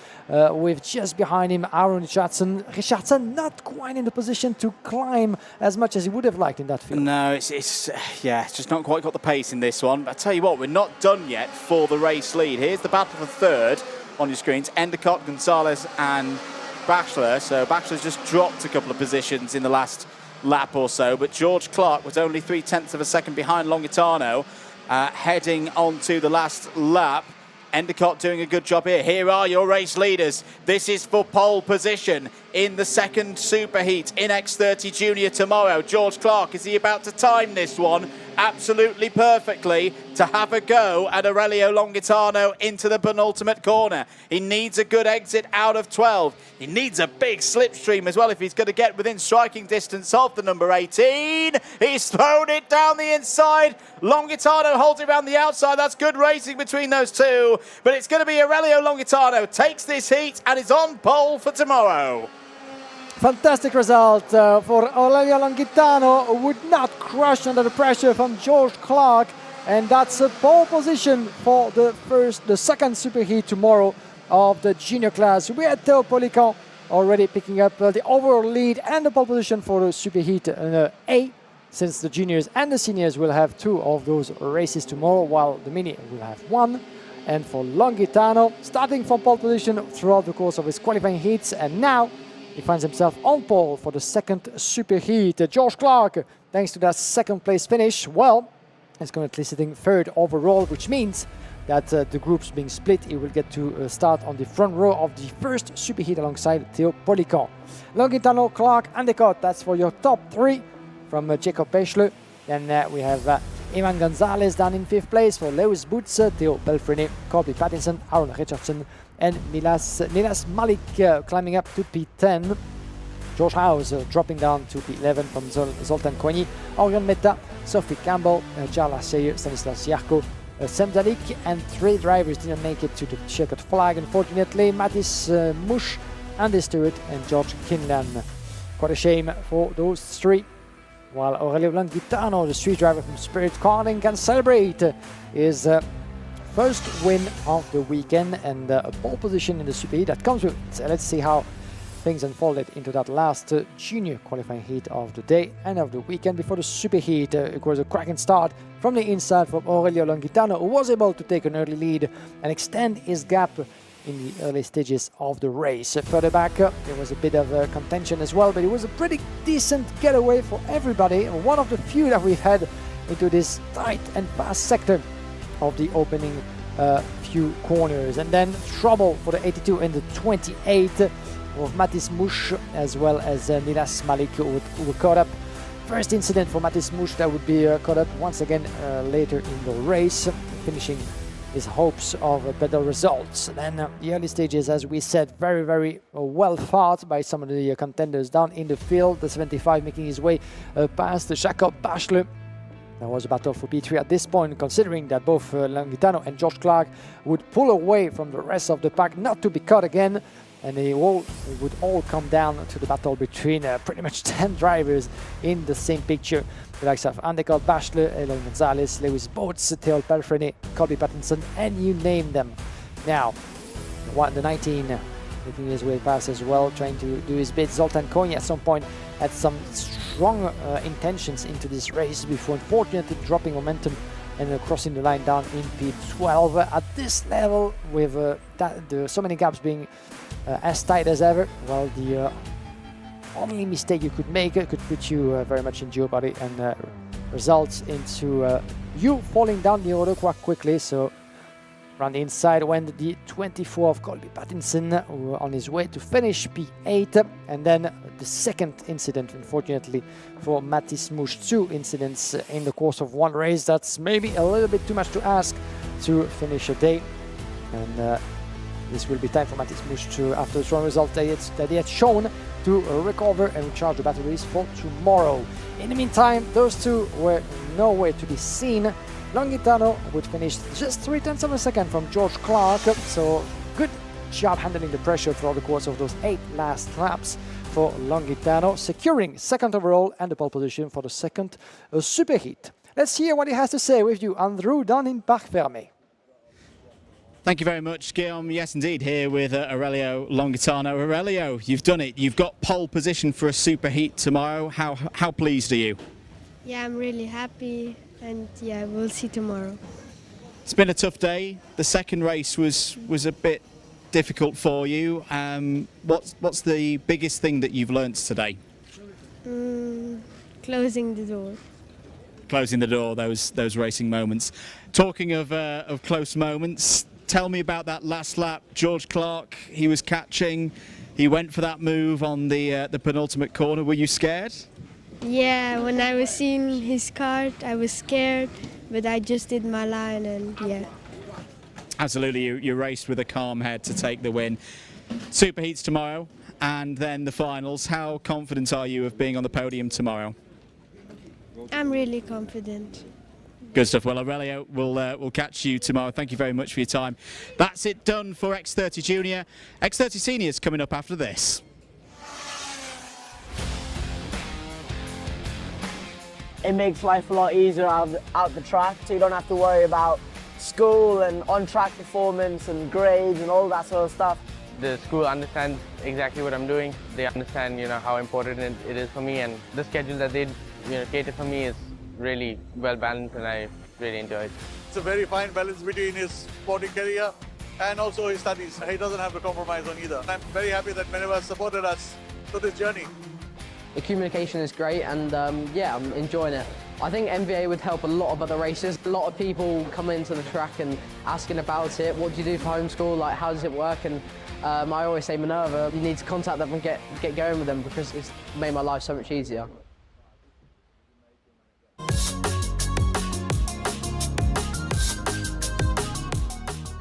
with just behind him Aaron Richardson. Richardson not quite in the position to climb as much as he would have liked in that field. No, it's just not quite got the pace in this one. But I tell you what, we're not done yet for the race lead. Here's the battle for third on your screens. Endicott, Gonzalez and Bachelor. So Bachelor's just dropped a couple of positions in the last lap or so. But George Clark was only 0.3 of a second behind Longitano. Heading on to the last lap. Endicott doing a good job here. Here are your race leaders. This is for pole position in the second superheat in X30 Junior tomorrow. George Clark, is he about to time this one absolutely perfectly to have a go at Aurelio Longitano into the penultimate corner? He needs a good exit out of 12. He needs a big slipstream as well if he's going to get within striking distance of the number 18. He's thrown it down the inside. Longitano holds it around the outside. That's good racing between those two. But it's going to be Aurelio Longitano takes this heat and is on pole for tomorrow. Fantastic result for Aurelio Longitano, who would not crush under the pressure from George Clark. And that's a pole position for the second superheat tomorrow of the junior class. We had Theo Polican already picking up the overall lead and the pole position for the superheat A, since the juniors and the seniors will have 2 of those races tomorrow, while the mini will have 1. And for Longitano, starting from pole position throughout the course of his qualifying heats, and now he finds himself on pole for the second superheat. George Clark, thanks to that second place finish, well, is currently sitting 3rd overall, which means that the groups being split, he will get to start on the front row of the first superheat alongside Theo Polican. Longitano, Clark, Endicott, that's for your top 3 from Jacob Peschle. Then we have Eman Gonzalez down in 5th place for Lewis Boots, Theo Pelfreni, Colby Pattinson, Aaron Richardson, and Nilas Malik climbing up to P10. George House dropping down to P11 from Zoltan Koini, Orion Meta, Sophie Campbell, Charles Seyer, Stanislas Jarko, Sam Dalik, and 3 drivers didn't make it to the checkered flag, unfortunately. Mattis Mush, Andy Stewart, and George Kinlan. Quite a shame for those 3. while Aurelio Longhitano, the street driver from Spirit Karting, can celebrate his first win of the weekend and a pole position in the Super Heat that comes with it. So let's see how things unfolded into that last junior qualifying heat of the day and of the weekend. Before the Super Heat, it was a cracking start from the inside from Aurelio Longhitano, who was able to take an early lead and extend his gap in the early stages of the race. Further back, there was a bit of contention as well, but it was a pretty decent getaway for everybody. One of the few that we've had into this tight and fast sector of the opening few corners. And then trouble for the 82 and the 28 of Mathis Mouche as well as Nilas Malik who were caught up. First incident for Mathis Mouche that would be caught up once again later in the race, finishing his hopes of better results. And then the early stages, as we said, very well fought by some of the contenders down in the field. The 75 making his way past the Jacob Bachelor. There was a battle for P3 at this point, considering that both Longhitano and George Clark would pull away from the rest of the pack not to be caught again. And they would all come down to the battle between pretty much 10 drivers in the same picture. The likes of Andecott Bachelor, Eloy Gonzalez, Lewis Boats, Theo Pelfrene, Colby Pattinson, and you name them. Now, the 19 making his way past as well, trying to do his bit. Zoltan Konya at some point had some strong intentions into this race before unfortunately dropping momentum and crossing the line down in P12. At this level, with so many gaps being as tight as ever, well, the only mistake you could make could put you very much in jeopardy and results into you falling down the order quite quickly. So around the inside went the 24 of Colby Pattinson, on his way to finish P8, and then the second incident, unfortunately, for Mathis Mouche. 2 incidents in the course of one race. That's maybe a little bit too much to ask to finish a day, and this will be time for Mathis Mouche to, after the strong results that he had shown, to recover and recharge the batteries for tomorrow. In the meantime, those two were nowhere to be seen. Longhitano would finish just 0.3 of a second from George Clark, so good job handling the pressure throughout the course of those 8 last laps for Longhitano, securing second overall and the pole position for the second Super Heat. Let's hear what he has to say with you, Andrew, down in Parc Fermé. Thank you very much, Guillaume. Yes, indeed, here with Aurelio Longhitano. Aurelio, you've done it. You've got pole position for a Super Heat tomorrow. How pleased are you? Yeah, I'm really happy, and yeah, we'll see tomorrow. It's been a tough day. The second race was a bit difficult for you. What's the biggest thing that you've learnt today? Closing the door. Closing the door, those racing moments. Talking of close moments, tell me about that last lap. George Clark, he was catching. He went for that move on the penultimate corner. Were you scared? Yeah, when I was seeing his card, I was scared, but I just did my line and yeah. Absolutely, you raced with a calm head to take the win. Super Heats tomorrow and then the finals. How confident are you of being on the podium tomorrow? I'm really confident. Good stuff. Well, Aurelio, we'll catch you tomorrow. Thank you very much for your time. That's it done for X30 Junior. X30 Seniors coming up after this. It makes life a lot easier out the track, so you don't have to worry about school and on-track performance and grades and all that sort of stuff. The school understands exactly what I'm doing. They understand, how important it is for me, and the schedule that they, cater for me is really well balanced, and I really enjoy it. It's a very fine balance between his sporting career and also his studies. He doesn't have to compromise on either. I'm very happy that Minerva has supported us through this journey. The communication is great, and yeah, I'm enjoying it. I think MVA would help a lot of other races. A lot of people come into the track and asking about it. What do you do for homeschool? Like, how does it work? And I always say, Minerva, you need to contact them and get going with them, because it's made my life so much easier.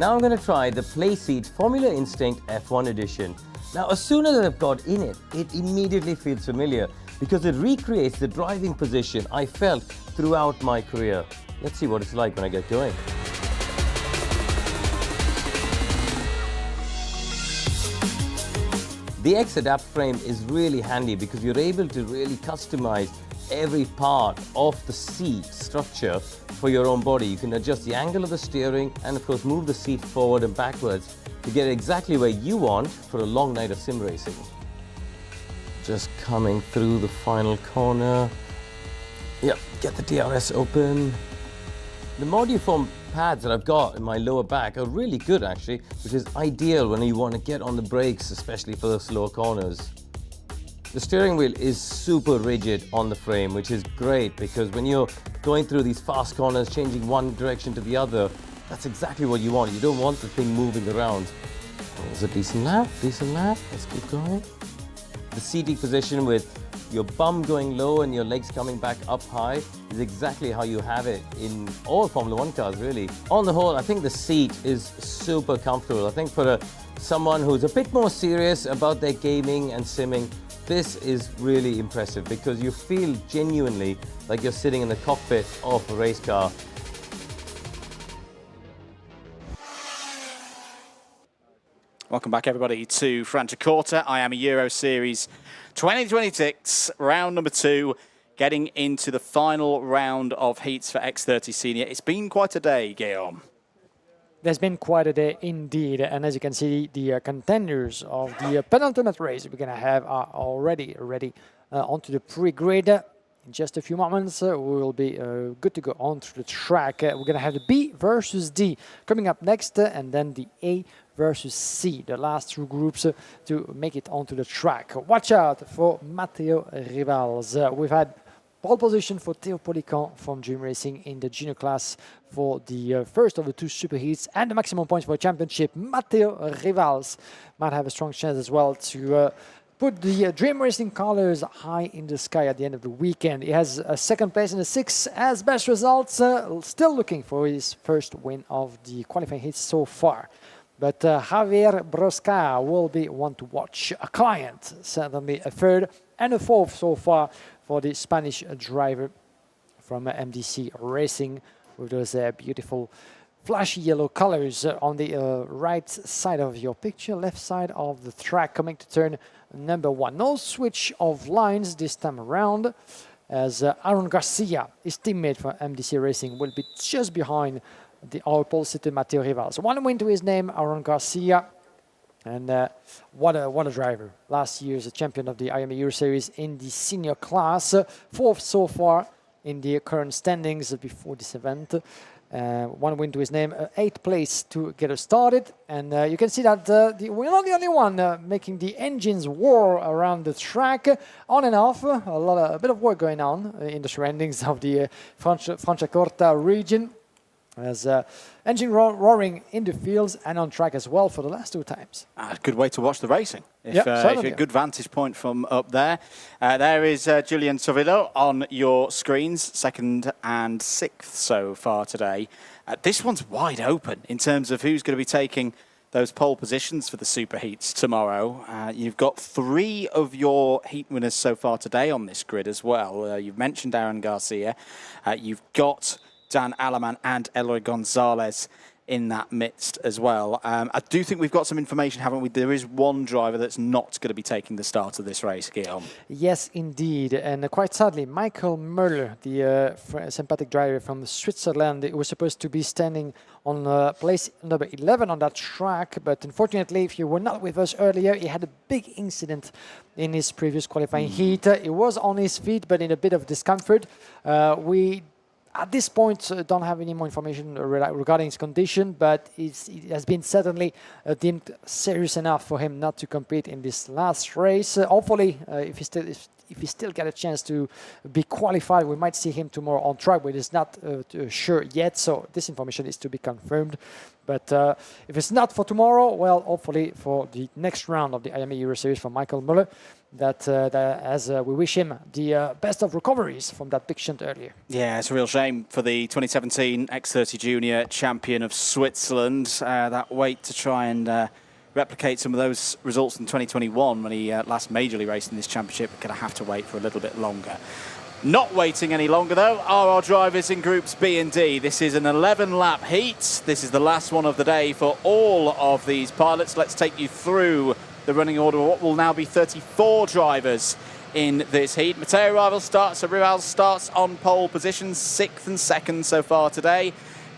Now I'm going to try the Playseat Formula Instinct F1 edition. Now, as soon as I've got in it, it immediately feels familiar because it recreates the driving position I felt throughout my career. Let's see what it's like when I get going. The X Adapt frame is really handy because you're able to really customize every part of the seat structure for your own body. You can adjust the angle of the steering and of course move the seat forward and backwards to get it exactly where you want for a long night of sim racing. Just coming through the final corner. Yep, get the DRS open. The Moduform pads that I've got in my lower back are really good actually, which is ideal when you want to get on the brakes, especially for the slower corners. The steering wheel is super rigid on the frame, which is great because when you're going through these fast corners, changing one direction to the other, that's exactly what you want. You don't want the thing moving around. There's a decent lap, let's keep going. The seating position with your bum going low and your legs coming back up high is exactly how you have it in all Formula 1 cars, really. On the whole, I think the seat is super comfortable. I think for someone who's a bit more serious about their gaming and simming, this is really impressive because you feel genuinely like you're sitting in the cockpit of a race car. Welcome back, everybody, to Franciacorta, IAME Euro Series 2026, round number 2, getting into the final round of heats for X30 Senior. It's been quite a day, Guillaume. There's been quite a day indeed, and as you can see, the contenders of the penultimate race we're going to have are already ready onto the pre-grid. In just a few moments, we will be good to go onto the track. We're going to have the B versus D coming up next, and then the A versus C, the last two groups to make it onto the track. Watch out for Matteo Rivals. We've had pole position for Theo Polican from Dream Racing in the junior class for the first of the 2 superheats, and the maximum points for a championship. Matteo Rivals might have a strong chance as well to put the Dream Racing colors high in the sky at the end of the weekend. He has a second place in the 6 as best results, still looking for his first win of the qualifying heats so far. But Javier Brosca will be one to watch. A client, certainly a third and a fourth so far for the Spanish driver from MDC Racing with those beautiful flashy yellow colors on the right side of your picture, left side of the track, coming to turn number 1. No switch of lines this time around, as Aaron Garcia, his teammate from MDC Racing, will be just behind our pole sitter Matteo Rivals. 1 win to his name, Aaron Garcia. And what a driver. Last year's a champion of the IAME Euro Series in the senior class. 4th so far in the current standings before this event. 1 win to his name, 8th place to get us started. And you can see that we're not the only one making the engines whir around the track, on and off. A bit of work going on in the surroundings of the Franciacorta region. As engine roaring in the fields and on track as well for the last 2 times. A good way to watch the racing. If a good vantage point from up there. There is Julian Sovillo on your screens, 2nd and 6th so far today. This one's wide open in terms of who's going to be taking those pole positions for the super heats tomorrow. You've got 3 of your heat winners so far today on this grid as well. You've mentioned Aaron Garcia. You've got Dan Alaman and Eloy Gonzalez in that midst as well. I do think we've got some information, haven't we? There is one driver that's not going to be taking the start of this race, Guillaume. Yes, indeed. And quite sadly, Michael Möller, the sympathetic driver from Switzerland, was supposed to be standing on place number 11 on that track. But unfortunately, if you were not with us earlier, he had a big incident in his previous qualifying heat. He was on his feet, but in a bit of discomfort. We at this point, don't have any more information regarding his condition, but it has been certainly deemed serious enough for him not to compete in this last race. Hopefully, if he still get a chance to be qualified, we might see him tomorrow on track, but it's not sure yet. So this information is to be confirmed. But if it's not for tomorrow, well, hopefully for the next round of the IAME Euro Series for Michael Möller, as we wish him the best of recoveries from that big shunt earlier. Yeah, it's a real shame for the 2017 X30 Junior champion of Switzerland. That wait to try and replicate some of those results in 2021 when he last majorly raced in this championship. Going to have to wait for a little bit longer. Not waiting any longer, though, are our drivers in Groups B and D. This is an 11-lap heat. This is the last one of the day for all of these pilots. Let's take you through the running order of what will now be 34 drivers in this heat. Matteo Rivals starts on pole position, 6th and 2nd so far today.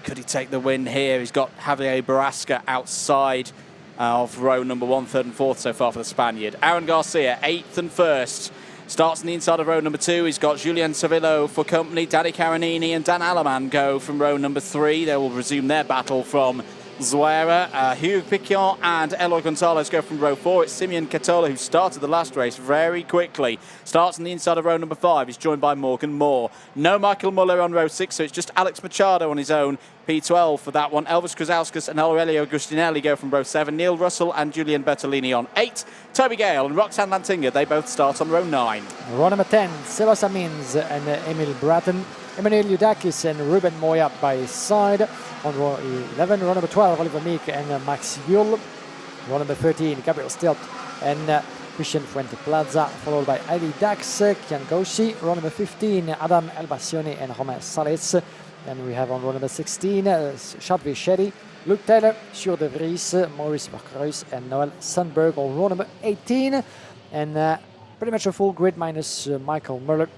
Could he take the win here? He's got Javier Barrasca outside of row number 1, 3rd and 4th so far for the Spaniard. Aaron Garcia, 8th and 1st. Starts on the inside of row number 2. He's got Julian Savillo for company. Danny Caronini and Dan Alaman go from row number 3. They will resume their battle from Zuera. Hugh Piquion and Eloy Gonzalez go from row 4. It's Simeon Catola, who started the last race very quickly. Starts on the inside of row number 5. He's joined by Morgan Moore. No Michael Muller on row 6, so it's just Alex Machado on his own. P12 for that one. Elvis Krasauskas and Aurelio Agustinelli go from row 7. Neil Russell and Julian Bertolini on 8. Toby Gale and Roxanne Lantinga, they both start on row 9. Row number 10, Sebas Amins and Emil Bratton. Emmanuel Eudakis and Ruben Moya by his side. On row 11, row number 12, Oliver Meek and Max Yule. Row number 13, Gabriel Stilt and Christian Fuente Plaza, followed by Ali Dax, Kian Gauchi. Row number 15, Adam Elbassioni and Romain Sales. Then we have on row number 16, Chadvi Shetty, Luke Taylor, Sjoerd de Vries, Maurice Verkruis and Noel Sandberg on row number 18. And pretty much a full grid minus Michael Muller.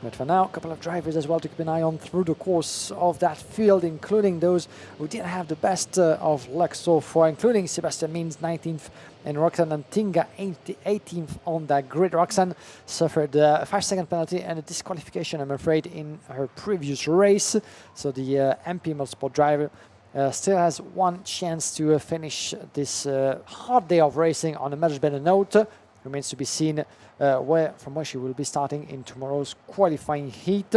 But for now, a couple of drivers as well to keep an eye on through the course of that field, including those who didn't have the best of luck so far, including Sebastian Means, 19th, and Roxanne Antinga, 18th on that grid. Roxanne suffered a 5-second penalty and a disqualification, I'm afraid, in her previous race. So the MP Motorsport driver still has one chance to finish this hard day of racing on a much better note. Remains to be seen from where she will be starting in tomorrow's qualifying heat,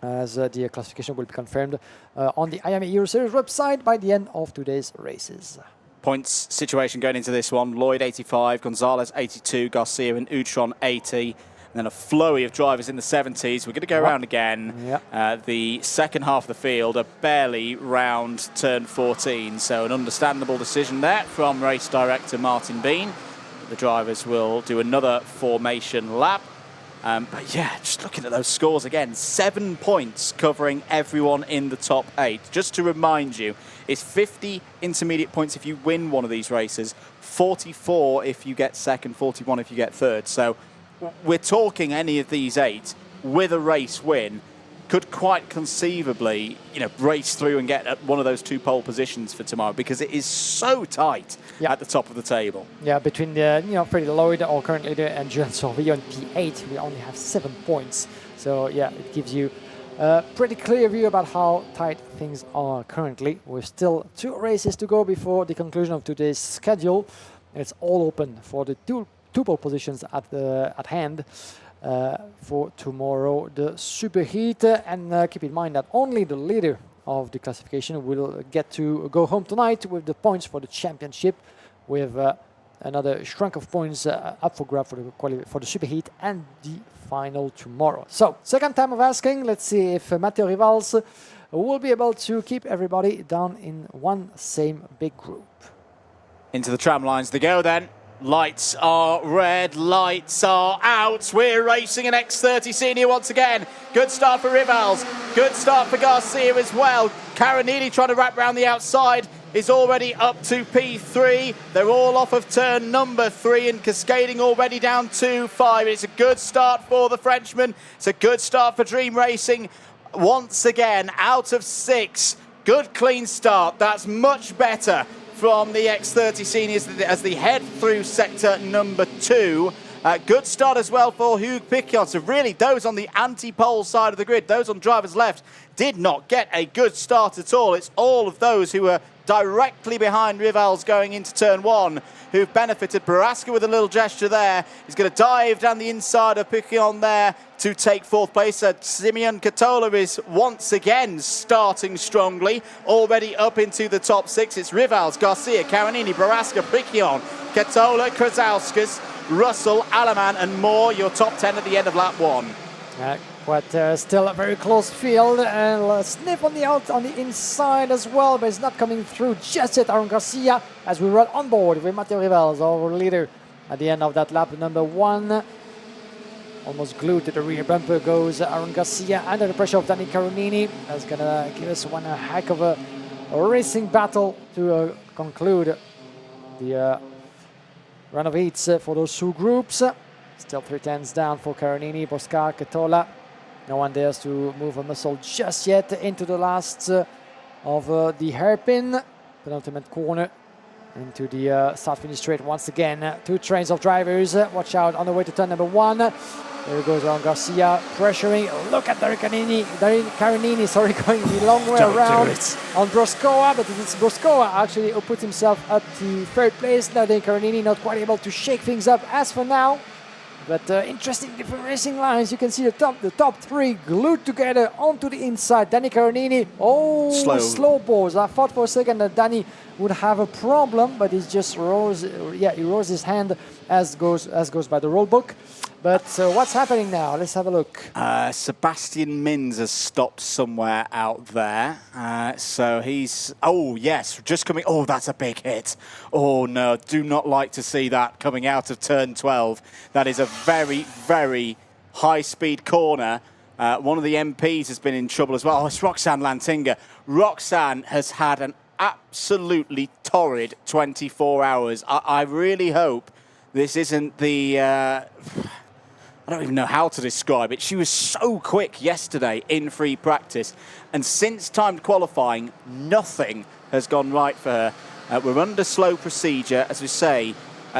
as the classification will be confirmed on the IAME Euro Series website by the end of today's races. Points situation going into this one: Lloyd 85, Gonzalez 82, Garcia and Utron 80. And then a flurry of drivers in the 70s. We're going to go around again. Yep. The second half of the field are barely round turn 14, so an understandable decision there from race director Martin Bean. The drivers will do another formation lap. But yeah, just looking at those scores again, 7 points covering everyone in the top 8. Just to remind you, it's 50 intermediate points if you win one of these races, 44 if you get second, 41 if you get third. So we're talking any of these 8 with a race win could quite conceivably, race through and get one of those 2 pole positions for tomorrow, because it is so tight at the top of the table. Yeah, between the Freddie Lloyd, our current leader, and Julian Sorvillo in P8, we only have 7 points. So yeah, it gives you a pretty clear view about how tight things are currently. We've still 2 races to go before the conclusion of today's schedule. It's all open for the two pole positions at hand. For tomorrow, the superheat, and keep in mind that only the leader of the classification will get to go home tonight with the points for the championship, with another chunk of points up for grab for the superheat and the final tomorrow. So, second time of asking, let's see if Matteo Rivals will be able to keep everybody down in one same big group. Into the tram lines they go then. Lights are red, lights are out. We're racing an X30 senior once again. Good start for Rivals, good start for Garcia as well. Caronini trying to wrap around the outside is already up to P3. They're all off of turn number 3 and cascading already down to 5. It's a good start for the Frenchman. It's a good start for Dream Racing. Once again, out of 6. Good clean start. That's much better from the X30 seniors as they head through sector number 2. Good start as well for Hugh Piquion. So really, those on the anti-pole side of the grid, those on driver's left, did not get a good start at all. It's all of those who were directly behind Rivals going into turn 1 who've benefited. Barrasca with a little gesture there. He's going to dive down the inside of Piquion there to take 4th place. Simeon Catola is once again starting strongly, already up into the top 6. It's Rivals, Garcia, Caronini, Barrasca, Piquion, Catola, Krasauskas, Russell, Alaman and more. Your top 10 at the end of lap 1. But still a very close field, and a sniff on the inside as well, but it's not coming through just yet. Aaron Garcia, as we run on board with Matteo Rivals, our leader at the end of that lap number 1. Almost glued to the rear bumper goes Aaron Garcia under the pressure of Danny Caronini. That's going to give us one heck of a racing battle to conclude the run of heats for those 2 groups. Still 3 tenths down for Caronini, Bosca, Catola. No one dares to move a muscle just yet into the last of the hairpin, penultimate corner. Into the start-finish straight once again. 2 trains of drivers. Watch out on the way to turn number 1. There goes Ron Garcia pressuring. Look at Caronini, going the long way around on Broscoa, but it's Broscoa actually who put himself up to 3rd place. Now then Caronini not quite able to shake things up as for now. But interesting different racing lines. You can see the top 3 glued together onto the inside. Danny Caronini, slow balls. I thought for a second that Danny would have a problem, but he's just he rose his hand as goes by the rule book. But what's happening now? Let's have a look. Sebastian Mins has stopped somewhere out there. So he's... Oh, yes, just coming... Oh, that's a big hit. Oh, no, do not like to see that coming out of turn 12. That is a very, very high-speed corner. One of the MPs has been in trouble as well. Oh, it's Roxanne Lantinga. Roxanne has had an absolutely torrid 24 hours. I really hope this isn't the... I don't even know how to describe it. She was so quick yesterday in free practice. And since timed qualifying, nothing has gone right for her. We're under slow procedure, as we say.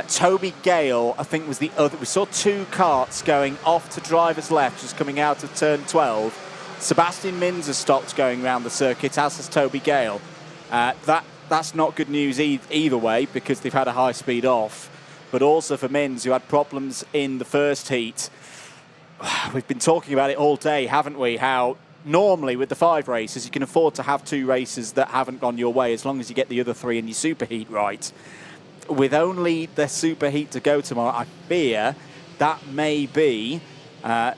Toby Gale, I think, was the other. We saw 2 karts going off to driver's left, just coming out of turn 12. Sebastian Mins has stopped going around the circuit, as has Toby Gale. That's not good news either way, because they've had a high speed off. But also for Mins, who had problems in the first heat. We've been talking about it all day, haven't we? How normally with the 5 races, you can afford to have 2 races that haven't gone your way as long as you get the other 3 in your superheat right. With only the superheat to go tomorrow, I fear that may be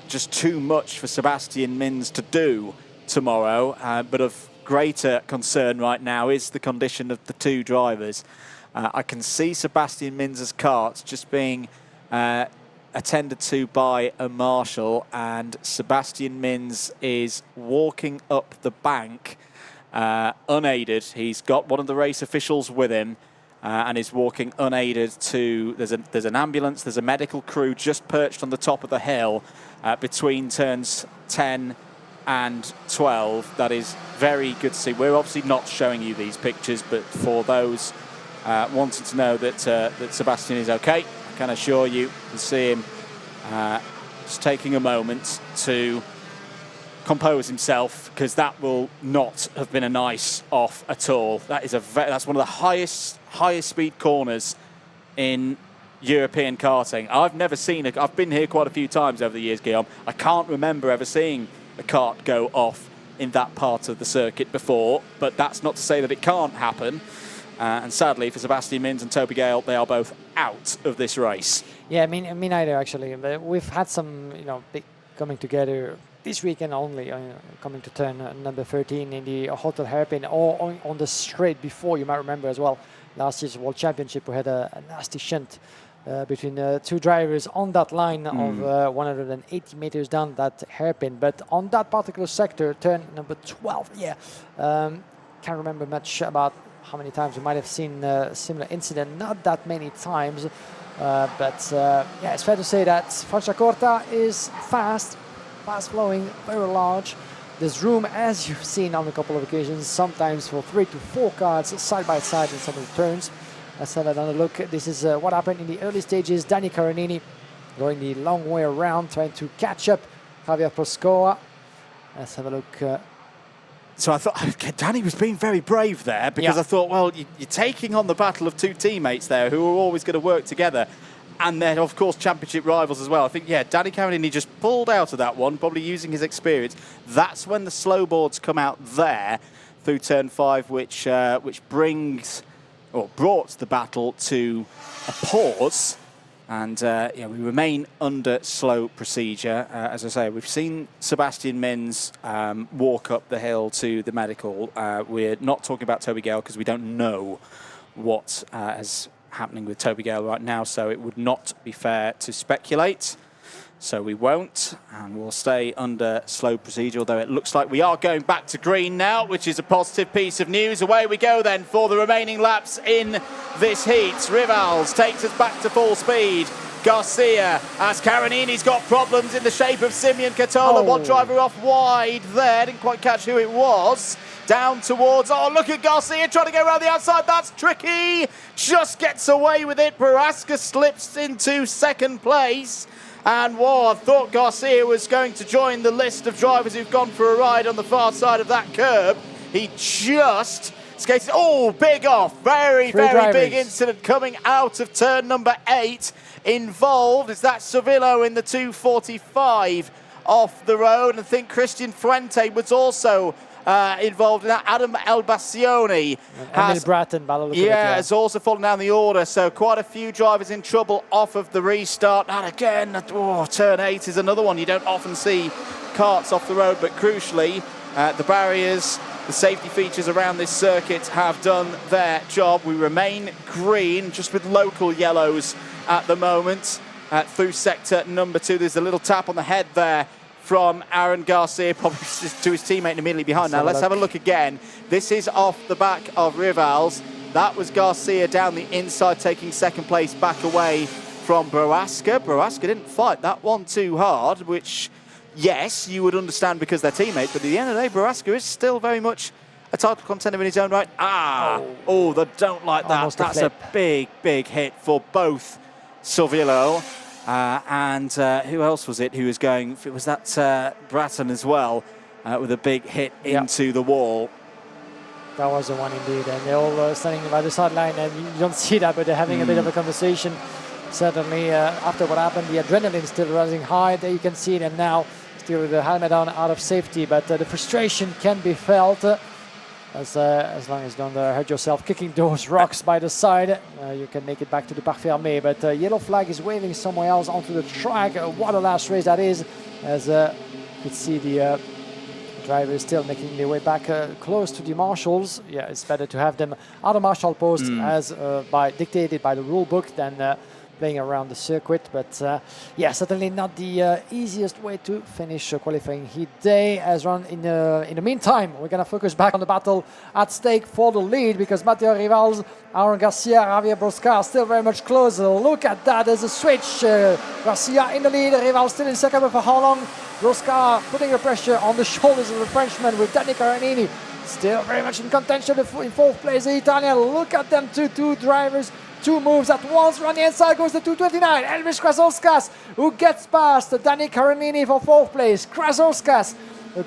just too much for Sebastian Mins to do tomorrow. But of greater concern right now is the condition of the 2 drivers. I can see Sebastian Mins' kart just being attended to by a marshal, and Sebastian Mins is walking up the bank unaided. He's got one of the race officials with him and is walking unaided to... There's an ambulance, there's a medical crew just perched on the top of the hill between turns 10 and 12. That is very good to see. We're obviously not showing you these pictures, but for those wanting to know that Sebastian is okay, I can assure you and see him just taking a moment to compose himself, because that will not have been a nice off at all. That's one of the highest speed corners in European karting. I've never seen it. I've been here quite a few times over the years, Guillaume. I can't remember ever seeing a kart go off in that part of the circuit before, but that's not to say that it can't happen. And sadly for Sebastian Mins and Toby Gale, they are both out of this race. Yeah, me neither actually. But we've had some, big coming together this weekend only, coming to turn number 13 in the Hotel Hairpin, or on the straight before. You might remember as well, last year's World Championship, we had a nasty shunt between 2 drivers on that line of 180 meters down that hairpin. But on that particular sector, turn number 12, can't remember much about how many times we might have seen a similar incident. Not that many times, but it's fair to say that Franciacorta is fast flowing, very large. There's room, as you've seen on a couple of occasions, sometimes for 3 to 4 cars side by side in some of the turns. Let's have another look. This is what happened in the early stages. Danny Caronini going the long way around, trying to catch up Javier Proscoa. Let's have a look. So I thought Danny was being very brave there, because I thought, well, you're taking on the battle of 2 teammates there who are always going to work together. And then, of course, championship rivals as well. I think, Danny Caronini just pulled out of that one, probably using his experience. That's when the slow boards come out there through turn 5, which brought the battle to a pause. And we remain under slow procedure. As I say, we've seen Sebastian Mins walk up the hill to the medical. We're not talking about Toby Gale because we don't know what is happening with Toby Gale right now, so it would not be fair to speculate. So we won't, and we'll stay under slow procedure, although it looks like we are going back to green now, which is a positive piece of news. Away we go then for the remaining laps in this heat. Rivals takes us back to full speed Garcia, as Caronini's got problems in the shape of Simeon Catola. One driver off wide there, didn't quite catch who it was. Down towards, oh, look at Garcia trying to go around the outside. That's tricky. Just gets away with it. Prohaska slips into second place. And whoa, I thought Garcia was going to join the list of drivers who've gone for a ride on the far side of that curb. He just skates. Oh, big off. Very big incident coming out of turn number 8. Involved is that Cervillo in the 245 off the road. And I think Christian Fuente was also involved in that. Adam Elbacioni Emil Bratton, has also fallen down the order, so quite a few drivers in trouble off of the restart. And again, turn 8 is another one. You don't often see karts off the road, but crucially, the barriers, the safety features around this circuit have done their job. We remain green, just with local yellows at the moment through sector number 2. There's a little tap on the head there from Aaron Garcia, probably to his teammate immediately behind. Now let's have a look again. This is off the back of Rivals. That was Garcia down the inside, taking second place back away from Prohaska. Prohaska didn't fight that one too hard, which, yes, you would understand because they're teammates, but at the end of the day, Prohaska is still very much a title contender in his own right. They don't like that. That's a big hit for both Cervillo. And who else was it who was going? It was that Bratton as well, with a big hit into the wall. That was the one indeed, and they're all standing by the sideline, and you don't see that, but they're having a bit of a conversation. Certainly, after what happened, the adrenaline still rising high. There you can see it, and now still with the helmet on, out of safety. But the frustration can be felt. As long as you don't hurt yourself kicking those rocks by the side, you can make it back to the Parc Fermé. But yellow flag is waving somewhere else onto the track. What a last race that is, as you can see the drivers still making their way back close to the marshals. Yeah, it's better to have them out of marshal post as dictated by the rule book than playing around the circuit. But yeah, certainly not the easiest way to finish qualifying heat day. As in the meantime, we're going to focus back on the battle at stake for the lead, because Matteo Rivals, Aaron Garcia, Javier Brosca still very much close. Look at that, there's a switch. Garcia in the lead, Rivals still in second, but for how long? Brosca putting the pressure on the shoulders of the Frenchman, with Danny Caronini still very much in contention in fourth place. The Italian, look at them, two drivers, two moves at once. On the inside goes the 229, Elvis Krasauskas, who gets past Danny Caronini for fourth place. Krasauskas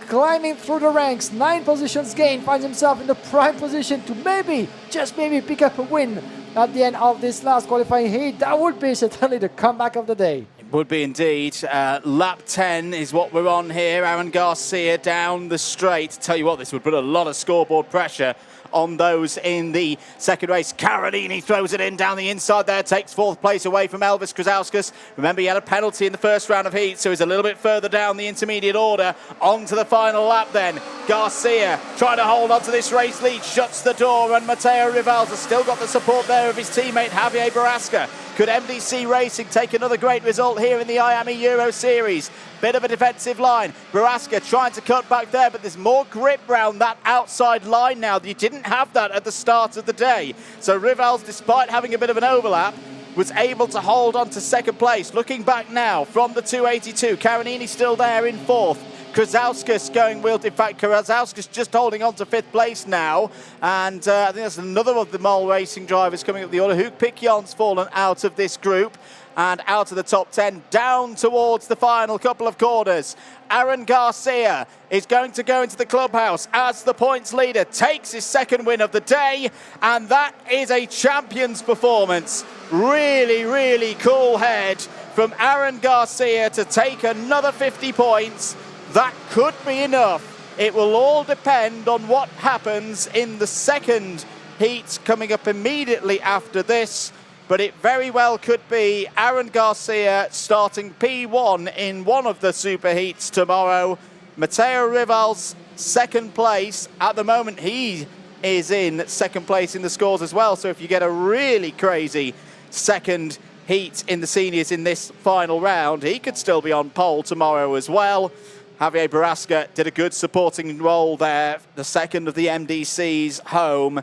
climbing through the ranks, 9 positions gained, finds himself in the prime position to maybe, just maybe, pick up a win at the end of this last qualifying heat. That would be certainly the comeback of the day. Would be indeed. Lap 10 is what we're on here. Aaron Garcia down the straight. Tell you what, this would put a lot of scoreboard pressure on those in the second race. Caronini throws it in down the inside there, takes fourth place away from Elvis Krasauskas. Remember, he had a penalty in the first round of heat, so he's a little bit further down the intermediate order. On to the final lap then. Garcia trying to hold on to this race lead, shuts the door, and Matteo Rivals has still got the support there of his teammate Javier Prohaska. Could MDC Racing take another great result here in the IAME Euro Series? Bit of a defensive line. Prohaska trying to cut back there, but there's more grip round that outside line now. You didn't have that at the start of the day. So Rivals, despite having a bit of an overlap, was able to hold on to second place. Looking back now from the 282, Caronini still there in fourth. Krasauskas going wild. In fact, Krasauskas just holding on to fifth place now. And I think that's another of the Mole Racing drivers coming up the order. Hugues Piquion's fallen out of this group and out of the top 10, down towards the final couple of corners. Aaron Garcia is going to go into the clubhouse as the points leader, takes his second win of the day, and that is a champion's performance. Really cool head from Aaron Garcia to take another 50 points. That could be enough. It will all depend on what happens in the second heat coming up immediately after this. But it very well could be Aaron Garcia starting P1 in one of the super heats tomorrow. Matteo Rivals, second place. At the moment, he is in second place in the scores as well. So if you get a really crazy second heat in the seniors in this final round, he could still be on pole tomorrow as well. Javier Prohaska did a good supporting role there, the second of the MDC's home.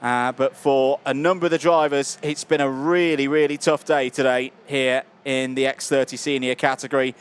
But for a number of the drivers, it's been a really tough day today here in the X30 senior category.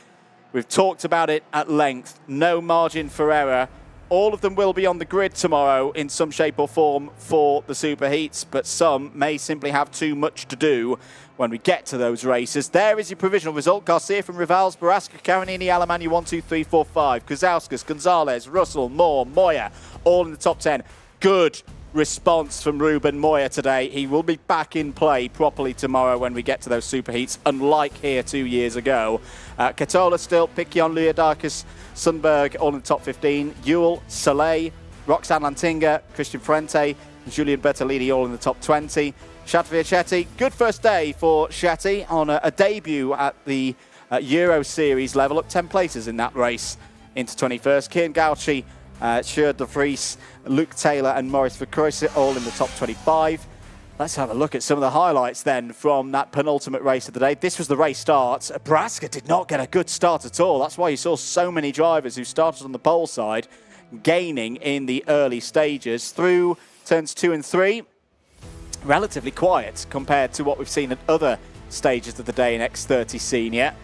We've talked about it at length. No margin for error. All of them will be on the grid tomorrow in some shape or form for the superheats, but some may simply have too much to do when we get to those races. There is your provisional result. Garcia from Rivals, Baraska, Carinini, Alemania 1, 2, 3, 4, 5. Kuzauskas, Gonzalez, Russell, Moore, Moya, all in the top 10. Good response from Ruben Moya today. He will be back in play properly tomorrow when we get to those superheats, unlike here 2 years ago. Katola still, Piccion, Liudakis, Sundberg, all in the top 15. Ewell, Soleil, Roxanne Lantinga, Christian Fuente, Julian Bertolini, all in the top 20. Shetty, good first day for Shetty on a debut at the Euro Series level, up 10 places in that race into 21st. Kieran Gauchi, Sjoerd de Vries, Luke Taylor and Maurice Verkruijsen all in the top 25. Let's have a look at some of the highlights then from that penultimate race of the day. This was the race start. Baraska did not get a good start at all. That's why you saw so many drivers who started on the pole side gaining in the early stages. Through turns 2 and 3, relatively quiet compared to what we've seen at other stages of the day in X30 Senior.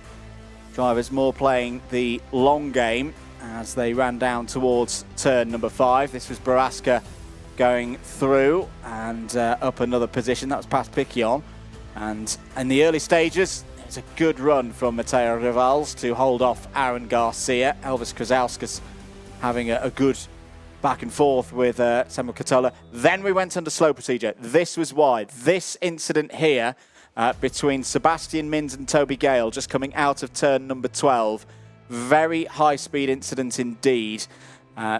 Drivers more playing the long game as they ran down towards turn number 5. This was Baraska going through and up another position. That was past Piccion. And in the early stages, it's a good run from Mateo Rivals to hold off Aaron Garcia. Elvis Krasauskas having a good back and forth with Samuel Katola. Then we went under slow procedure. This was wide. This incident here between Sebastian Mins and Toby Gale just coming out of turn number 12. Very high-speed incident indeed.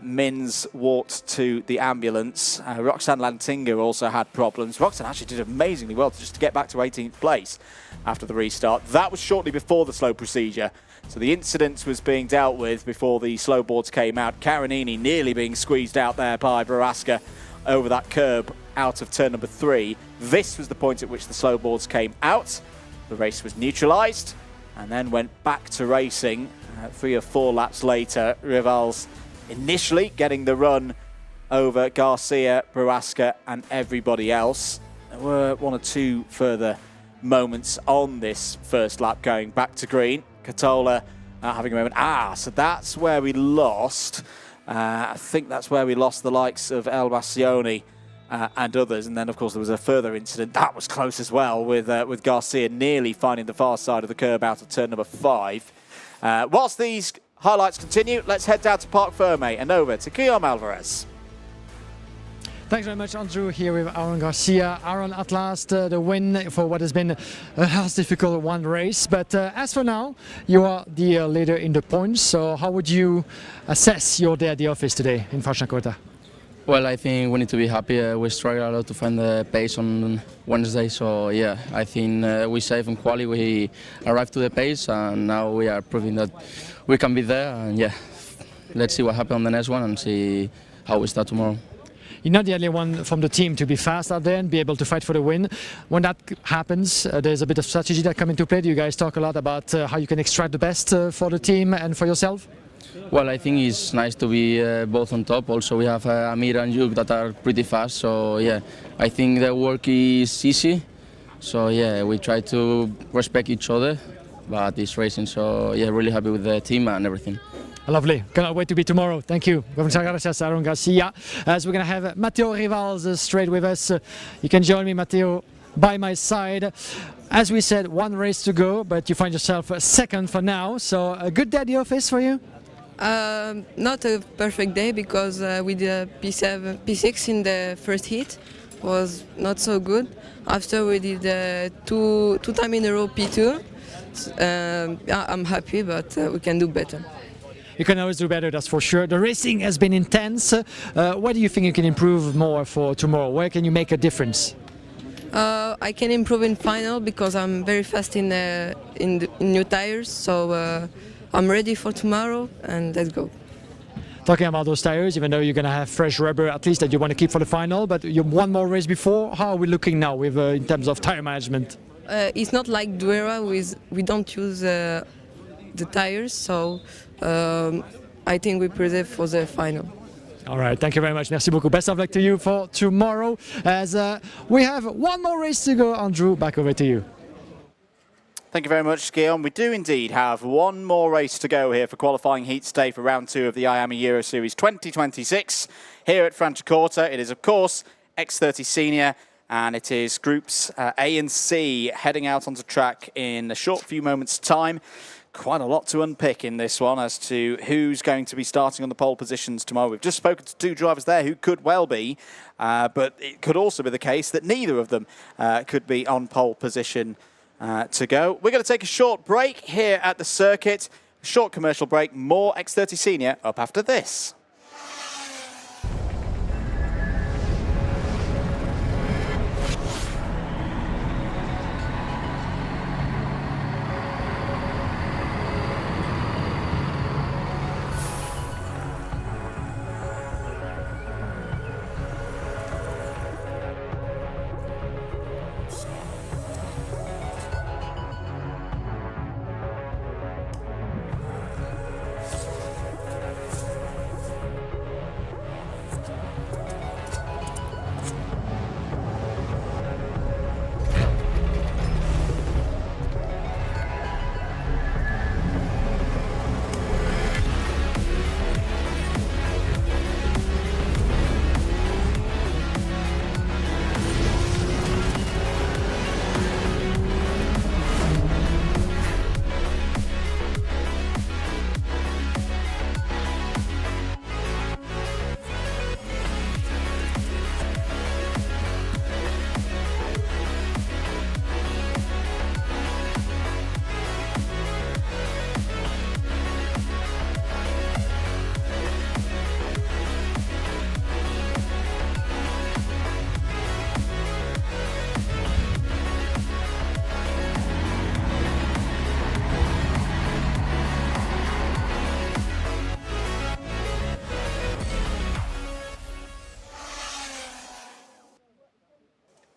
Mins walked to the ambulance. Roxanne Lantinga also had problems. Roxanne actually did amazingly well just to get back to 18th place after the restart. That was shortly before the slow procedure. So the incident was being dealt with before the slow boards came out. Carinini nearly being squeezed out there by Baraska over that curb out of turn number 3. This was the point at which the slow boards came out. The race was neutralised and then went back to racing 3 or 4 laps later. Rivals initially getting the run over Garcia, Baraska and everybody else. There were 1 or 2 further moments on this first lap going back to green. Katola having a moment. So that's where we lost. I think that's where we lost the likes of El Bastioni and others. And then, of course, there was a further incident. That was close as well with Garcia nearly finding the far side of the curb out of turn number 5. Whilst these highlights continue, let's head down to Parc Ferme and over to Guillaume Alvarez. Thanks very much, Andrew, here with Aaron Garcia. Aaron, at last, the win for what has been a last difficult one race. But as for now, you are the leader in the points. So how would you assess your day at the office today in Franciacorta? Well, I think we need to be happy. We struggled a lot to find the pace on Wednesday. So, yeah, I think we saved on quali. We arrived to the pace, and now we are proving that we can be there. And, yeah, let's see what happens on the next one and see how we start tomorrow. You're not the only one from the team to be fast out there and be able to fight for the win. When that happens, there's a bit of strategy that comes into play. Do you guys talk a lot about how you can extract the best for the team and for yourself? Well, I think it's nice to be both on top. Also, we have Amir and Yuk that are pretty fast. So, yeah, I think the work is easy. So, yeah, we try to respect each other, but it's racing. So, yeah, really happy with the team and everything. Lovely. Cannot wait to be tomorrow. Thank you. Gracias, Aaron Garcia. As we're going to have Matteo Rivals straight with us. You can join me, Matteo, by my side. As we said, one race to go, but you find yourself second for now. So a good day at the office for you? Not a perfect day because we did a P6 in the first heat. Was not so good. After we did two times in a row P2. I'm happy, but we can do better. You can always do better, that's for sure. The racing has been intense. What do you think you can improve more for tomorrow? Where can you make a difference? I can improve in final because I'm very fast in new tires. So I'm ready for tomorrow and let's go. Talking about those tires, even though you're going to have fresh rubber at least that you want to keep for the final, but you have one more race before. How are we looking now with in terms of tire management? It's not like Duera, we don't use the tires, so I think we preserve for the final. All right, thank you very much. Merci beaucoup. Best of luck to you for tomorrow. As we have one more race to go, Andrew, back over to you. Thank you very much, Guillaume. We do indeed have one more race to go here for qualifying heat stay for round 2 of the IAME Euro Series 2026 here at Franciacorta. It is, of course, X30 Senior, and it is groups A and C heading out onto track in a short few moments' time. Quite a lot to unpick in this one as to who's going to be starting on the pole positions tomorrow. We've just spoken to 2 drivers there who could well be, but it could also be the case that neither of them could be on pole position to go. We're going to take a short break here at the circuit. A short commercial break. More X30 Senior up after this.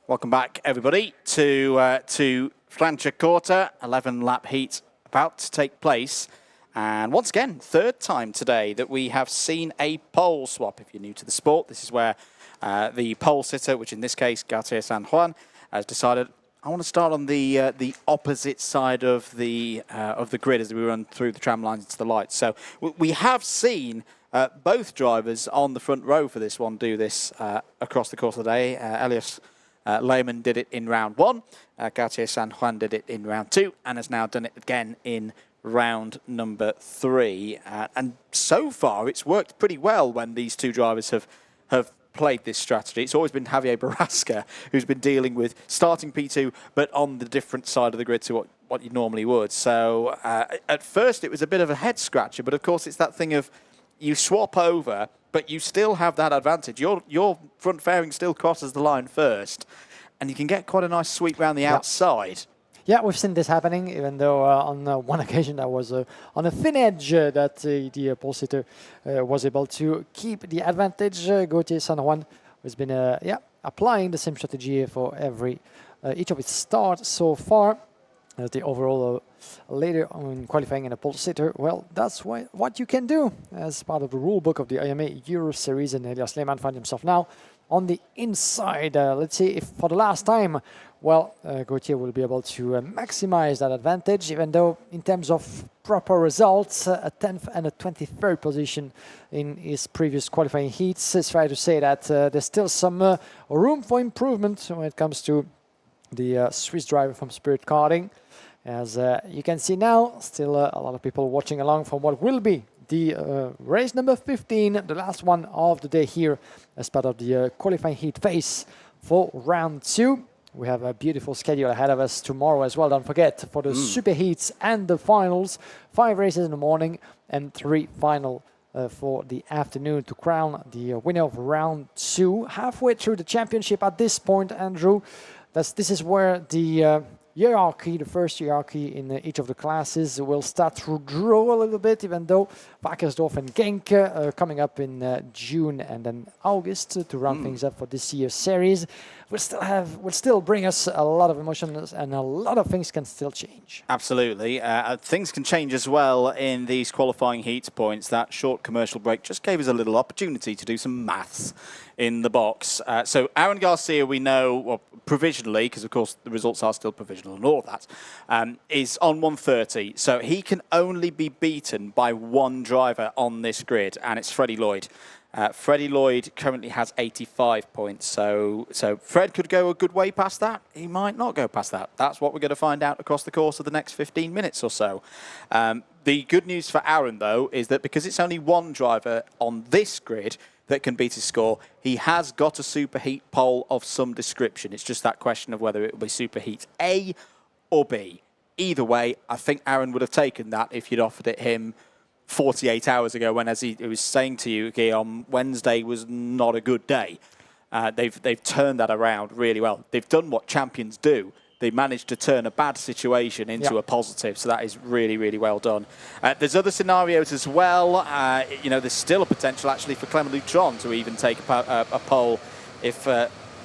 Welcome back, everybody, to Franciacorta. 11-lap heat about to take place. And once again, 3rd time today that we have seen a pole swap. If you're new to the sport, this is where the pole sitter, which in this case, Garcia San Juan, has decided, I want to start on the opposite side of the grid as we run through the tram lines into the lights. So we have seen both drivers on the front row for this one do this across the course of the day. Elias Lehmann did it in round 1. Garcia San Juan did it in round 2 and has now done it again in round number 3. And so far, it's worked pretty well when these 2 drivers have played this strategy. It's always been Javier Barrasca who's been dealing with starting P2, but on the different side of the grid to what you normally would. So at first, it was a bit of a head scratcher, but of course, it's that thing of you swap over, but you still have that advantage. Your front fairing still crosses the line first, and you can get quite a nice sweep around the outside. Yeah, we've seen this happening, even though on one occasion that was on a thin edge that the pole sitter was able to keep the advantage. Gautier San Juan has been applying the same strategy for each of its starts so far. The overall later on qualifying in a pole sitter, well, that's what you can do as part of the rule book of the IAME Euro Series, and Elias Lehmann finds himself now on the inside. Let's see if for the last time, well, Gautier will be able to maximize that advantage, even though in terms of proper results, a 10th and a 23rd position in his previous qualifying heats. It's fair to say that there's still some room for improvement when it comes to the Swiss driver from Spirit Karting. As you can see now, still a lot of people watching along for what will be the race number 15, the last one of the day here as part of the qualifying heat phase for round 2. We have a beautiful schedule ahead of us tomorrow as well. Don't forget, for the super heats and the finals, 5 races in the morning and 3 final for the afternoon to crown the winner of round 2. Halfway through the championship at this point, Andrew, this is where the hierarchy, the first hierarchy in each of the classes will start to draw a little bit, even though Wackersdorf and Genk are coming up in June and then August to round things up for this year's series. Will still bring us a lot of emotions, and a lot of things can still change. Absolutely. Things can change as well in these qualifying heat points. That short commercial break just gave us a little opportunity to do some maths in the box. So Aaron Garcia, we know, well, provisionally, because of course the results are still provisional, signal and all of that, is on 130. So he can only be beaten by one driver on this grid, and it's Freddie Lloyd. Freddie Lloyd currently has 85 points, so Fred could go a good way past that. He might not go past that. That's what we're going to find out across the course of the next 15 minutes or so. The good news for Aaron, though, is that because it's only one driver on this grid that can beat his score, he has got a superheat pole of some description. It's just that question of whether it will be superheat A or B. Either way, I think Aaron would have taken that if you'd offered it him 48 hours ago, when, as he was saying to you, Guillaume, Wednesday was not a good day. They've turned that around really well. They've done what champions do. They managed to turn a bad situation into a positive, so that is really, really well done. There's other scenarios as well. There's still a potential, actually, for Clement Lutron to even take a pole if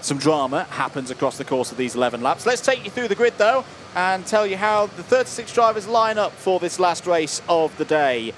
some drama happens across the course of these 11 laps. Let's take you through the grid, though, and tell you how the 36 drivers line up for this last race of the day.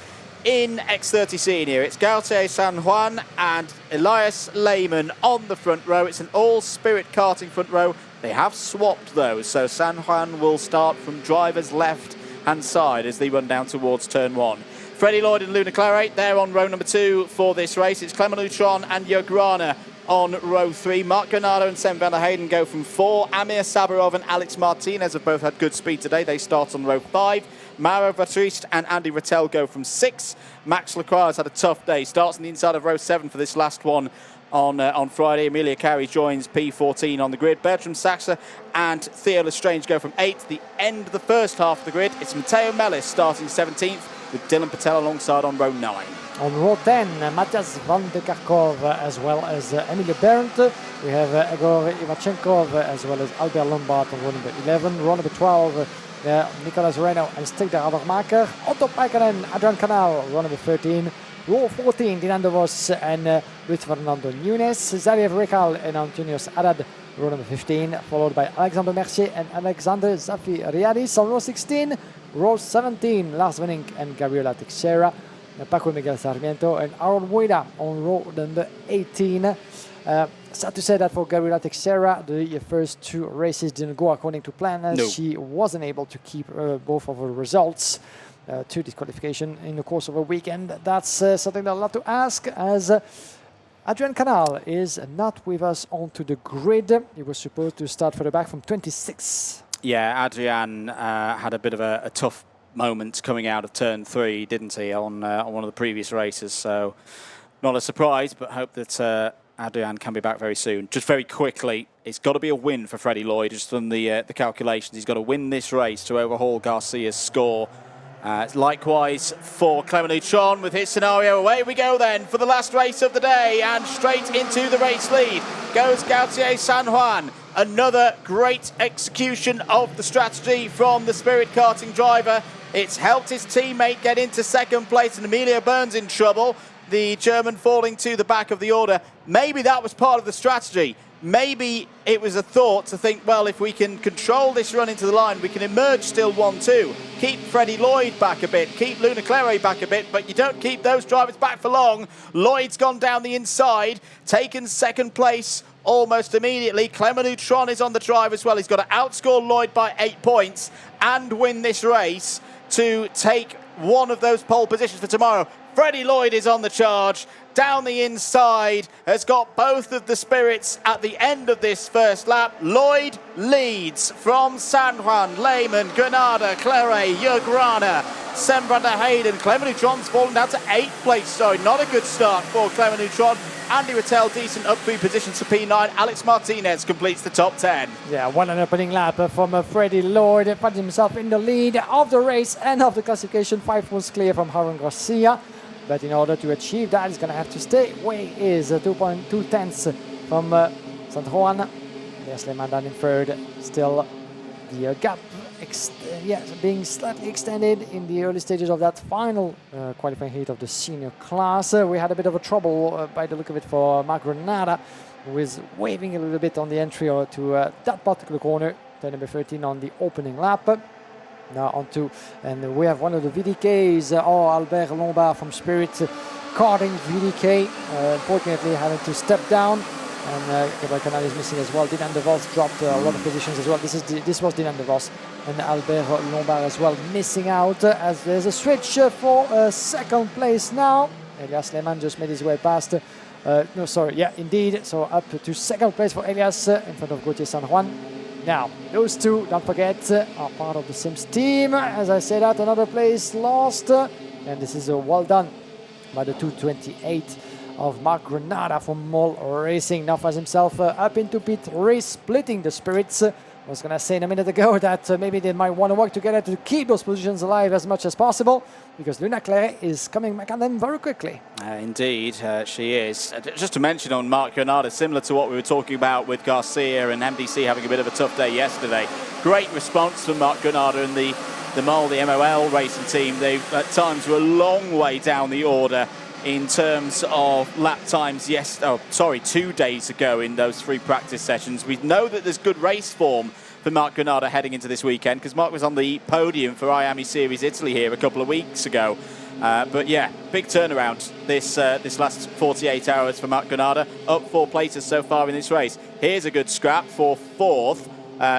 In X30 Senior, it's Gautier San Juan and Elias Lehmann on the front row. It's an all-Spirit karting front row. They have swapped those, so San Juan will start from driver's left-hand side as they run down towards turn 1. Freddie Lloyd and Luna Claret, they're on row number 2 for this race. It's Clement Lutron and Jörg on row 3. Mark Granado and Sam van der Heyden go from 4. Amir Sabarov and Alex Martinez have both had good speed today. They start on row 5. Maro Vatrist and Andy Rattel go from 6. Max Lacroix has had a tough day. Starts on the inside of row 7 for this last one on Friday. Emilia Carey joins P14 on the grid. Bertram Saxa and Theo Lestrange go from 8 to the end of the first half of the grid. It's Matteo Mellis starting 17th with Dylan Patel alongside on row 9. On row 10, Matthias van de Karkov as well as Emilia Berndt. We have Igor Ivachenkov as well as Albert Lombard on row number 11. Row number 12, Nicolas Reno and Stig de Habermaker. Otto Paikanen, Adrian Canal, row number 13. Row 14, Dinan de Vos and Luis Fernando Nunes. Xavier Rekal and Antonios Haddad, row number 15, followed by Alexander Mercier and Alexander Zafiriadis on row 16. Row 17, Lars Wenning and Gabriela Teixeira. Paco Miguel Sarmiento and Aaron Moida on row number 18. Sad to say that for Gabriela Teixeira, the first 2 races didn't go according to plan, as she wasn't able to keep both of her results to disqualification in the course of a weekend. That's something that I'd love to ask, as Adrian Canal is not with us onto the grid. He was supposed to start further back from 26. Yeah, Adrian had a bit of a tough moment coming out of turn 3, didn't he, on one of the previous races? So not a surprise, but hope that Adrian can be back very soon. Just very quickly, it's got to be a win for Freddie Lloyd. Just done the calculations. He's got to win this race to overhaul Garcia's score. Likewise for Clement Lutron with his scenario. Away we go then for the last race of the day, and straight into the race lead goes Gautier San Juan. Another great execution of the strategy from the Spirit karting driver. It's helped his teammate get into second place, and Emilio Burns in trouble. The German falling to the back of the order. Maybe that was part of the strategy. Maybe it was a thought to think, well, if we can control this run into the line, we can emerge still 1-2. Keep Freddie Lloyd back a bit, keep Luna Claret back a bit, but you don't keep those drivers back for long. Lloyd's gone down the inside, taken second place almost immediately. Clement Lutron is on the drive as well. He's got to outscore Lloyd by 8 points and win this race to take one of those pole positions for tomorrow. Freddie Lloyd is on the charge, down the inside, has got both of the Spirits at the end of this first lap. Lloyd leads from San Juan, Lehmann, Granada, Claret, Jörg Sam van der Heyden. Clement Lutron's fallen down to 8th place, so not a good start for Clement Lutron. Andy Rattel, decent up 3 positions for P9. Alex Martinez completes the top 10. Yeah, one an opening lap from Freddie Lloyd. He finds himself in the lead of the race and of the classification. 5 was clear from Aaron Garcia. But in order to achieve that, he's going to have to stay where he is. 2.2 tenths from San Juan. Yes, Lehmann down in third. Still the gap being slightly extended in the early stages of that final qualifying heat of the senior class. We had a bit of a trouble by the look of it for Mark Granada, who is waving a little bit on the entry to that particular corner. Turn number 13 on the opening lap. Now on to, and we have one of the VDKs, Albert Lombard from Spirit karting VDK, unfortunately having to step down And Gabriel Canal is missing as well. Dylan De Vos dropped a lot of positions as well. This was Dylan De Vos. And Albert Lombard as well missing out as there's a switch for second place now. Elias Lehmann just made his way past. Indeed. So up to second place for Elias in front of Gauthier San Juan. Now, those two, don't forget, are part of the Sims team. As I said, that another place lost. And this is well done by the 2:28 of Marc Granada from Mall Racing. Now finds himself up into pit race, splitting the spirits. I was going to say in a minute ago that maybe they might want to work together to keep those positions alive as much as possible, because Luna Claire is coming back on them very quickly. Indeed, she is. Just to mention on Marc Granada, similar to what we were talking about with Garcia and MDC having a bit of a tough day yesterday. Great response from Marc Granada and the MOL racing team. They at times were a long way down the order in terms of lap times 2 days ago in those 3 practice sessions. We know that there's good race form for Marc Granada heading into this weekend, because Marc was on the podium for IAME Series Italy here a couple of weeks ago. But yeah, big turnaround this last 48 hours for Marc Granada, up 4 places so far in this race. Here's a good scrap for 4th.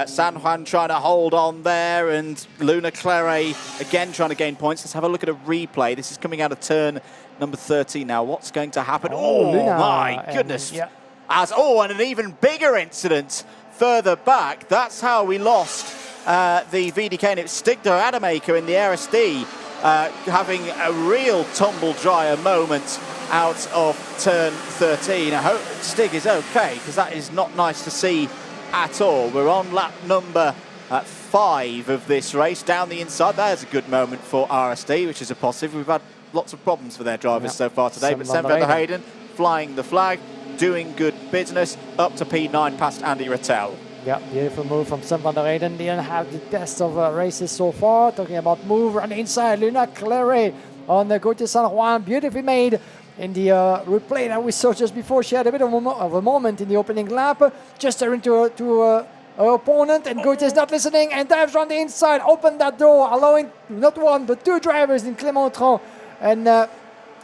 San Juan trying to hold on there, and Luna Claire again trying to gain points. Let's have a look at a replay. This is coming out of turn number 13 now. What's going to happen? Oh, Luna, my goodness. Yeah. And an even bigger incident further back. That's how we lost the VDK, and it was Stig de Rademacher in the RSD having a real tumble-dryer moment out of turn 13. I hope Stig is okay, because that is not nice to see at all. We're on lap number 5 of this race. Down the inside, there's a good moment for RSD, which is a positive. We've had lots of problems for their drivers so far today, but Sven van der Heyden flying the flag, doing good business, up to P9 past Andy Rattel. Yeah, beautiful move from Sven van der Heyden. Didn't have the best of races so far. Talking about move on the inside, Luna Claire on the Gauthier San Juan, beautifully made. In the replay that we saw just before, she had a bit of a moment in the opening lap, just into her opponent, and Gauthier is not listening and dives around the inside, opened that door, allowing not one but 2 drivers in Clément Tron and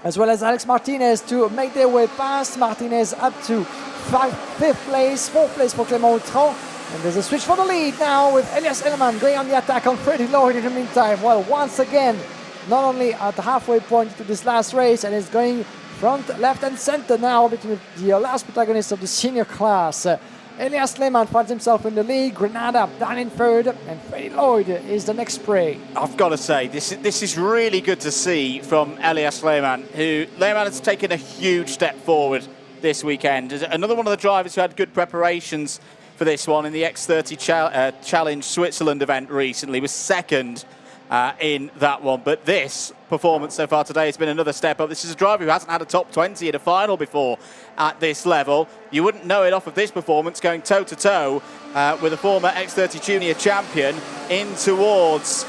as well as Alex Martinez to make their way past. Martinez up to 4th place for Clément Tron. And there's a switch for the lead now with Elias Elman going on the attack on Freddie Lloyd in the meantime. Well, once again, not only at the halfway point to this last race, and is going front, left and center now between the last protagonist of the senior class. Elias Lehmann finds himself in the lead, Granada down in 3rd, and Freddie Lloyd is the next spray. I've got to say, this is really good to see from Elias Lehmann, who Lehmann has taken a huge step forward this weekend. Another one of the drivers who had good preparations for this one in the X30 Challenge Switzerland event recently, was 2nd in that one. But this performance so far today has been another step up. This is a driver who hasn't had a top 20 in a final before at this level. You wouldn't know it off of this performance, going toe-to-toe with a former X30 Junior champion in towards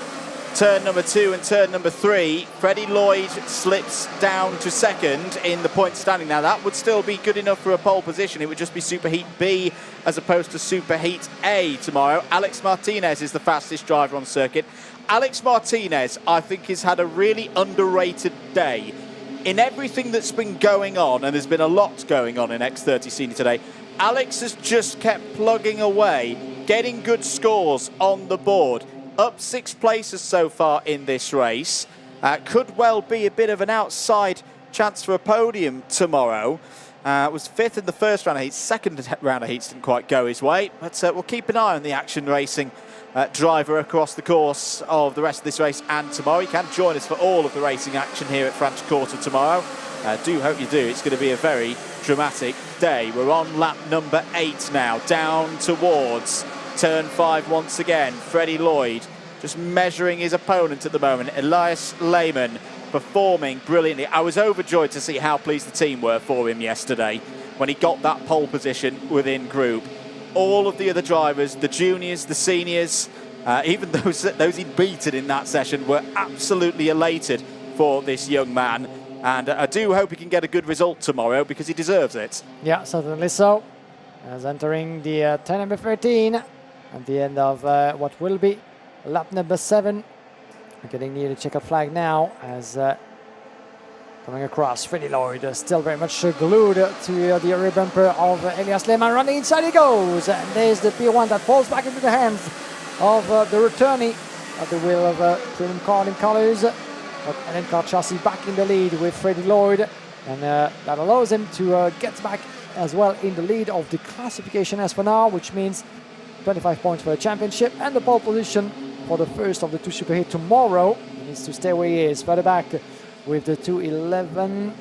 turn number 2 and turn number 3. Freddie Lloyd slips down to 2nd in the point standing. Now, that would still be good enough for a pole position. It would just be Superheat B as opposed to Superheat A tomorrow. Alex Martinez is the fastest driver on the circuit. Alex Martinez, I think, has had a really underrated day. In everything that's been going on, and there's been a lot going on in X30 Senior today, Alex has just kept plugging away, getting good scores on the board. Up 6 places so far in this race. Could well be a bit of an outside chance for a podium tomorrow. Was 5th in the first round of heats. 2nd round of heats didn't quite go his way. But we'll keep an eye on the action racing driver across the course of the rest of this race and tomorrow. You can join us for all of the racing action here at Franciacorta tomorrow. Do hope you do. It's going to be a very dramatic day. We're on lap number 8 now, down towards turn 5 once again. Freddie Lloyd just measuring his opponent at the moment. Elias Lehmann performing brilliantly. I was overjoyed to see how pleased the team were for him yesterday when he got that pole position within group. All of the other drivers, the juniors, the seniors, even those he'd beaten in that session, were absolutely elated for this young man. And I do hope he can get a good result tomorrow, because he deserves it. Yeah, certainly so. As entering the turn number 13 at the end of what will be lap number 7. We're getting near the checkered flag now as Coming across, Freddie Lloyd still very much glued to the rear bumper of Elias Lehmann. Running inside he goes, and there's the P1 that falls back into the hands of the returnee at the wheel of Premium Karting Colors. But LN Car Chassis back in the lead with Freddie Lloyd, and that allows him to get back as well in the lead of the classification as for now, which means 25 points for the championship and the pole position for the first of the two superheat tomorrow. He needs to stay where he is, further back with the 211.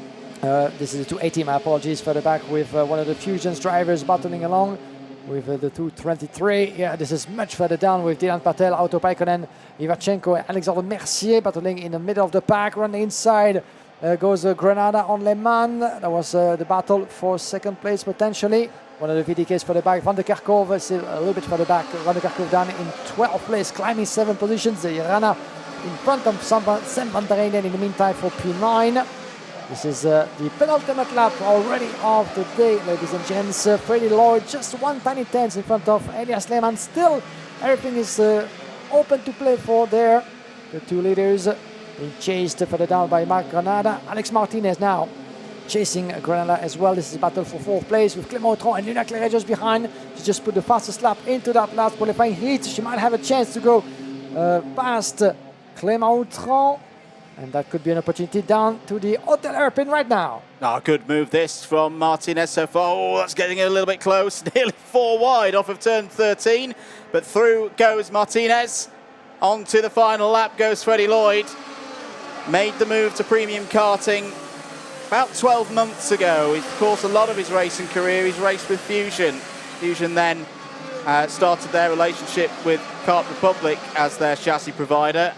This is the 280, my apologies, further back with one of the Fusions drivers battling along with the 223. Yeah, this is much further down with Dylan Patel, Auto Paikonen, Ivachenko and Alexandre Mercier battling in the middle of the pack. On the inside goes Granada on Le Mans. That was the battle for second place potentially. One of the VDKs for the back. Van der Kerkhove still a little bit further back. Van der Kerkhove down in 12th place, climbing 7 positions. Rana in front of Sam van der Eyden in the meantime for P9. This is the penultimate lap already of the day, ladies and gents. Freddie Lloyd just 1 tiny tenth in front of Elias Lehmann. Still, everything is open to play for there. The two leaders being chased further down by Marc Granada. Alex Martinez now chasing Granada as well. This is a battle for 4th place with Clément Autran and Luna Claret just behind. She just put the fastest lap into that last qualifying heat. She might have a chance to go past Clément Autran. And that could be an opportunity down to the Hotel Hairpin right now. Oh, good move this from Martinez so far. Oh, that's getting a little bit close. Nearly 4 wide off of turn 13. But through goes Martinez. On to the final lap goes Freddie Lloyd. Made the move to premium karting about 12 months ago. Of course, a lot of his racing career, he's raced with Fusion. Fusion then started their relationship with Kart Republic as their chassis provider.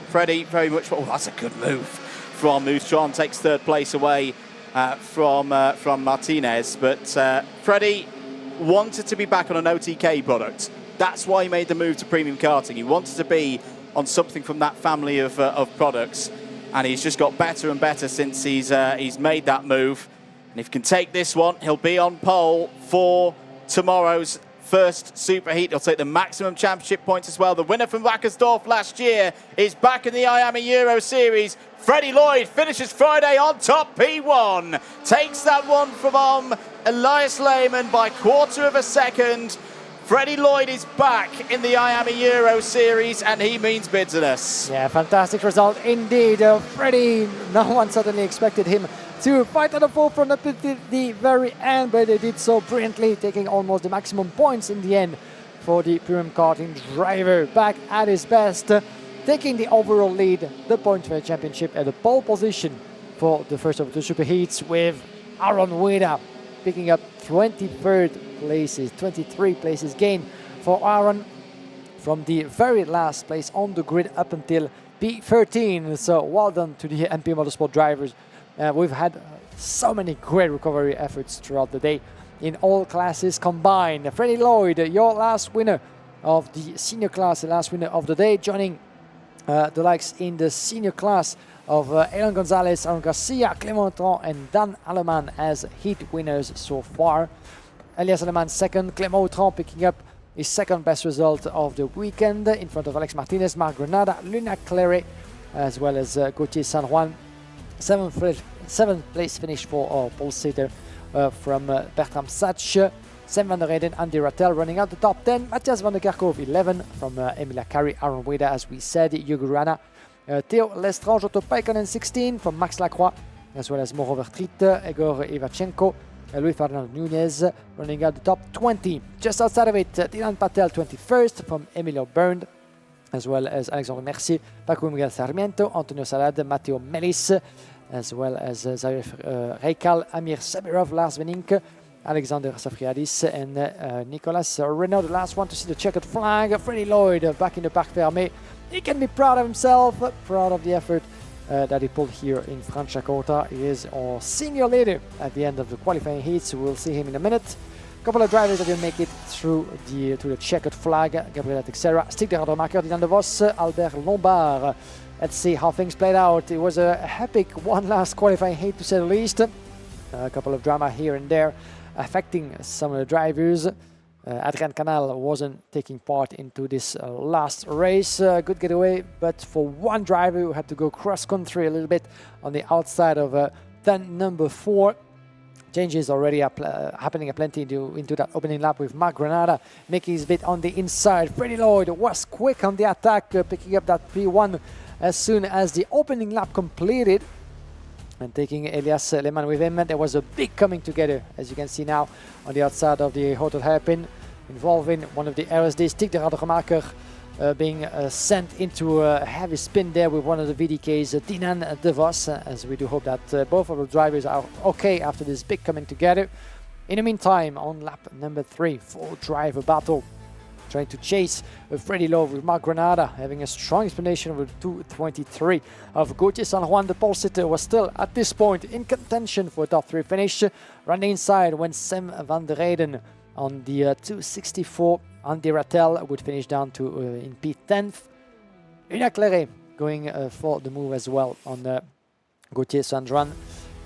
Freddie very much, oh, that's a good move from Moustron, takes 3rd place away from Martinez. But Freddie wanted to be back on an OTK product. That's why he made the move to premium karting. He wanted to be on something from that family of products, and he's just got better and better since he's made that move. And if he can take this one, he'll be on pole for tomorrow's first superheat. He'll take the maximum championship points as well. The winner from Wackersdorf last year is back in the IAME Euro Series. Freddie Lloyd finishes Friday on top, P1. Takes that one from Elias Lehmann by 1/4 of a second. Freddie Lloyd is back in the IAME Euro Series, and he means business. Yeah, fantastic result indeed. Freddie, no one certainly expected him to fight at the forefront up to the very end, but they did so brilliantly, taking almost the maximum points in the end for the premium karting driver. Back at his best, taking the overall lead, the points for the championship at the pole position for the first of the superheats, with Aaron Weda picking up 23rd places, 23 places gain for Aaron from the very last place on the grid up until P13. So well done to the MP Motorsport drivers. We've had so many great recovery efforts throughout the day in all classes combined. Freddie Lloyd, your last winner of the senior class, the last winner of the day, joining the likes in the senior class of Elan Gonzalez, Aaron Garcia, Clément Autran and Dan Aleman as heat winners so far. Elias Aleman second, Clément Autran picking up his second best result of the weekend in front of Alex Martinez, Marc Granada, Luna Claret, as well as Gauthier San Juan. 7th place finish for pole sitter from Bertram Satch. Sam van der Eyden, Andy Rattel running out the top 10. Matthias van der Kerkhove 11 from Emilia Carey, Aaron Weda, as we said, Hugo Rana, Theo Lestrange, Otto Paikonen 16 from Max Lacroix, as well as Mauro Vertriet, Egor Ivachenko, Louis Fernando Nunez running out the top 20. Just outside of it, Dylan Patel 21st from Emilio Bernd, as well as Alexandre Mercier, Paco Miguel Sarmiento, Antonio Salad, Matteo Melis, as well as Xavier Reikal, Amir Sabirov, Lars Venink, Alexander Safriadis and Nicolas Renault, the last one to see the checkered flag. Freddie Lloyd back in the Parc Fermé. He can be proud of himself, proud of the effort that he pulled here in Franciacorta. He is our senior leader at the end of the qualifying heats. We'll see him in a minute. A couple of drivers that will make it through to the checkered flag. Gabriela Texera, Stig de Radermacher, Dylan de Vos, Albert Lombard. Let's see how things played out. It was a epic one last qualifying heat, to say the least. A couple of drama here and there affecting some of the drivers. Adrian Canal wasn't taking part into this last race. Good getaway, but for one driver who had to go cross-country a little bit on the outside of turn number 4. Changes already happening plenty into that opening lap with Mark Granada making his bit on the inside. Freddie Lloyd was quick on the attack, picking up that P1 as soon as the opening lap completed. And taking Elias Lehmann with him. There was a big coming together, as you can see now, on the outside of the Hotel Hairpin, involving one of the LSDs, Stig de Rademacher, being sent into a heavy spin there with one of the VDKs, Dinan de Vos, as we do hope that both of the drivers are okay after this big coming together. In the meantime, on lap number 3, full driver battle. Trying to chase Freddie Lowe with Mark Granada, having a strong explanation with 2:23 of Gauthier San Juan. The pole sitter was still at this point in contention for a top 3 finish. Running inside when Sam van der Reyden on the 2:64. Andy Rattel would finish down to in P10th. Una Claret going for the move as well on Gauthier San Juan,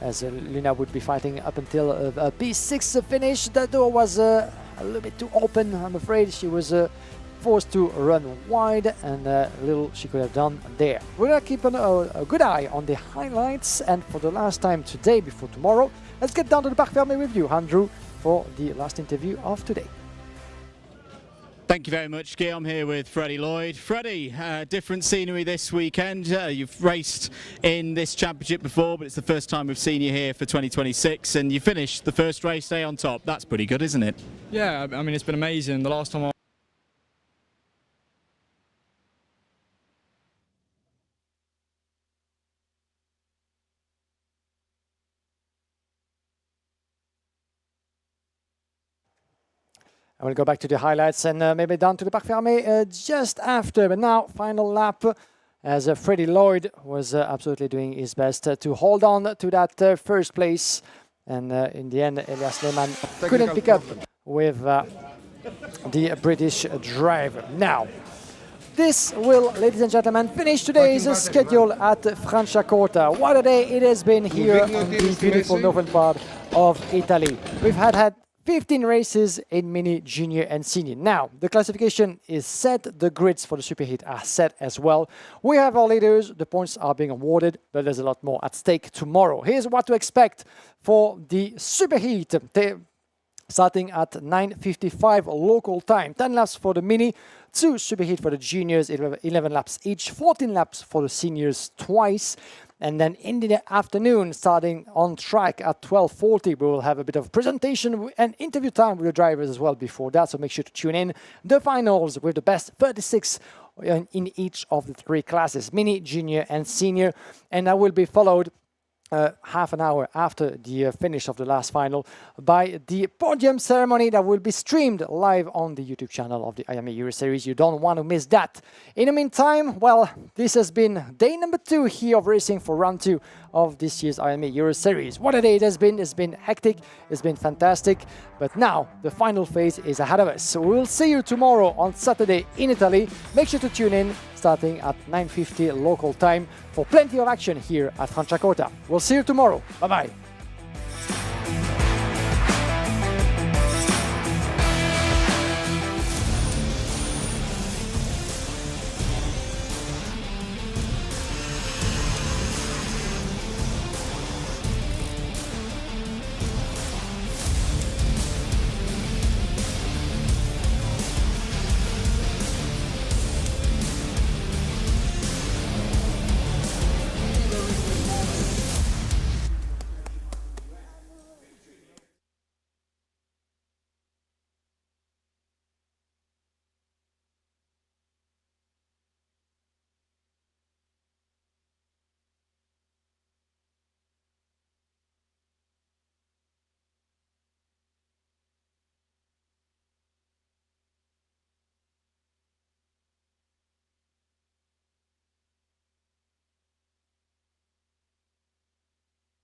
as Luna would be fighting up until a P6 finish. The door was a little bit too open, I'm afraid. She was forced to run wide, and little she could have done there. We're going to keep a good eye on the highlights, and for the last time today before tomorrow, let's get down to the Parc Fermé with you, Andrew, for the last interview of today. Thank you very much, Guillaume, here with Freddie Lloyd. Freddie, different scenery this weekend. You've raced in this championship before, but it's the first time we've seen you here for 2026, and you finished the first race day on top. That's pretty good, isn't it? Yeah, I mean, it's been amazing. The last time I will go back to the highlights and maybe down to the Parc Fermé just after. But now, final lap, as Freddie Lloyd was absolutely doing his best to hold on to that first place. And in the end, Elias Lehmann couldn't pick up with the British driver. Now, this will, ladies and gentlemen, finish today's schedule at Franciacorta. What a day it has been here on the beautiful northern part of Italy. We've had 15 races in mini, junior and senior. Now, the classification is set, the grids for the superheat are set as well. We have our leaders, the points are being awarded, but there's a lot more at stake tomorrow. Here's what to expect for the superheat. Starting at 9:55 local time. 10 laps for the mini, 2 superheat for the juniors, 11 laps each, 14 laps for the seniors twice. And then in the afternoon, starting on track at 12:40, we will have a bit of presentation and interview time with the drivers as well before that. So make sure to tune in. The finals with the best 36 in each of the 3 classes, mini, junior and senior. And that will be followed half an hour after the finish of the last final by the podium ceremony that will be streamed live on the YouTube channel of the IAME Euro Series. You don't want to miss that. In the meantime, well, this has been day number 2 here of racing for round 2 of this year's IAME Euro Series. What a day it has been. It's been hectic. It's been fantastic. But now the final phase is ahead of us. So we'll see you tomorrow on Saturday in Italy. Make sure to tune in starting at 9:50 local time for plenty of action here at Franciacorta. We'll see you tomorrow. Bye-bye.